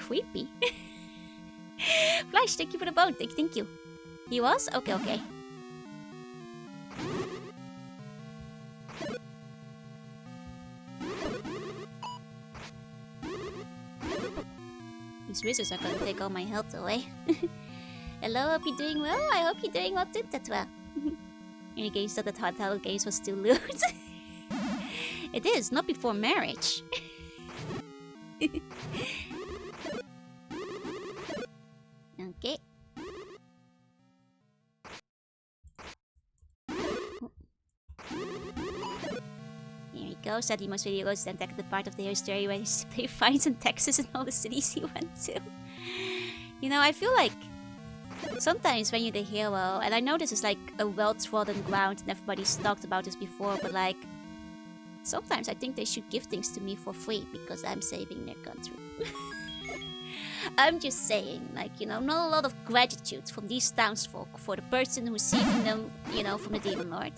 Creepy. Flash, thank you for the bone. Thank you. He was? Okay, okay. These wizards are gonna take all my health away. Hello, hope you're doing well. I hope you're doing well too, Tetra. Any games thought that Hot Hollow Games was still loot? It is, not before marriage. Okay. Here we go. though. Sadly, most video goes then the part of the history where he pay fines in Texas and all the cities he went to. You know, I feel like sometimes when you're the hero, and I know this is like a well-trodden ground and everybody's talked about this before, but like, sometimes I think they should give things to me for free because I'm saving their country. I'm just saying, like, you know, not a lot of gratitude from these townsfolk for the person who's saving them, you know, from the Demon Lord.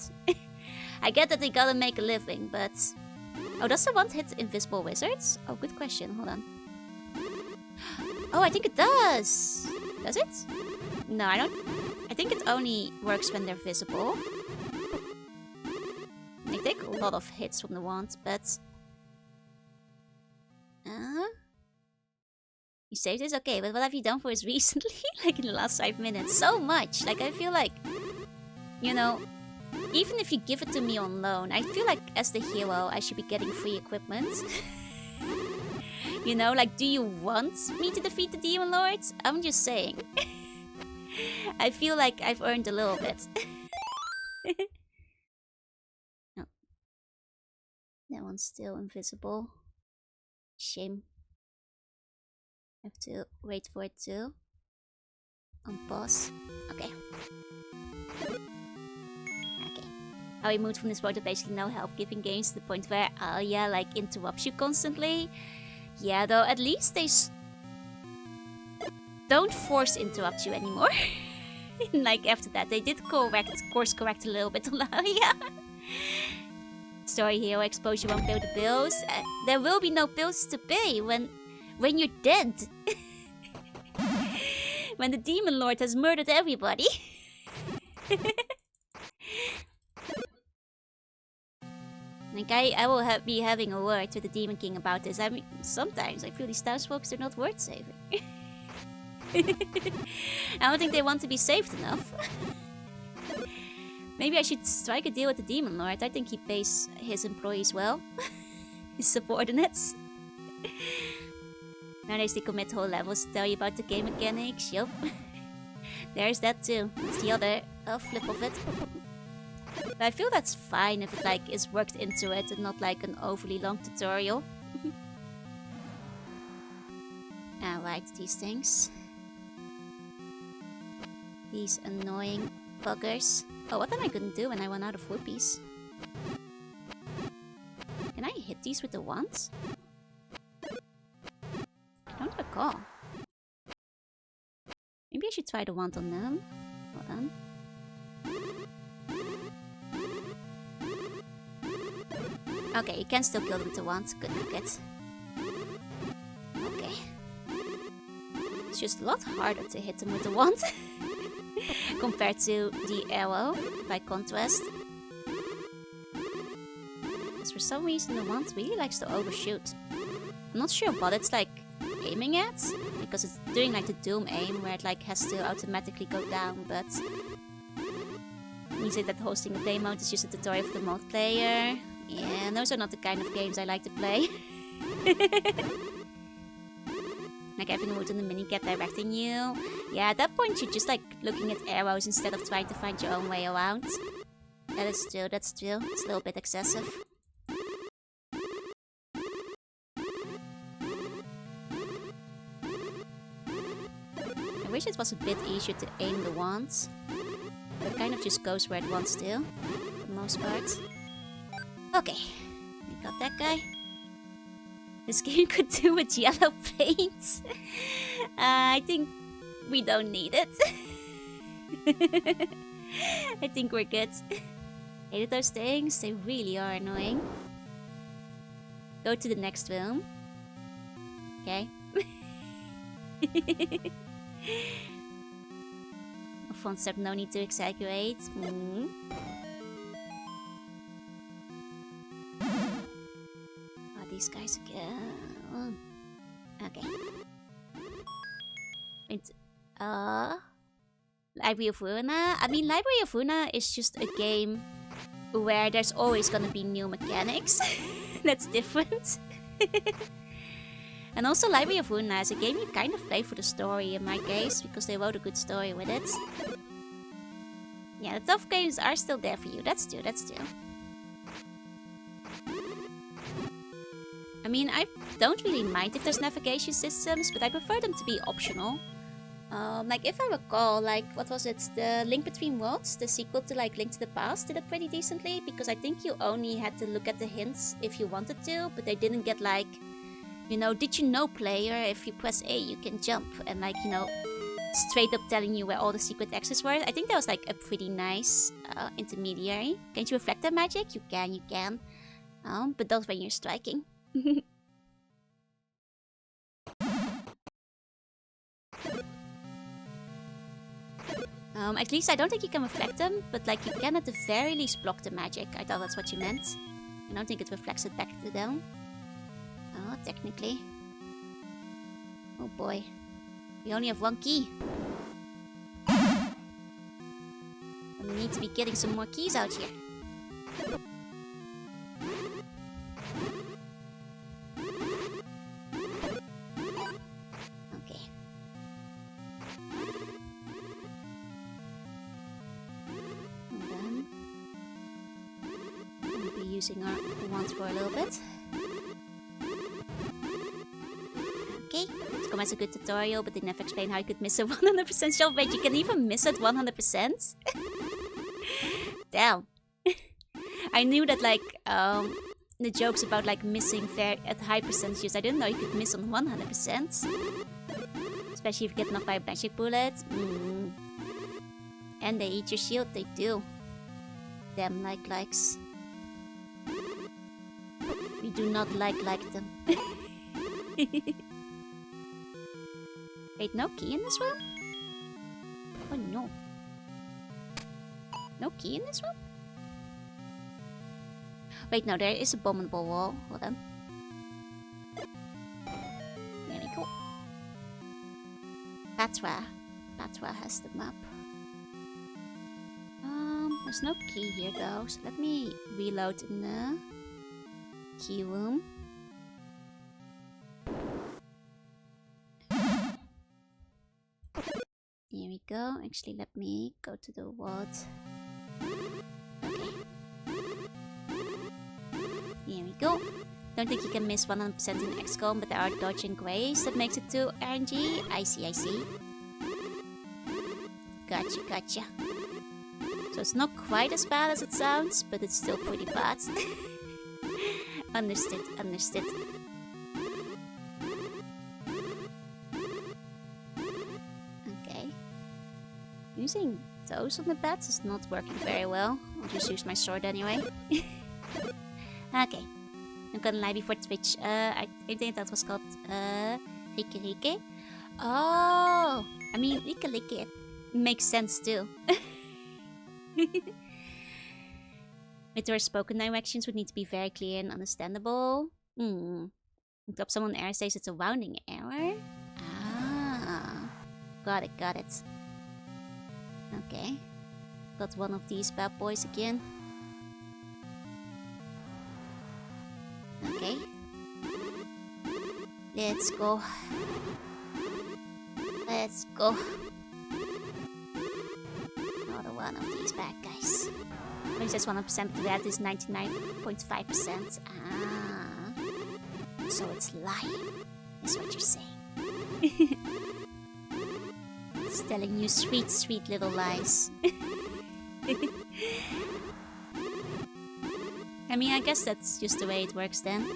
I get that they gotta make a living, but... Oh, does the wand hit invisible wizards? Oh, good question. Hold on. Oh, I think it does! Does it? No, I don't... I think it only works when they're visible. They take a lot of hits from the wand, but... You saved this? Okay, but what have you done for us recently? Like in the last 5 minutes? So much! Like, I feel like... You know... Even if you give it to me on loan, I feel like as the hero, I should be getting free equipment. You know, like, do you want me to defeat the Demon Lords? I'm just saying. I feel like I've earned a little bit. No. That one's still invisible. Shame. I have to wait for it to unpause. Okay. How he moved from this mode to basically no help giving games to the point where Alia like interrupts you constantly. Yeah, though at least they don't force interrupt you anymore. Like after that, they did course correct a little bit on Alia. Story hero exposure won't pay the bills. There will be no bills to pay when you're dead. When the Demon Lord has murdered everybody. Like, I will be having a word with the Demon King about this. I mean, sometimes I feel these townsfolk are not worth saving. I don't think they want to be saved enough. Maybe I should strike a deal with the Demon Lord. I think he pays his employees well. His subordinates. Nowadays they commit whole levels to tell you about the game mechanics. Yup. There's that too. It's the other flip of it. But I feel that's fine if it like is worked into it and not like an overly long tutorial. Alright, these things. These annoying buggers. Oh, what am I gonna do when I run out of rupees? Can I hit these with the wands? I don't recall. Maybe I should try the wand on them. Hold on. Okay, you can still kill them with the wand. Good, good. Okay. It's just a lot harder to hit them with the wand compared to the arrow, by contrast. Because for some reason the wand really likes to overshoot. I'm not sure what it's like aiming at, because it's doing like the Doom aim where it like has to automatically go down, but you say that hosting a play mode is just a tutorial for the multiplayer. Yeah, those are not the kind of games I like to play. Like having a wood on the minicat directing you. Yeah, at that point you're just like looking at arrows instead of trying to find your own way around. That is true, that's true. It's a little bit excessive. I wish it was a bit easier to aim the wands. But it kind of just goes where it wants to, for the most part. Okay, we got that guy. This game could do with yellow paint. I think we don't need it. I think we're good. Hated those things, they really are annoying. Go to the next room. Okay. Concept, no need to exaggerate. These guys again. Okay. Wait, Library of Runa? I mean, Library of Runa is just a game where there's always gonna be new mechanics. That's different. And also, Library of Runa is a game you kind of play for the story in my case, because they wrote a good story with it. Yeah, the tough games are still there for you. That's true, that's true. mean, I don't really mind if there's navigation systems, but I prefer them to be optional. Like, if I recall, like, what was it? The Link Between Worlds, the sequel to, like, Link to the Past, did it pretty decently, because I think you only had to look at the hints if you wanted to, but they didn't get, like, you know, did you know, player, if you press A, you can jump, and, like, you know, straight up telling you where all the secret exits were. I think that was, like, a pretty nice intermediary. Can't you reflect that magic? You can. But that's when you're striking. At least I don't think you can reflect them, but like you can at the very least block the magic. I thought that's what you meant. I don't think it reflects it back to them. Oh, technically. Oh boy. We only have one key. We need to be getting some more keys out here. Using our wands for a little bit. Okay, it's come as a good tutorial, but they never explain how you could miss a 100% shelf rate. You can even miss it 100%? Damn. I knew that, like, the jokes about, like, missing at high percentages, I didn't know you could miss on 100%. Especially if you get knocked by a magic bullet. And they eat your shield, they do. Damn likes. We do not like them. Wait, no key in this one? Oh no. No key in this one? Wait, no, there is a abominable wall. Hold on. There we go. That's where has the map. There's no key here though, so let me reload in the key room. Here we go. Actually, let me go to the ward. Okay. Here we go. Don't think you can miss 100% in XCOM, but there are dodge and grace that makes it to RNG. I see. Gotcha. So it's not quite as bad as it sounds, but it's still pretty bad. Understood. Okay. Using those on the bats is not working very well. I'll just use my sword anyway. Okay. I'm gonna lie before Twitch. I think that was called Rike. Oh! I mean, Rike makes sense too. With our spoken directions would need to be very clear and understandable. Looked up someone error says it's a rounding error. Ah. Got it. Okay. Got one of these bad boys again. Okay. Let's go. Another one of these bad guys. It says 100%, but that is 99.5%. Ah. So it's lying, is what you're saying. It's telling you sweet little lies. I mean, I guess that's just the way it works then.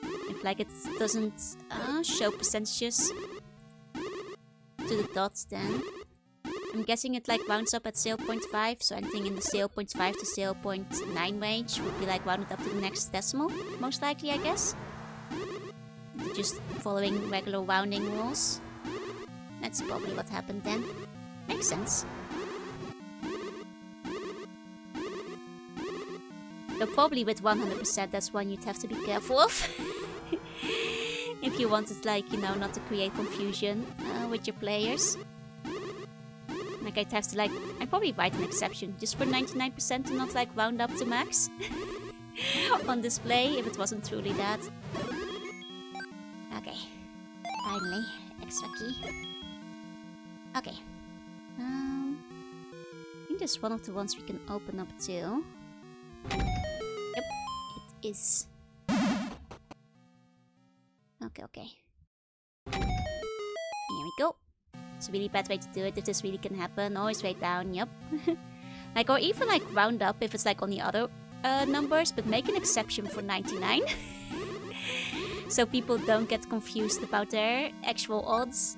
If, like, it doesn't show percentages to the dots, then I'm guessing it like rounds up at 0.5, so anything in the 0.5 to 0.9 range would be like rounded up to the next decimal, most likely, I guess. Just following regular rounding rules. That's probably what happened then. Makes sense. Though probably with 100%, that's one you'd have to be careful of. If you wanted, like, you know, not to create confusion with your players. Like, I'd have to, like, I'd probably write an exception just for 99% to not, like, round up to max on display if it wasn't truly that. Okay. Finally, extra key. Okay. I think there's one of the ones we can open up too. Yep, it is. Okay. Here we go. It's a really bad way to do it if this really can happen. Always way down, yep. Like, or even like round up if it's like on the other numbers, but make an exception for 99. So people don't get confused about their actual odds.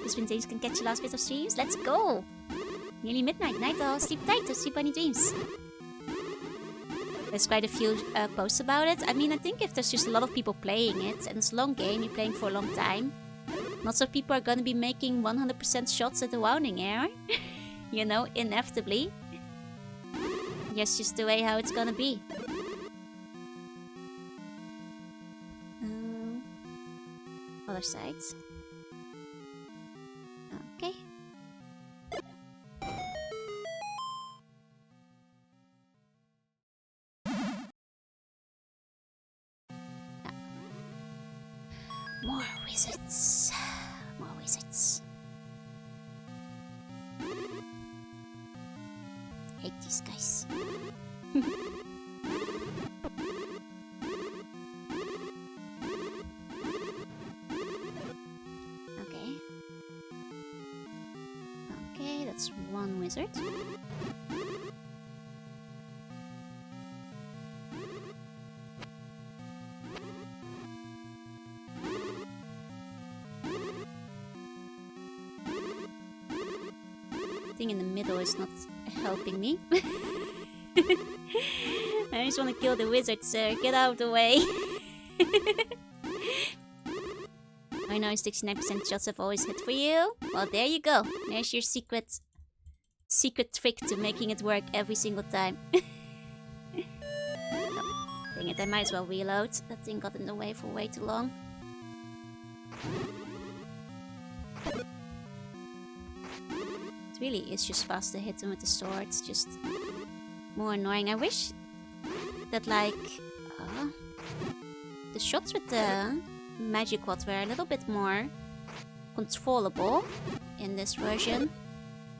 This Vintage can catch the last bit of streams. Let's go! Nearly midnight. Night all. Sleep tight. Sleep bunny dreams. There's quite a few posts about it. I mean, I think if there's just a lot of people playing it, and it's a long game, you're playing for a long time, lots of people are gonna be making 100% shots at the Wounding Air. You know, inevitably. Yes, just the way how it's gonna be. Other sides. Okay. More wizards. More wizards. Hate these guys. Okay, that's one wizard. Thing in the middle is not helping me. I just want to kill the wizard, sir. Get out of the way. I know 69% shots have always hit for you. Well, there you go. There's your secret trick to making it work every single time. Oh, dang it, I might as well reload. That thing got in the way for way too long. It really is just fast to hit them with the sword. It's just more annoying. I wish that, like, the shots with the magic wand were a little bit more controllable in this version.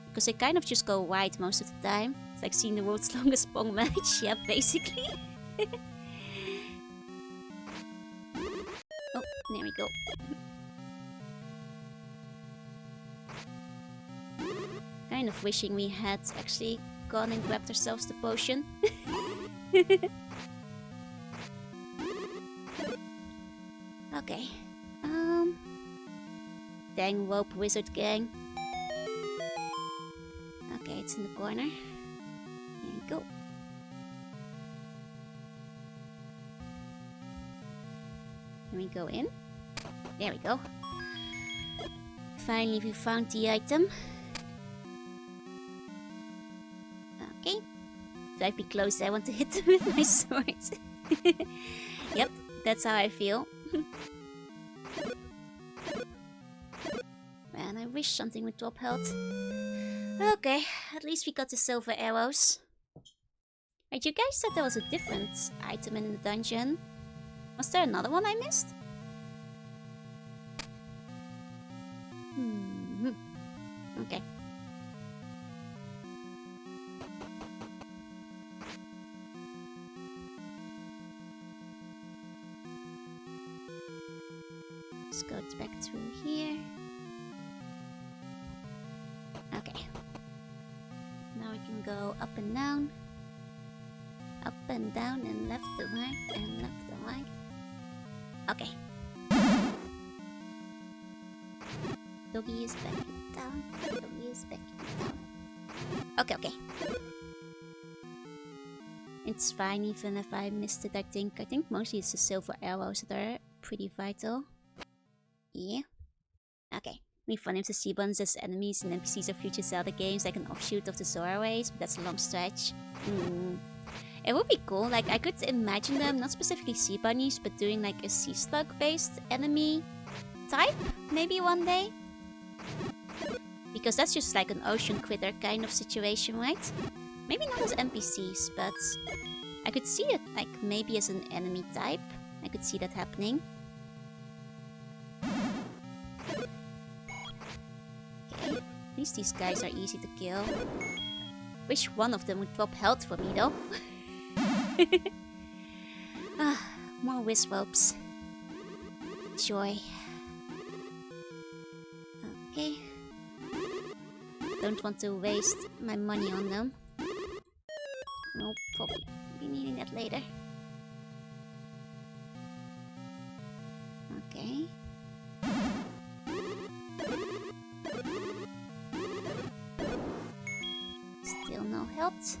Because they kind of just go wide most of the time. It's like seeing the world's longest Pong match. Yeah, basically. Oh, there we go. Kind of wishing we had actually gone and grabbed ourselves the potion. Okay. Dang rope wizard gang. Okay, it's in the corner. Here we go. Can we go in? There we go. Finally, we found the item. Okay. Slightly close. I want to hit them with my sword. Yep, that's how I feel. Man, I wish something would drop health. Okay, at least we got the silver arrows. Right, you guys said there was a different item in the dungeon. Was there another one I missed? Okay. Let's go back through here. Okay. Now we can go up and down. Up and down and left to right and left to right. Okay. Doggy is backing down. Doggy is backing down. Okay, okay. It's fine even if I missed it, I think. I think mostly it's the silver arrows that are pretty vital. Yeah. Okay. It'd be fun if the sea buns as enemies and NPCs of future Zelda games, like an offshoot of the Zoraways, but that's a long stretch. It would be cool. Like, I could imagine them, not specifically sea bunnies, but doing like a sea slug based enemy type, maybe one day. Because that's just like an ocean critter kind of situation, right? Maybe not as NPCs, but I could see it like maybe as an enemy type. I could see that happening. Okay, at least these guys are easy to kill. Wish one of them would drop health for me though. More wisp ropes. joy. Okay. Don't want to waste my money on them. I'll probably be needing that later. Okay. Still no health.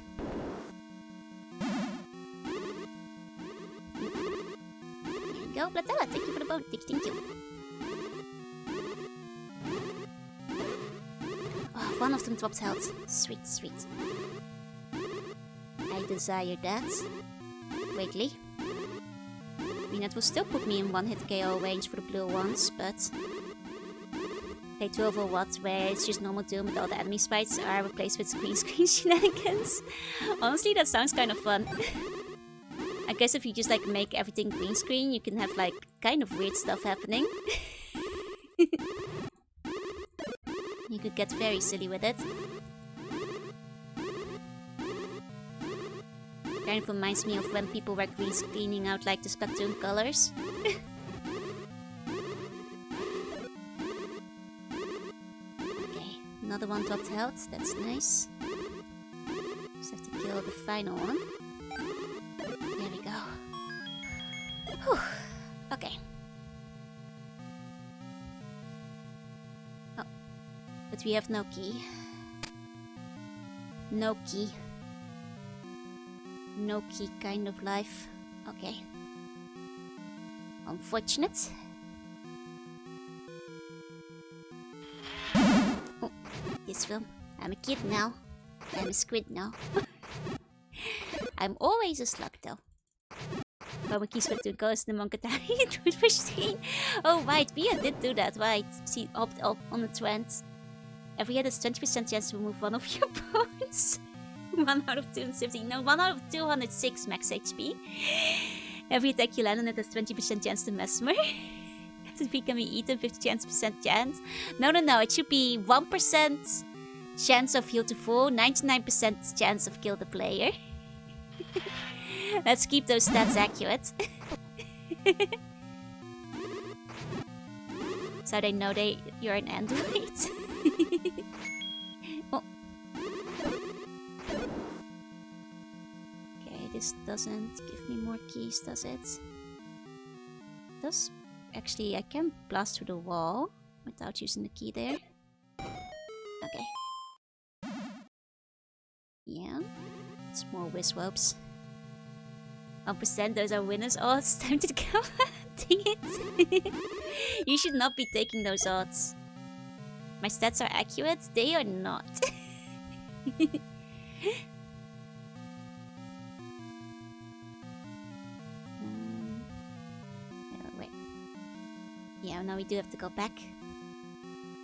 There you go, Platella. Thank you for the boat. Thank you. Oh, one of them dropped health. Sweet, sweet. I desire that. Greatly. I mean, it will still put me in one-hit KO range for the blue ones, but... Play 12 or what, where it's just normal Doom with all the enemy sprites are replaced with green screen shenanigans. Honestly, that sounds kind of fun. I guess if you just like make everything green screen, you can have like kind of weird stuff happening. You could get very silly with it. Kind of reminds me of when people were green screening out like the Splatoon colors. Okay, another one dropped health, that's nice. Just have to kill the final one. There we go. Whew. Okay. Oh, but we have no key. No key. No key kind of life. Okay. Unfortunate. Oh, this film. I'm a kid now. I'm a squid now. I'm always a slug though. Bouwen kies wat doen goes the Monkatari toothbrush screen. Oh right, Pia did do that, right. She opted up on the trend. Every hit is 20% chance to remove one of your bones. 1 out of 250. No, 1 out of 206 max HP. Every attack you land on it has 20% chance to mesmer. If the bee can be eaten, 50% chance. No, it should be 1% chance of heal to full, 99% chance of kill the player. Let's keep those stats accurate. So they know you're an android. Oh. This doesn't give me more keys, does it? Does actually I can blast through the wall without using the key there. Okay. Yeah. It's more Wizwopes. 1%, those are winners. Oh, it's time to go. Dang it. You should not be taking those odds. My stats are accurate, they are not. Yeah, now we do have to go back.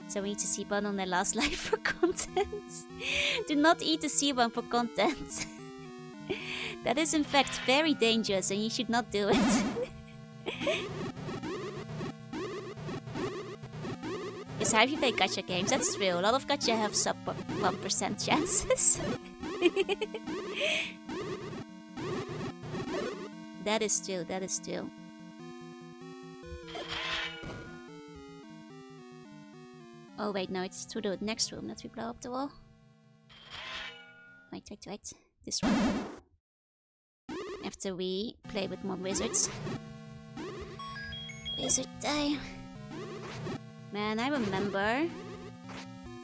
So we need to C-bomb on their last life for content. Do not eat the C-bomb for content. That is in fact very dangerous and you should not do it. Because how do you play gacha games? That's true. A lot of gacha have sub 1% chances. That is true, that is true. Oh wait, no, it's through the next room that we blow up the wall. Wait. This one. After we play with more wizards. Wizard time. Man, I remember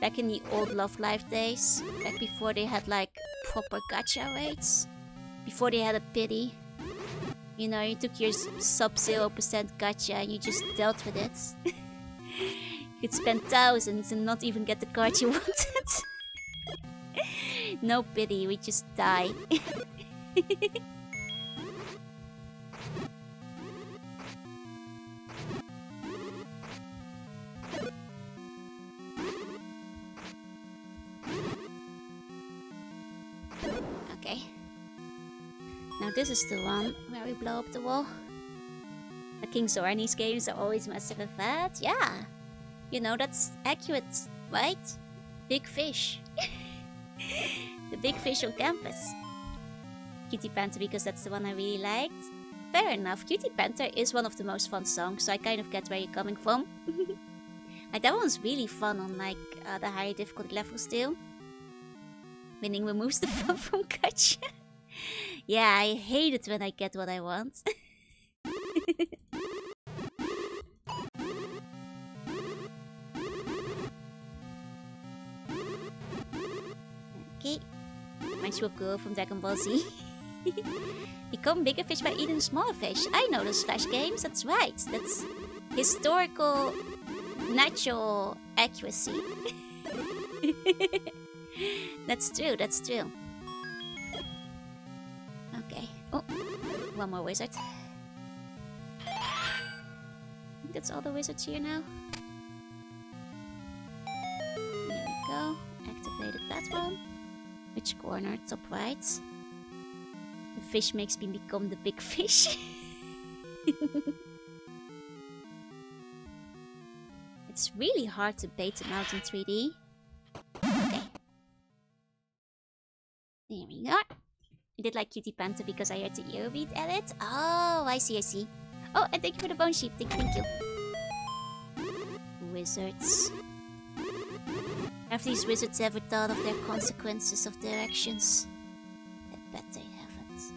back in the old Love Live days, back before they had like proper gacha rates, before they had a pity. You know, you took your sub 0% gacha and you just dealt with it. You could spend thousands and not even get the card you wanted. No pity, we just die. Okay. Now this is the one where we blow up the wall. The King Zorni's games are always messing with that. Yeah. You know, that's accurate, right? Big fish. The big fish on campus. Kitty Panther, because that's the one I really liked. Fair enough. Cutie Panther is one of the most fun songs, so I kind of get where you're coming from. Like, that one's really fun on, like, the higher difficulty levels too. Winning removes the fun from Gacha. Yeah, I hate it when I get what I want. Okay. Reminds you of Girl from Dragon Ball Z. Become bigger fish by eating smaller fish. I know those Flash games, that's right. That's historical, natural accuracy. That's true, that's true. Okay. Oh, one more wizard. That's all the wizards here now. There we go. Activated that one. Which corner? Top right. The fish makes me become the big fish. It's really hard to bait them out in 3D. Okay. There we go. I did like Cutie Panther because I heard the Eurobeat edit. Oh, I see, I see. Oh, and thank you for the bone sheep. Thank you. Wizards. Have these wizards ever thought of their consequences of their actions? I bet they haven't.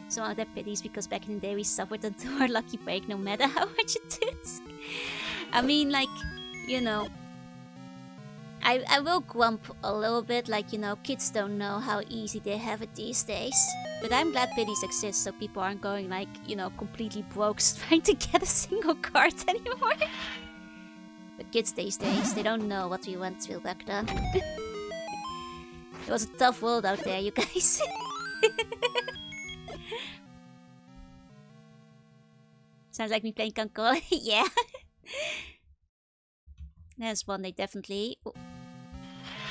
Somehow they're pities because back in the day we suffered until our lucky break no matter how much it did. I mean, like, you know, I will grump a little bit, like, you know, kids don't know how easy they have it these days. But I'm glad pities exist so people aren't going, like, you know, completely broke trying to get a single card anymore. But kids these days, they don't know what we went through back then. It was a tough world out there, you guys. Sounds like me playing Concord. Yeah. There's one they definitely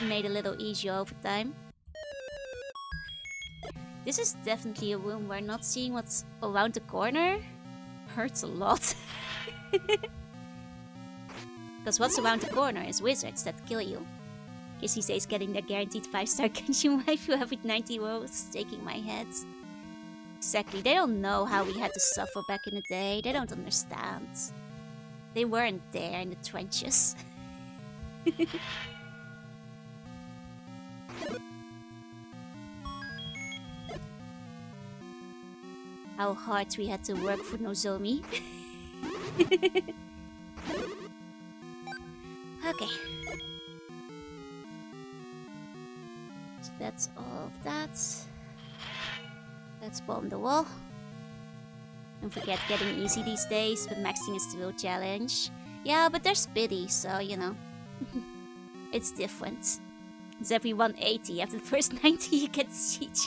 made a little easier over time. This is definitely a room where not seeing what's around the corner hurts a lot. Because what's around the corner is wizards that kill you. Kissy says getting their guaranteed 5-star Genshin waifu every 90 rolls, shaking my head. Exactly, they don't know how we had to suffer back in the day. They don't understand. They weren't there in the trenches. How hard we had to work for Nozomi. Okay. So that's all of that. Let's bomb the wall. Don't forget getting easy these days, but maxing is the real challenge. Yeah, but there's pity, so you know. It's different. It's every 180. After the first 90 you get CG.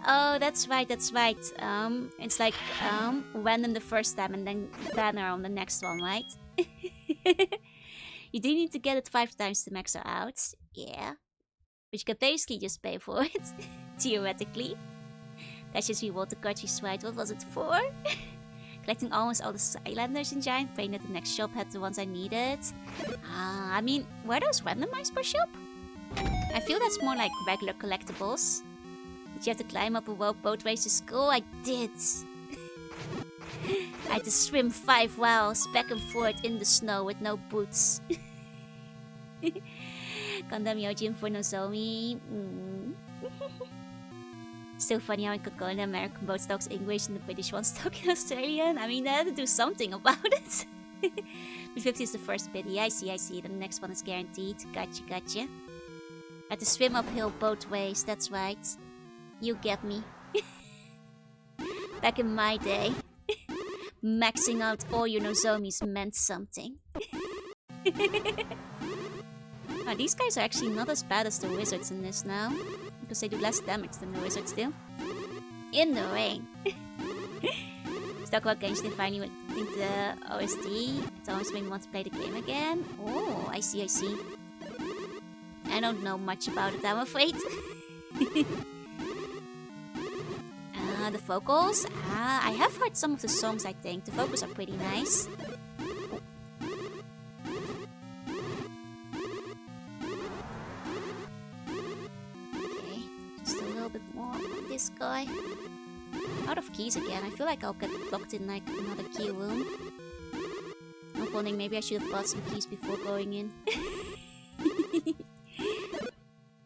Oh, that's right, that's right. It's like random the first time and then banner on the next one, right? You do need to get it 5 times to max her out. Yeah. But you can basically just pay for it. Theoretically. That's just reward the cards you swiped. What was it for? Collecting almost all the Skylanders in Giant, praying that the next shop had the ones I needed. I mean, were those randomized per shop? I feel that's more like regular collectibles. Did you have to climb up a rope both ways to school? I did. I had to swim 5 miles back and forth in the snow with no boots. Condemn Yojin for Nozomi. Still funny how in Coco the American boat talks English and the British ones talk in Australian. I mean, they had to do something about it. But 50 is the first bit. Yeah, I see. The next one is guaranteed. Gotcha. I had to swim uphill both ways, that's right. You get me. Back in my day, maxing out all your Nozomis meant something. Oh, these guys are actually not as bad as the wizards in this now. Because they do less damage than the wizards do. In the rain. Let's talk about Genshin finally think the OST. It's always made me want to play the game again. Oh, I see. I don't know much about it, I'm afraid. The vocals? I have heard some of the songs, I think. The vocals are pretty nice. Okay, just a little bit more on this guy. Out of keys again. I feel like I'll get locked in like another key room. I'm wondering maybe I should have bought some keys before going in.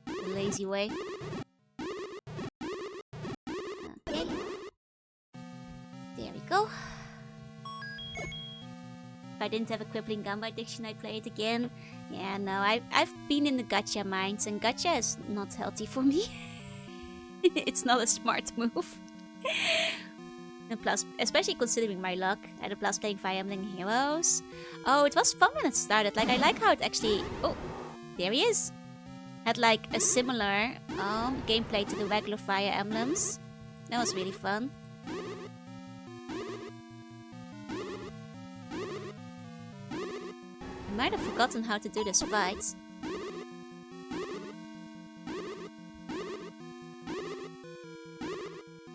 The lazy way. Okay. There we go. If I didn't have a crippling gamba addiction, I'd play it again. Yeah, no, I've been in the gacha mines, and gacha is not healthy for me. It's not a smart move. And plus, especially considering my luck, I had a blast playing Fire Emblem Heroes. Oh, it was fun when it started. Like, I like how it actually... Oh, there he is. Had like a similar gameplay to the regular Fire Emblems. That was really fun. I might have forgotten how to do this fight.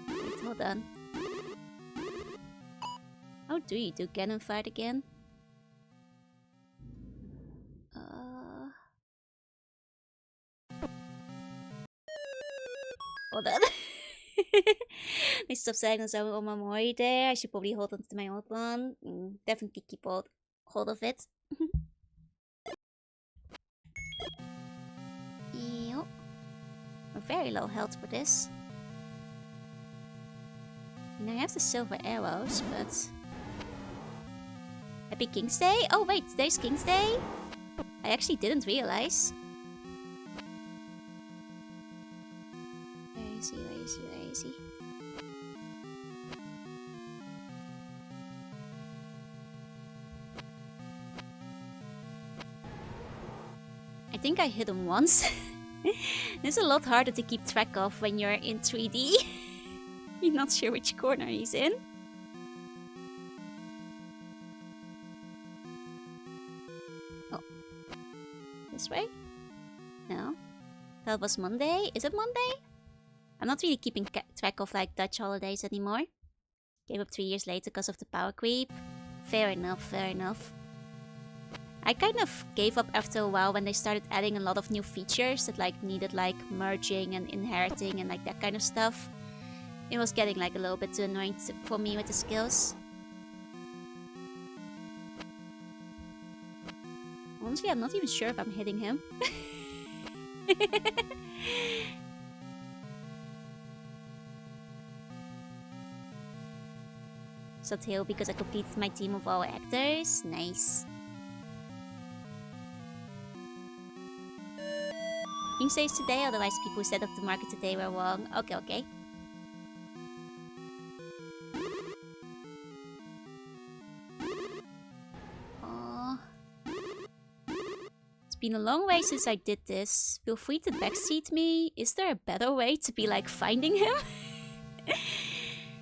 Wait, hold on. How do you do Ganon fight again? Hold on. I stop saying on my Mori there. I should probably hold on to my old one. Definitely keep hold of it. Yep. We're very low health for this. You know, I have the silver arrows, but... Happy King's Day? Oh wait, today's King's Day? I actually didn't realize. Where is he? Where is he? Where is he? I think I hit him once. It's a lot harder to keep track of when you're in 3D. You're not sure which corner he's in. Oh. This way? No. That was Monday? Is it Monday? I'm not really keeping track of like Dutch holidays anymore. Gave up 3 years later because of the power creep. Fair enough, fair enough. I kind of gave up after a while when they started adding a lot of new features that like needed like merging and inheriting and like that kind of stuff. It was getting like a little bit too annoying for me with the skills. Honestly, I'm not even sure if I'm hitting him. Subtail because I completed my team of all actors. Nice. King says today, otherwise people who set up the market today were wrong. Okay, okay. It's been a long way since I did this. Feel free to backseat me. Is there a better way to be like finding him?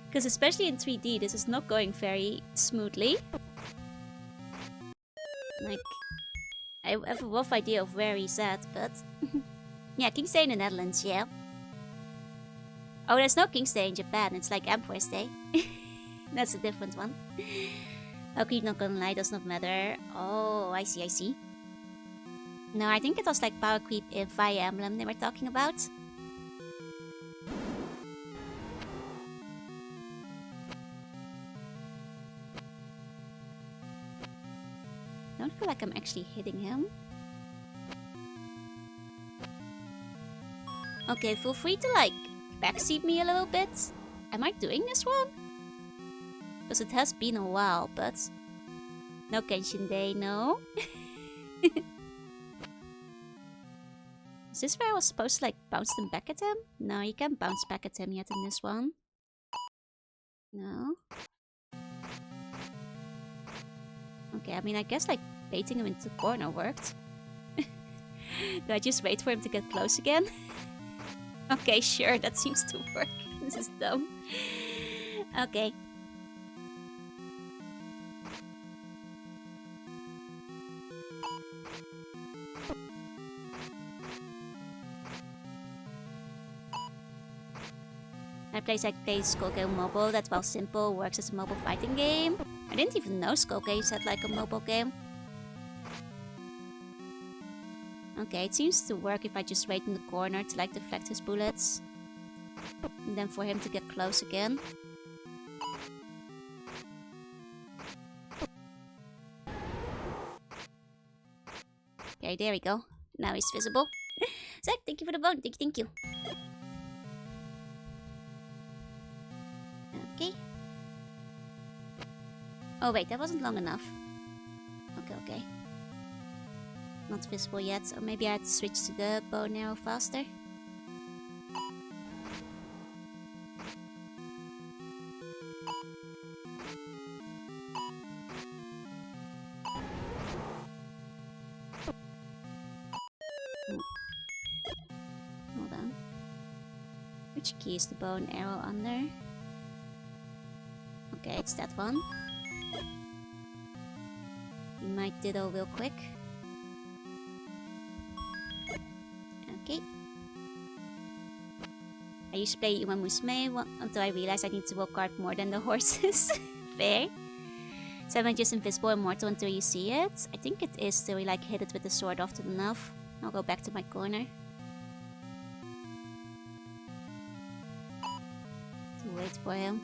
Because especially in 3D, this is not going very smoothly. Like, I have a rough idea of where he's at, but... yeah, King's Day in the Netherlands, yeah. Oh, there's no King's Day in Japan, it's like Emperor's Day. That's a different one. Okay, not gonna lie, does not matter. Oh, I see, I see. No, I think it was like power creep in Fire Emblem they were talking about. I don't feel like I'm actually hitting him. Okay, feel free to like backseat me a little bit. Am I doing this wrong? Because it has been a while, but... No Kenshin Day, no. Is this where I was supposed to like bounce them back at him? No, you can't bounce back at him yet in this one. No. Okay, I mean, I guess like baiting him into the corner worked. Do I just wait for him to get close again? Okay, sure, that seems to work. This is dumb. Okay. I play Skullgame Mobile, that's well simple, works as a mobile fighting game. I didn't even know Skullgames had like a mobile game. Okay, it seems to work if I just wait in the corner to like deflect his bullets. And then for him to get close again. Okay, there we go. Now he's visible. Zach, thank you for the bone. Thank you. Okay. Oh wait, that wasn't long enough. Okay. Not visible yet, so maybe I had to switch to the bow and arrow faster. Hold on. Which key is the bow and arrow under? Okay, it's that one. We might ditto real quick. Okay. I used to play Uma Musume until I realized I need to work hard more than the horses. Fair. So am I just invisible and mortal until you see it? I think it is till we like hit it with the sword often enough. I'll go back to my corner. To wait for him.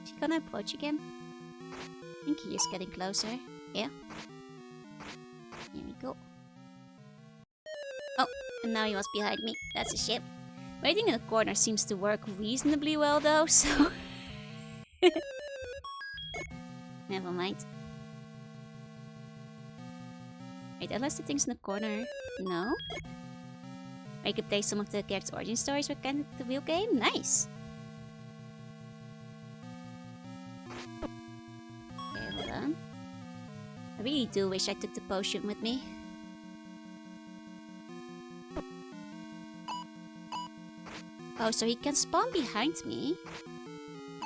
Is he gonna approach again? I think he is getting closer. Yeah. Here we go. Oh, and now he was behind me. That's a shame. Waiting in the corner seems to work reasonably well though, so... Never mind. Wait, unless the thing's in the corner... No? I could play some of the character's origin stories with kind of the real game? Nice! Okay, hold on. I really do wish I took the potion with me. Oh, so he can spawn behind me?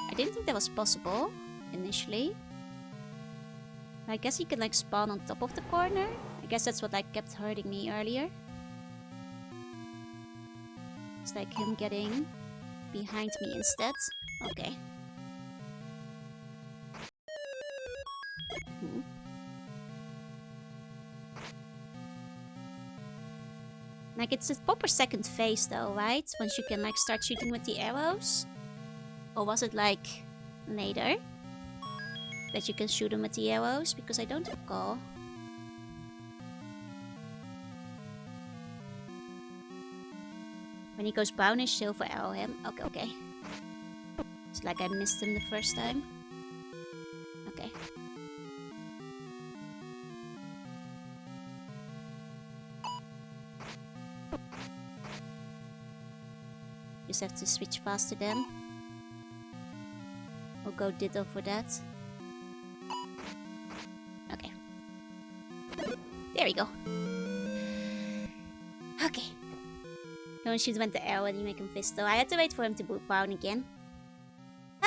I didn't think that was possible, initially. I guess he can like spawn on top of the corner? I guess that's what like kept hurting me earlier. It's like him getting behind me instead. Okay. Like, it's a proper second phase though, right? Once you can like start shooting with the arrows? Or was it like later? That you can shoot them with the arrows? Because I don't recall. When he goes brownish, silver, arrow him. Okay. It's like I missed him the first time. Okay. Just have to switch faster then. We'll go ditto for that. Okay. There we go. Okay. Don't shoot when the arrow and you make him fist though. I had to wait for him to boot down again.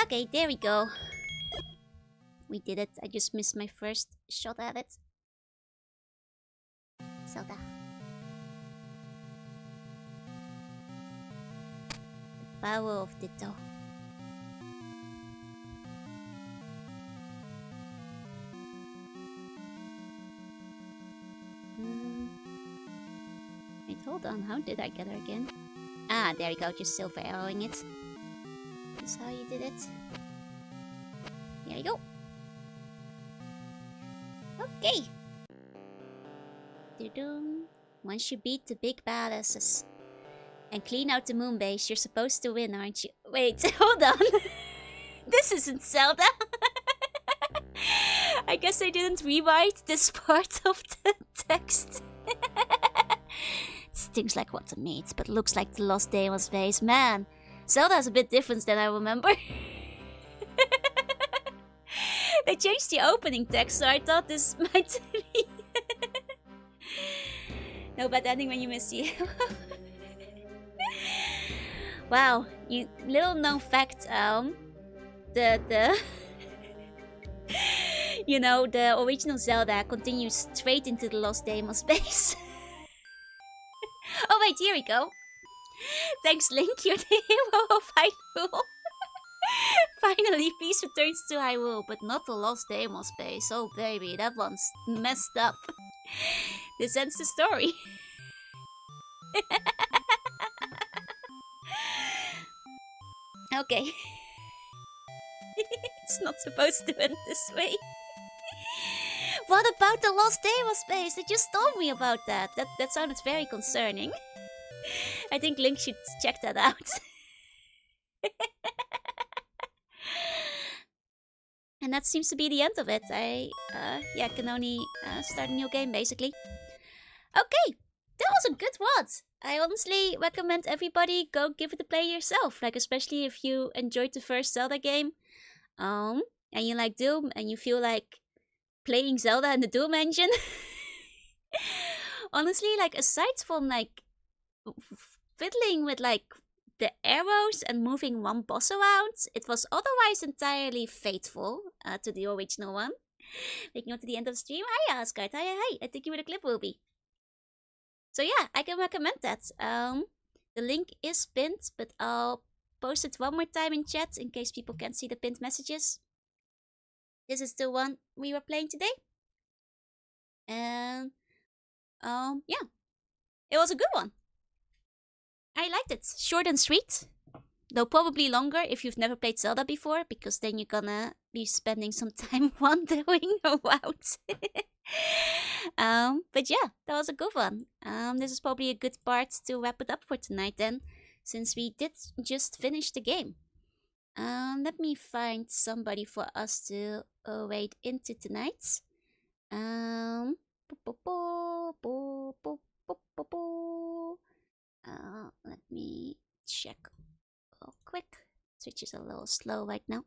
Okay, there we go. We did it. I just missed my first shot at it. Zelda. The power of Ditto. Wait, hold on. How did I get her again? Ah, there we go. Just silver arrowing it. That's how you did it. There you go. Okay. Doo-doo. Once you beat the big badasses and clean out the moon base, you're supposed to win, aren't you? Wait, hold on. This isn't Zelda. I guess I didn't rewrite this part of the text. It stings like rotten meat, but looks like the Lost Demon's base. Man, Zelda's a bit different than I remember. They changed the opening text, so I thought this might be... No bad ending when you miss you. Wow, you little known fact, the you know, the original Zelda continues straight into the Lost Demon's base. Oh wait, here we go. Thanks, Link, you're the hero of Hyrule. Finally, peace returns to Hyrule, but not the Lost Demon's base. Oh baby, that one's messed up. This ends the story. Okay. It's not supposed to end this way. What about the Lost Deimos base? They just told me about that. That sounded very concerning. I think Link should check that out. And that seems to be the end of it. I can only start a new game basically. Okay, that was a good one. I honestly recommend everybody go give it a play yourself. Like especially if you enjoyed the first Zelda game, and you like Doom, and you feel like playing Zelda in the Doom engine. Honestly, like aside from like fiddling with like the arrows and moving one boss around, it was otherwise entirely faithful to the original one. Making it to the end of the stream. Hi Asgard, hi, I think you were the clip will be. So yeah, I can recommend that. The link is pinned, but I'll post it one more time in chat in case people can't see the pinned messages. This is the one we were playing today. And yeah, it was a good one. I liked it. Short and sweet. Though probably longer if you've never played Zelda before, because then you're gonna be spending some time wandering around. But yeah, that was a good one. This is probably a good part to wrap it up for tonight then, since we did just finish the game. Let me find somebody for us to wade into tonight. Let me check real quick. Switch is a little slow right now.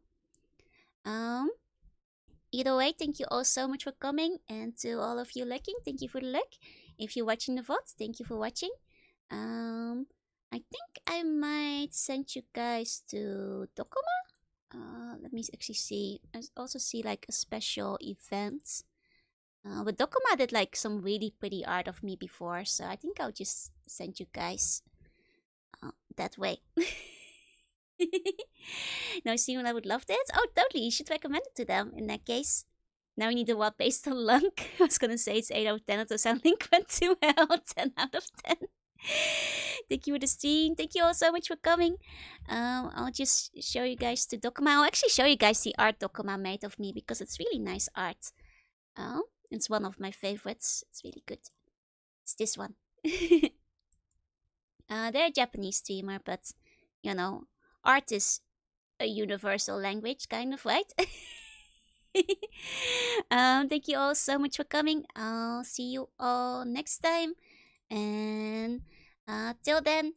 Either way, thank you all so much for coming, and to all of you lurking, thank you for the lurk. If you're watching the VOD, thank you for watching. I think I might send you guys to Dokuma. Let me actually see. I also see like a special event. But Dokuma did like some really pretty art of me before, so I think I'll just send you guys that way. No, Simon, I would love that. Oh, totally. You should recommend it to them in that case. Now we need a what based on Lunk. I was gonna say it's 8 out of 10. It sound Link went to hell. 10 out of 10. Thank you for the stream. Thank you all so much for coming. I'll just show you guys the Dokuma. I'll actually show you guys the art Dokuma made of me because it's really nice art. It's one of my favorites. It's really good. It's this one. They're a Japanese streamer, but you know, art is a universal language, kind of, right? Thank you all so much for coming. I'll see you all next time. And till then,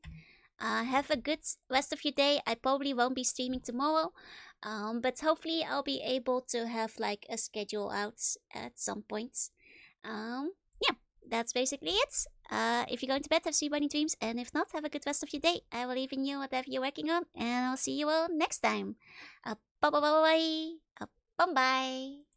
have a good rest of your day. I probably won't be streaming tomorrow. But hopefully I'll be able to have like a schedule out at some point. Yeah, that's basically it. If you're going to bed, have sweet bunny dreams, and if not, have a good rest of your day. I will leave in you whatever you're working on, and I'll see you all next time. Bye bye bye bye. Bye bye.